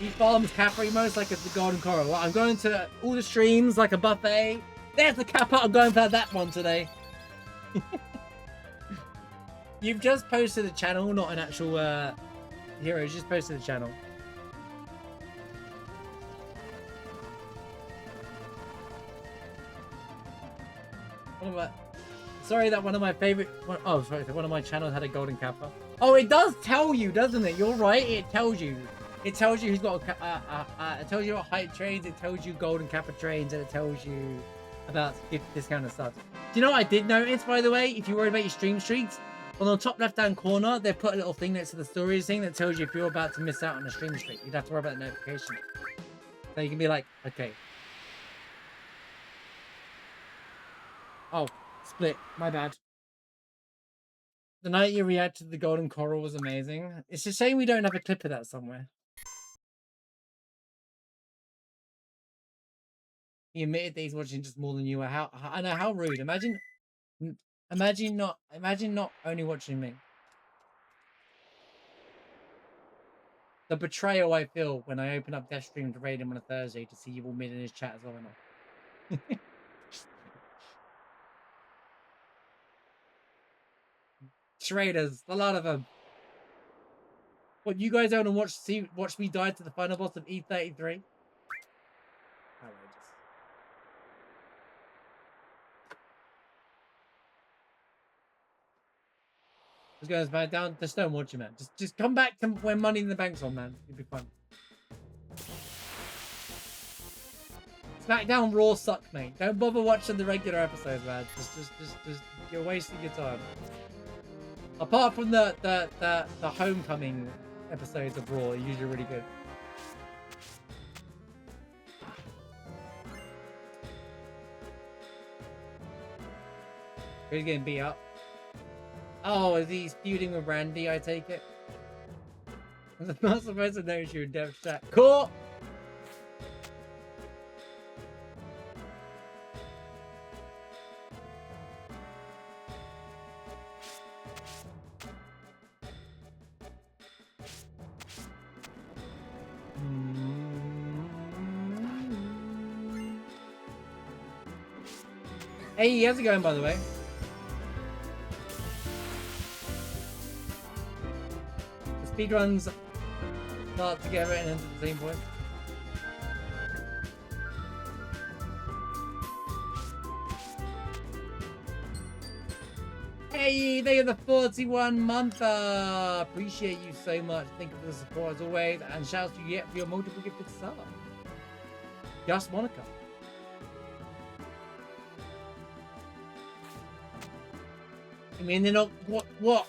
He farms Kappa emotes like it's the Golden Coral. Well, I'm going to all the streams like a buffet. There's the Kappa, I'm going for that one today. You've just posted a channel, not an actual hero, you just posted a channel. Sorry that one of my favorite... Oh, sorry, one of my channels had a golden kappa. Oh, it does tell you, doesn't it? You're right, it tells you. It tells you who's got a... it tells you what height trains, it tells you golden kappa trains, and it tells you about gift discount and stuff. Do you know what I did notice, by the way? If you're worried about your stream streaks, on the top left-hand corner, they put a little thing next to the stories thing that tells you if you're about to miss out on a stream streak. You'd have to worry about the notification. So you can be like, okay. Oh. Split. My bad. The night you reacted to the golden coral was amazing. It's a shame we don't have a clip of that somewhere. He admitted that he's watching just more than you are. How I know, how rude. Imagine not only watching me. The betrayal I feel when I open up Death Stream to raid him on a Thursday to see you all mid in his chat as well or not. Traders, a lot of them. What, you guys don't watch me die to the final boss of E33? Outrageous. Just going back down. Just don't watch it, man. Just come back to when Money in the Bank's on, man. It'll be fun. SmackDown Raw suck, mate. Don't bother watching the regular episodes, man. Just you're wasting your time. Apart from the homecoming episodes of Raw, are usually really good. Who's getting beat up? Oh, is he feuding with Randy? I take it. I'm not supposed to notice you in Dev chat. Cool. Hey, how's it going, by the way? The speedruns start together and end at the same point. Hey, they are the 41 month. Appreciate you so much. Thank you for the support as always. And shouts to you yet for your multiple gifted sub. Just Monica. I mean, they're not. What?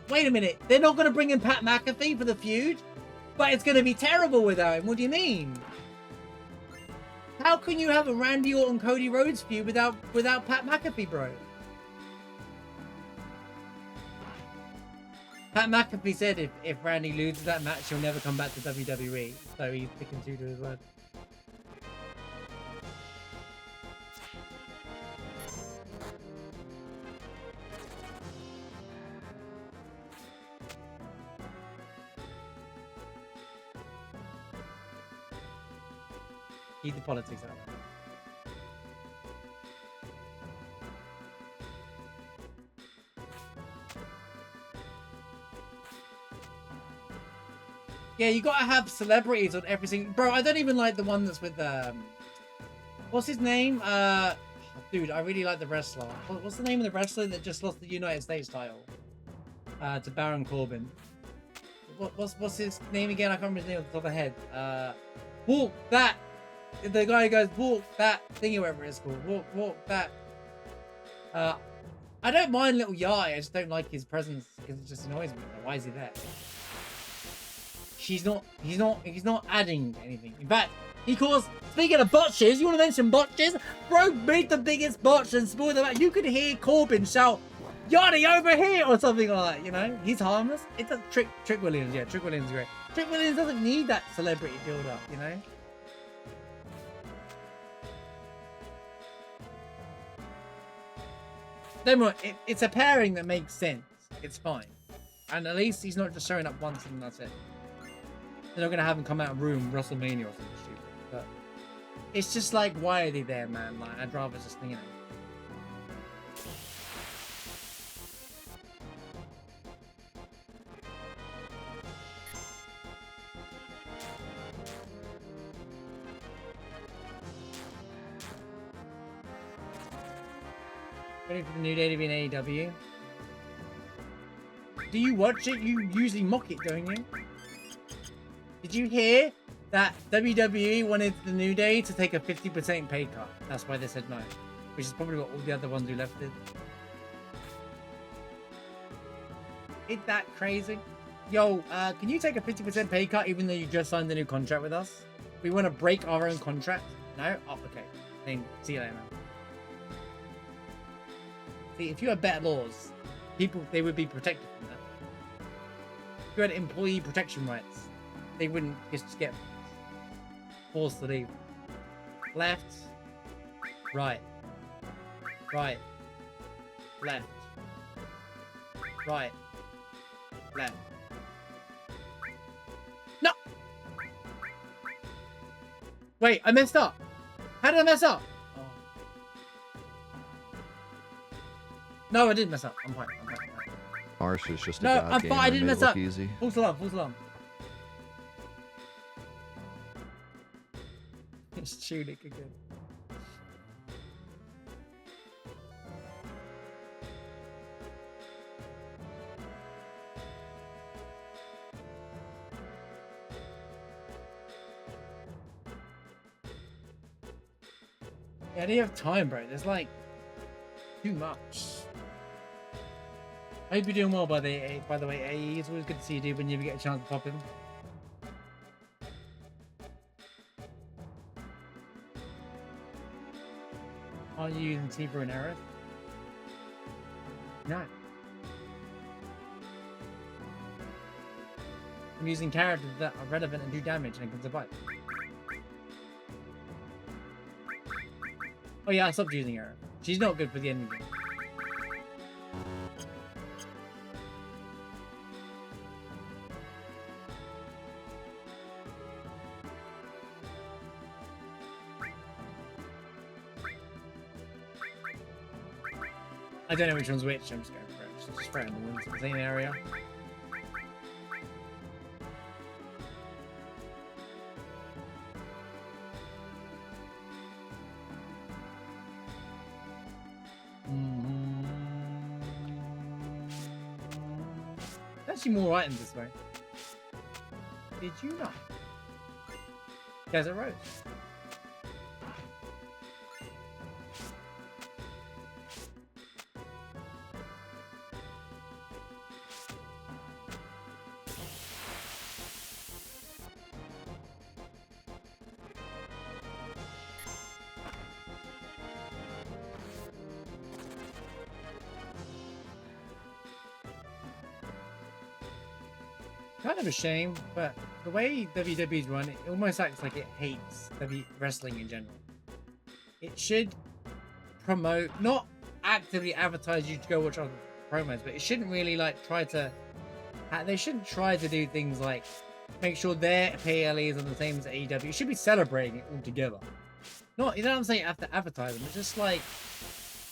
Wait a minute. They're not going to bring in Pat McAfee for the feud? But it's going to be terrible without him. What do you mean? How can you have a Randy Orton Cody Rhodes feud without Pat McAfee, bro? Pat McAfee said if Randy loses that match, he'll never come back to WWE. So he's sticking true to his word. Keep the politics out. Yeah, you gotta have celebrities on everything. Bro, I don't even like the one that's with what's his name? Dude, I really like the wrestler. What's the name of the wrestler that just lost the United States title? To Baron Corbin. What's his name again? I can't remember his name off the top of my head. Walk that. The guy who goes, walk that thingy, whatever it's called. Walk that. I don't mind little Yai. I just don't like his presence because it just annoys me. Like, why is he there? He's not adding anything. In fact, he calls, speaking of botches, you want to mention botches? Bro made the biggest botch and spoiled the match. You could hear Corbin shout, Yachty over here, or something like that, you know? He's harmless. It's a Trick Williams, yeah, Trick Williams is great. Trick Williams doesn't need that celebrity build up, you know? Don't worry, it's a pairing that makes sense. It's fine. And at least he's not just showing up once and that's it. They're not going to have him come out of room WrestleMania or something stupid. But it's just like, why are they there, man? Like, I'd rather just, you know. Ready for the new day to be in AEW? Do you watch it? You usually mock it, don't you? Did you hear that WWE wanted the New Day to take a 50% pay cut? That's why they said no. Which is probably what all the other ones who left did. Isn't that crazy? Yo, can you take a 50% pay cut even though you just signed a new contract with us? We want to break our own contract? No? Oh, okay. Then see you later, man. See, if you had better laws, people, they would be protected from that. If you had employee protection rights, they wouldn't just get forced to leave. Left, right, right, left, right, left. No! Wait, I messed up. How did I mess up? Oh. No, I didn't mess up. I'm fine. Arse is just a No, god I'm gamer fine. I didn't made it mess look up. easy. Full salam. It's tunic again. Yeah, I don't have time, bro. There's like too much. I hope you're doing well, by the way. AE, it's always good to see you, dude, when you get a chance to pop in. Are you using Tifa and Aerith? No. I'm using characters that are relevant and do damage and can survive. Oh yeah, I stopped using her. She's not good for the end game. I don't know which one's which, I'm just going for it. Just throwing the ones in the same area. Actually more items this way. Did you know? Desert Rose. Kind of a shame, but the way WWE's run, it almost acts like it hates wrestling in general. It should promote, not actively advertise you to go watch other promos, but it shouldn't really like try to. They shouldn't try to do things like make sure their PLE is on the same as AEW. You should be celebrating it all together. Not, you know what I'm saying? After advertise them, it's just like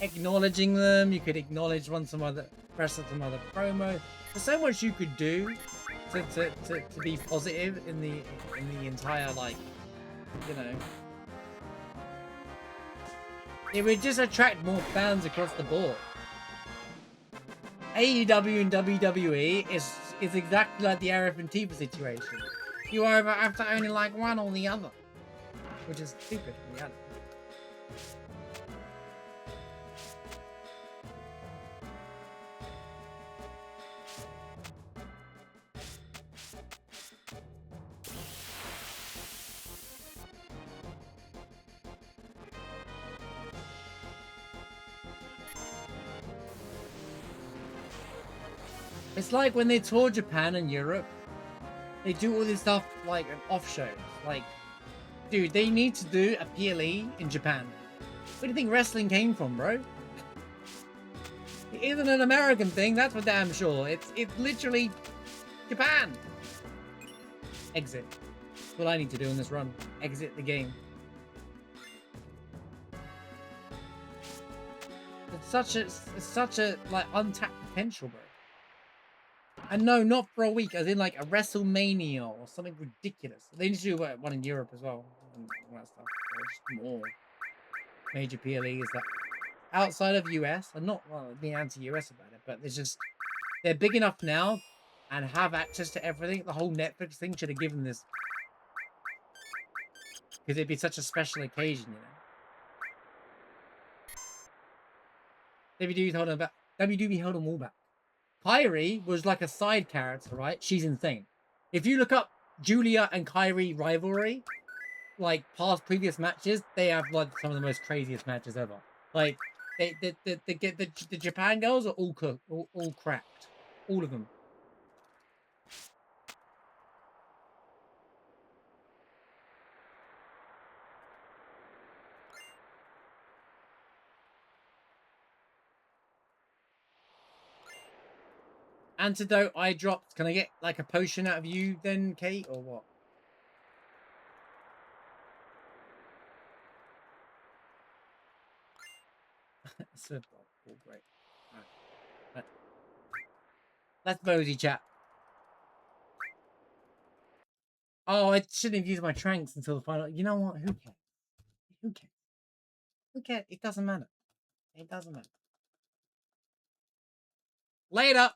acknowledging them. You could acknowledge some other wrestlers, some other promo. There's so much you could do to be positive in the entire, like, you know, it would just attract more fans across the board. AEW and WWE is exactly like the Aerith and Tifa situation. You either have to only like one or the other, which is stupid in reality. It's like when they tour Japan and Europe, they do all this stuff like an off shows. Like, dude, they need to do a PLE in Japan. Where do you think wrestling came from, bro? It isn't an American thing, that's for damn sure. It's literally Japan. Exit. That's what I need to do in this run. Exit the game. It's such a like untapped potential, bro. And no, not for a week, as in like a WrestleMania or something ridiculous. They need to do one in Europe as well. And all that stuff. Or just more major PLEs that outside of US, and not being anti-US about it, but there's just, they're big enough now and have access to everything. The whole Netflix thing should have given this, because it'd be such a special occasion, you know. WWE held them all back. Kyrie was like a side character, right? She's insane. If you look up Julia and Kyrie rivalry, like previous matches, they have like some of the most craziest matches ever. Like the Japan girls are all cooked, all cracked, all of them. Antidote eye drops. Can I get like a potion out of you then, Kate, or what? So, oh, great. Right. Let's bosy chat. Oh, I shouldn't have used my tranks until the final. You know what? Who cares? Who cares? Who cares? It doesn't matter. It doesn't matter. Later.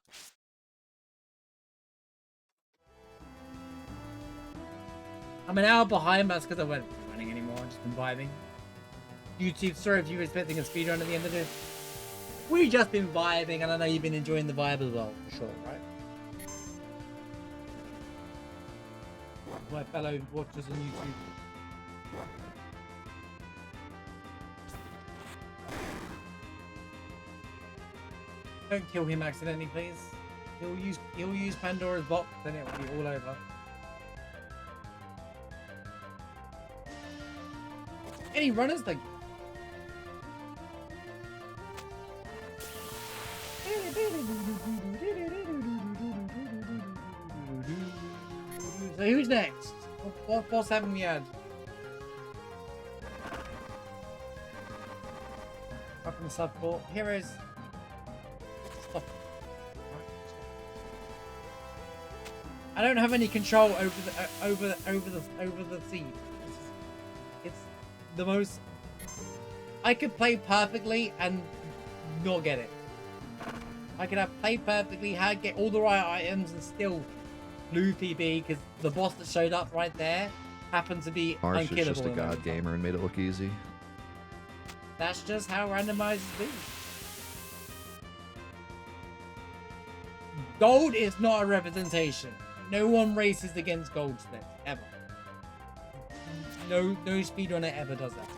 I'm an hour behind, but that's because I wasn't running anymore. I've just been vibing. YouTube, sorry if you were expecting a speedrun at the end of this. We've just been vibing, and I know you've been enjoying the vibe as well, for sure, right? My fellow watchers on YouTube. Don't kill him accidentally, please. He'll use Pandora's box, then it will be all over. Any runners? Like. So who's next? What's haven't we had? Up in the support. Heroes. Stop. I don't have any control over the seed. It's the most. I could play perfectly and not get it. I could have played perfectly, get all the right items, and still lose PB because the boss that showed up right there happened to be Marsh unkillable. is just a god gamer and made it look easy. That's just how randomized be. Gold is not a representation. No one races against goldsmiths ever. No speedrunner ever does that.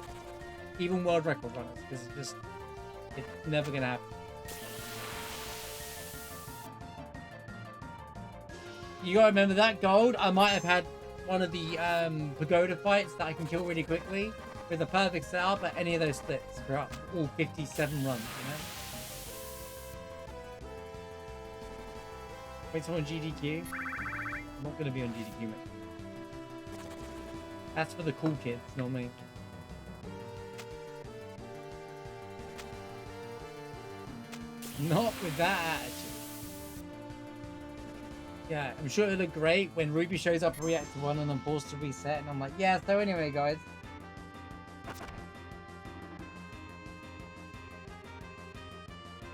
Even world record runners, because it's never gonna happen. You gotta remember that gold. I might have had one of the pagoda fights that I can kill really quickly with a perfect setup at any of those splits throughout all 57 runs, you know? Wait, someone GDQ? I'm not gonna be on GDQ, mate. That's for the cool kids, not me. Not with that attitude. Yeah, I'm sure it'll look great when Ruby shows up for Reactor 1 and I'm forced to reset and I'm like, yeah, so anyway, guys.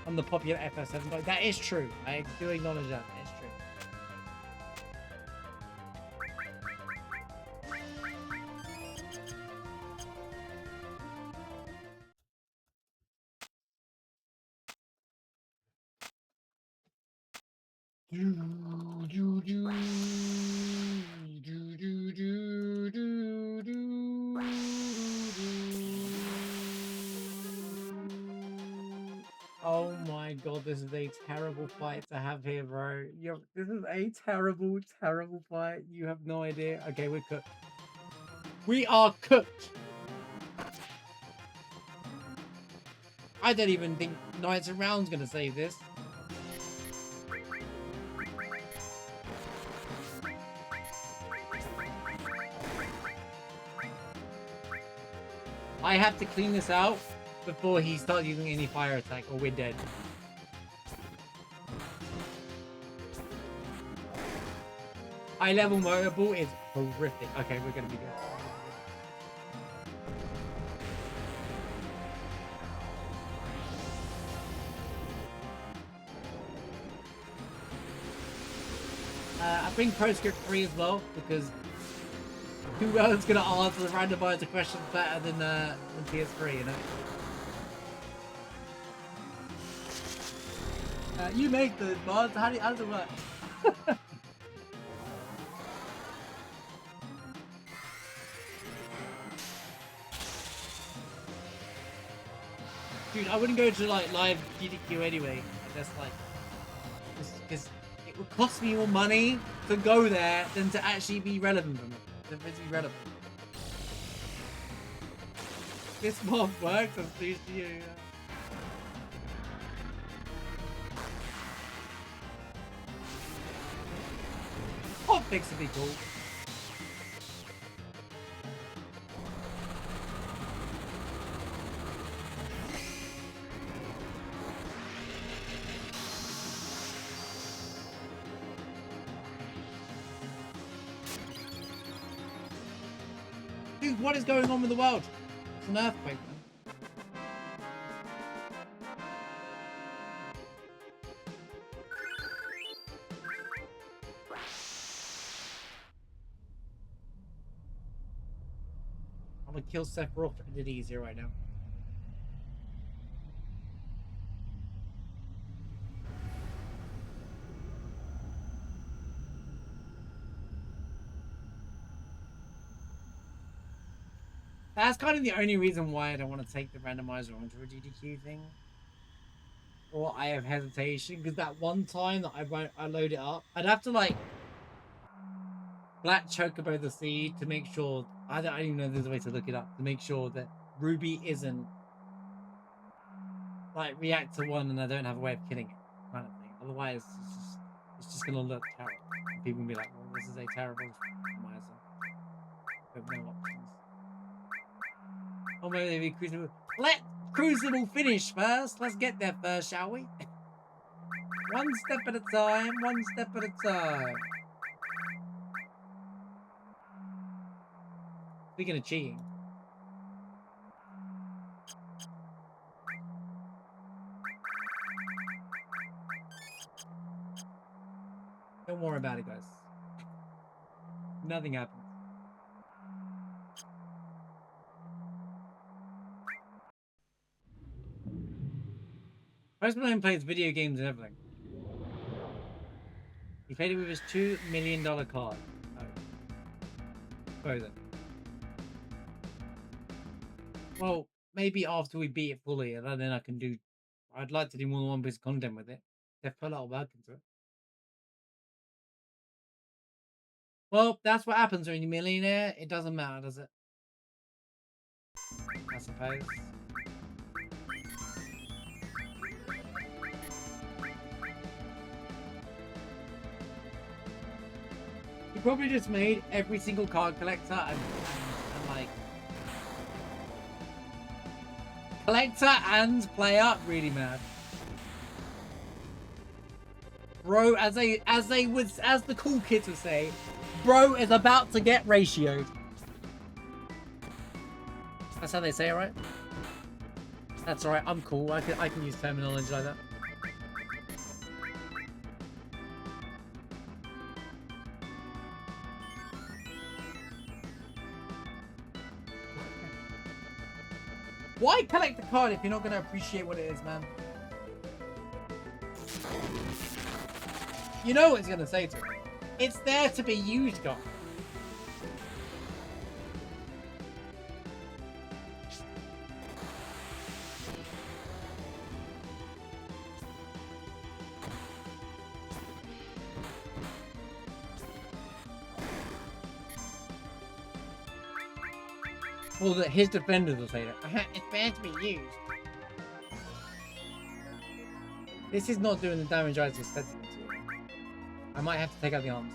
I'm the popular FF7 guy. That is true. I do acknowledge that. That is true. Oh my god, this is a terrible fight to have here, bro. This is a terrible, terrible fight. You have no idea. Okay, we're cooked. We are cooked. I don't even think Knights of Round's gonna save this. I have to clean this out before he starts using any fire attack or we're dead. High level motorable is horrific. Okay, we're gonna be good. I bring Proscript 3 as well because who else is gonna answer the randomizer questions better than PS3, you know? You make the mods. How does it work? Dude, I wouldn't go to like live GDQ anyway. That's like, because it would cost me more money to go there than to actually be relevant for me. Than to be relevant. This mod works. I'm pleased to you. Hot fix would be cool. Dude, what is going on with the world? It's an earthquake, man. I'm gonna kill Sephiroth and it easier right now. That's kind of the only reason why I don't want to take the randomizer onto a GDQ thing. Or I have hesitation, because that one time that I load it up, I'd have to like black chocobo the seed to make sure, I don't even know if there's a way to look it up, to make sure that Ruby isn't like reactor 1 and I don't have a way of killing it kind of thing. Otherwise it's just gonna look terrible. And people will be like, well, this is a terrible randomizer with no options. Or maybe Crucible. Let Crucible finish first. Let's get there first, shall we? One step at a time, one step at a time. Speaking of cheating. Don't worry about it, guys. Nothing happens. Post Malone plays video games and everything. He played it with his $2 million card. Oh. Sorry then. Well, maybe after we beat it fully, and then I can do. I'd like to do more than one piece of content with it. They've put a lot of work into it. Well, that's what happens when you're a millionaire. It doesn't matter, does it? I suppose. He probably just made every single card collector and like collector and player really mad. Bro, as the cool kids would say, bro is about to get ratioed. That's how they say it, right? That's alright, I'm cool. I can use terminology like that. Why collect the card if you're not going to appreciate what it is, man? You know what he's going to say to it. It's there to be used, guys. Well, his defenders will say that. It's bad to be used. This is not doing the damage I was expecting it to. I might have to take out the arms.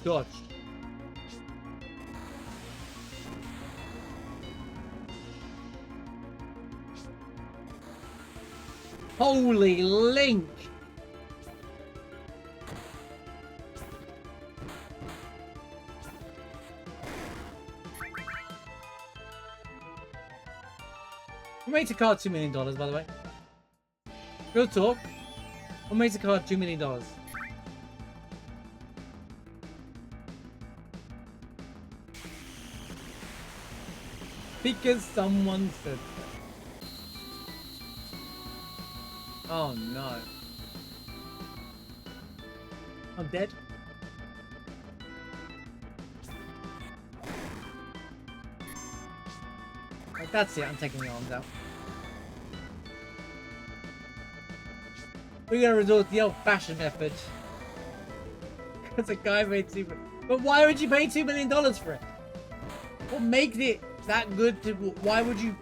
Dodge. Holy Link! What makes a card $2 million, by the way? Real talk. What makes a card $2 million? Because someone said so. Oh no. I'm dead. Right, that's it, I'm taking the arms out. We're gonna resort to the old-fashioned method. Because a guy made But why would you pay $2 million for it? What makes it that good to... Why would you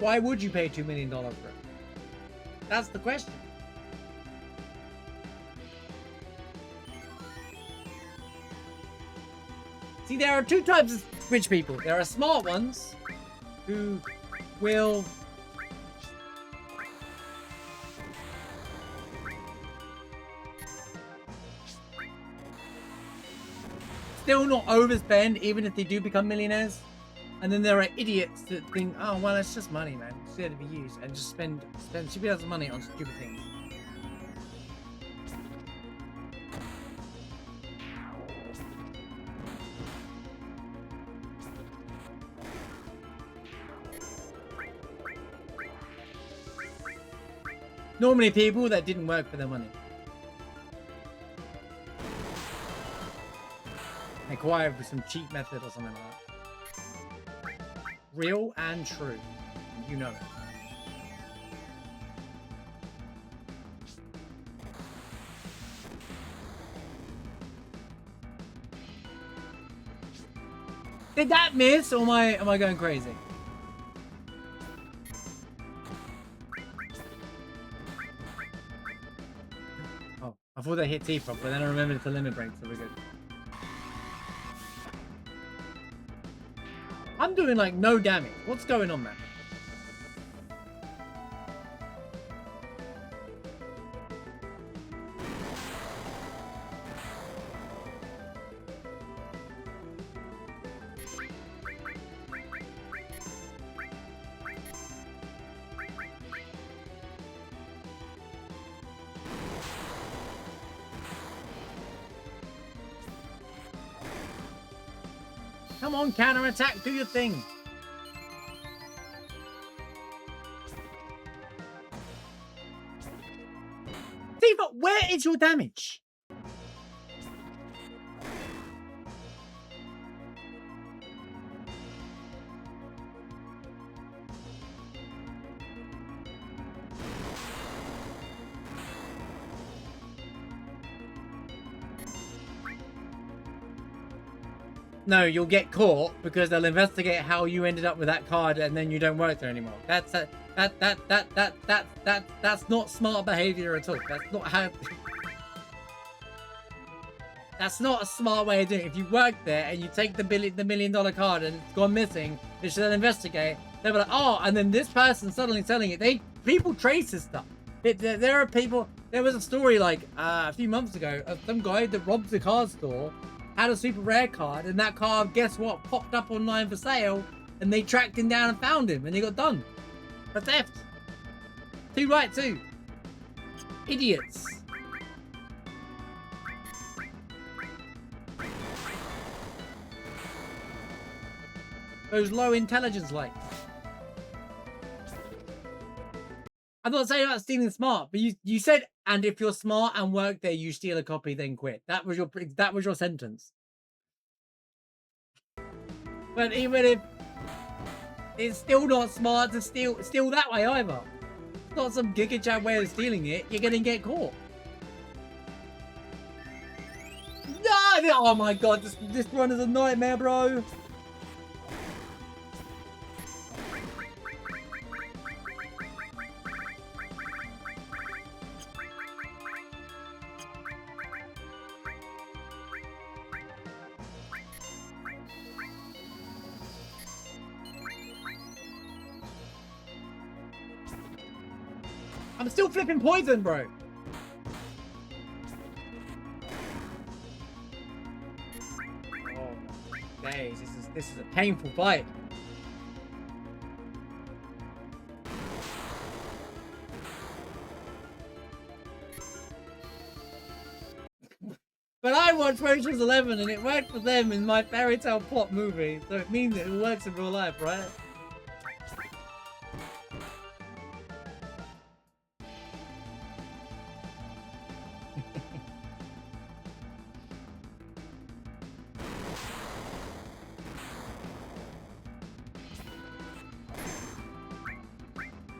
pay $2 million for it? That's the question. See, there are two types of rich people. There are smart ones who will... still not overspend even if they do become millionaires. And then there are idiots that think, oh well, it's just money, man. It's there to be used, and just spend stupid amounts of money on stupid things. Normally people that didn't work for their money. acquired with some cheap method or something like that. Real and true. You know it. Did that miss, or am I going crazy? Oh, I thought they hit T-Frog, but then I remembered it's a limit break, so we're good. I'm doing like no damage. What's going on, man? Come on, counter-attack, do your thing. Tifa, where is your damage? No, you'll get caught because they'll investigate how you ended up with that card, and then you don't work there anymore. That's not smart behavior at all. That's not how. That's not a smart way of doing it. If you work there and you take the $1 million card and it's gone missing, they should then investigate. They'll be like, oh, and then this person's suddenly selling it. People trace this stuff. There are people. There was a story like a few months ago of some guy that robbed the card store, had a super rare card, and that card, guess what, popped up online for sale, and they tracked him down and found him, and he got done for theft. Too right, too. Idiots. Those low intelligence likes. I'm not saying about stealing smart, but you said, and if you're smart and work there, you steal a copy, then quit. That was your sentence. But even if it's still not smart to steal that way either. It's not some Giga Chat way of stealing it. You're gonna get caught. No! Oh my god, this run is a nightmare, bro. I'm still flipping poison, bro. Oh my days, this is a painful fight. But I watched Ocean's 11 and it worked for them in my fairy tale plot movie, so it means it works in real life, right?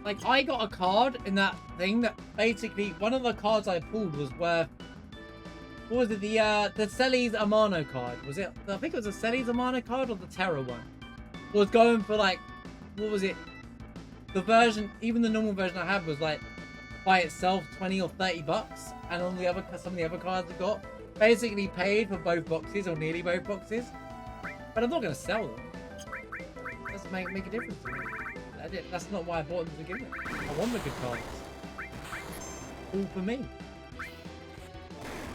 Like, I got a card in that thing that basically, one of the cards I pulled was worth, what was it, the Celes Amano card? Was it, I think it was the Celes Amano card or the Terra one? Was going for like, what was it? The version, even the normal version I had was like, by itself, 20 or 30 bucks. And on the other, some of the other cards I got, basically paid for both boxes or nearly both boxes. But I'm not going to sell them. Let's make a difference to me. That's not why I bought them to begin with. I want the good cards. All for me.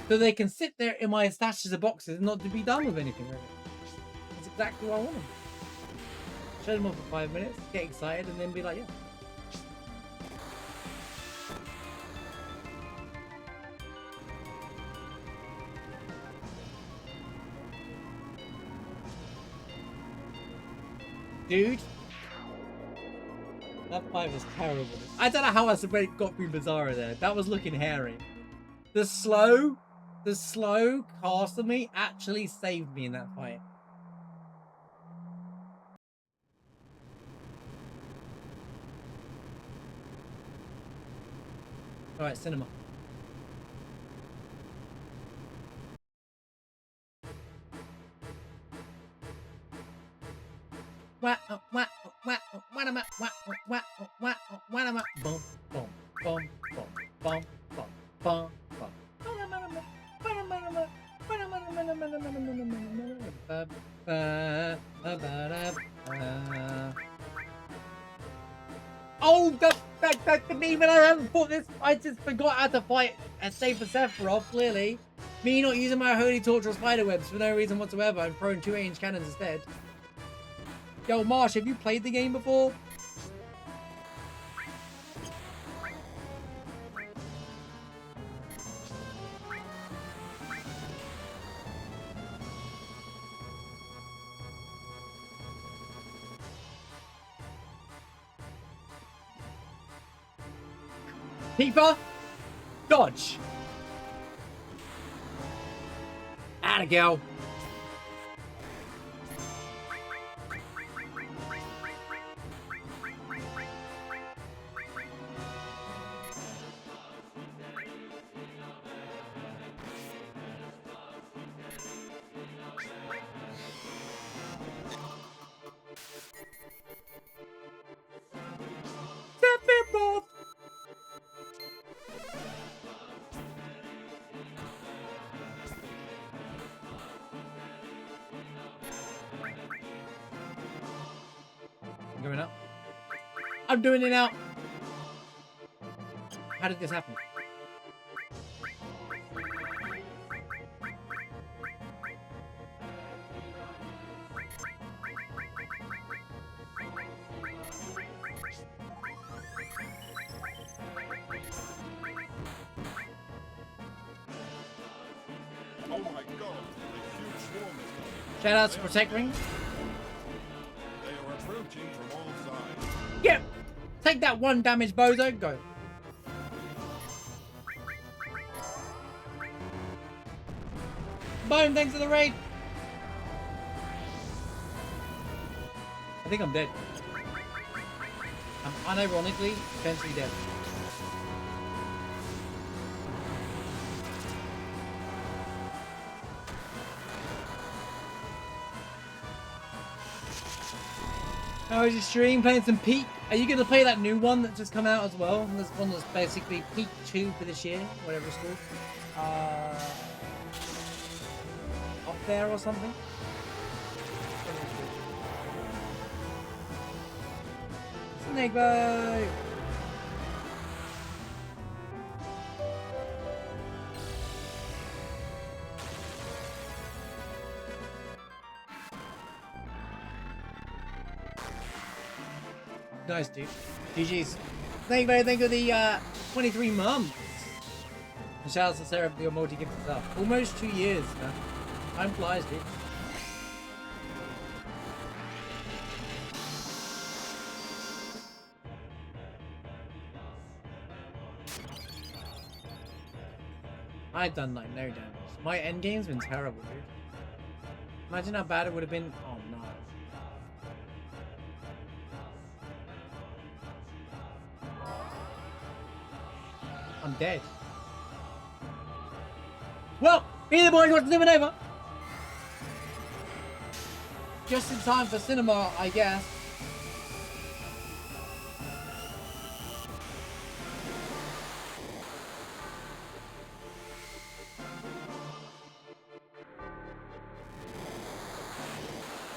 So they can sit there in my stashes of boxes and not to be done with anything really. That's exactly what I want them. Show them off for 5 minutes, get excited, and then be like, yeah. Dude. That fight was terrible. I don't know how I got through Bizarro there. That was looking hairy. The slow The slow cast of me actually saved me in that fight. Alright, cinema. Boom, boom, boom, boom, boom, boom, boom, boom. Oh, that didn't even. I haven't fought this. I just forgot how to fight and save for Sephiroth. Clearly, me not using my holy torch or spider webs for no reason whatsoever and throwing 2-inch cannons instead. Yo, Marsh, have you played the game before? Keeper, dodge. Atta girl. Sephiroth. I'm going up. I'm doing it now. How did this happen? Oh my god, a huge swarm is coming. Shout out to Protect Ring. They are approaching from all sides. Yeah. Take that 1 damage, bozo. Go. Boom, thanks for the raid. I think I'm dead. I'm unironically potentially dead. How was your stream? Playing some Peak? Are you going to play that new one that just come out as well? This one that's basically Peak 2 for this year, whatever it's called. Up there or something? Snake boy! Nice, dude. GG's. Thank you, thank you for the 23 months. And shout out to Sarah for your multi-gifted stuff. Almost 2 years, man. Time flies, dude. I've done like no damage. My endgame's been terrible, dude. Imagine how bad it would have been. Oh no. I'm dead. Well, me and the boys want to live it over. Just in time for cinema, I guess.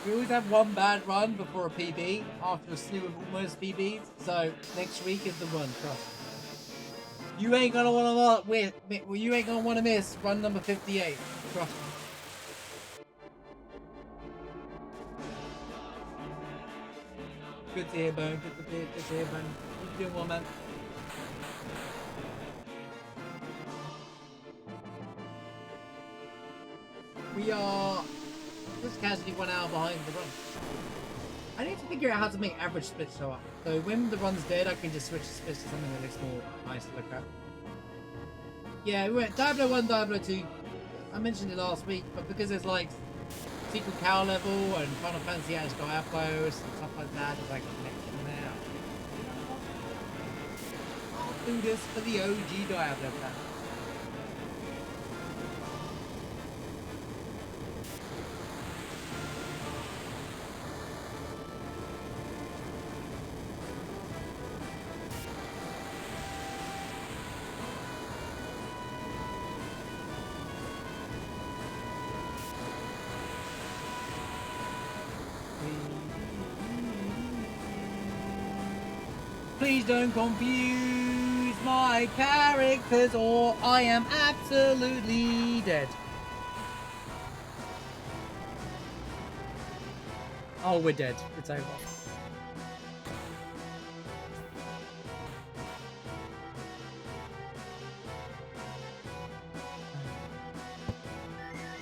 We always have one bad run before a PB after a slew of almost PBs. So next week is the run, trust me. You ain't gonna wanna miss run number 58. Trust me. Good to hear, Bone. Good to hear, Bone. What you doing, well, man? We are just casually 1 hour behind the run. I need to figure out how to make average splits show up. So when the run's dead, I can just switch the splits to something that looks more nice to look at. Yeah, we went Diablo 1, Diablo 2, I mentioned it last week, but because there's like secret cow level and Final Fantasy has Diablos and stuff like that, there's like a connection there. I'll do this for the OG Diablo fan. Please don't confuse my characters or I am absolutely dead. Oh, we're dead. It's over.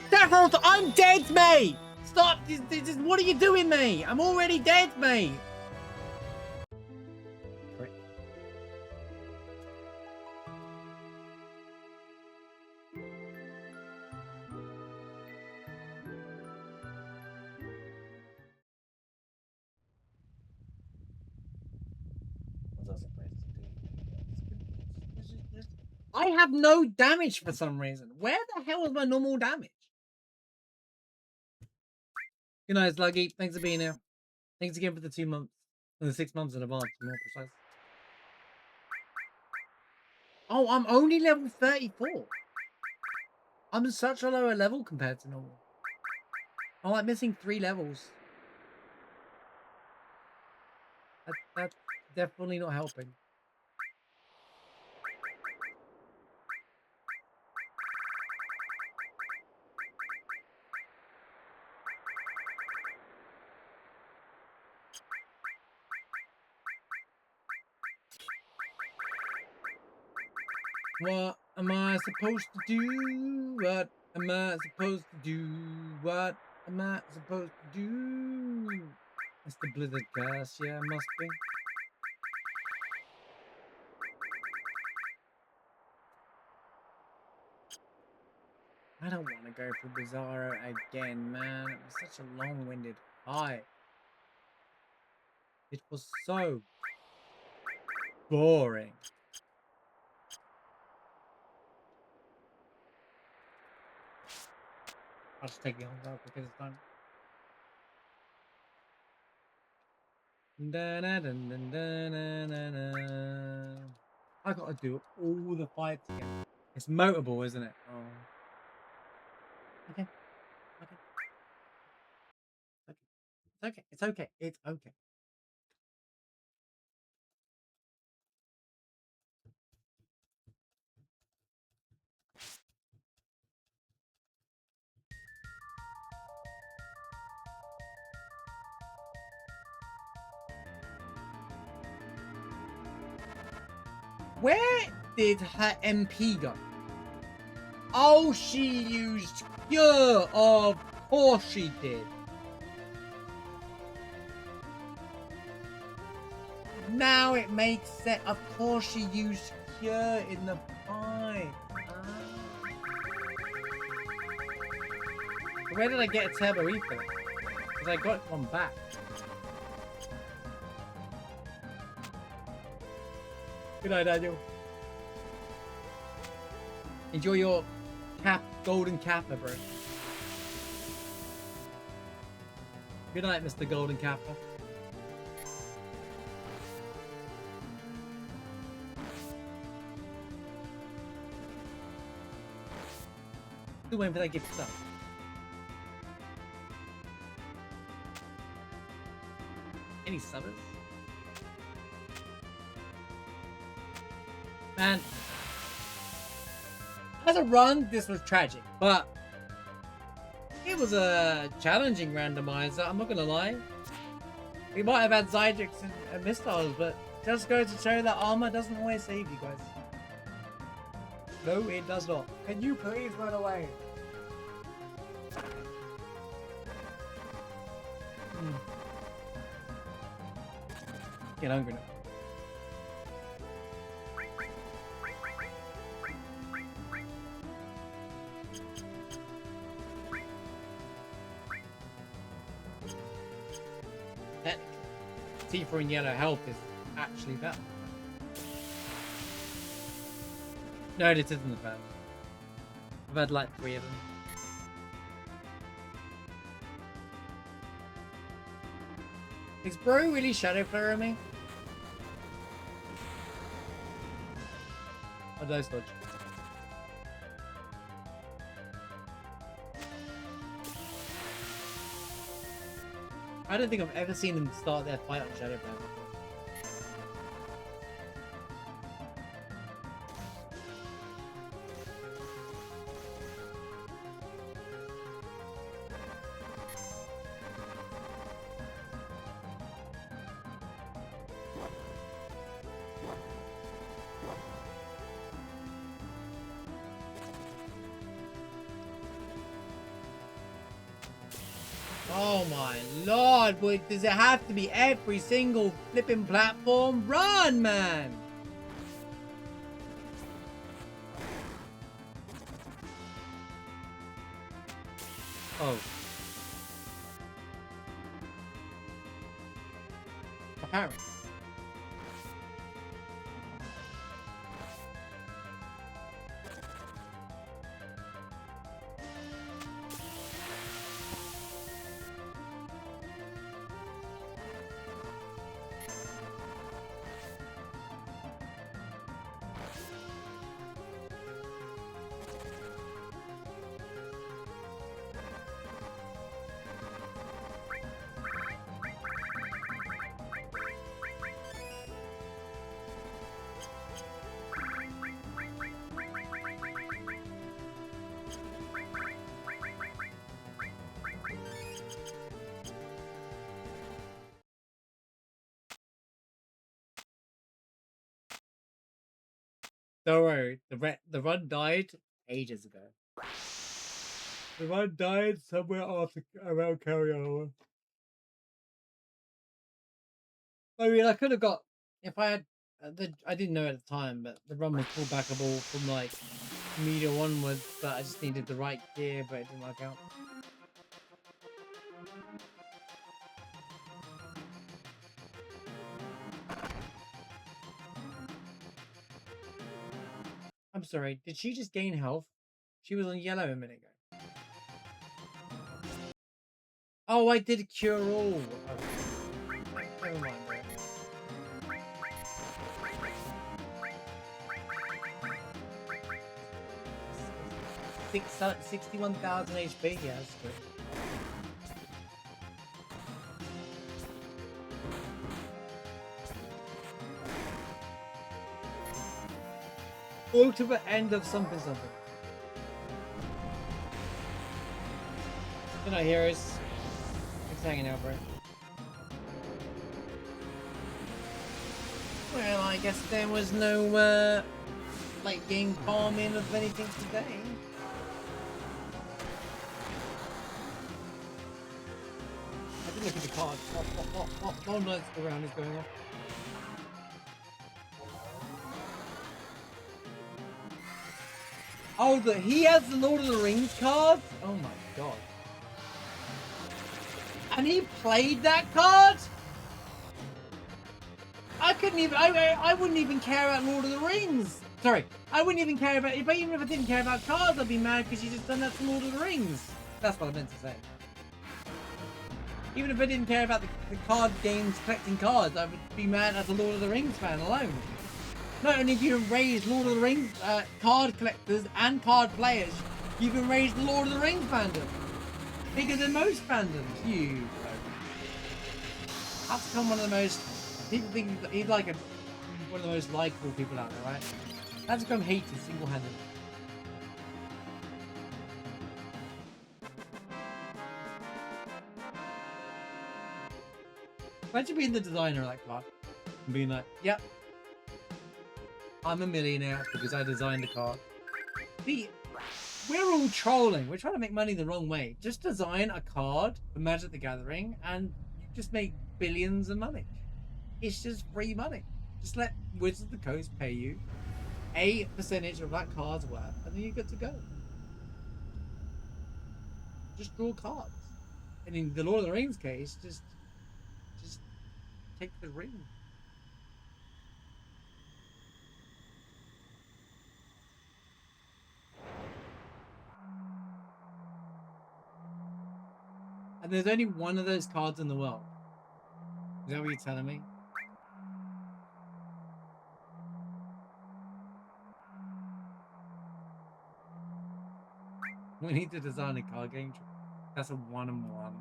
Devils, I'm dead, mate! Stop! What are you doing, mate? I'm already dead, mate! I have no damage for some reason. Where the hell is my normal damage? Good night, Sluggy. Thanks for being here. Thanks again for the 2 months. And the 6 months in advance, to be more precise. Oh, I'm only level 34. I'm such a lower level compared to normal. I'm like missing 3 levels. That's definitely not helping. What am I supposed to do? What am I supposed to do? What am I supposed to do? It's the Blizzard curse, yeah, must be. I don't want to go for Bizarro again, man. It was such a long-winded fight. It was so boring. I'll just take the arms out because it's done. I gotta do all the fights again. It's motable, isn't it? Oh. Okay. Okay. It's okay. It's okay. Where did her MP go? Oh, she used Cure. Of course she did. Now it makes sense. Of course she used Cure in the fight. Where did I get a Turbo E for that? Because I got one back. Good night, Daniel. Enjoy your golden Kappa, bro. Good night, Mr. Golden Kappa. Still waiting for that gift stuff. Any subbers? Man, as a run, this was tragic, but it was a challenging randomizer, I'm not gonna lie. We might have had Zydrax and missiles, but just goes to show that armor doesn't always save you guys. No, it does not. Can you please run away? Get hungry now. Tifa and yellow health is actually better. No, this isn't the best. I've had like 3 of them. Is Bro really shadow flaring me? Oh, those dodge. I don't think I've ever seen them start their fight on shadow flare before. Oh my lord, boy, does it have to be every single flipping platform? Run, man! Oh. Apparently. Don't worry, the run died ages ago. The run died somewhere after around carryover. I mean, I could have got if I had. I didn't know at the time, but the run was pullbackable from like media onwards. But I just needed the right gear, but it didn't work out. I'm sorry, did she just gain health? She was on yellow a minute ago. Oh, I did cure all. Okay. Never mind, bro. 61,000 HP, yeah, that's good. Ultimate end of something. Good night, heroes. Thanks for hanging out, bro. Well, I guess there was no late game farming of anything today. I did look at the cards. What nights the round is going on? Oh, he has the Lord of the Rings cards? Oh my god. And he played that card? I couldn't even, I wouldn't even care about Lord of the Rings. Sorry, I wouldn't even care about, even if I didn't care about cards, I'd be mad because you just done that to Lord of the Rings. That's what I meant to say. Even if I didn't care about the card games, collecting cards, I would be mad as a Lord of the Rings fan alone. Not only have you raised Lord of the Rings card collectors and card players, you've even raised the Lord of the Rings fandom. Bigger than most fandoms. You. That's become one of the most. People think he's like one of the most likable people out there, right? That's become hated single-handedly. Imagine being the designer of that card and being like, yep. I'm a millionaire because I designed the card. See, we're all trolling. We're trying to make money the wrong way. Just design a card for Magic the Gathering and you just make billions of money. It's just free money. Just let Wizards of the Coast pay you a percentage of that card's worth and then you're good to go. Just draw cards. And in the Lord of the Rings case, just take the ring. And there's only one of those cards in the world. Is that what you're telling me? We need to design a card game. That's a 1-on-1.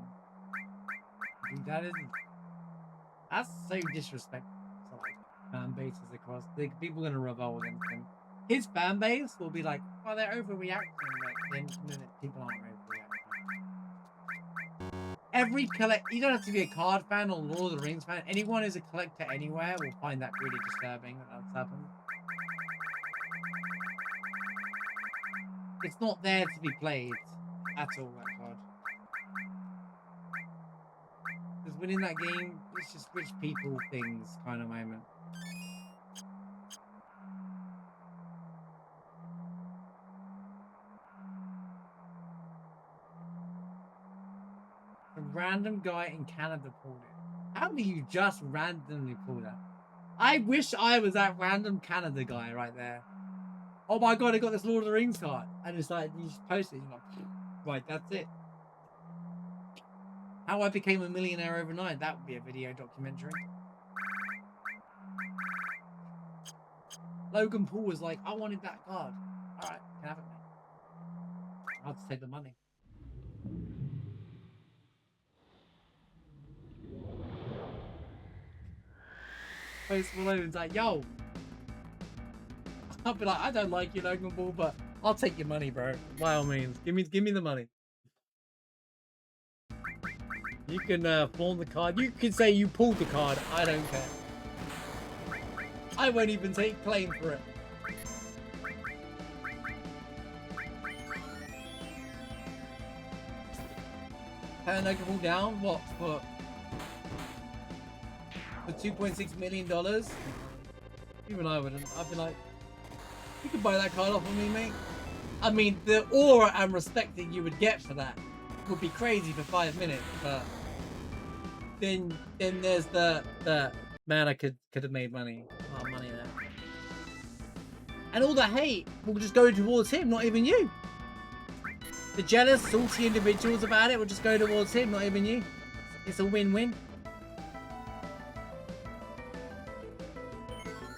That's so disrespectful. So like fan bases across. People are gonna revolt against him. His fan base will be like, "Oh, they're overreacting." But then people aren't overreacting. Every you don't have to be a card fan or Lord of the Rings fan. Anyone who's a collector anywhere will find that really disturbing that that's happened. It's not there to be played at all, that card. Because winning that game, it's just rich people things kind of moment. A random guy in Canada pulled it. How do you just randomly pull that? I wish I was that random Canada guy right there. Oh my god, I got this Lord of the Rings card. And it's like, you just post it, you're like, right, that's it. How I became a millionaire overnight, that would be a video documentary. Logan Paul was like, I wanted that card. Alright, can have it, mate. I'll just take the money. Post Malone's like, yo. I'll be like, I don't like you, Logan Paul, but I'll take your money, bro. By all means, give me the money. You can form the card. You can say you pulled the card. I don't care. I won't even take claim for it. Turn Logan Paul down? What for $2.6 million? Even I wouldn't. I'd be like, you could buy that card off of me, mate. I mean, the aura and respect that you would get for that would be crazy for 5 minutes, but then there's the man, I could have made money. A lot of money there. And all the hate will just go towards him, not even you. The jealous, salty individuals about it will just go towards him, not even you. It's a win-win.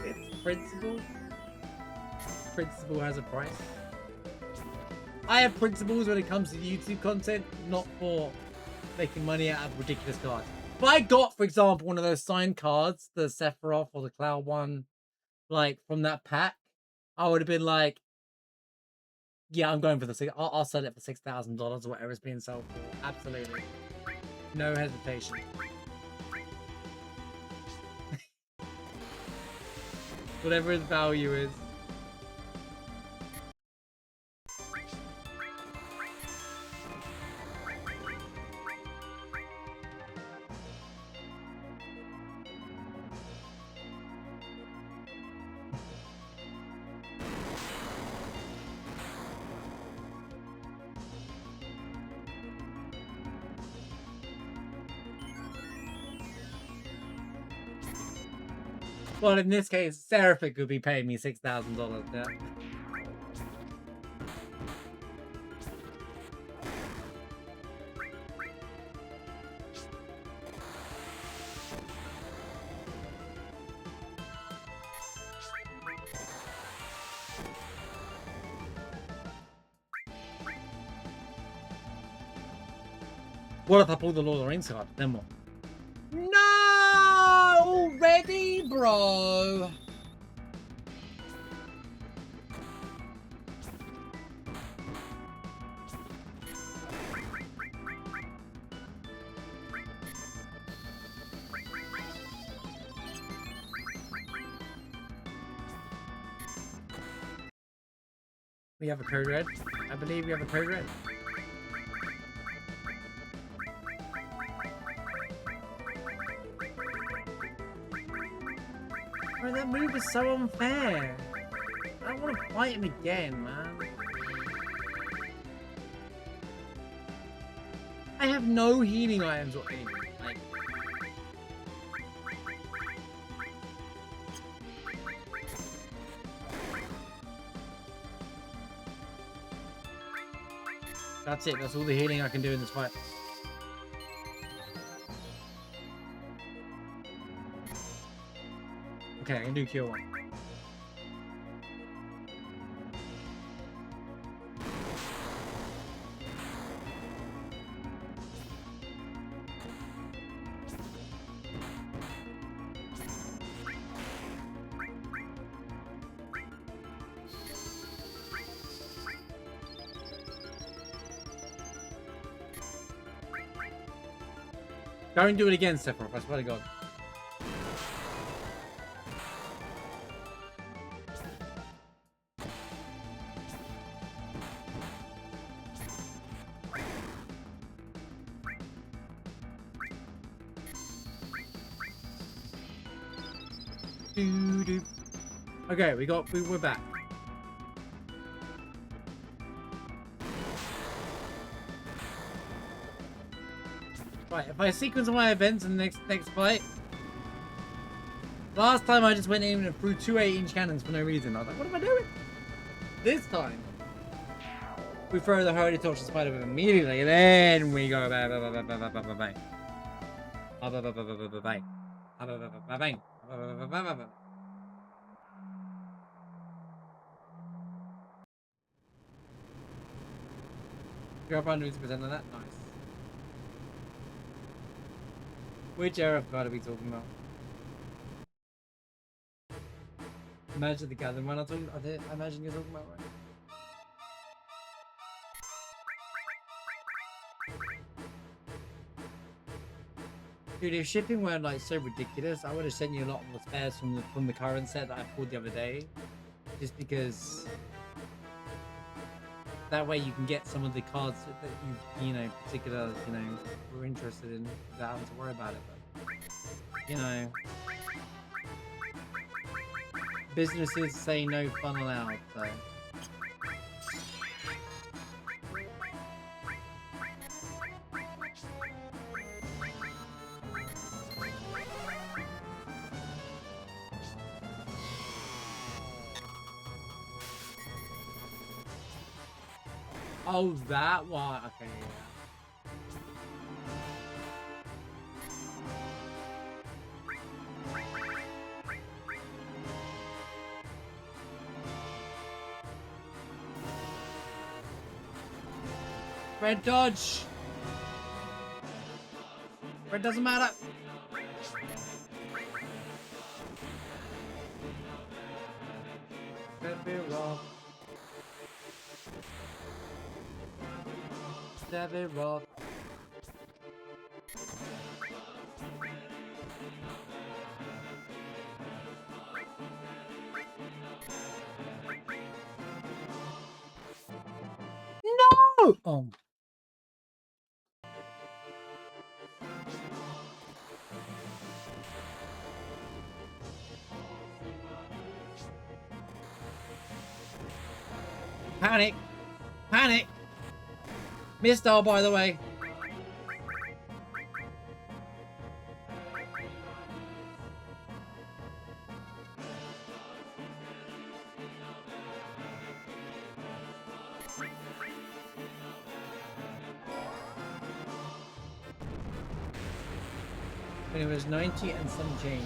It's principle. Principle has a price. I have principles when it comes to YouTube content, not for making money out of ridiculous cards. If I got, for example, one of those signed cards, the Sephiroth or the Cloud one, like from that pack, I would have been like, yeah, I'm going for the I'll sell it for $6,000 or whatever it's being sold for. Absolutely. No hesitation. Whatever its value is. Well, in this case, Seraphic would be paying me $6,000. Yeah. What if I pull the Lord of the Rings card? Then what? No! Already, bro! We have a code red. I believe we have a code red. Bro, that move is so unfair. I don't want to fight him again, man. I have no healing items or anything. Like, That's it. That's all the healing I can do in this fight. Okay, I can do cure 1. Don't do it again, Sephiroth, I swear to God. Okay, we're back. Right, if I sequence my events in the next fight. Last time I just went in and threw 2 8-inch cannons for no reason. I was like, what am I doing? This time we throw the holy torch to Spider-Man immediately, and then we go bang bang bang bang bang bang bang bang bang bang bang. Go up 100% of that, nice. Which era of God are we talking about? Imagine the gathering one. I imagine you're talking about, right? Dude, if shipping weren't like so ridiculous, I would have sent you a lot more spares from the current set that I pulled the other day. Just because that way you can get some of the cards that you know, particular, you know, were interested in without having to worry about it. But, you know, businesses say no fun allowed, so. Oh, that one. Okay, yeah. Red dodge. Red doesn't matter. Sephiroth. Sephiroth. No! Oh. Panic! Panic! Missile, by the way. When it was 90 and some change.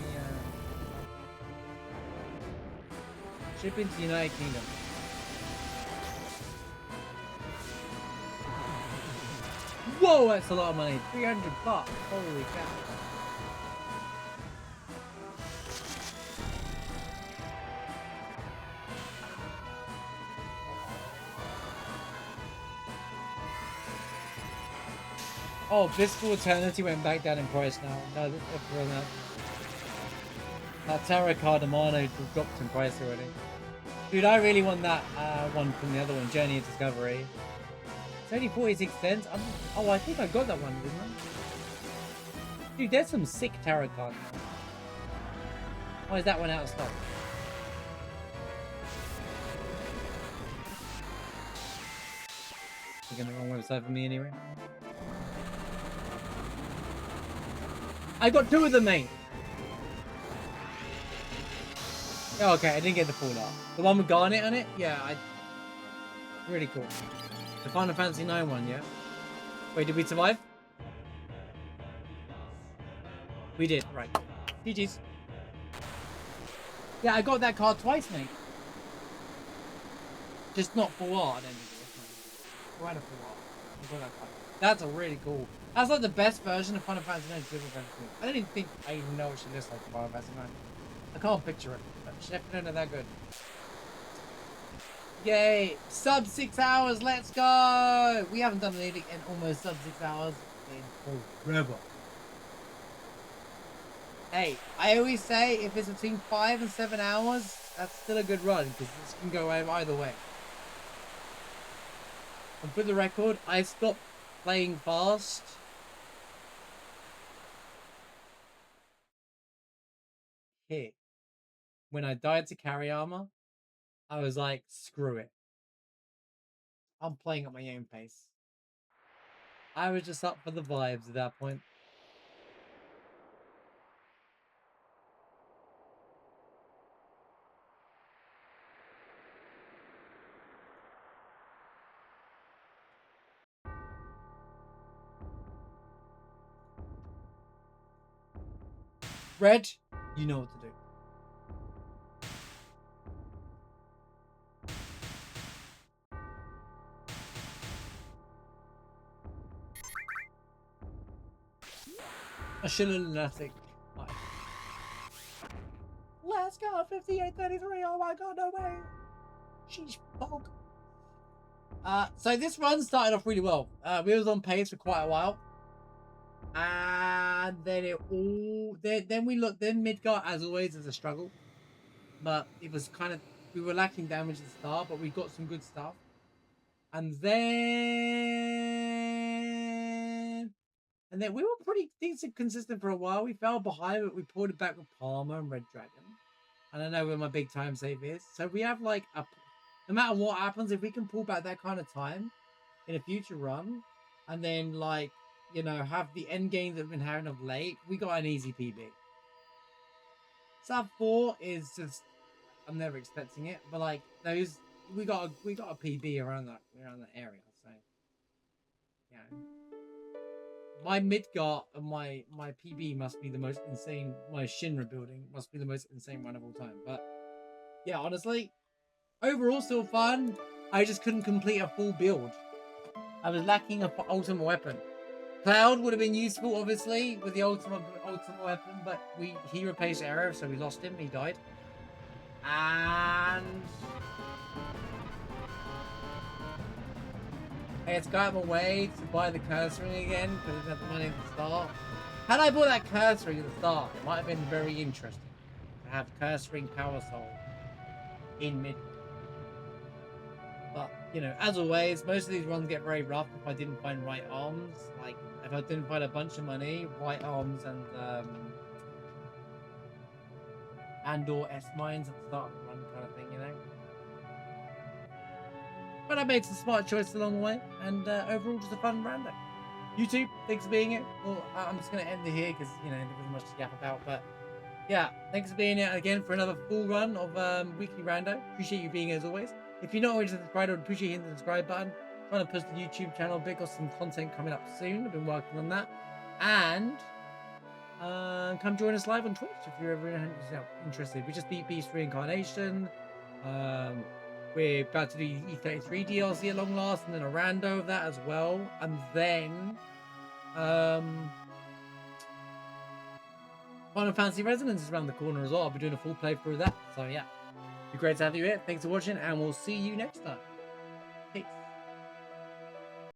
Yeah. Ship into the United Kingdom. Whoa, that's a lot of money. 300 bucks. Holy cow. Oh, Blissful Eternity went back down in price now. No, for that. That Tarot card Amano dropped in price already. Dude, I really want that one from the other one, Journey of Discovery. It's only 46 cents. Oh, I think I got that one, didn't I? Dude, there's some sick tarot cards now. Why is that one out of stock? You're on the wrong website for me anyway. I got 2 of them, mate. Oh, okay, I didn't get the full art. The one with Garnet on it? Yeah, really cool. The Final Fantasy IX one, yeah? Wait, did we survive? We did, right. GG's. Yeah, I got that card twice, mate. Just not for what, I don't think it was. Right for what. I got that card. That's a really cool. That's like the best version of Final Fantasy IX. I don't even think I even know what she looks like in Final Fantasy IX. I can't picture it, but she's definitely not that good. Yay! Sub 6 hours, let's go! We haven't done anything in almost sub 6 hours in forever. Hey, I always say if it's between 5 and 7 hours, that's still a good run because this can go either way. And for the record, I stopped playing fast here. When I died to carry armor, I was like, screw it. I'm playing at my own pace. I was just up for the vibes at that point. Red, you know what to do. I should have nothing. Let's go, 5833. Oh my god, no way. Sheesh, bog. So this run started off really well. We was on pace for quite a while. And then it all then we looked, then Midgard as always is a struggle. But it was kind of, we were lacking damage at the start, but we got some good stuff. And then we were pretty decent consistent for a while. We fell behind, but we pulled it back with Palmer and Red Dragon. And I know where my big time save is. So we have like no matter what happens, if we can pull back that kind of time in a future run, and then like, you know, have the end games that we've been having of late, we got an easy PB. Sub 4 is just, I'm never expecting it, but like those, we got a PB around that area. So yeah, my Midgard and my PB must be the most insane. My Shinra building must be the most insane one of all time. But yeah, honestly, overall still fun. I just couldn't complete a full build. I was lacking an ultimate weapon. Cloud would have been useful, obviously, with the ultimate weapon, but he replaced Arrow, so we lost him. He died. And I had to go out of my way to buy the cursoring again because I didn't have the money at the start. Had I bought that cursoring at the start, it might have been very interesting to have cursoring Power Soul in mid. But, you know, as always, most of these runs get very rough if I didn't find right arms. Like, if I didn't find a bunch of money, white arms and/or S-mines at the start of the run kind of thing, you know? But I made some smart choices along the way, and overall, just a fun rando. YouTube, thanks for being here. Well, I'm just going to end it here because, you know, there wasn't much to gap about, but yeah, thanks for being here again for another full run of Weekly Rando. Appreciate you being here as always. If you're not already subscribed, I would appreciate hitting the subscribe button. Trying to push the YouTube channel big, got some content coming up soon. I've been working on that. And come join us live on Twitch if you're ever interested. We just beat Beast Reincarnation. We're about to do E33 DLC at long last, and then a rando of that as well. And then Final Fantasy Resonance is around the corner as well. I'll be doing a full playthrough of that. So yeah, it'd be great to have you here. Thanks for watching, and we'll see you next time. Peace.